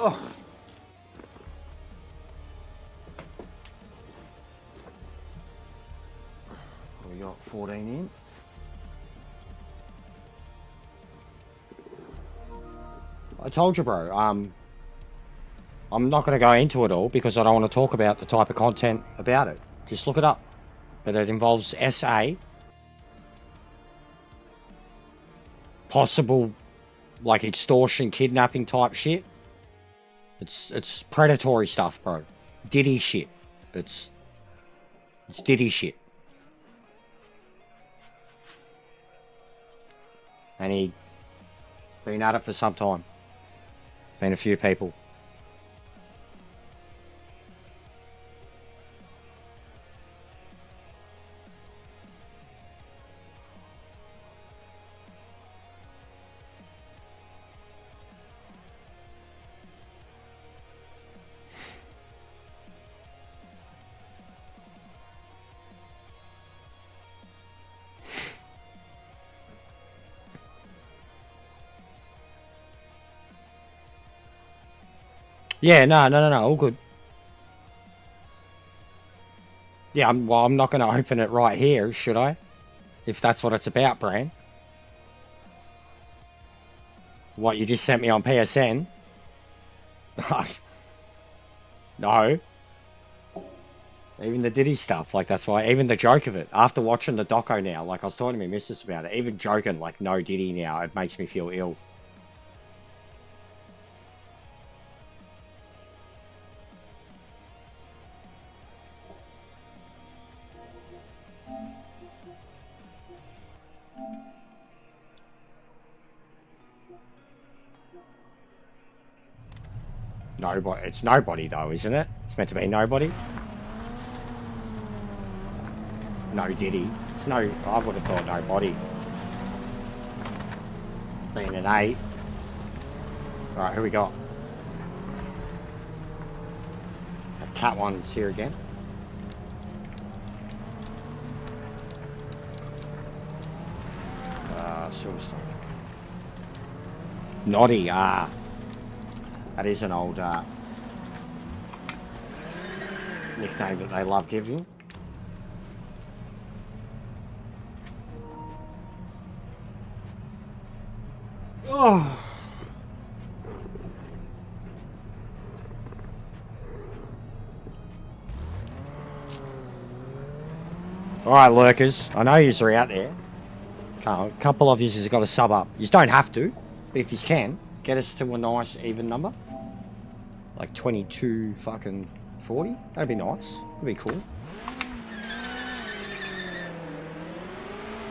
S1: Oh. We got 14 in. I told you, bro. I'm not going to go into it all because I don't want to talk about the type of content about it. Just look it up. But it involves SA, possible like extortion, kidnapping type shit. It's predatory stuff, bro. Diddy shit. It's Diddy shit. And he been at it for some time. Been a few people. Yeah, no, all good. Yeah, I'm not going to open it right here, should I? If that's what it's about, Bran. What, you just sent me on PSN? No. Even the Diddy stuff, like that's why, even the joke of it, after watching the doco now, like I was talking to my missus about it, even joking like no Diddy now, it makes me feel ill. Nobody, it's nobody though, isn't it? It's meant to be nobody. No Diddy. It's no, I would have thought nobody. Being an 8. Alright, who we got? Cat one's here again. Silverstone. Noddy, that is an old nickname that they love giving. Oh. Alright, lurkers. I know yous are out there. A couple of yous has got to sub up. You don't have to, but if you can, get us to a nice even number. Like 22 fucking 40. That'd be nice. That'd be cool.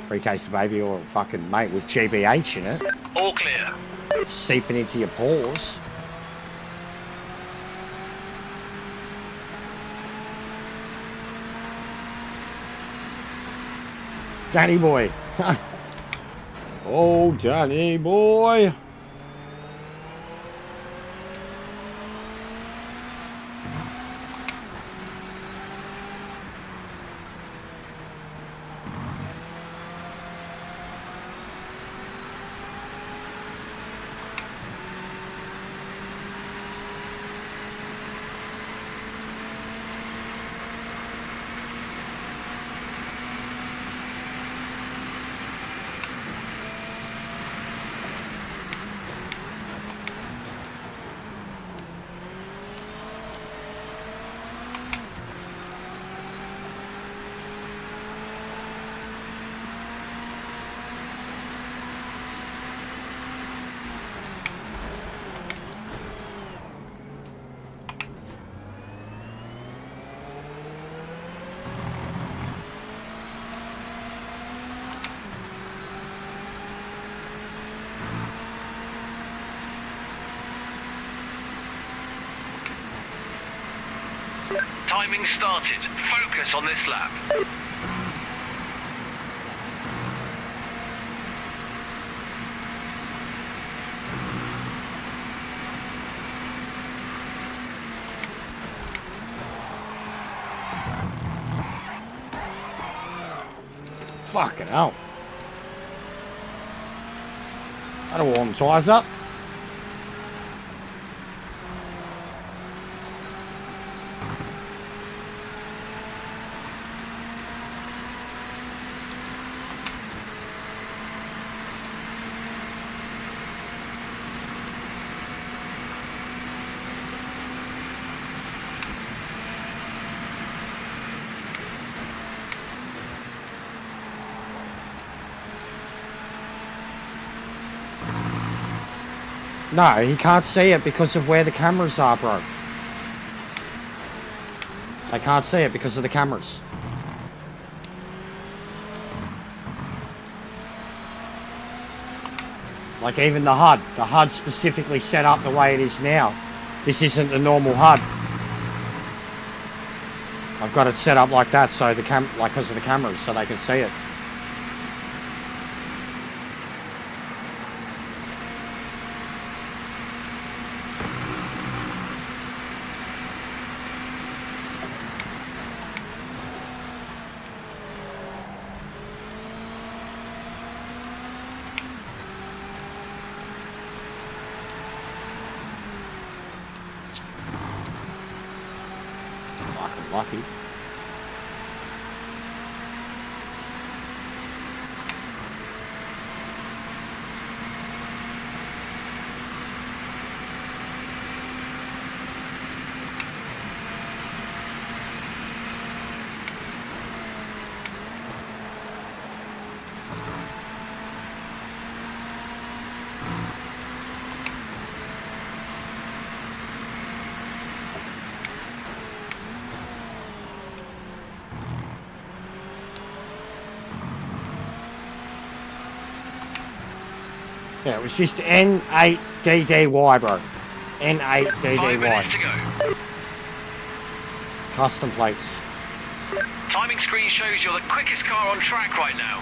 S1: Free case of baby oil, fucking mate, with GBH in it.
S2: All clear.
S1: Seeping into your pores. Danny boy. Oh, Danny boy.
S2: Timing started. Focus on this lap.
S1: Fucking hell. That'll warm tyres up. No, he can't see it because of where the cameras are, bro. They can't see it because of the cameras. Like even the HUD's specifically set up the way it is now. This isn't the normal HUD. I've got it set up like that so the like because of the cameras, so they can see it. Fucking lucky. Yeah, it was just N8DDY, bro. N8DDY.
S2: 5 minutes to go.
S1: Custom plates.
S2: Timing screen shows you're the quickest car on track right now.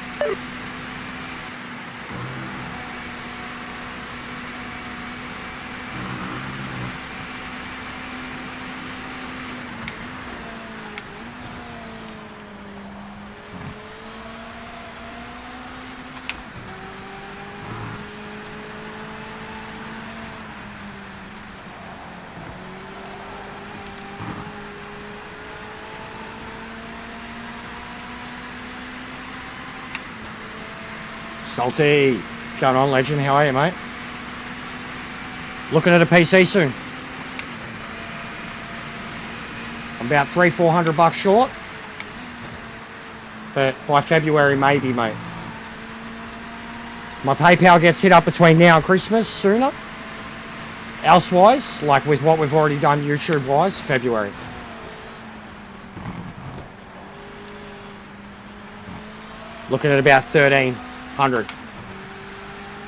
S1: Salty. What's going on, legend? How are you, mate? Looking at a PC soon. I'm about $300-400 short. But by February, maybe, mate. My PayPal gets hit up between now and Christmas sooner. Elsewise, like with what we've already done YouTube-wise, February. Looking at about 1,300.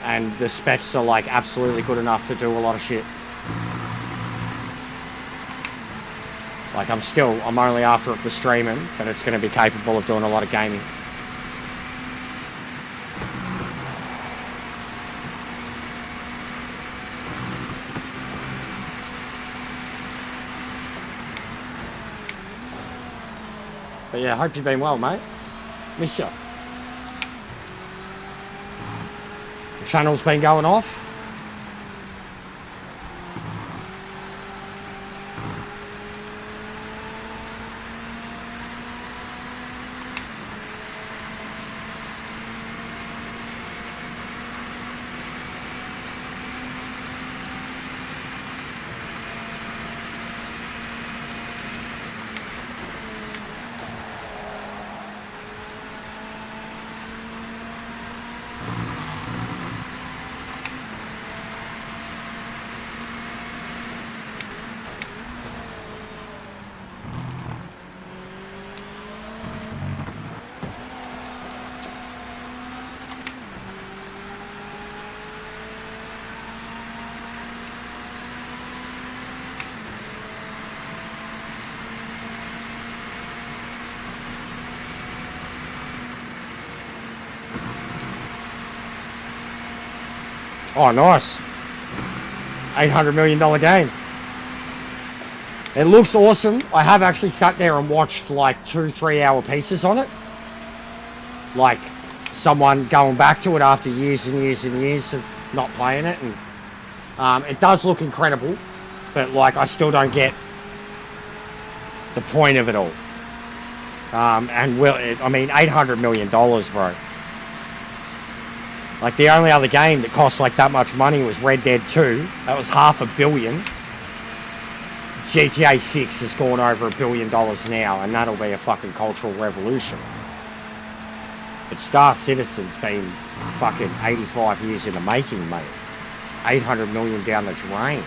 S1: And the specs are like absolutely good enough to do a lot of shit. Like I'm only after it for streaming, but it's going to be capable of doing a lot of gaming. But yeah, hope you've been well, mate. Miss ya. The channel's been going off. Oh, nice. $800 million game. It looks awesome. I have actually sat there and watched like 2-3 hour pieces on it. Like someone going back to it after years and years and years of not playing it. And it does look incredible, but like I still don't get the point of it all. I mean, $800 million, bro. Like the only other game that cost like that much money was Red Dead 2. That was $500 million. GTA 6 has gone over $1 billion now, and that'll be a fucking cultural revolution. But Star Citizen's been fucking 85 years in the making, mate. 800 million down the drain.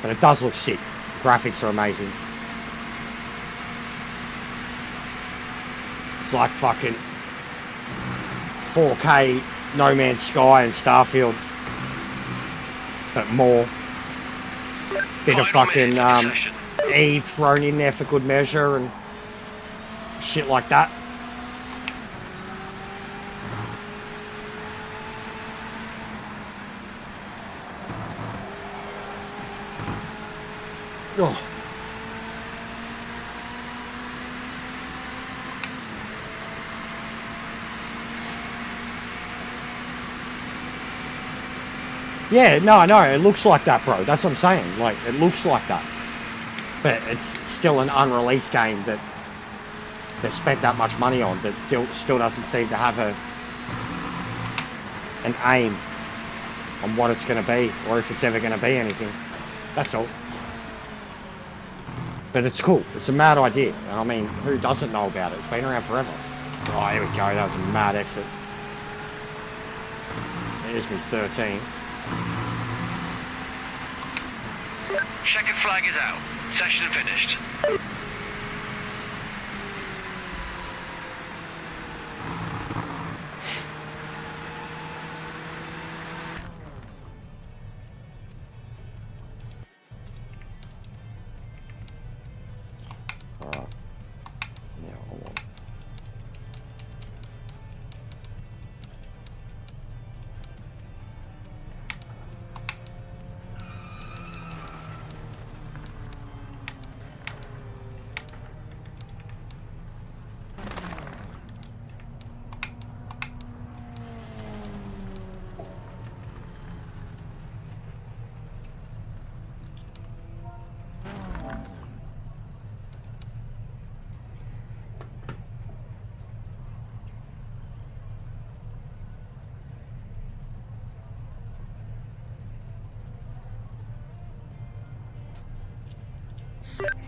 S1: But it does look sick. Graphics are amazing. It's like fucking 4K No Man's Sky and Starfield, but more. Bit of fucking Eve thrown in there for good measure and shit like that. Oh. Yeah, no, I know. It looks like that, bro. That's what I'm saying. Like, it looks like that. But it's still an unreleased game that they've spent that much money on that still doesn't seem to have an aim on what it's going to be or if it's ever going to be anything. That's all. But it's cool. It's a mad idea. I mean, who doesn't know about it? It's been around forever. Oh, here we go. That was a mad exit. There's me 13.
S2: Checkered flag is out. Session finished.
S1: Alright. Now I want.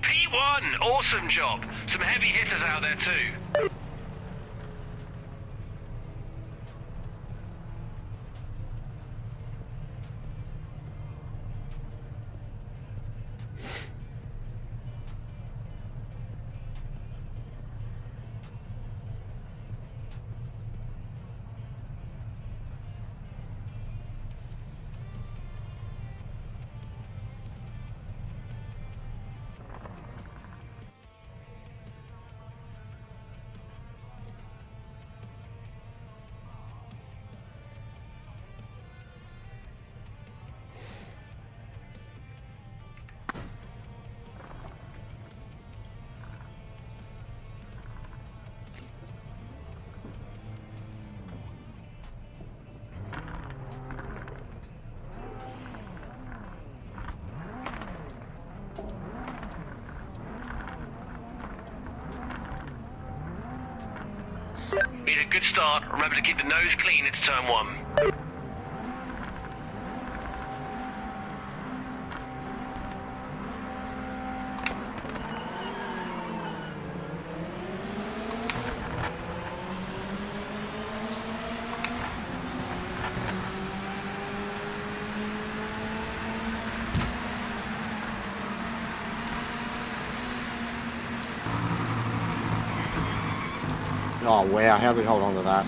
S2: P1, awesome job. Some heavy hitters out there too. Need a good start. Remember to keep the nose clean into turn 1.
S1: Oh wow, how do we hold on to that?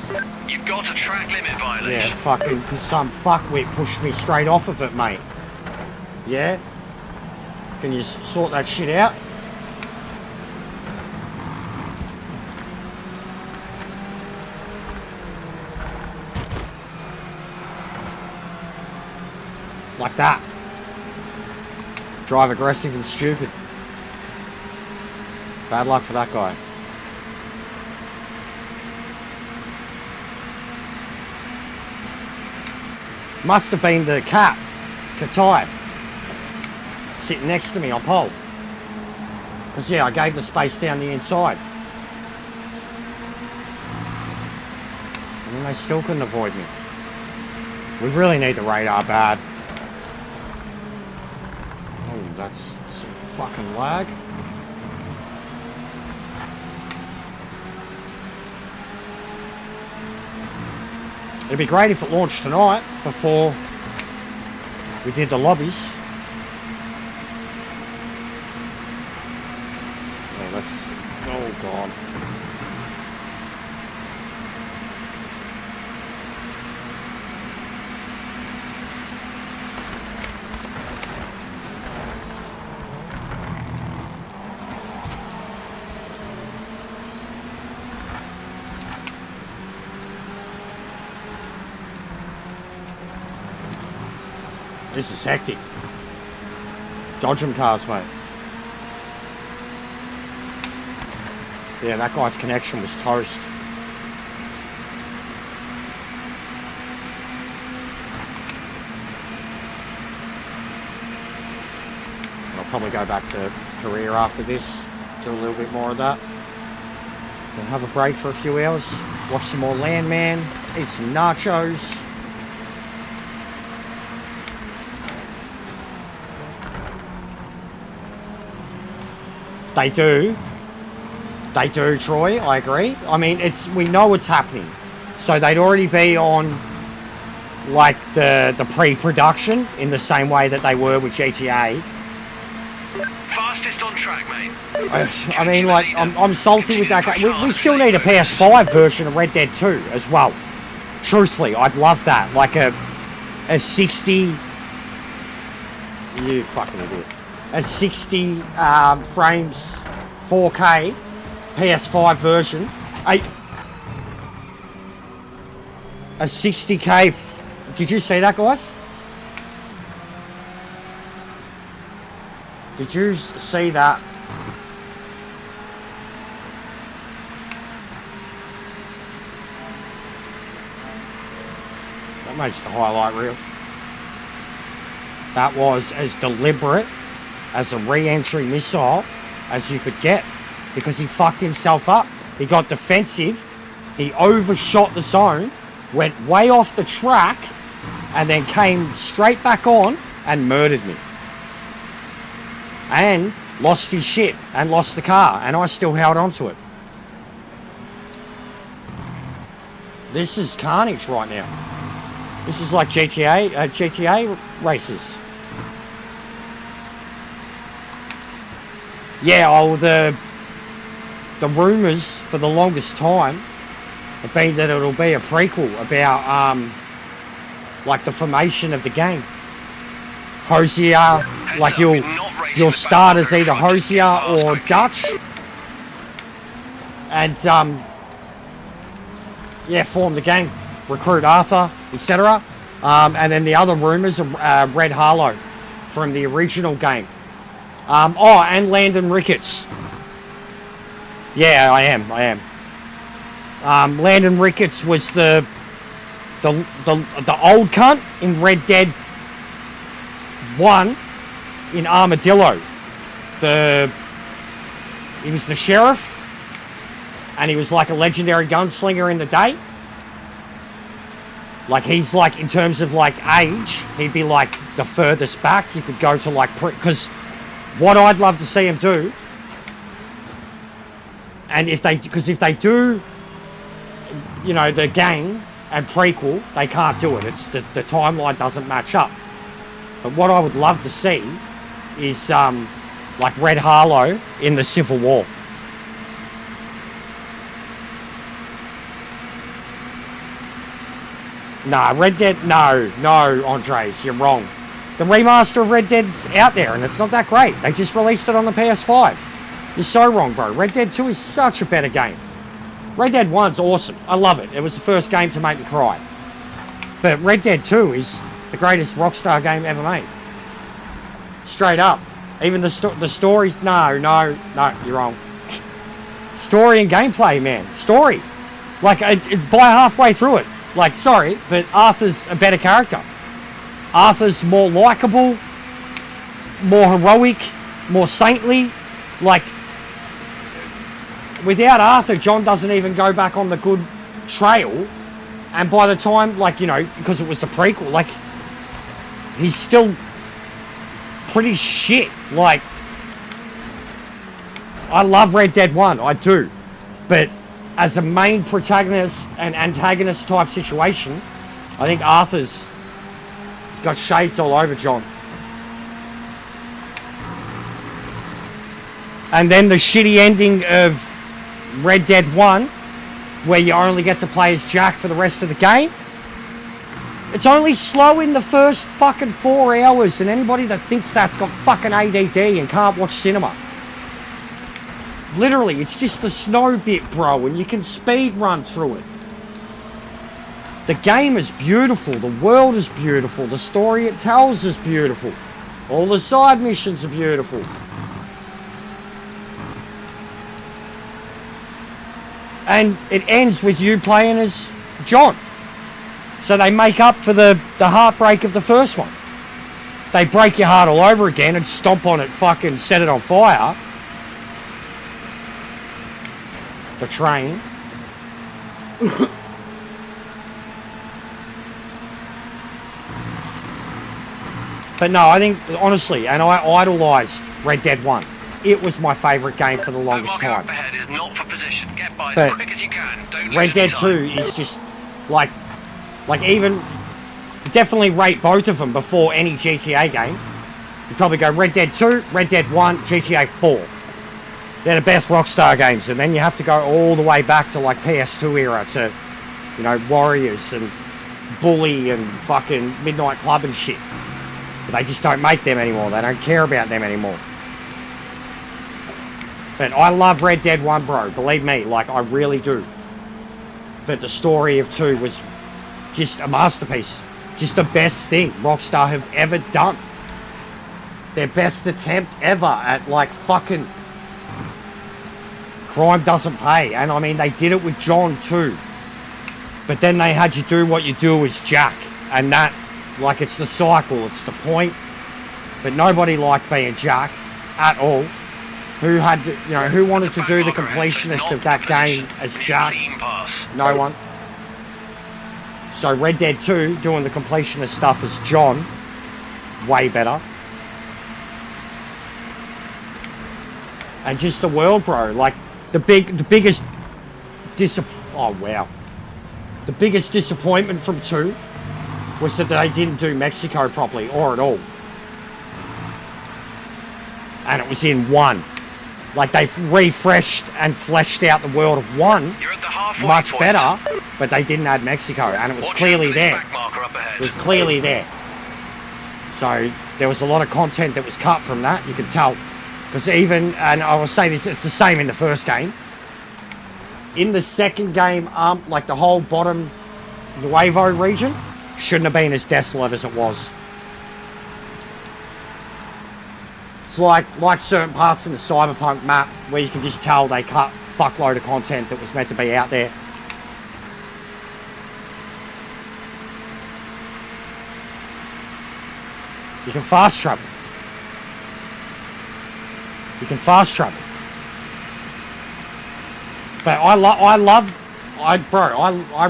S2: You've got a track limit violation.
S1: Yeah, fucking, because some fuckwit pushed me straight off of it, mate. Yeah? Can you sort that shit out? Like that. Drive aggressive and stupid. Bad luck for that guy. Must have been the cat, Katai, sitting next to me on pole. Because yeah, I gave the space down the inside. And they still couldn't avoid me. We really need the radar bad. Oh, that's some fucking lag. It'd be great if it launched tonight before we did the lobbies. Oh, that's... Oh, God. This is hectic. Dodge them cars, mate. Yeah, that guy's connection was toast. I'll probably go back to career after this, do a little bit more of that. Then have a break for a few hours, watch some more Landman, eat some nachos. They do, Troy, I agree. I mean, we know what's happening. So they'd already be on, like, the pre-production in the same way that they were with GTA.
S2: Fastest on track, mate.
S1: I mean, like, I'm salty with that game. We still need a PS5 version of Red Dead 2 as well. Truthfully, I'd love that. Like a 60... You fucking idiot. A 60 frames 4K PS5 version. A 60K. Did you see that, guys? Did you see that? That makes the highlight reel. That was as deliberate as a re-entry missile as you could get, because he fucked himself up. He got defensive, he overshot the zone, went way off the track, and then came straight back on and murdered me. And lost his shit and lost the car, and I still held on to it. This is carnage right now. This is like GTA races. Yeah, the rumours for the longest time have been that it'll be a prequel about like the formation of the game. Hosier, like you'll start as either Hosier or Dutch, and yeah, form the game, recruit Arthur, etc. And then the other rumours are Red Harlow from the original game. Oh, and Landon Ricketts. Yeah, I am. Landon Ricketts was the old cunt in Red Dead 1 in Armadillo. He was the sheriff, and he was like a legendary gunslinger in the day. Like, he's like, in terms of like age, he'd be like the furthest back you could go to, like, because what I'd love to see him do, and if they do, you know, the gang and prequel, they can't do it. It's the timeline doesn't match up. But what I would love to see is like Red Harlow in the Civil War. Nah, Red Dead, no, Andres, you're wrong. The remaster of Red Dead's out there, and it's not that great. They just released it on the PS5. You're so wrong, bro. Red Dead 2 is such a better game. Red Dead 1's awesome. I love it. It was the first game to make me cry. But Red Dead 2 is the greatest Rockstar game ever made. Straight up. Even the stories, no, you're wrong. Story and gameplay, man. Story. Like, by halfway through it. Like, sorry, but Arthur's a better character. Arthur's more likable, more heroic, more saintly. Like, without Arthur, John doesn't even go back on the good trail. And by the time, like, you know, because it was the prequel, like, he's still pretty shit. Like, I love Red Dead 1, I do. But as a main protagonist and antagonist type situation, I think Arthur's got shades all over John. And then the shitty ending of Red Dead 1, where you only get to play as Jack for the rest of the game. It's only slow in the first fucking 4 hours, and anybody that thinks that's got fucking ADD and can't watch cinema. Literally, it's just the snow bit, bro, and you can speed run through it. The game is beautiful, the world is beautiful, the story it tells is beautiful. All the side missions are beautiful. And it ends with you playing as John. So they make up for the heartbreak of the first one. They break your heart all over again and stomp on it, fucking set it on fire. The train. But no, I think, honestly, and I idolised Red Dead 1. It was my favourite game for the longest
S2: That marker up
S1: time.
S2: ahead is not for position. Get by
S1: But
S2: as quick as you can. Don't lose
S1: Red
S2: any
S1: Dead
S2: time.
S1: 2 is just like even definitely rate both of them before any GTA game. You probably go Red Dead 2, Red Dead 1, GTA 4. They're the best Rockstar games, and then you have to go all the way back to like PS2 era to, you know, Warriors and Bully and fucking Midnight Club and shit. But they just don't make them anymore. They don't care about them anymore. But I love Red Dead 1, bro. Believe me, like, I really do. But the story of 2 was just a masterpiece. Just the best thing Rockstar have ever done. Their best attempt ever at, like, fucking... crime doesn't pay. And, I mean, they did it with John, too. But then they had you do what you do as Jack. And that, like, it's the cycle. It's the point. But nobody liked being Jack at all. Who had, you know, who wanted to do the completionist of that game as Jack? No one. So Red Dead 2 doing the completionist stuff as John, way better. And just the world, bro. Like the biggest the biggest disappointment from 2 was that they didn't do Mexico properly or at all. And it was in 1. Like, they've refreshed and fleshed out the world of 1 much better, but they didn't add Mexico, and it was clearly there. It was clearly there. So, there was a lot of content that was cut from that, you could tell. Because even, and I will say this, it's the same in the first game. In the second game, like the whole bottom Nuevo region shouldn't have been as desolate as it was. It's like certain parts in the Cyberpunk map where you can just tell they cut a fuckload of content that was meant to be out there. You can fast travel. You can fast travel. But I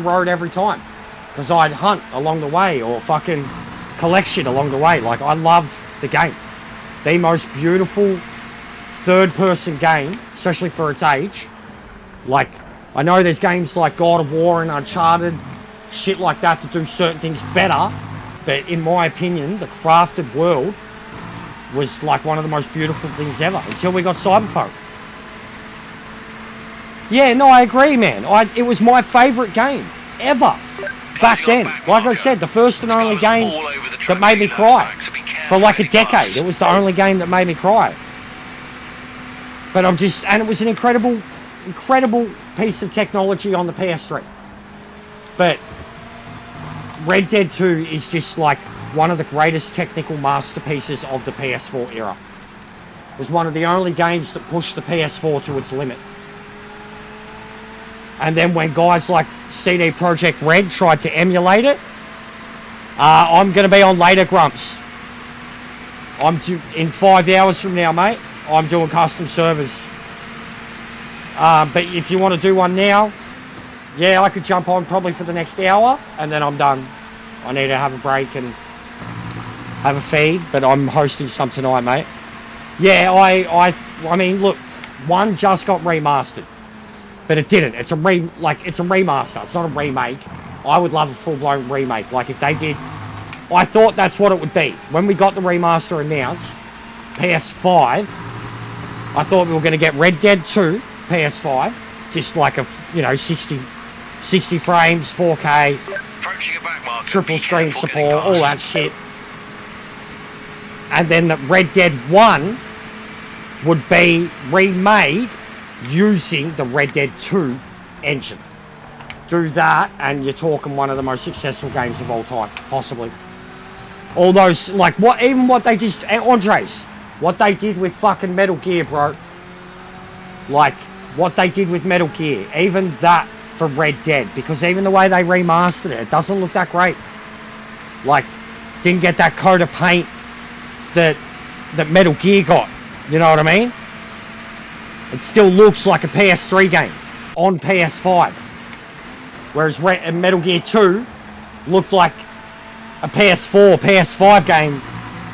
S1: rode every time. Because I'd hunt along the way or fucking collect shit along the way. Like, I loved the game. The most beautiful third-person game, especially for its age. Like, I know there's games like God of War and Uncharted, shit like that, to do certain things better, but in my opinion, the crafted world was like one of the most beautiful things ever, until we got Cyberpunk. Yeah, no, I agree, man. It was my favourite game, ever, back then. Like I said, the first and only game that made me cry. For like a decade, it was the only game that made me cry. But and it was an incredible piece of technology on the PS3. But Red Dead 2 is just like one of the greatest technical masterpieces of the PS4 era. It was one of the only games that pushed the PS4 to its limit. And then when guys like CD Projekt Red tried to emulate it, I'm going to be on later, Grumps. In 5 hours from now, mate, I'm doing custom servers. But if you want to do one now, yeah, I could jump on probably for the next hour, and then I'm done. I need to have a break and have a feed, but I'm hosting some tonight, mate. Yeah, I mean, look, 1 just got remastered, but it didn't. It's a remaster. It's not a remake. I would love a full-blown remake. Like if they did, I thought that's what it would be when we got the remaster announced. PS5. I thought we were going to get Red Dead 2 PS5, just like a 60 frames, 4K,
S2: Approaching a back marker.
S1: triple
S2: Be
S1: screen
S2: careful getting
S1: support, all that
S2: past.
S1: shit. And then the Red Dead 1 would be remade using the Red Dead 2 engine. Do that and you're talking one of the most successful games of all time, possibly. All those, like, what they just, Andres, what they did with fucking Metal Gear, bro. Like, what they did with Metal Gear, even that for Red Dead, because even the way they remastered it, it doesn't look that great. Like, didn't get that coat of paint that Metal Gear got, you know what I mean? It still looks like a PS3 game on PS5. Whereas Metal Gear 2 looked like a PS4, PS5 game,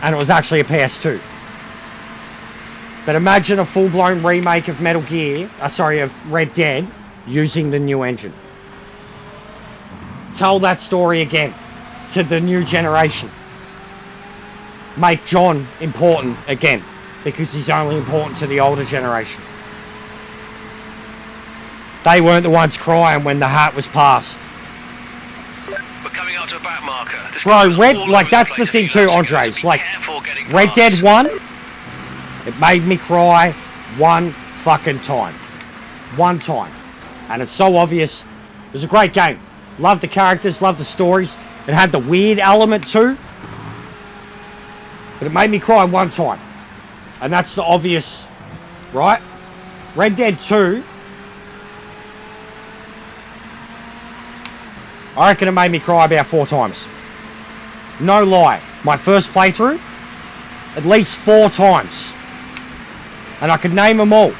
S1: and it was actually a PS2. But imagine a full-blown remake of of Red Dead, using the new engine. Tell that story again to the new generation. Make John important again, because he's only important to the older generation. They weren't the ones crying when the hat was passed.
S2: We're coming up to a back marker. This
S1: Bro,
S2: guy was
S1: Red,
S2: all
S1: like,
S2: over
S1: that's
S2: the
S1: the
S2: place
S1: thing
S2: a few
S1: too,
S2: laps ago,
S1: Andres.
S2: so be
S1: Like,
S2: careful getting
S1: Red
S2: past.
S1: Dead 1, it made me cry one fucking time. One time. And it's so obvious. It was a great game. Loved the characters, loved the stories. It had the weird element too. But it made me cry one time. And that's the obvious, right? Red Dead 2, I reckon it made me cry about 4 times. No lie. My first playthrough, at least 4 times. And I could name them all.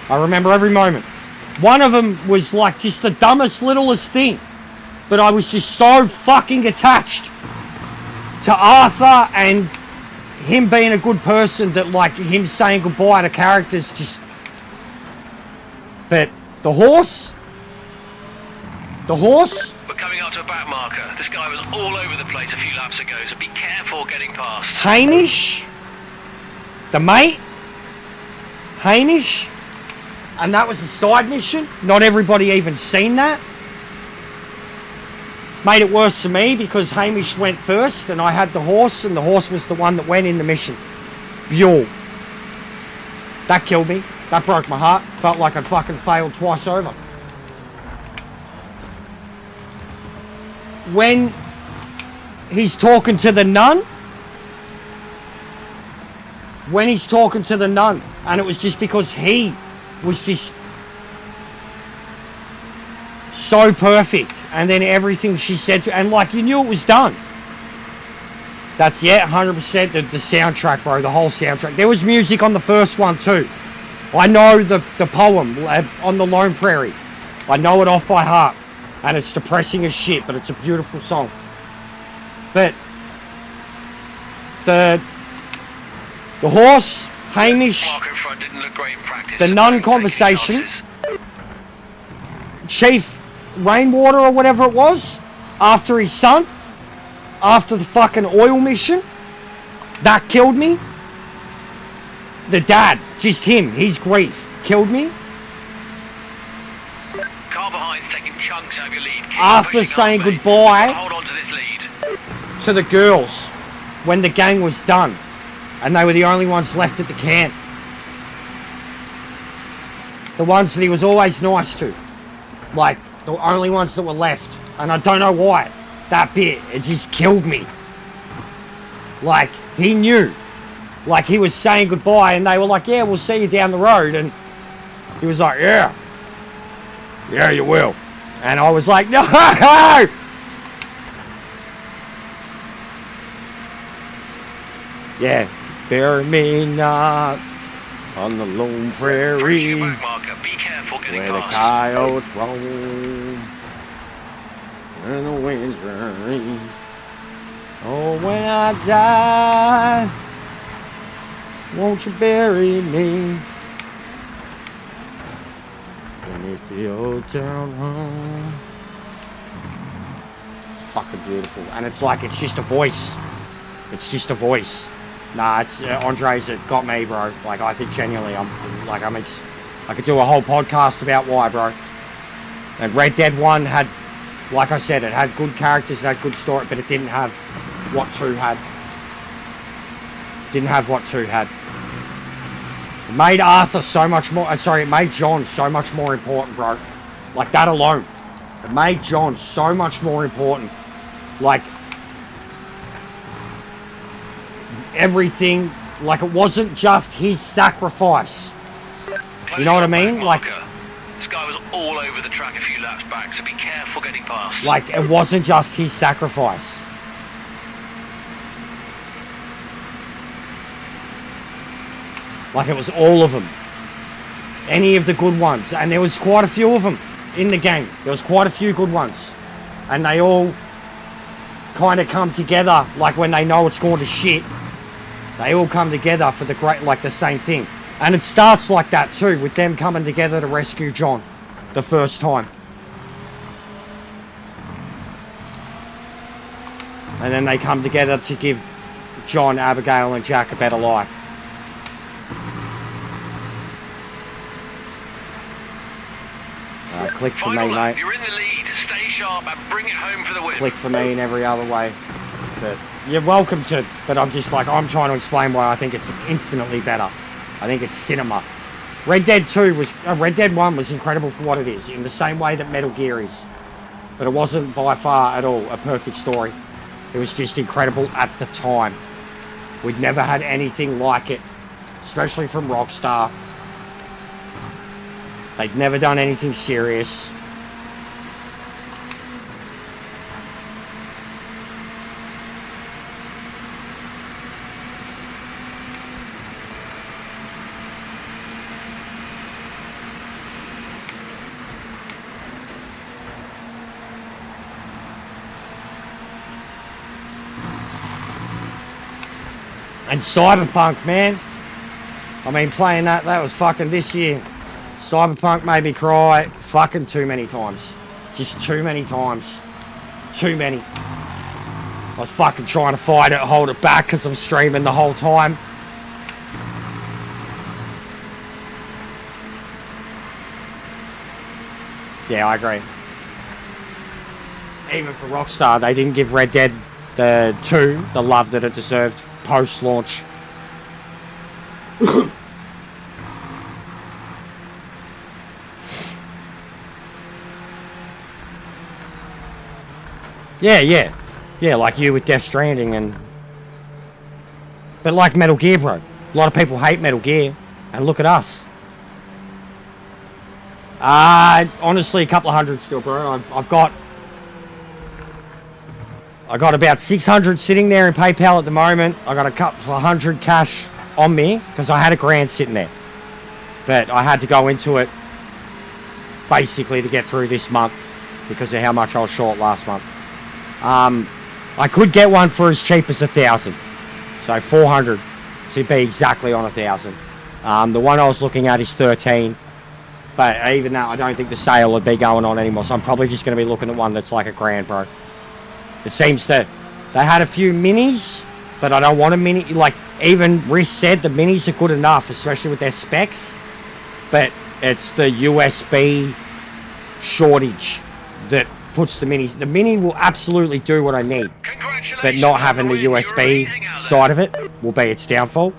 S1: I remember every moment. One of them was like just the dumbest, littlest thing. But I was just so fucking attached to Arthur and him being a good person that, like, him saying goodbye to characters just... But the horse...
S2: We're coming up to a back marker. This guy was all over the place a few laps ago, so be careful getting past.
S1: Hamish, the mate, Hamish, and that was a side mission. Not everybody even seen that. Made it worse for me because Hamish went first and I had the horse, and the horse was the one that went in the mission. Buell. That killed me. That broke my heart. Felt like I'd fucking failed twice over. When he's talking to the nun, and it was just because he was just so perfect, and then everything she said to, and like, you knew it was done. That's, yeah, 100% the soundtrack, bro, the whole soundtrack. There was music on the first one too. I know the poem on the Lone Prairie. I know it off by heart. And it's depressing as shit, but it's a beautiful song. But the horse, Hamish,
S2: Marker in front didn't look great in practice.
S1: the nun conversation, Chief Rainwater or whatever it was, after his son, after the fucking oil mission, that killed me. The dad, just him, his grief, killed me.
S2: Car behind's taking chunks out of your lead. Keep
S1: Arthur
S2: pushing
S1: saying
S2: hard, mate.
S1: goodbye
S2: Hold on to this lead.
S1: to the girls when the gang was done and they were the only ones left at the camp. The ones that he was always nice to. Like, the only ones that were left. And I don't know why. That bit, it just killed me. Like, he knew. Like, he was saying goodbye and they were like, yeah, we'll see you down the road. And he was like, yeah. Yeah, you will. And I was like, no! Yeah. Bury me not On the lone
S2: Approaching
S1: prairie,
S2: your back marker. Be careful getting
S1: where the
S2: past.
S1: coyotes roam, and the winds rain. Oh, when I die, won't you bury me beneath the old town hall? It's fucking beautiful, and it's like it's just a voice. It's just a voice. Nah, it's Andre's that got me, bro. Like, I think genuinely, I could do a whole podcast about why, bro. And Red Dead 1 had, like I said, it had good characters, it had good story, but it didn't have what 2 had. Didn't have what 2 had. It made Arthur so much more, it made John so much more important, bro. Like, that alone. It made John so much more important. Like, everything, like, it wasn't just his sacrifice. You know what I mean? Like,
S2: this guy was all over the track a few laps back, so be careful getting past.
S1: like, it wasn't just his sacrifice. Like, it was all of them. Any of the good ones. And there was quite a few of them in the game. There was quite a few good ones. And they all kind of come together, like when they know it's going to shit. They all come together for the great, like the same thing. And it starts like that too, with them coming together to rescue John the first time. And then they come together to give John, Abigail and Jack a better life. Click for me,
S2: Final lap,
S1: mate.
S2: you're in the lead. Stay sharp and bring it home for the win.
S1: Click for me in every other way. But you're welcome to, but I'm just like, I'm trying to explain why I think it's infinitely better. I think it's cinema. Red Dead 1 was incredible for what it is, in the same way that Metal Gear is. But it wasn't by far at all a perfect story. It was just incredible at the time. We'd never had anything like it, especially from Rockstar. They'd never done anything serious. And Cyberpunk, man. I mean, playing that was fucking this year. Cyberpunk made me cry fucking too many times. Just too many times. Too many. I was fucking trying to fight it, hold it back, because I'm streaming the whole time. Yeah, I agree. Even for Rockstar, they didn't give Red Dead 2 the love that it deserved post-launch. Yeah, like you with Death Stranding and... But like Metal Gear, bro. A lot of people hate Metal Gear, and look at us. Honestly, a couple of hundred still, bro. I got about 600 sitting there in PayPal at the moment. I got a couple of hundred cash on me, because I had $1,000 sitting there. But I had to go into it, basically, to get through this month, because of how much I was short last month. I could get one for as cheap as 1,000, so 400 to be exactly on 1,000. The one I was looking at is 13, but even now I don't think the sale would be going on anymore, so I'm probably just going to be looking at one that's like $1,000, bro. It seems to, they had a few minis, but I don't want a mini. Like even Rhys said, the minis are good enough, especially with their specs, but it's the USB shortage that puts the minis. The mini will absolutely do what I need, but not having the USB side of it will be its downfall.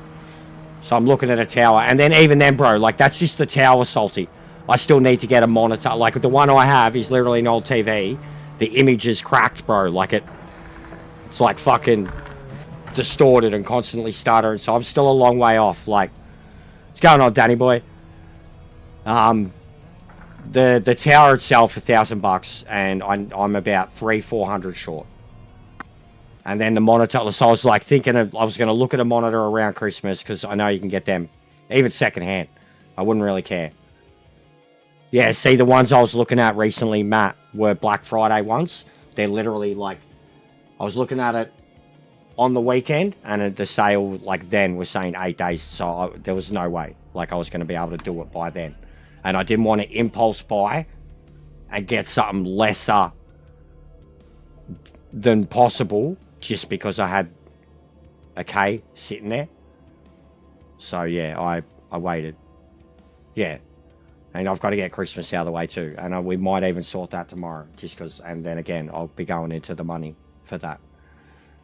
S1: So I'm looking at a tower, and then even then, bro, like that's just the tower salty. I still need to get a monitor. Like the one I have is literally an old TV. The image is cracked, bro. Like it's like fucking distorted and constantly stuttering. So I'm still a long way off. Like, what's going on, Danny boy? The tower itself, $1,000, and I'm about 300-400 short. And then the monitor, so I was like thinking of, I was going to look at a monitor around Christmas, because I know you can get them even secondhand. I wouldn't really care. Yeah, see, the ones I was looking at recently, Matt, were Black Friday ones. They're literally like, I was looking at it on the weekend, and the sale, like, then was saying 8 days, so there was no way, like, I was going to be able to do it by then. And I didn't want to impulse buy and get something lesser than possible just because I had a K sitting there. So, yeah, I waited. Yeah. And I've got to get Christmas out of the way too. And we might even sort that tomorrow. Just because, and then again, I'll be going into the money for that.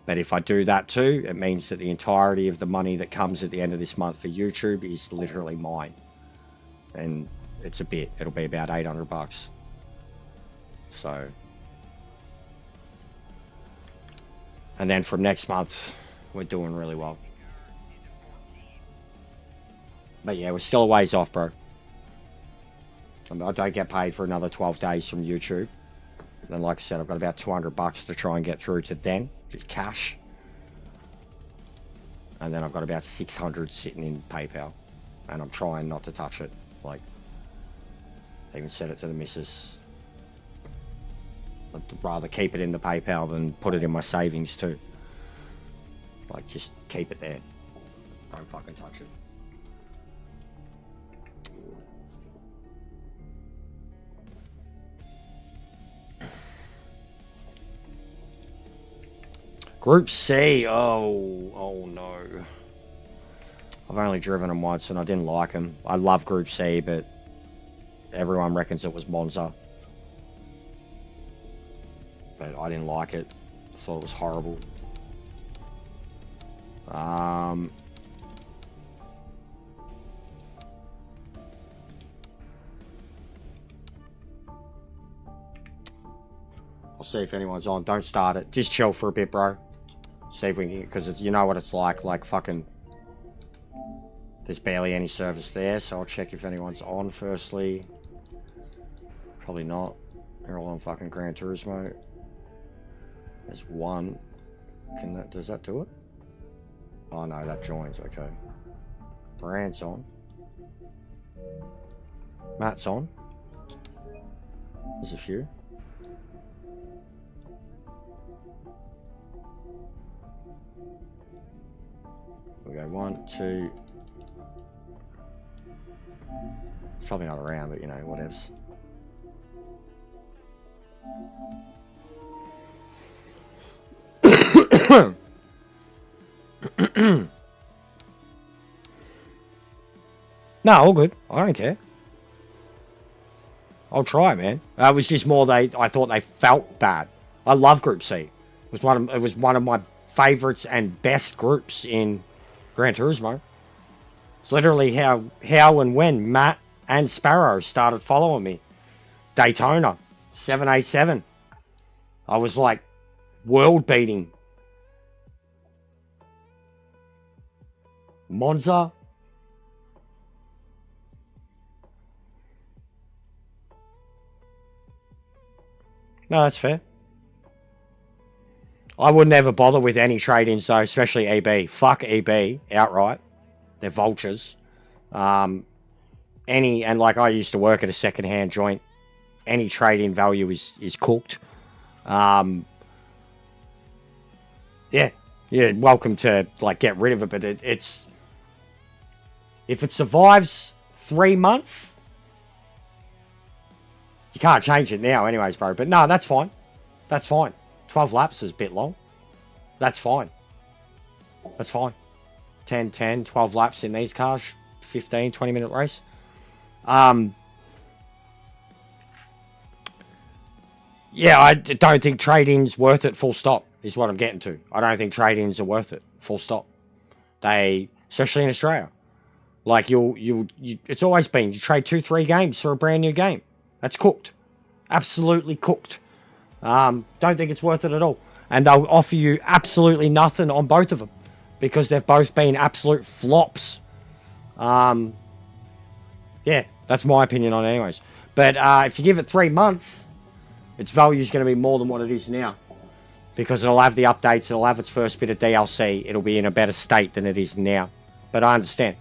S1: But if I do that too, it means that the entirety of the money that comes at the end of this month for YouTube is literally mine. And it's a bit. It'll be about $800. So. And then from next month, we're doing really well. But yeah, we're still a ways off, bro. I don't get paid for another 12 days from YouTube. And like I said, I've got about $200 to try and get through to then, just cash. And then I've got about 600 sitting in PayPal. And I'm trying not to touch it. Like, I even said it to the missus. I'd rather keep it in the PayPal than put it in my savings too. Like, just keep it there. Don't fucking touch it. Group C, oh no. I've only driven them once and I didn't like them. I love Group C, but everyone reckons it was Monza. But I didn't like it. I thought it was horrible. I'll see if anyone's on. Don't start it. Just chill for a bit, bro. See if we can, because you know what it's like fucking, there's barely any service there, so I'll check if anyone's on firstly. Probably not. They're all on fucking Gran Turismo. There's one. Does that do it? Oh no, that joins, okay. Brand's on. Matt's on. There's a few. We go 1, 2. It's probably not around, but you know, whatevs. No, all good. I don't care. I'll try, man. It was just more I thought they felt bad. I love Group C. It was one of my favorites and best groups in Gran Turismo. It's literally how and when Matt and Sparrow started following me. Daytona 787. I was like world beating. Monza. No, that's fair. I would never bother with any trade-ins though, especially EB. Fuck EB outright. They're vultures. And like I used to work at a second-hand joint. Any trade-in value is cooked. Yeah, welcome to like get rid of it, but it's if it survives 3 months, you can't change it now anyways, bro. But no, that's fine. That's fine. 12 laps is a bit long. That's fine. That's fine. 10, 12 laps in these cars. 15, 20-minute race. Yeah, I don't think trade-ins worth it, full stop, is what I'm getting to. I don't think trade-ins are worth it, full stop. They, especially in Australia. Like, it's always been, you trade 2-3 games for a brand new game. That's cooked. Absolutely cooked. Don't think it's worth it at all. And they'll offer you absolutely nothing on both of them. Because they've both been absolute flops. Yeah, that's my opinion on it anyways. But if you give it 3 months, its value is going to be more than what it is now. Because it'll have the updates, it'll have its first bit of DLC, it'll be in a better state than it is now. But I understand.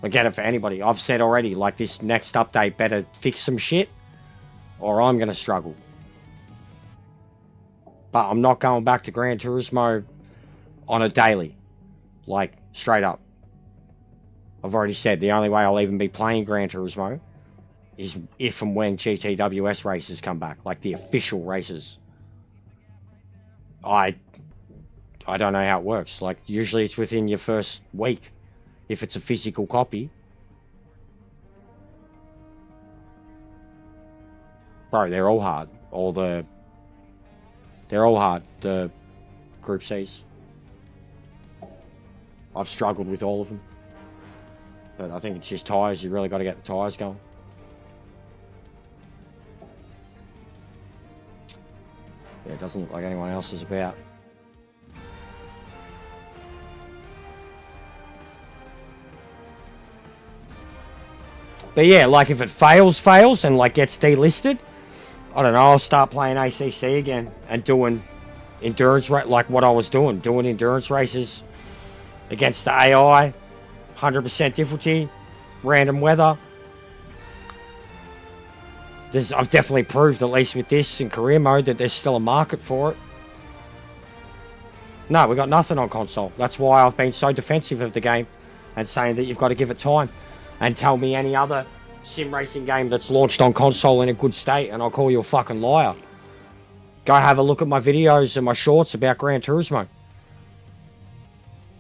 S1: I get it for anybody. I've said already, like, this next update better fix some shit, or I'm going to struggle. But I'm not going back to Gran Turismo on a daily. Like, straight up. I've already said the only way I'll even be playing Gran Turismo is if and when GTWS races come back. Like, the official races. I don't know how it works. Like, usually it's within your first week. If it's a physical copy. Bro, they're all hard. They're all hard, the Group C's. I've struggled with all of them. But I think it's just tyres. You really got to get the tyres going. Yeah, it doesn't look like anyone else is about. But yeah, like if it fails, and like gets delisted, I don't know, I'll start playing ACC again and doing endurance, like what I was doing endurance races against the AI, 100% difficulty, random weather. I've definitely proved, at least with this in career mode, that there's still a market for it. No, we got nothing on console. That's why I've been so defensive of the game and saying that you've got to give it time. And tell me any other sim racing game that's launched on console in a good state and I'll call you a fucking liar. Go have a look at my videos and my shorts about Gran Turismo.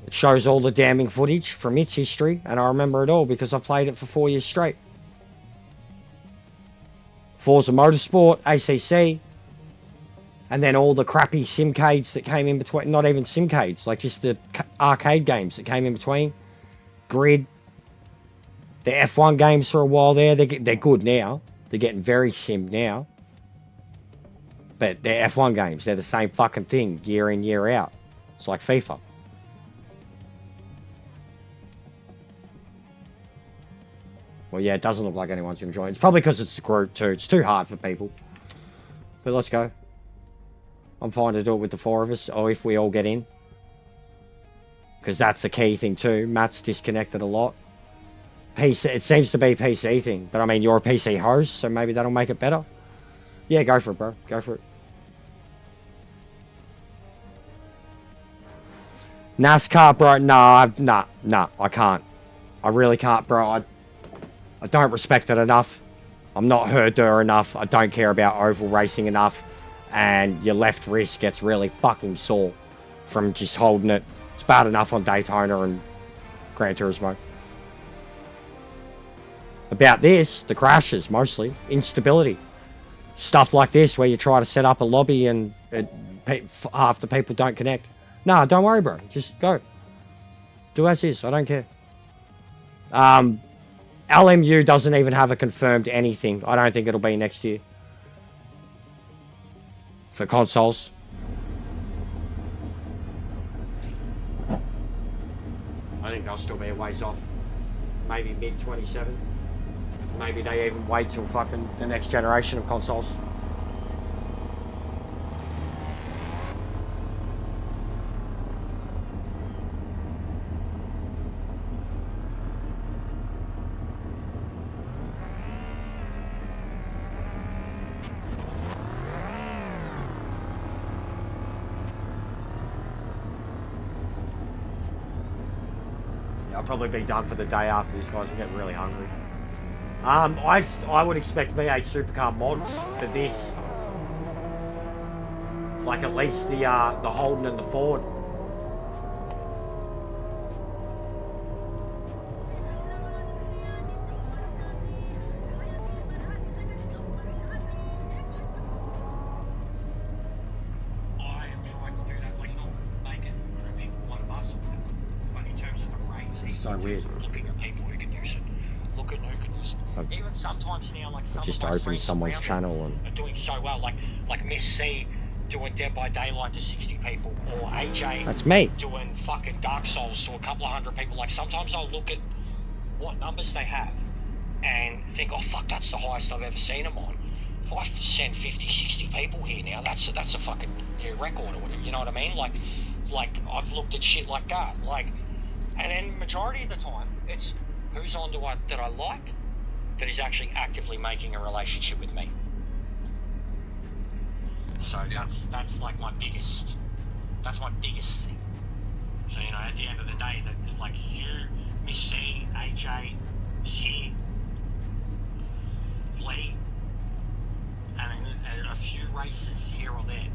S1: It shows all the damning footage from its history, and I remember it all because I played it for 4 years straight. Forza Motorsport, ACC, and then all the crappy simcades that came in between. Not even simcades, like just the arcade games that came in between. Grid. The F1 games for a while there, they're good now. They're getting very sim now. But they're F1 games. They're the same fucking thing year in, year out. It's like FIFA. Well, yeah, it doesn't look like anyone's going to join. It's probably because it's the group too. It's too hard for people. But let's go. I'm fine to do it with the 4 of us, or if we all get in. Because that's the key thing too. Matt's disconnected a lot. PC, it seems to be a PC thing, but I mean, you're a PC host, so maybe that'll make it better. Yeah, go for it, bro. Go for it. NASCAR, bro. Nah, I can't. I really can't, bro. I don't respect it enough. I'm not herder enough. I don't care about oval racing enough. And your left wrist gets really fucking sore from just holding it. It's bad enough on Daytona and Gran Turismo. About this, the crashes mostly, instability. Stuff like this where you try to set up a lobby and half the people don't connect. No, don't worry, bro. Just go. Do as is. I don't care. LMU doesn't even have a confirmed anything. I don't think it'll be next year. For consoles. I think they'll still be a ways off. Maybe mid-27. Maybe they even wait till fucking the next generation of consoles. I'll probably be done for the day after this, guys. I'm getting really hungry. I would expect V8 supercar mods for this. Like at least the Holden and the Ford.
S3: I am trying to do that, like not make it grouping one of us, but in terms of the race,
S1: This is so weird.
S3: looking at people who can use it. Look at who can use it. Even sometimes now, like some
S1: Just
S3: of my
S1: open
S3: friends
S1: someone's
S3: around
S1: channel
S3: me
S1: and
S3: are doing so well, like Miss C doing Dead by Daylight to 60 people, or AJ
S1: that's me.
S3: doing fucking Dark Souls to a couple of hundred people. Like sometimes I'll look at what numbers they have and think, oh fuck, that's the highest I've ever seen them on. If I send 50, 60 people here now, that's a fucking new record or whatever, you know what I mean? Like I've looked at shit like that, like, and then majority of the time, it's who's on that I like, that is actually actively making a relationship with me. So that's like my biggest thing. So, you know, at the end of the day, that like you, Miss C, AJ, Z, Lee, and a few races here or there.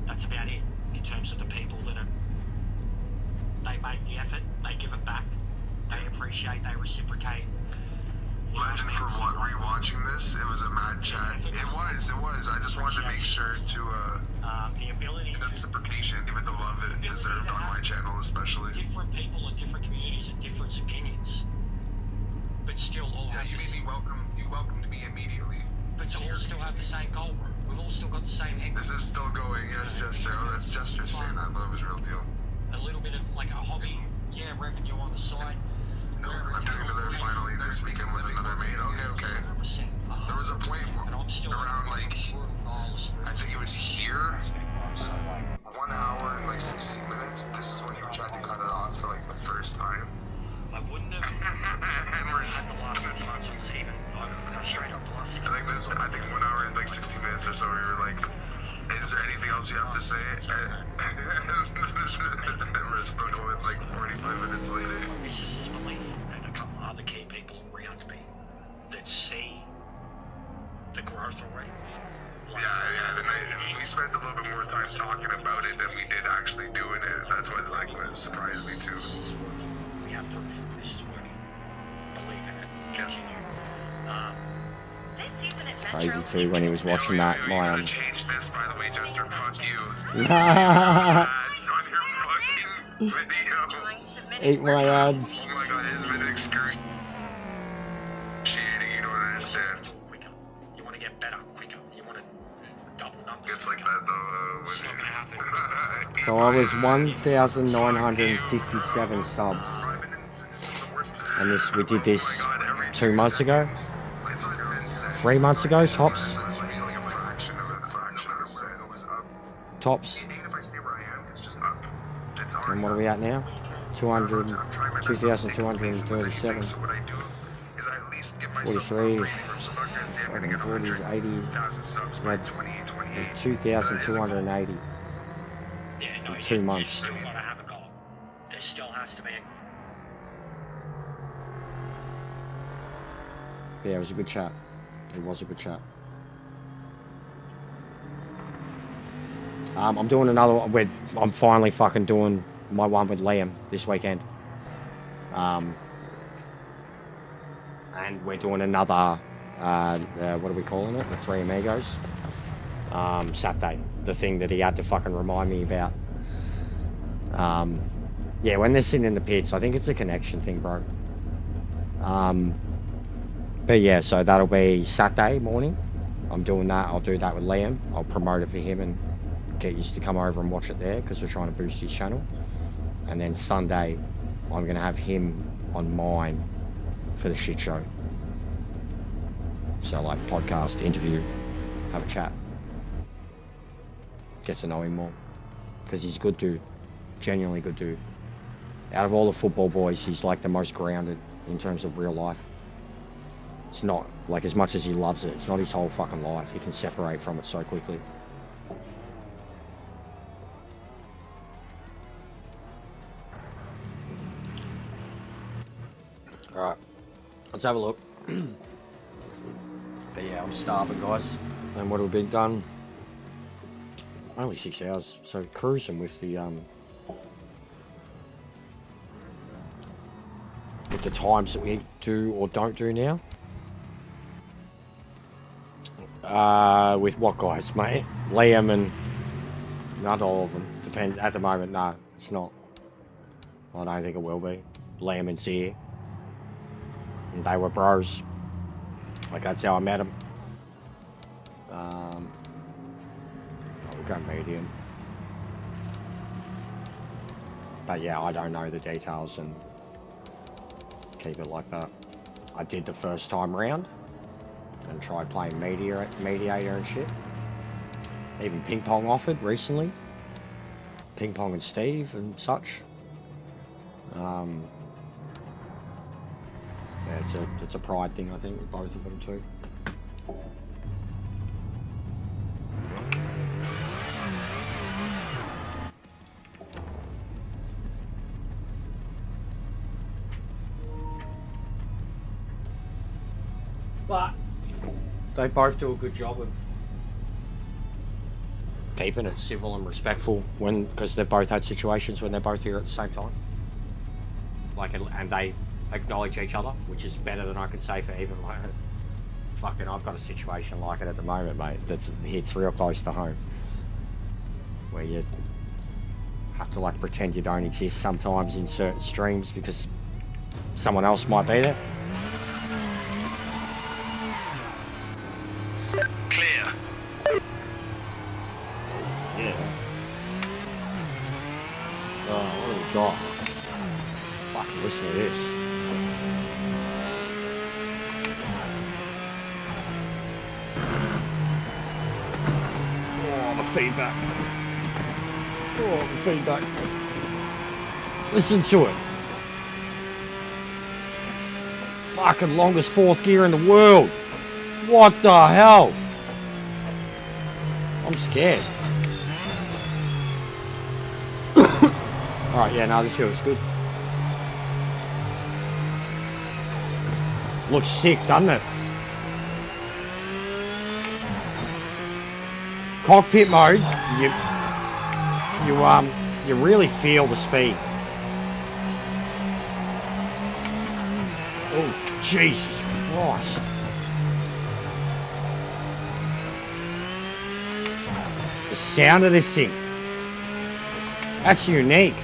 S3: That's about it in terms of the people that they make the effort, they give it back, they appreciate, they reciprocate.
S9: Legend for what? Rewatching this, it was a mad chat. It was. I just wanted to make sure to
S3: the ability
S9: the reciprocation, give it the love it deserved on my channel, especially.
S3: Different people in different communities and different opinions, but still all.
S9: Yeah, you made me welcome. You welcomed me immediately.
S3: But to all still have the same goal, bro. We've all still got the same end.
S9: This is still going. Yes, Jester. Oh, that's Jester saying that love is real deal.
S3: A little bit of like a hobby, yeah, revenue on the side.
S9: No, I'm doing another finally this weekend with another mate. Okay. There was a point around like, I think it was here, 1 hour and like 16 minutes. This is when you tried to cut it off for like the first time.
S3: I wouldn't have had the last 6 months even. I'm straight up the last 6 months.
S9: I think 1 hour and like 60 minutes or so, we were like, is there anything else you have to say? And we're still going like 45 minutes later.
S3: My missus's belief and a couple of other key people around me that see the growth already. Like,
S9: yeah. We spent a little bit more time talking about it than we did actually doing it. That's what like surprised me too.
S3: This is working. We have proof. This is working. Believe in it. Continue.
S10: This season at
S1: Crazy
S10: Metro,
S1: too when he was watching that.
S9: You
S1: My
S9: gotta change this, by the way, Jester. Fuck you.
S1: Eat
S9: Ads on your fucking video.
S1: my ads.
S9: Oh my god, it has been excruciating. You don't understand.
S3: Quicker. You want to get better quicker. You want to double numbers.
S9: It's like that though.
S3: It's not going to happen.
S1: So I was 1,957 subs, and we did this 2 months ago, 3 months ago, tops. Tops. And what are we at now? 2,237. 43, 40, 80, 2,280.
S3: Yeah, no,
S1: 2 months.
S3: Still got to have a goal. There still has to be a
S1: Yeah, it was a good chat. It was a good chat. I'm doing another one. I'm finally fucking doing my one with Liam this weekend. And we're doing another, what are we calling it? The Three Amigos. Saturday. The thing that he had to fucking remind me about. Yeah, when they're sitting in the pits, I think it's a connection thing, bro. But yeah, so that'll be Saturday morning. I'm doing that. I'll do that with Liam. I'll promote it for him and get used to come over and watch it there because we're trying to boost his channel. And then Sunday, I'm going to have him on mine for the shit show. So like podcast, interview, have a chat. Get to know him more. Because he's a good dude. Genuinely good dude. Out of all the football boys, he's like the most grounded in terms of real life. It's not, like as much as he loves it, it's not his whole fucking life. He can separate from it so quickly. Alright, let's have a look. But yeah, I'm starving, guys. And what have we been done? Only 6 hours, so cruising with the times that we do or don't do now. With what guys, mate? Liam and not all of them. Depend at the moment. No, it's not. I don't think it will be. Liam and Sear. And they were bros. Like that's how I met them. I'll go medium. But yeah, I don't know the details and keep it like that. I did the first time round and tried playing mediator and shit. Even ping pong offered recently. Ping pong and Steve and such. Yeah, it's a pride thing, I think, with both of them too. But they both do a good job of keeping it civil and respectful because they've both had situations when they're both here at the same time. Like, and they acknowledge each other, which is better than I could say for even like, fucking, I've got a situation like it at the moment, mate. That's hits real close to home, where you have to like pretend you don't exist sometimes in certain streams because someone else might be there.
S2: Clear.
S1: Yeah. Oh, what do we got? Fucking listen to this. Oh, the feedback. Oh, the feedback. Listen to it. Fucking longest fourth gear in the world. What the hell? I'm scared. Alright, yeah, no, this feels good. Looks sick, doesn't it? Cockpit mode, you really feel the speed. Oh, Jesus Christ. The sound of this thing. That's unique.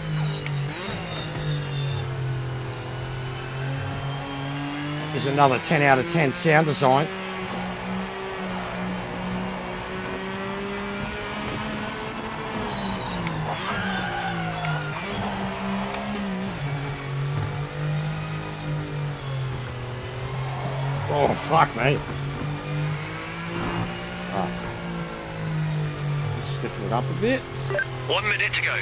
S1: There's another 10 out of 10 sound design. Oh, fuck, mate. Right. Let's stiffen it up a bit.
S2: 1 minute to go.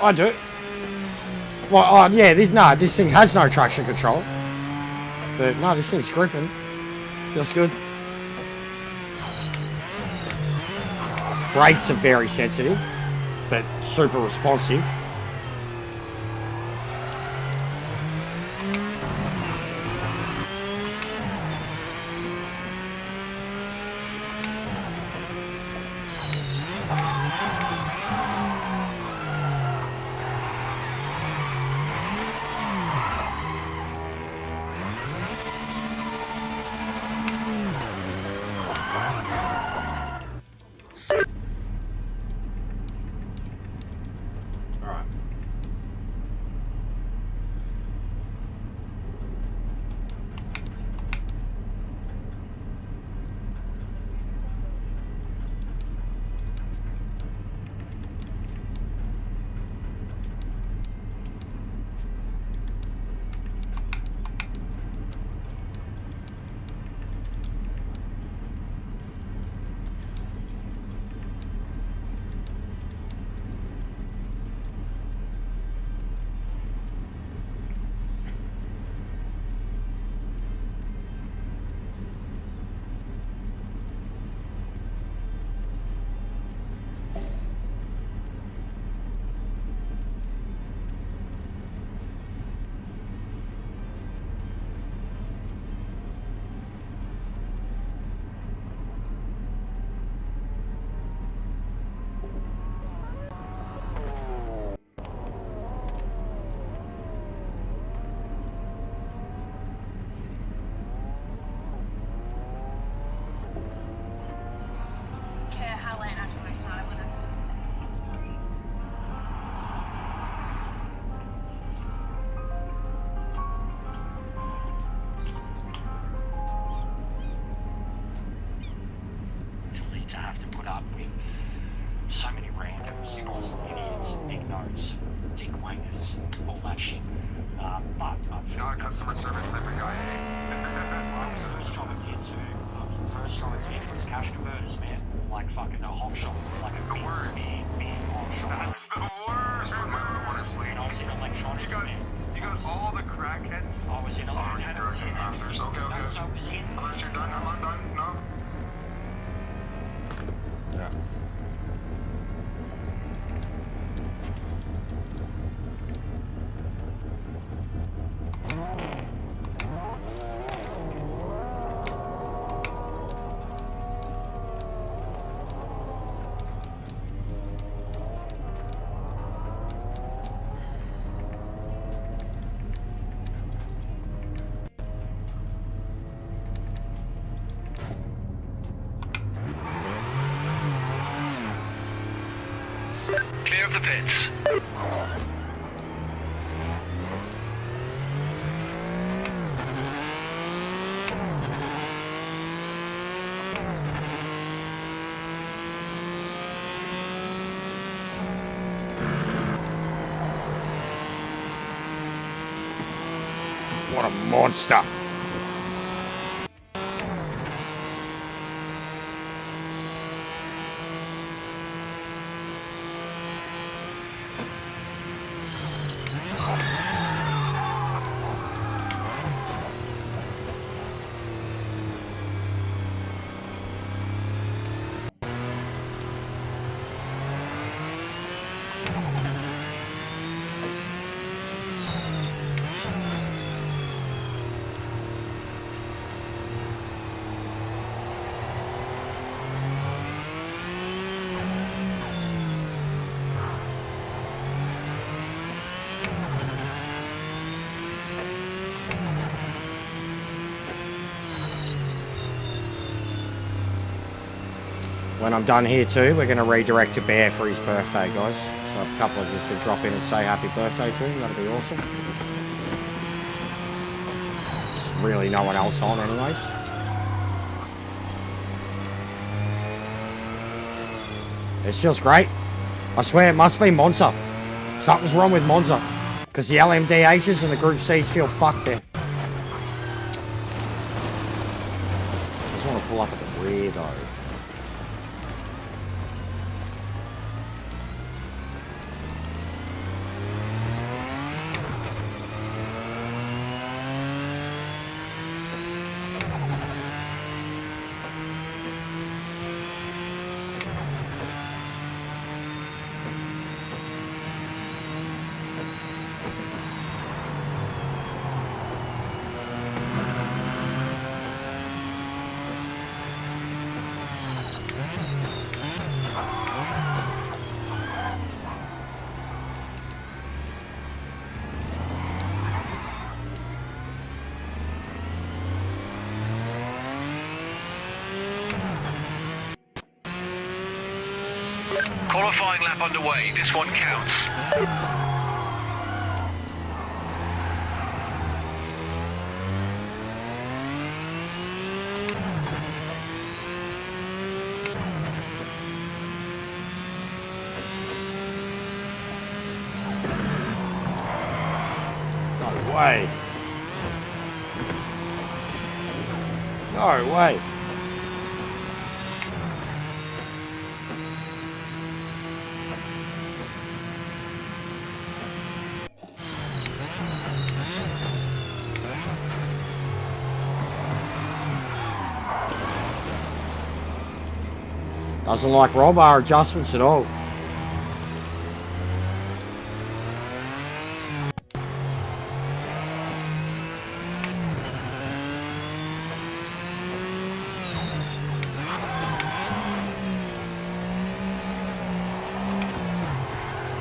S1: I do. Well, yeah, this thing has no traction control. But no, this thing's gripping. Feels good. Brakes are very sensitive, but super responsive.
S3: To have to put up with so many randoms, idiots, ignos, dick dick wankers, all that shit. But
S9: Not a customer service type of guy, eh?
S3: first job I did was cash converters, man. Like fucking a hot shop, like a big hot shop.
S9: That's the worst, honestly.
S3: And I was in electronics, man.
S9: You got all the crackheads.
S3: I was in electronics.
S9: Oh, you're afters. Okay, okay.
S3: So I was in.
S9: Unless you're done, I'm not done. No.
S1: Yeah.
S2: Clear of the pits.
S1: What a monster! When I'm done here too, we're going to redirect to Bear for his birthday, guys. So a couple of us can drop in and say happy birthday to him. That'll be awesome. There's really no one else on anyways. This feels great. I swear it must be Monza. Something's wrong with Monza. Because the LMDHs and the Group Cs feel fucked there. I just want to pull up at the rear though.
S2: Qualifying lap underway. This one counts.
S1: No way. No way. Doesn't like Rob our adjustments at all.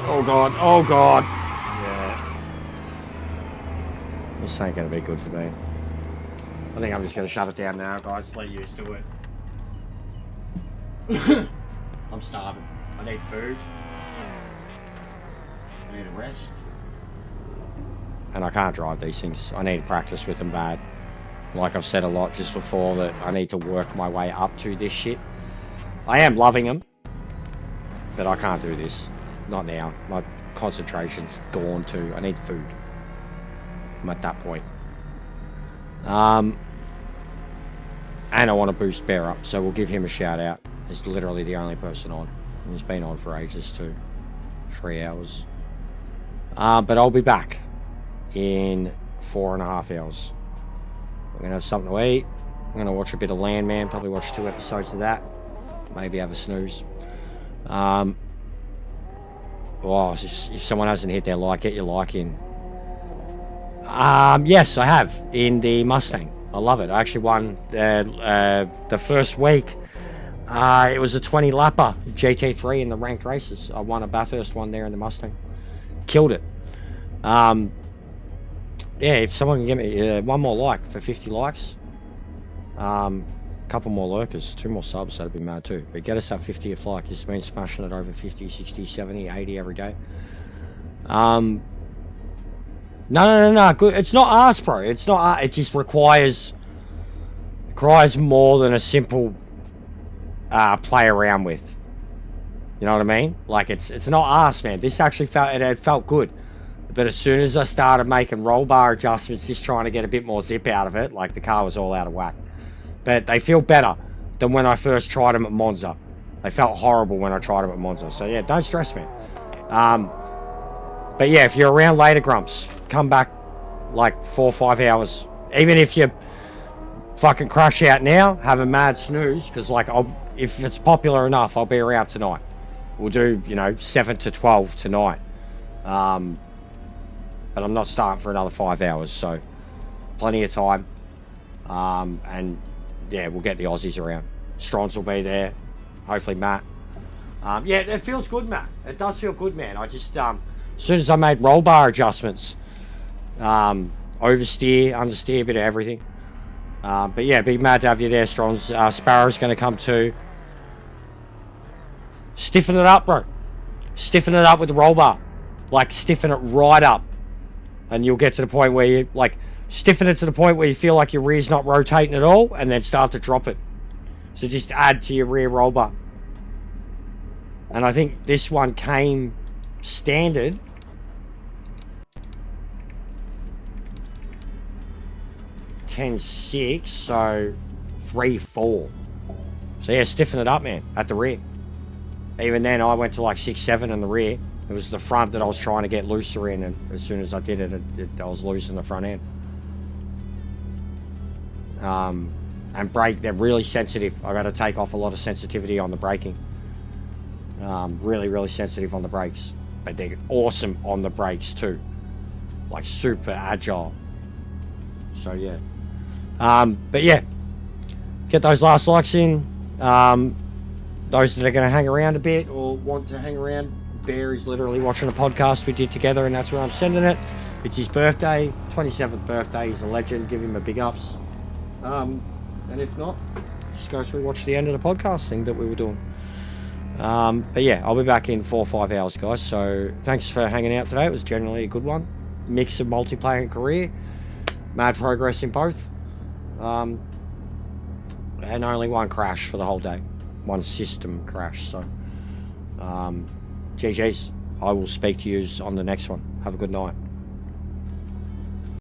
S1: Oh god, oh god. Yeah. This ain't gonna be good for me. I think I'm just gonna shut it down now, guys. Get used to it. I'm starving. I need food. I need a rest. And I can't drive these things. I need to practice with them bad. Like I've said a lot just before, that I need to work my way up to this shit. I am loving them, but I can't do this. Not now. Like, concentration's gone too. I need food. I'm at that point. And I want to boost Bear up, so we'll give him a shout out. He's literally the only person on. And he's been on for ages too. 3 hours. But I'll be back in 4.5 hours. I'm going to have something to eat. I'm going to watch a bit of Landman, probably watch 2 episodes of that. Maybe have a snooze. Well, if someone hasn't hit their like, get your like in. Yes, I have, in the Mustang. I love it. I actually won the first week. It was a 20 lapper GT3 in the ranked races. I won a Bathurst one there in the Mustang. Killed it. Yeah, if someone can give me one more like for 50 likes. Couple more lurkers, 2 more subs, that'd be mad too. But get us that 50th like. It's been smashing it over 50, 60, 70, 80 every day. No, good. It's not us, bro. It's not. It just requires more than a simple play around with. You know what I mean? Like it's not us, man. This actually felt good. But as soon as I started making roll bar adjustments, just trying to get a bit more zip out of it, like the car was all out of whack. But they feel better than when I first tried them at Monza. They felt horrible when I tried them at Monza. So yeah, don't stress, man. But yeah, if you're around later, Grumps, come back like 4 or 5 hours. Even if you fucking crash out now, have a mad snooze, because like if it's popular enough, I'll be around tonight. We'll do, 7 to 12 tonight. But I'm not starting for another 5 hours, so plenty of time. And yeah, we'll get the Aussies around. Strons will be there. Hopefully Matt. Yeah, it feels good, Matt. It does feel good, man. I just, as soon as I made roll bar adjustments, oversteer, understeer, a bit of everything. But yeah, big mad to have you there, Strons. Sparrow's going to come too. Stiffen it up, bro. Stiffen it up with the roll bar. Like, stiffen it right up. And you'll get to the point where you, like, stiffen it to the point where you feel like your rear's not rotating at all, and then start to drop it. So just add to your rear roll bar. And I think this one came standard. $10.6, so 3.4. So yeah, stiffen it up, man, at the rear. Even then, I went to like 6.7 in the rear. It was the front that I was trying to get looser in, and as soon as I did it, I was losing the front end. And brake, they're really sensitive. I got to take off a lot of sensitivity on the braking. Really, really sensitive on the brakes. But they're awesome on the brakes too. Like super agile. So yeah. But yeah. Get those last likes in. Those that are going to hang around a bit or want to hang around. Bear is literally watching a podcast we did together, and that's where I'm sending it. It's his birthday, 27th birthday. He's a legend. Give him a big ups. And if not, just go through watch the end of the podcast thing that we were doing. But yeah, I'll be back in 4 or 5 hours, guys. So thanks for hanging out today. It was generally a good one. Mix of multiplayer and career. Mad progress in both. And only one crash for the whole day. One system crash. So GG's. I will speak to you on the next one. Have a good night.